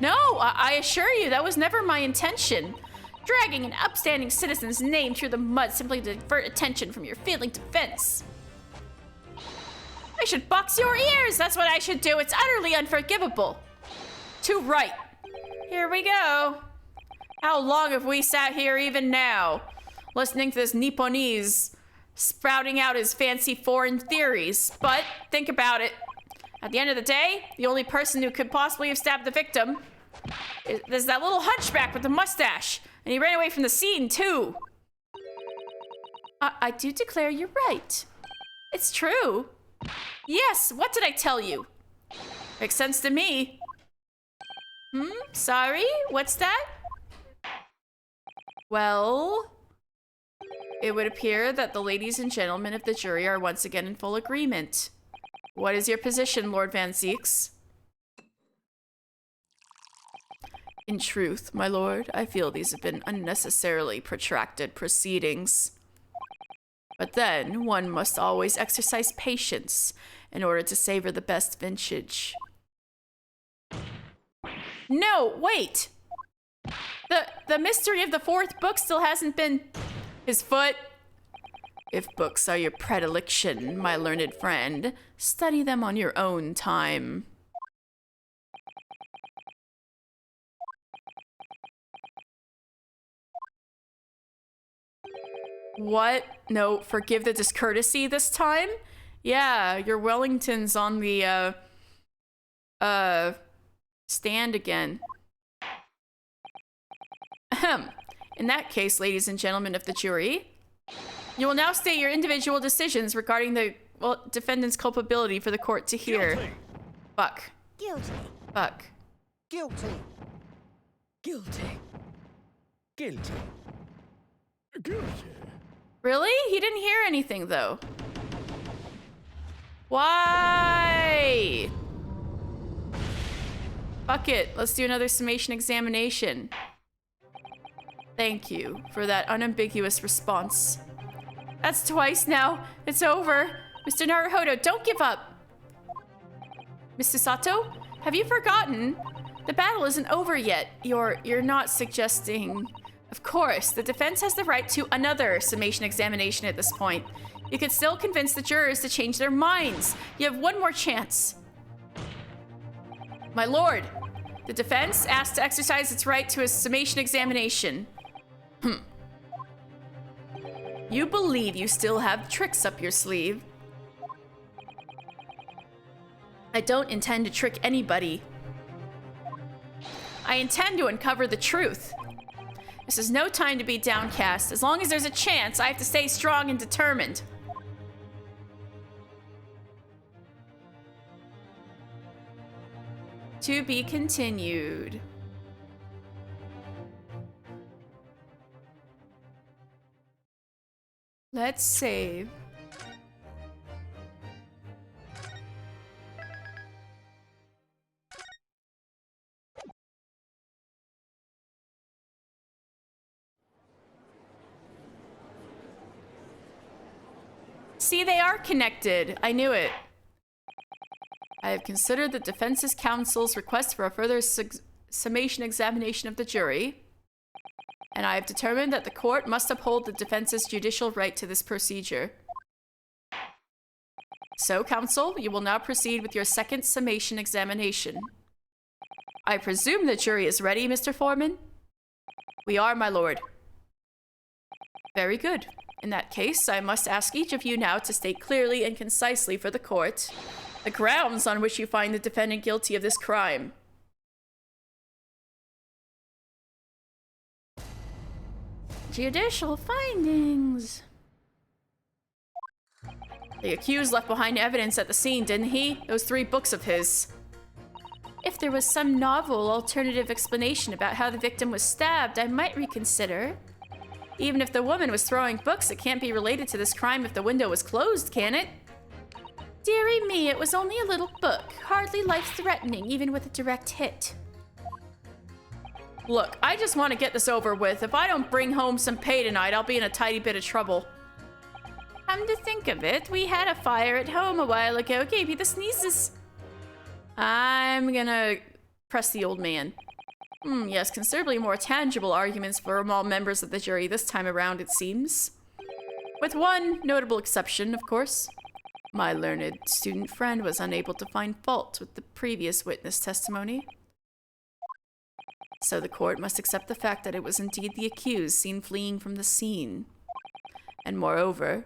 No, I assure you, that was never my intention. Dragging an upstanding citizen's name through the mud simply to divert attention from your failing defense. I should box your ears. That's what I should do. It's utterly unforgivable. Too right. Here we go. How long have we sat here even now, listening to this Nipponese sprouting out his fancy foreign theories? But think about it. At the end of the day, the only person who could possibly have stabbed the victim is that little hunchback with the mustache. And he ran away from the scene, too. I do declare you're right. It's true. Yes, what did I tell you? Makes sense to me. Sorry? What's that? Well, it would appear that the ladies and gentlemen of the jury are once again in full agreement. What is your position, Lord Van Zieks? In truth, my lord, I feel these have been unnecessarily protracted proceedings. But then, one must always exercise patience in order to savor the best vintage. No, wait! The mystery of the fourth book still hasn't been... His foot. If books are your predilection, my learned friend, study them on your own time. What? No, forgive the discourtesy this time? Yeah, your Wellington's on the, stand again. Ahem. In that case, ladies and gentlemen of the jury, you will now state your individual decisions regarding the defendant's culpability for the court to hear. Guilty. Fuck. Guilty. Fuck. Guilty. Guilty. Guilty. Guilty. Really? He didn't hear anything, though. Why? Fuck it. Let's do another summation examination. Thank you for that unambiguous response. That's twice now. It's over. Mr. Naruhodo, don't give up. Mr. Sato, have you forgotten? The battle isn't over yet. You're not suggesting... Of course, the defense has the right to another summation examination at this point. You could still convince the jurors to change their minds. You have one more chance. My lord, the defense asked to exercise its right to a summation examination. You believe you still have tricks up your sleeve? I don't intend to trick anybody. I intend to uncover the truth. This is no time to be downcast. As long as there's a chance, I have to stay strong and determined. To be continued. Let's save. See, they are connected. I knew it. I have considered the defense's counsel's request for a further summation examination of the jury, and I have determined that the court must uphold the defense's judicial right to this procedure. So, counsel, you will now proceed with your second summation examination. I presume the jury is ready, Mr. Foreman? We are, my lord. Very good. In that case, I must ask each of you now to state clearly and concisely for the court the grounds on which you find the defendant guilty of this crime. Judicial findings. The accused left behind evidence at the scene, didn't he? Those 3 books of his. If there was some novel alternative explanation about how the victim was stabbed, I might reconsider. Even if the woman was throwing books, it can't be related to this crime if the window was closed, can it? Dearie me, it was only a little book, hardly life-threatening, even with a direct hit. Look, I just want to get this over with. If I don't bring home some pay tonight, I'll be in a tiny bit of trouble. Come to think of it, we had a fire at home a while ago. Gave you the sneezes. I'm gonna press the old man. Yes, considerably more tangible arguments for all members of the jury this time around, it seems. With one notable exception, of course. My learned student friend was unable to find fault with the previous witness testimony. So the court must accept the fact that it was indeed the accused seen fleeing from the scene. And moreover,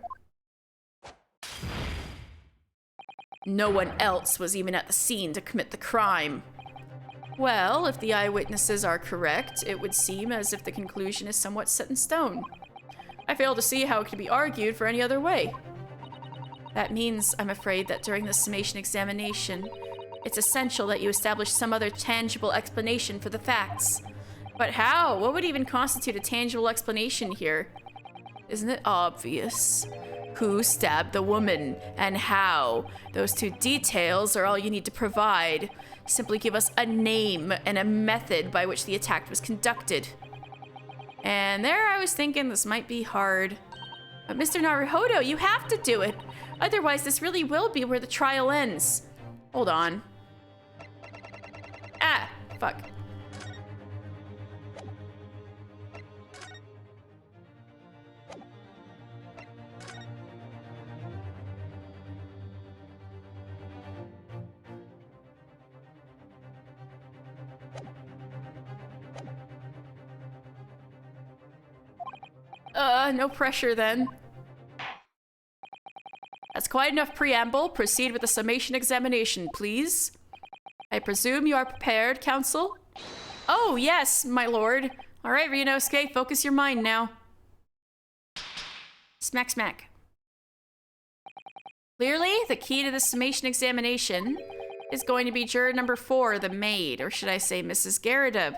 no one else was even at the scene to commit the crime. Well, if the eyewitnesses are correct, it would seem as if the conclusion is somewhat set in stone. I fail to see how it could be argued for any other way. That means, I'm afraid, that during the summation examination, it's essential that you establish some other tangible explanation for the facts. But how? What would even constitute a tangible explanation here? Isn't it obvious? Who stabbed the woman and how? Those two details are all you need to provide. Simply give us a name and a method by which the attack was conducted. And there I was thinking this might be hard. But Mr. Naruhodo, you have to do it. Otherwise, this really will be where the trial ends. Hold on. Ah, fuck. No pressure then. That's quite enough preamble. Proceed with the summation examination, please. I presume you are prepared, counsel? Oh, yes, my lord. All right, Ryunosuke, focus your mind now. Smack, smack. Clearly, the key to the summation examination is going to be juror number 4, the maid, or should I say Mrs. Garadeb.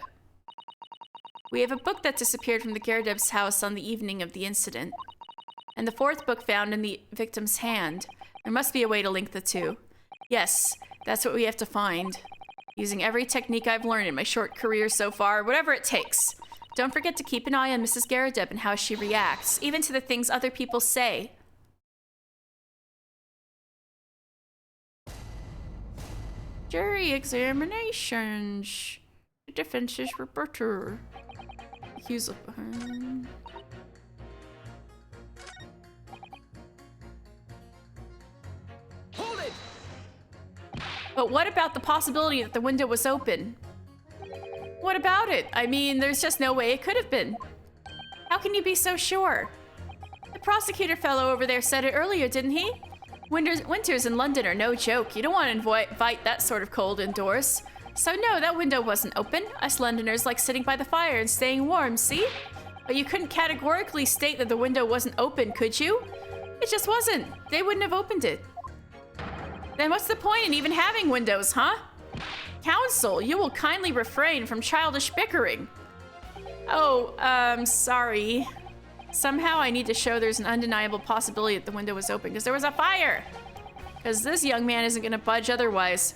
We have a book that disappeared from the Garadeb's house on the evening of the incident, and the 4th book found in the victim's hand. There must be a way to link the two. Yes, that's what we have to find. Using every technique I've learned in my short career so far, whatever it takes. Don't forget to keep an eye on Mrs. Garadeb and how she reacts, even to the things other people say. Jury examinations. The defense's rebuttal. Accused of behind. Hold it! But what about the possibility that the window was open? What about it? I mean, there's just no way it could have been. How can you be so sure? The prosecutor fellow over there said it earlier, didn't he? Winters in London are no joke. You don't want to invite that sort of cold indoors. So no, that window wasn't open. Us Londoners like sitting by the fire and staying warm, see? But you couldn't categorically state that the window wasn't open, could you? It just wasn't. They wouldn't have opened it. Then what's the point in even having windows, huh? Counsel, you will kindly refrain from childish bickering. Oh, sorry. Somehow I need to show there's an undeniable possibility that the window was open because there was a fire. Because this young man isn't gonna budge otherwise.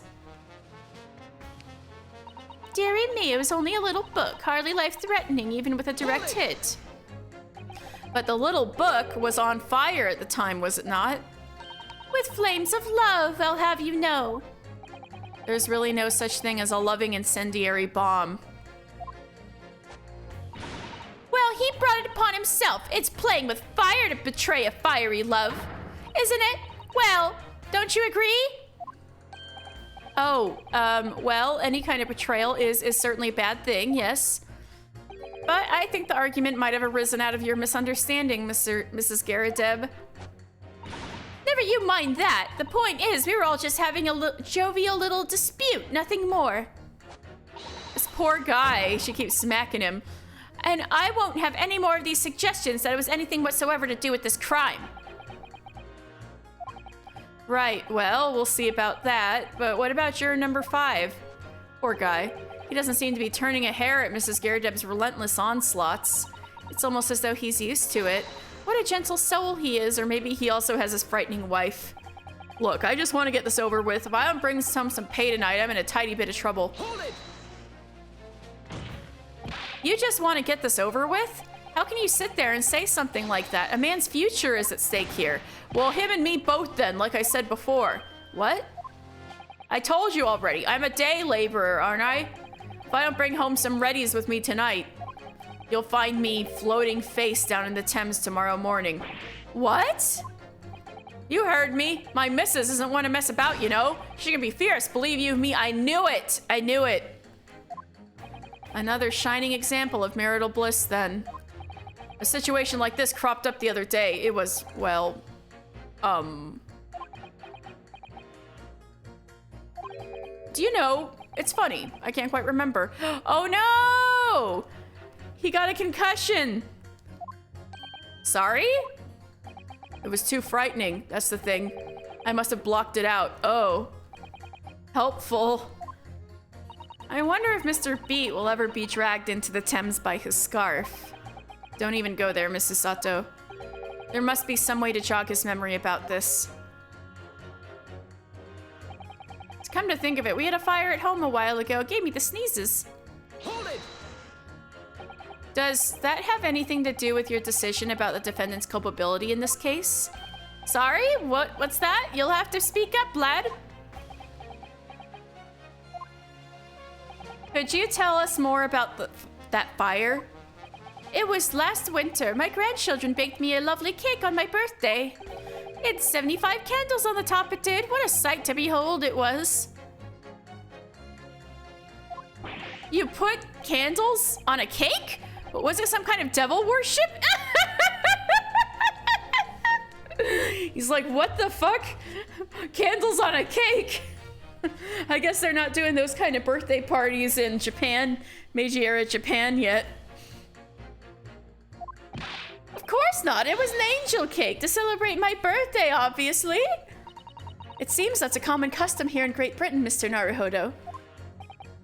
Dearie me, it was only a little book, hardly life-threatening, even with a direct hit. But the little book was on fire at the time, was it not? With flames of love, I'll have you know. There's really no such thing as a loving incendiary bomb. Well, he brought it upon himself. It's playing with fire to betray a fiery love. Isn't it? Well, don't you agree? Oh, well, any kind of betrayal is certainly a bad thing, yes. But I think the argument might have arisen out of your misunderstanding, Mrs. Garadeb. Never you mind that. The point is, we were all just having a jovial little dispute, nothing more. This poor guy, she keeps smacking him. And I won't have any more of these suggestions that it was anything whatsoever to do with this crime. Right, well, we'll see about that. But what about juror number 5? Poor guy. He doesn't seem to be turning a hair at Mrs. Garadeb's relentless onslaughts. It's almost as though he's used to it. What a gentle soul he is, or maybe he also has his frightening wife. Look, I just want to get this over with. If I don't bring some pay tonight, I'm in a tidy bit of trouble. Hold it! You just want to get this over with? How can you sit there and say something like that? A man's future is at stake here. Well, him and me both then, like I said before. What? I told you already, I'm a day laborer, aren't I? If I don't bring home some readies with me tonight, you'll find me floating face down in the Thames tomorrow morning. What? You heard me. My missus doesn't want to mess about, you know. She can be fierce, believe you me. I knew it. I knew it. Another shining example of marital bliss then. A situation like this cropped up the other day. It was, well, do you know, it's funny. I can't quite remember. Oh no! He got a concussion. Sorry? It was too frightening. That's the thing. I must have blocked it out. Oh. Helpful. I wonder if Mr. Beat will ever be dragged into the Thames by his scarf. Don't even go there, Mrs. Sato. There must be some way to jog his memory about this. Come to think of it, we had a fire at home a while ago. It gave me the sneezes. Hold it! Does that have anything to do with your decision about the defendant's culpability in this case? Sorry? What's that? You'll have to speak up, lad. Could you tell us more about that fire? It was last winter. My grandchildren baked me a lovely cake on my birthday. It had 75 candles on the top, it did. What a sight to behold it was. You put candles on a cake? Was it some kind of devil worship? He's like, what the fuck? Candles on a cake? I guess they're not doing those kind of birthday parties in Japan, Meiji era Japan yet. Of course not. It was an angel cake to celebrate my birthday, obviously. It seems that's a common custom here in Great Britain, Mr. Naruhodo.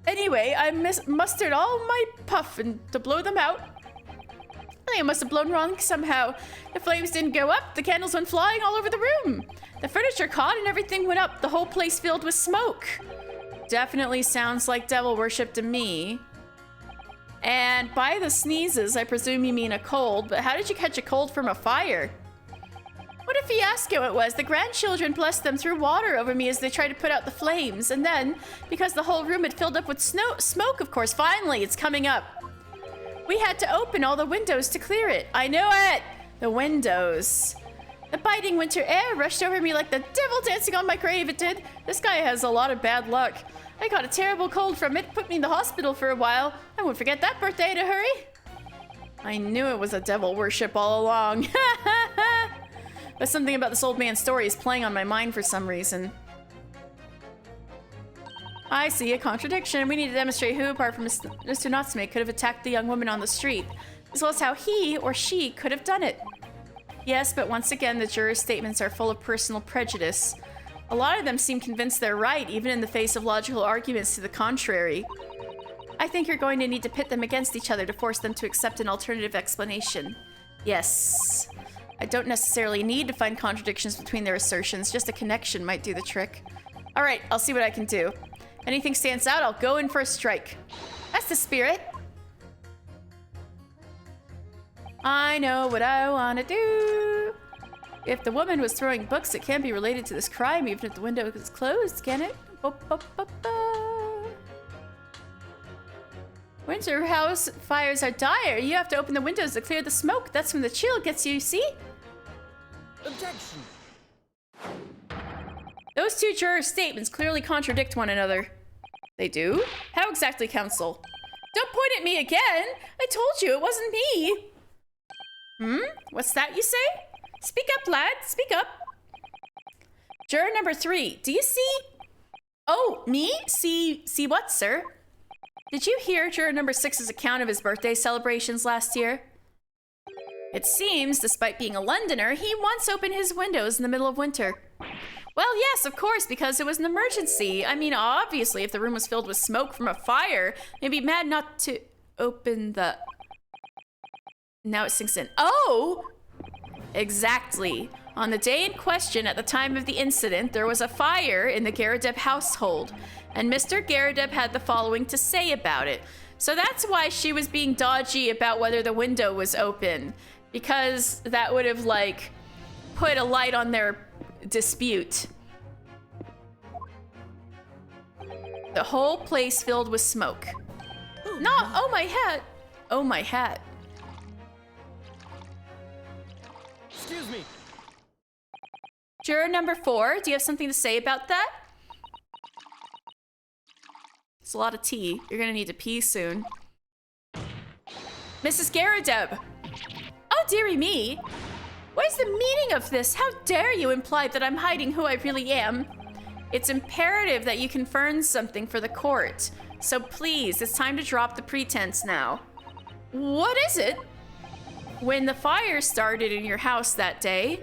Anyway, I mustered all my puff to blow them out. I think I must have blown wrong somehow. The flames didn't go up. The candles went flying all over the room. The furniture caught and everything went up. The whole place filled with smoke. Definitely sounds like devil worship to me. And by the sneezes, I presume you mean a cold, but how did you catch a cold from a fire? What a fiasco it was. The grandchildren, bless them, threw water over me as they tried to put out the flames. And then, because the whole room had filled up with smoke, of course, finally, it's coming up. We had to open all the windows to clear it. I knew it! The windows. The biting winter air rushed over me like the devil dancing on my grave, it did. This guy has a lot of bad luck. I got a terrible cold from it, put me in the hospital for a while. I won't forget that birthday in a hurry. I knew it was a devil worship all along. But something about this old man's story is playing on my mind for some reason. I see a contradiction. We need to demonstrate who, apart from Mr. Natsume, could have attacked the young woman on the street, as well as how he or she could have done it. Yes, but once again, the jurors' statements are full of personal prejudice. A lot of them seem convinced they're right, even in the face of logical arguments to the contrary. I think you're going to need to pit them against each other to force them to accept an alternative explanation. Yes. I don't necessarily need to find contradictions between their assertions, just a connection might do the trick. Alright, I'll see what I can do. Anything stands out, I'll go in for a strike. That's the spirit. I know what I want to do. If the woman was throwing books, it can't be related to this crime, even if the window is closed, can it? Winter house fires are dire. You have to open the windows to clear the smoke. That's when the chill gets you, see? Objection! Those two jurors' statements clearly contradict one another. They do? How exactly, counsel? Don't point at me again! I told you it wasn't me! What's that you say? Speak up, lad. Speak up. Juror number 3. Do you see? Oh, me? See what, sir? Did you hear juror number 6's account of his birthday celebrations last year? It seems, despite being a Londoner, he once opened his windows in the middle of winter. Well, yes, of course, because it was an emergency. I mean, obviously, if the room was filled with smoke from a fire, he'd be mad not to open the... Now it sinks in. Oh! Exactly. On the day in question, at the time of the incident, there was a fire in the Garadeb household, and Mr. Garadeb had the following to say about it. So that's why she was being dodgy about whether the window was open, because that would have, like, put a light on their dispute. The whole place filled with smoke. Oh my hat! Oh my hat. Excuse me. Juror number 4, do you have something to say about that? It's a lot of tea. You're gonna need to pee soon. Mrs. Garadeb! Oh, dearie me! What is the meaning of this? How dare you imply that I'm hiding who I really am? It's imperative that you confirm something for the court. So please, it's time to drop the pretense now. What is it? When the fire started in your house that day,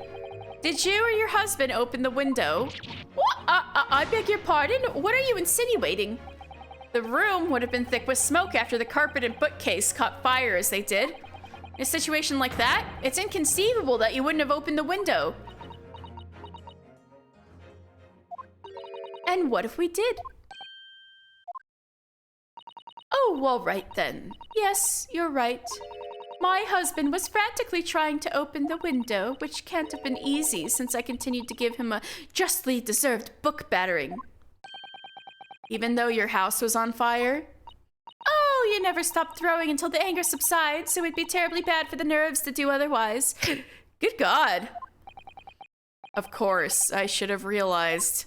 did you or your husband open the window? What? I beg your pardon? What are you insinuating? The room would have been thick with smoke after the carpet and bookcase caught fire as they did. In a situation like that, it's inconceivable that you wouldn't have opened the window. And what if we did? Oh, all right then. Yes, you're right. My husband was frantically trying to open the window, which can't have been easy since I continued to give him a justly deserved book battering. Even though your house was on fire? Oh, you never stop throwing until the anger subsides, so it'd be terribly bad for the nerves to do otherwise. Good God. Of course, I should have realized.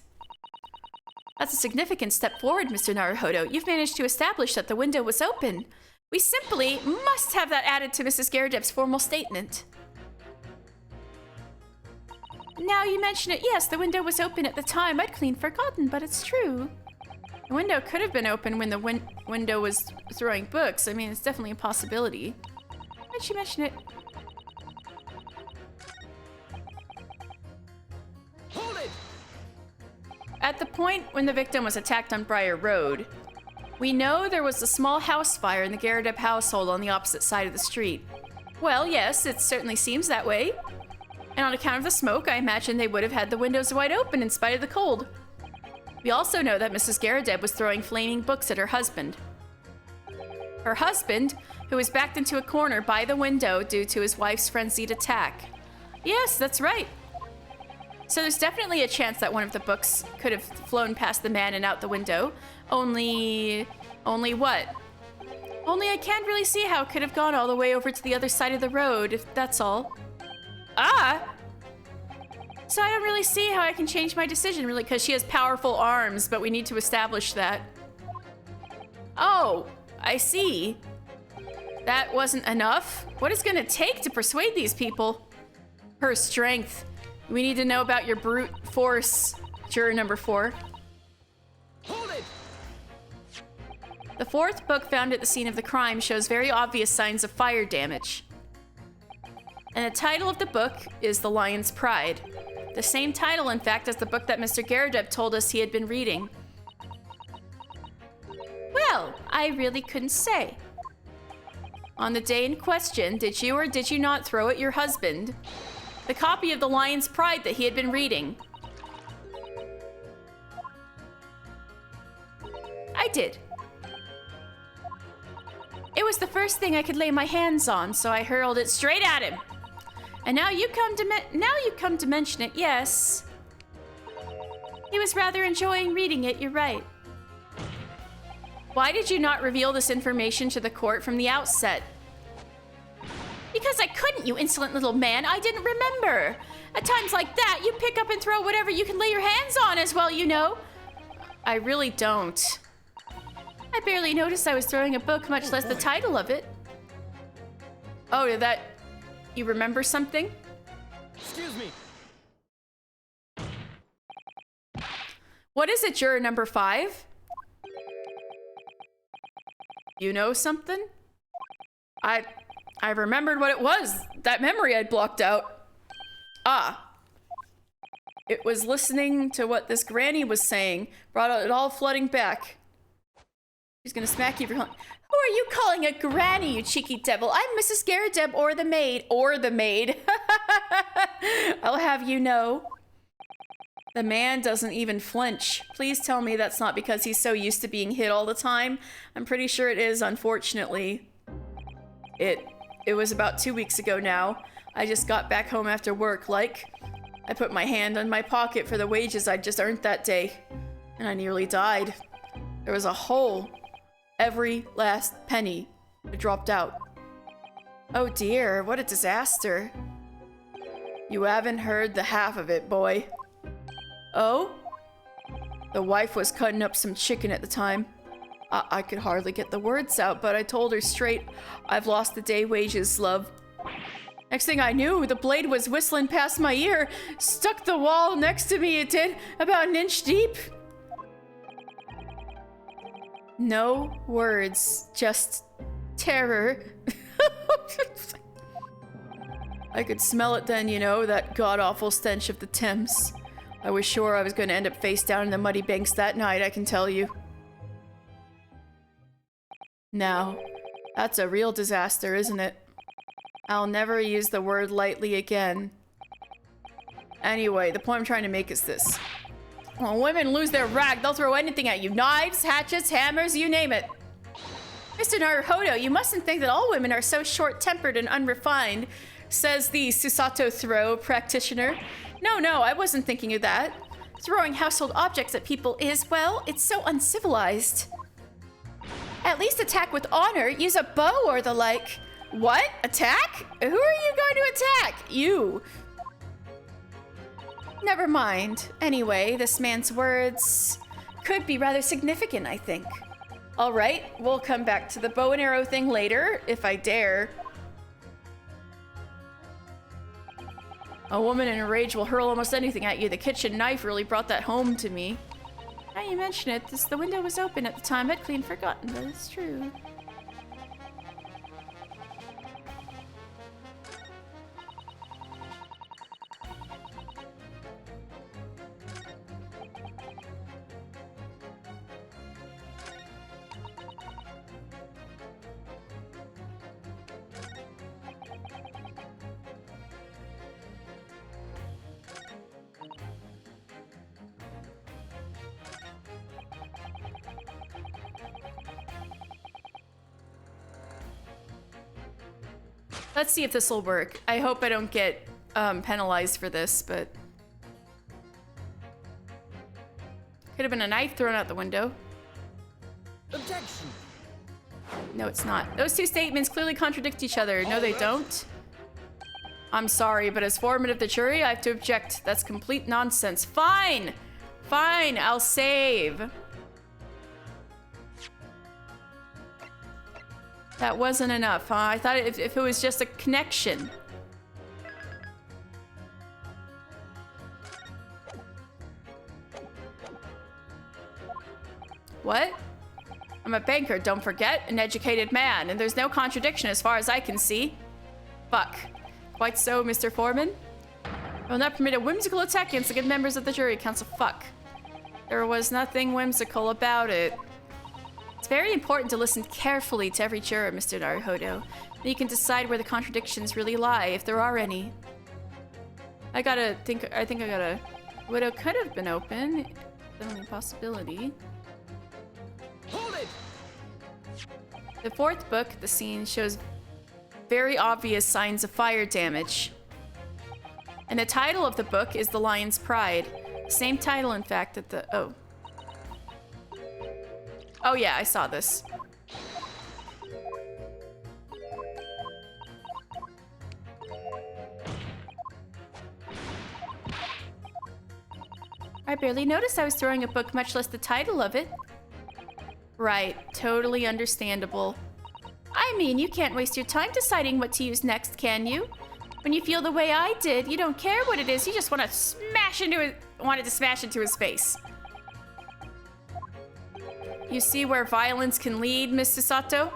That's a significant step forward, Mr. Naruhodo. You've managed to establish that the window was open. We simply must have that added to Mrs. Garadeb's formal statement. Now you mention it, yes, the window was open at the time. I'd clean forgotten, but it's true. The window could have been open when the window was throwing books. I mean, it's definitely a possibility. Why'd she mention it? Hold it! At the point when the victim was attacked on Briar Road, we know there was a small house fire in the Garadeb household on the opposite side of the street. Well, yes, it certainly seems that way. And on account of the smoke, I imagine they would have had the windows wide open in spite of the cold. We also know that Mrs. Garadeb was throwing flaming books at her husband. Her husband, who was backed into a corner by the window due to his wife's frenzied attack. Yes, that's right. So there's definitely a chance that one of the books could have flown past the man and out the window. Only what? Only I can't really see how it could have gone all the way over to the other side of the road, if that's all. Ah! So I don't really see how I can change my decision, really, because she has powerful arms, but we need to establish that. Oh, I see. That wasn't enough? What is it gonna take to persuade these people? Her strength. We need to know about your brute force, juror number 4. Hold it! The 4th book found at the scene of the crime shows very obvious signs of fire damage. And the title of the book is The Lion's Pride. The same title, in fact, as the book that Mr. Garadeb told us he had been reading. Well, I really couldn't say. On the day in question, did you or did you not throw at your husband the copy of The Lion's Pride that he had been reading? I did. It was the first thing I could lay my hands on, so I hurled it straight at him. And now you come to mention it, yes. He was rather enjoying reading it, you're right. Why did you not reveal this information to the court from the outset? Because I couldn't, you insolent little man. I didn't remember. At times like that, you pick up and throw whatever you can lay your hands on as well, you know. I really don't. I barely noticed I was throwing a book, much less the title of it. Oh, did that... You remember something? Excuse me. What is it, juror number 5? You know something? I remembered what it was. That memory I'd blocked out. Ah. It was listening to what this granny was saying. Brought it all flooding back. She's gonna smack you for... Who are you calling a granny, you cheeky devil? I'm Mrs. Garadeb, or the maid. Or the maid. I'll have you know. The man doesn't even flinch. Please tell me that's not because he's so used to being hit all the time. I'm pretty sure it is, unfortunately. It was about 2 weeks ago now. I just got back home after work, I put my hand on my pocket for the wages I'd just earned that day. And I nearly died. There was a hole. Every last penny dropped out. Oh dear, what a disaster. You haven't heard the half of it, boy. Oh? The wife was cutting up some chicken at the time. I could hardly get the words out, but I told her straight, I've lost the day wages, love. Next thing I knew, the blade was whistling past my ear, stuck the wall next to me, it did, about an inch deep. No words, just terror. I could smell it then, you know, that god-awful stench of the Thames. I was sure I was going to end up face down in the muddy banks that night, I can tell you. Now, that's a real disaster, isn't it? I'll never use the word lightly again. Anyway, the point I'm trying to make is this. When women lose their rag, they'll throw anything at you. Knives, hatchets, hammers, you name it. Mr. Naruhodo, you mustn't think that all women are so short-tempered and unrefined, says the Susato throw practitioner. No, I wasn't thinking of that. Throwing household objects at people is, well, it's so uncivilized. At least attack with honor. Use a bow or the like. What? Attack? Who are you going to attack? You. Never mind. Anyway, this man's words could be rather significant, I think. All right, we'll come back to the bow and arrow thing later, if I dare. A woman in a rage will hurl almost anything at you. The kitchen knife really brought that home to me. Now you mention it, the window was open at the time. I'd clean forgotten, but it's true. Let's see if this will work. I hope I don't get penalized for this, but... Could have been a knife thrown out the window. Objection. No, it's not. Those two statements clearly contradict each other. No, they don't. I'm sorry, but as foreman of the jury, I have to object. That's complete nonsense. Fine! Fine, I'll save. That wasn't enough, huh? I thought if it was just a connection. What? I'm a banker, don't forget. An educated man, and there's no contradiction as far as I can see. Fuck. Quite so, Mr. Foreman. I will not permit a whimsical attack against the good members of the jury council. Fuck. There was nothing whimsical about it. It's very important to listen carefully to every juror, Mr. Naruhodo. Then you can decide where the contradictions really lie, if there are any. I think I gotta... Widow could have been open. That's only a possibility. Hold it! The fourth book, the scene, shows very obvious signs of fire damage. And the title of the book is The Lion's Pride. Same title, in fact, that the... Oh. Oh yeah, I saw this. I barely noticed I was throwing a book, much less the title of it. Right, totally understandable. I mean, you can't waste your time deciding what to use next, can you? When you feel the way I did, you don't care what it is, you just want to smash into his face. You see where violence can lead, Miss Susato?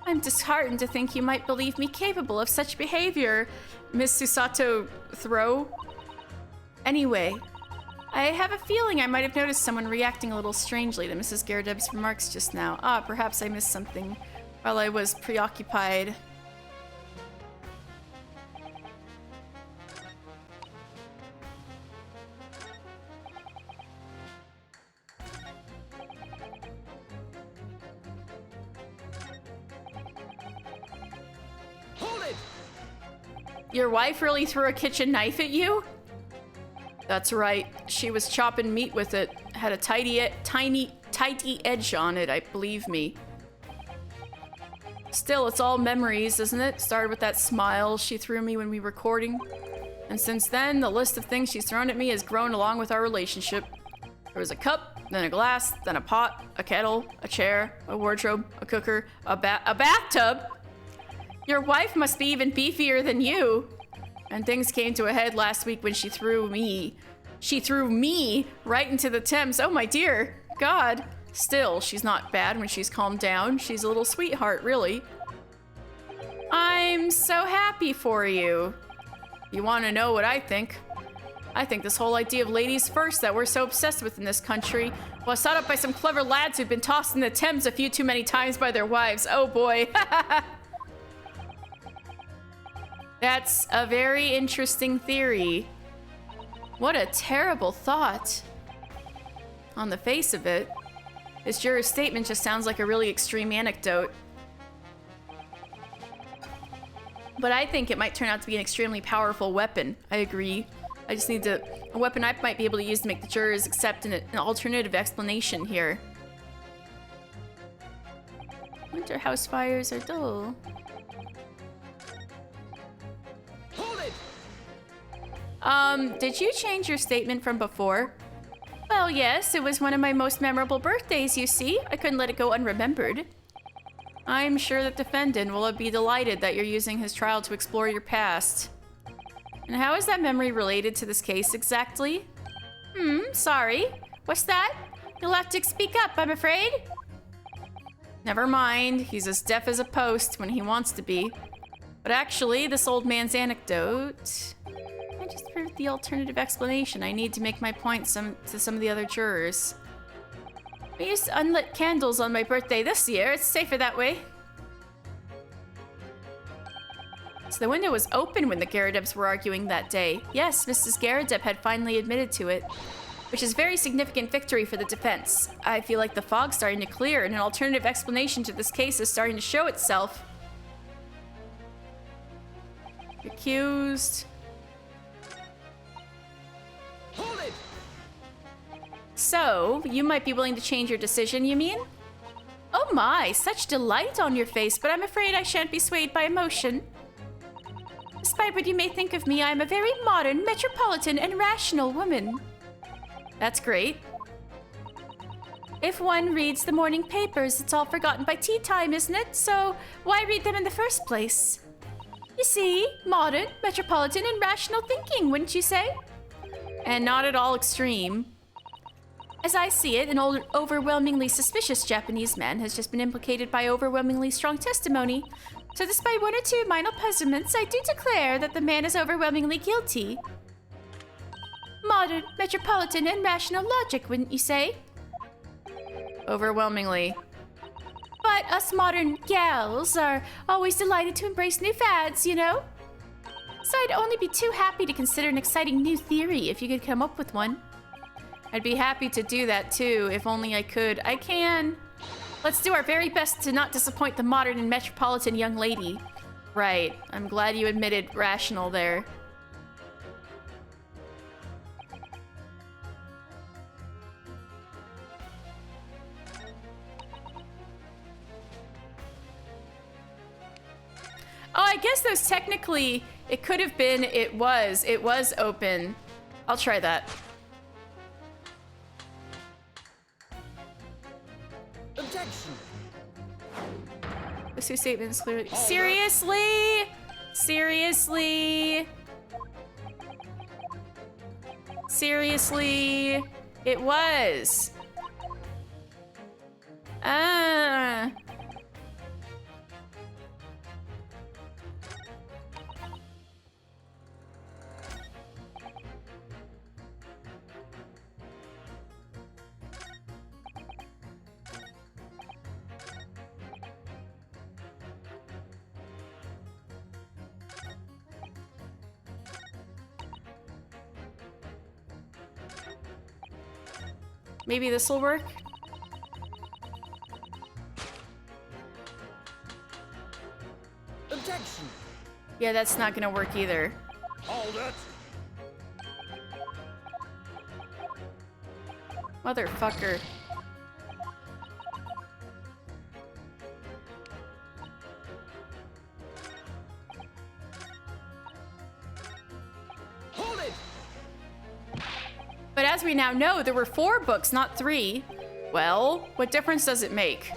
I'm disheartened to think you might believe me capable of such behavior, Miss Susato throw. Anyway, I have a feeling I might have noticed someone reacting a little strangely to Mrs. Garrideb's remarks just now. Ah, perhaps I missed something while I was preoccupied. Hold it! Your wife really threw a kitchen knife at you? That's right. She was chopping meat with it. Had a tidy edge on it, I believe me. Still, it's all memories, isn't it? Started with that smile she threw me when we were recording. And since then, the list of things she's thrown at me has grown along with our relationship. There was a cup, then a glass, then a pot, a kettle, a chair, a wardrobe, a cooker, a bathtub. Your wife must be even beefier than you. And things came to a head last week when she threw me right into the Thames. Oh my dear God. Still, she's not bad when she's calmed down. She's a little sweetheart, really. I'm so happy for you. You want to know what I think? I think this whole idea of ladies first that we're so obsessed with in this country was set up by some clever lads who've been tossed in the Thames a few too many times by their wives. Oh boy. That's a very interesting theory. What a terrible thought. On the face of it, this juror's statement just sounds like a really extreme anecdote. But I think it might turn out to be an extremely powerful weapon. I agree. I just need a weapon I might be able to use to make the jurors accept an alternative explanation here. Winter house fires are dull. Hold it! Did you change your statement from before? Well, yes, it was one of my most memorable birthdays, you see. I couldn't let it go unremembered. I'm sure the defendant will be delighted that you're using his trial to explore your past. And how is that memory related to this case exactly? Sorry. What's that? You'll have to speak up, I'm afraid. Never mind. He's as deaf as a post when he wants to be. But actually, this old man's anecdote... I just proved the alternative explanation I need to make my point to some of the other jurors. We used unlit candles on my birthday this year. It's safer that way. So the window was open when the Garridebs were arguing that day. Yes, Mrs. Garrideb had finally admitted to it, which is a very significant victory for the defense. I feel like the fog's starting to clear and an alternative explanation to this case is starting to show itself. Accused... Hold it! So, you might be willing to change your decision, you mean? Oh my, such delight on your face, but I'm afraid I shan't be swayed by emotion. Despite what you may think of me, I am a very modern, metropolitan, and rational woman. That's great. If one reads the morning papers, it's all forgotten by tea time, isn't it? So, why read them in the first place? You see, modern, metropolitan, and rational thinking, wouldn't you say? And not at all extreme. As I see it, an old, overwhelmingly suspicious Japanese man has just been implicated by overwhelmingly strong testimony. So despite one or two minor puzzlements, I do declare that the man is overwhelmingly guilty. Modern, metropolitan, and rational logic, wouldn't you say? Overwhelmingly. But us modern gals are always delighted to embrace new fads, you know? So I'd only be too happy to consider an exciting new theory if you could come up with one. I'd be happy to do that too, if only I could. I can. Let's do our very best to not disappoint the modern and metropolitan young lady. Right. I'm glad you admitted rational there. Oh, I guess those technically, it could have been, it was open. I'll try that. Objection! Those two statements clearly. Seriously? Seriously? Seriously? It was. Ah. Maybe this will work? Objection! Yeah, that's not gonna work either. Hold it. Motherfucker. Hold it! But as we now know, there were 4 books, not 3. Well, what difference does it make?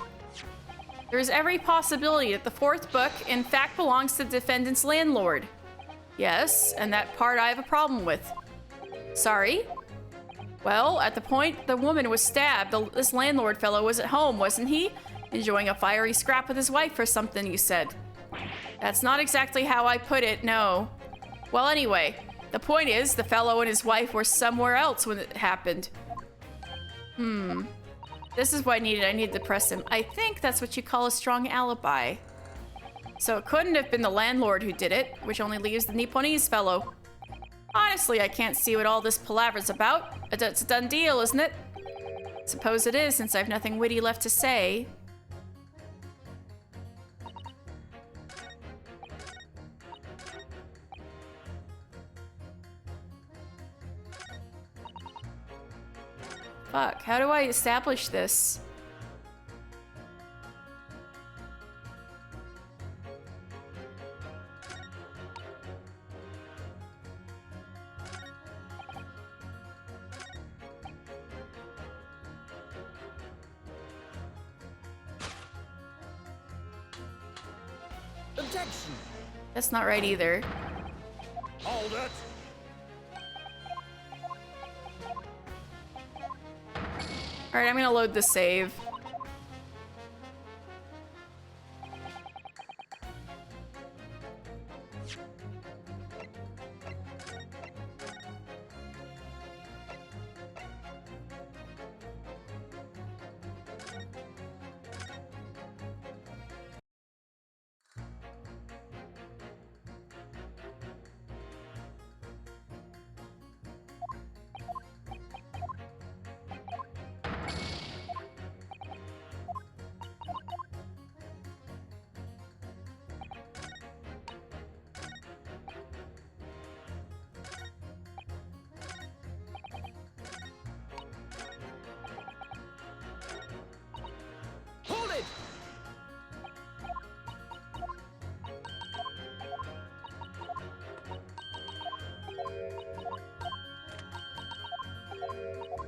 There's every possibility that the 4th book, in fact, belongs to the defendant's landlord. Yes, and that part I have a problem with. Sorry? Well, at the point the woman was stabbed, this landlord fellow was at home, wasn't he? Enjoying a fiery scrap with his wife or something, you said. That's not exactly how I put it, no. Well, anyway, the point is, the fellow and his wife were somewhere else when it happened. This is what I needed. I needed to press him. I think that's what you call a strong alibi. So it couldn't have been the landlord who did it, which only leaves the Nipponese fellow. Honestly, I can't see what all this palaver's about. It's a done deal, isn't it? Suppose it is, since I've nothing witty left to say. Fuck, how do I establish this? Objection! That's not right either. Hold it. Alright, I'm gonna load the save. Hold it!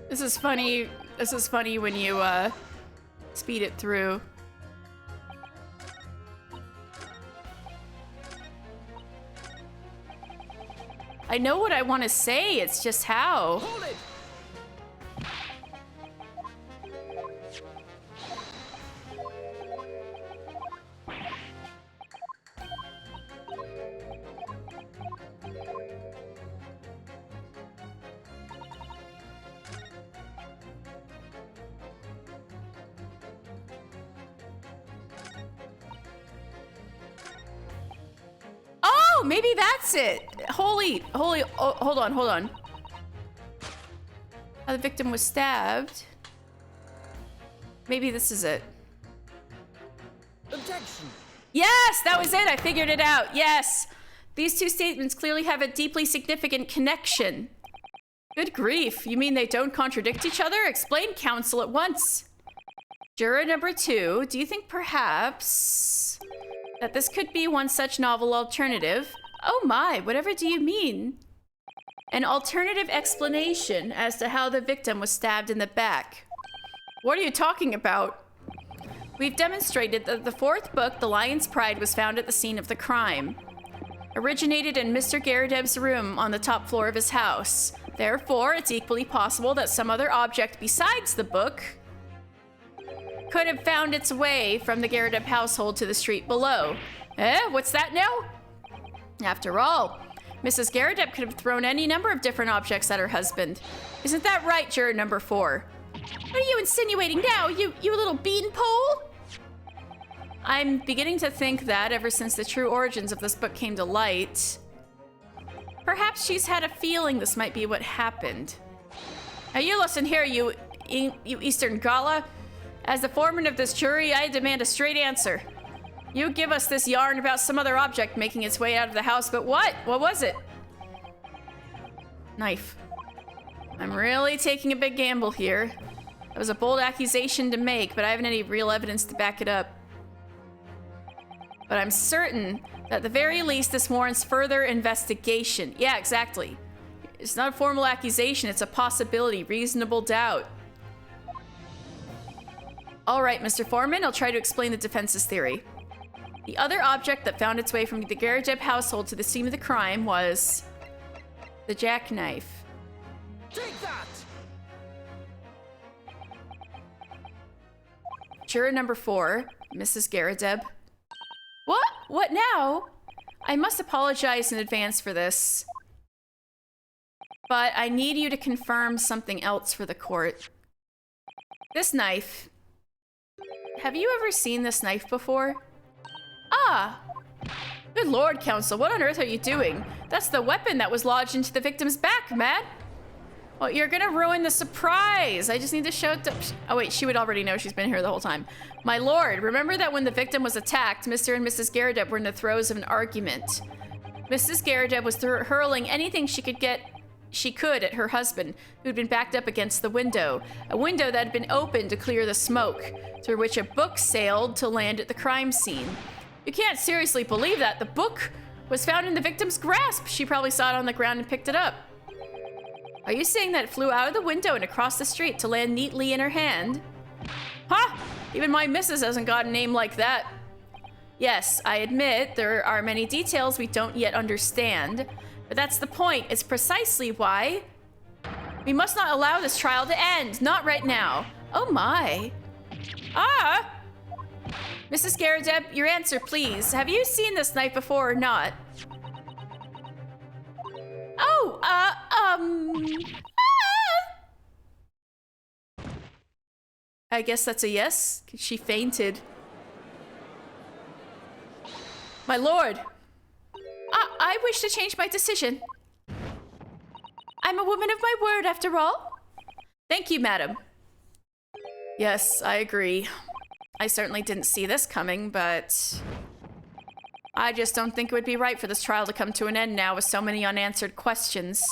This is funny. This is funny when you, speed it through. I know what I want to say, it's just how. Hold it! Oh, maybe that's it. Holy, oh, hold on. How the victim was stabbed. Maybe this is it. Objection! Yes, that was it. I figured it out. Yes. These two statements clearly have a deeply significant connection. Good grief. You mean they don't contradict each other? Explain, counsel, at once. Juror number 2, do you think perhaps that this could be one such novel alternative? Oh my, whatever do you mean? An alternative explanation as to how the victim was stabbed in the back. What are you talking about? We've demonstrated that the 4th book, The Lion's Pride, was found at the scene of the crime. Originated in Mr. Garadeb's room on the top floor of his house. Therefore, it's equally possible that some other object besides the book could have found its way from the Garadeb household to the street below. What's that now? After all, Mrs. Garadeb could have thrown any number of different objects at her husband. Isn't that right, juror number 4? What are you insinuating now, you little beanpole? I'm beginning to think that ever since the true origins of this book came to light, perhaps she's had a feeling this might be what happened. Now you listen here, you you Eastern Gala. As the foreman of this jury, I demand a straight answer. You give us this yarn about some other object making its way out of the house, but what? What was it? Knife. I'm really taking a big gamble here. It was a bold accusation to make, but I haven't any real evidence to back it up. But I'm certain that at the very least this warrants further investigation. Yeah, exactly. It's not a formal accusation, it's a possibility, reasonable doubt. All right, Mr. Foreman, I'll try to explain the defense's theory. The other object that found its way from the Gerajeb household to the scene of the crime was the jackknife. Take that! Juror number 4, Mrs. Gerajeb. What? What now? I must apologize in advance for this. But I need you to confirm something else for the court. This knife. Have you ever seen this knife before? Ah! Good lord, counsel, what on earth are you doing? That's the weapon that was lodged into the victim's back, man! Well, you're gonna ruin the surprise! I just need to show it to— Oh wait, she would already know, she's been here the whole time. My lord, remember that when the victim was attacked, Mr. and Mrs. Gerajeb were in the throes of an argument. Mrs. Gerajeb was hurling anything she could at her husband, who'd been backed up against the window. A window that had been opened to clear the smoke, through which a book sailed to land at the crime scene. You can't seriously believe that. The book was found in the victim's grasp. She probably saw it on the ground and picked it up. Are you saying that it flew out of the window and across the street to land neatly in her hand? Ha! Even my missus hasn't got a name like that. Yes, I admit there are many details we don't yet understand, but that's the point. It's precisely why we must not allow this trial to end. Not right now. Oh my. Ah! Mrs. Gerajeb, your answer, please. Have you seen this knife before or not? Oh, I guess that's a yes. She fainted. My lord. I wish to change my decision. I'm a woman of my word, after all. Thank you, madam. Yes, I agree. I certainly didn't see this coming, but I just don't think it would be right for this trial to come to an end now with so many unanswered questions.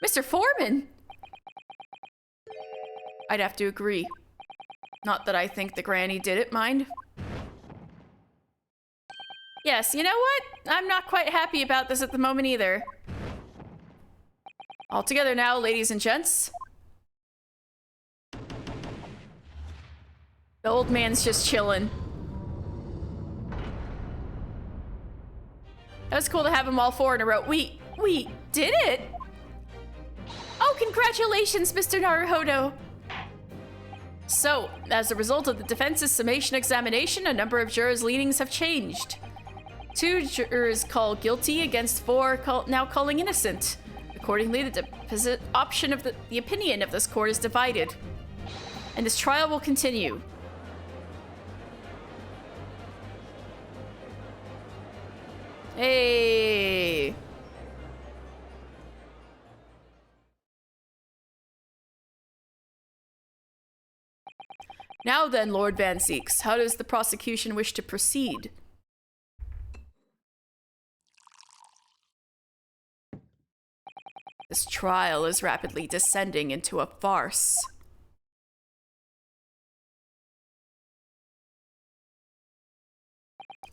Mr. Foreman! I'd have to agree. Not that I think the granny did it, mind. Yes, you know what? I'm not quite happy about this at the moment either. All together now, ladies and gents. The old man's just chilling. That was cool to have them all 4 in a row. We did it? Oh, congratulations, Mr. Naruhodo. So, as a result of the defense's summation examination, a number of jurors' leanings have changed. 2 jurors call guilty against 4 now calling innocent. Accordingly, the opinion of this court is divided. And this trial will continue. Hey! Now then, Lord Van Zeeks, how does the prosecution wish to proceed? This trial is rapidly descending into a farce.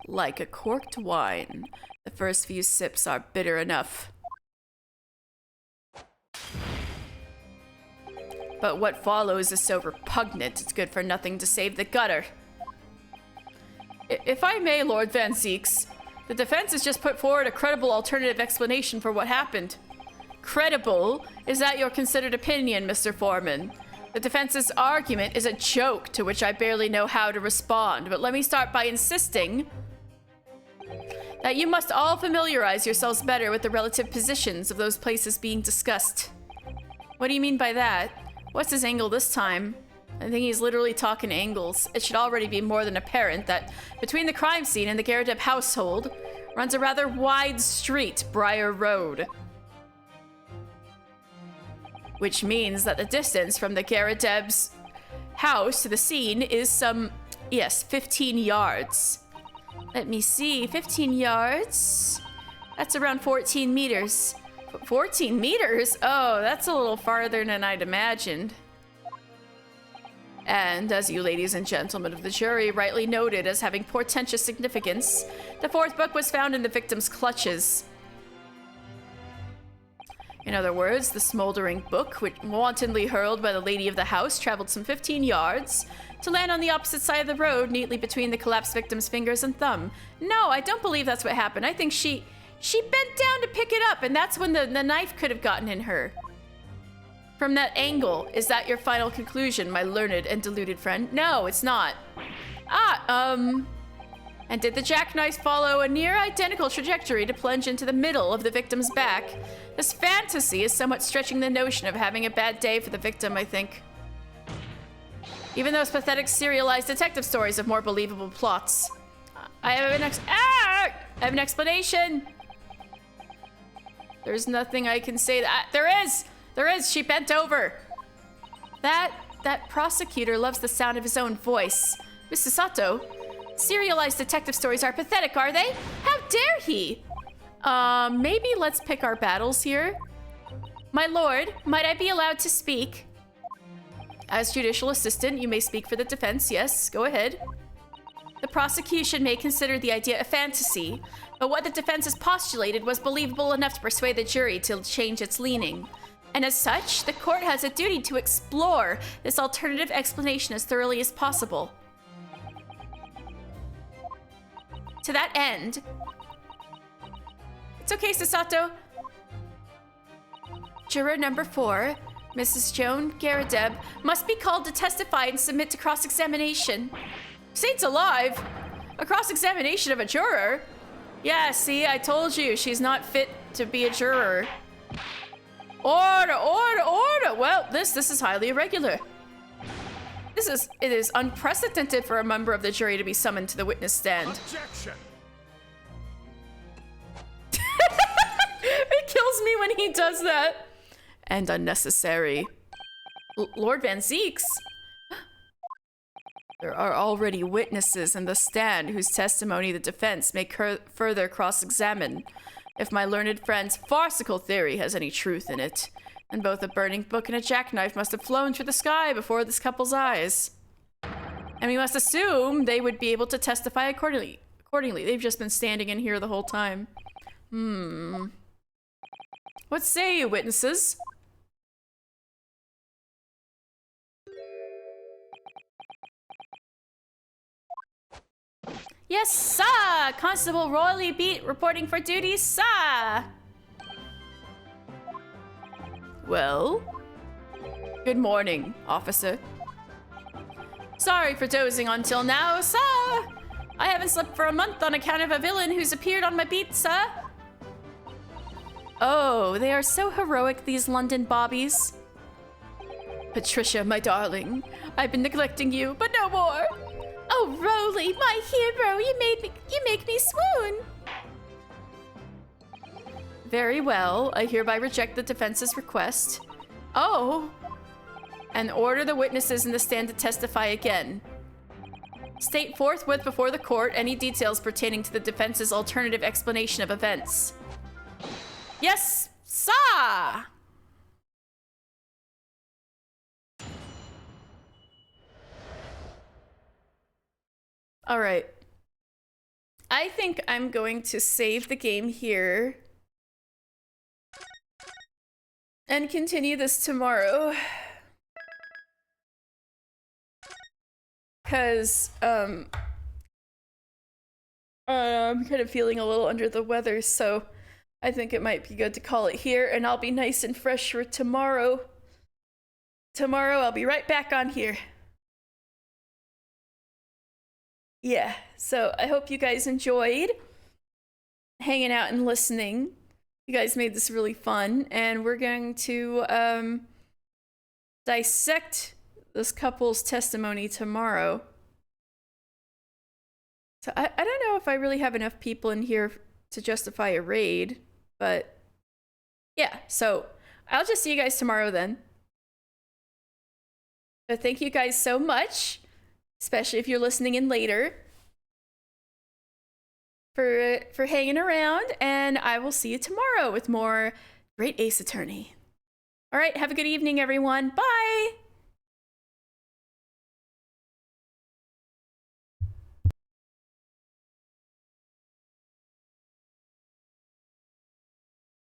Like a corked wine, the first few sips are bitter enough. But what follows is so repugnant, it's good for nothing to save the gutter. If I may, Lord Van Zeeks, the defense has just put forward a credible alternative explanation for what happened. Credible? Is that your considered opinion, Mr. Foreman? The defense's argument is a joke to which I barely know how to respond, but let me start by insisting that you must all familiarize yourselves better with the relative positions of those places being discussed. What do you mean by that? What's his angle this time? I think he's literally talking angles. It should already be more than apparent that between the crime scene and the Gerajeb household runs a rather wide street, Briar Road. which means that the distance from the Garadeb's house to the scene is some, yes, 15 yards. Let me see, 15 yards? That's around 14 meters. 14 meters? Oh, that's a little farther than I'd imagined. And as you ladies and gentlemen of the jury rightly noted as having portentous significance, the fourth book was found in the victim's clutches. In other words, the smoldering book, which wantonly hurled by the lady of the house, traveled some 15 yards to land on the opposite side of the road, neatly between the collapsed victim's fingers and thumb. No, I don't believe that's what happened. I think she bent down to pick it up, and that's when the knife could have gotten in her. From that angle, is that your final conclusion, my learned and deluded friend? No, it's not. And did the jackknife follow a near identical trajectory to plunge into the middle of the victim's back? This fantasy is somewhat stretching the notion of having a bad day for the victim, I think. Even those pathetic serialized detective stories have more believable plots. I have an explanation. There's nothing I can say that there is. She bent over. That prosecutor loves the sound of his own voice. Mr. Sato, serialized detective stories are pathetic, are they? How dare he? Maybe let's pick our battles here. My lord, might I be allowed to speak? As judicial assistant, you may speak for the defense. Yes, go ahead. The prosecution may consider the idea a fantasy, but what the defense has postulated was believable enough to persuade the jury to change its leaning. And as such, the court has a duty to explore this alternative explanation as thoroughly as possible. To that end... It's okay, Sasato. Juror number 4, Mrs. Joan Garadeb, must be called to testify and submit to cross-examination. Saints alive! A cross-examination of a juror? Yeah, see, I told you, she's not fit to be a juror. Order, order, order! Well, this is highly irregular. It is unprecedented for a member of the jury to be summoned to the witness stand. Objection! It kills me when he does that. And unnecessary. Lord Van Zeeks? There are already witnesses in the stand whose testimony the defense may further cross-examine. If my learned friend's farcical theory has any truth in it, then both a burning book and a jackknife must have flown through the sky before this couple's eyes. And we must assume they would be able to testify accordingly. They've just been standing in here the whole time. What say you, witnesses? Yes, sir! Constable Royally Beat reporting for duty, sir! Well? Good morning, officer. Sorry for dozing until now, sir! I haven't slept for a month on account of a villain who's appeared on my beat, sir. Oh, they are so heroic, these London bobbies. Patricia, my darling, I've been neglecting you, but no more. Oh, Roly, my hero, you make me swoon. Very well, I hereby reject the defense's request. Oh, and order the witnesses in the stand to testify again. State forthwith before the court any details pertaining to the defense's alternative explanation of events. Yes, sir! All right. I think I'm going to save the game here and continue this tomorrow. Because I'm kind of feeling a little under the weather, so I think it might be good to call it here, and I'll be nice and fresh for tomorrow. Tomorrow I'll be right back on here. Yeah, so I hope you guys enjoyed hanging out and listening. You guys made this really fun, and we're going to dissect this couple's testimony tomorrow. So I don't know if I really have enough people in here to justify a raid, but yeah, so I'll just see you guys tomorrow then. But thank you guys so much, especially if you're listening in later, for hanging around, and I will see you tomorrow with more Great Ace Attorney. All right, have a good evening, everyone. Bye!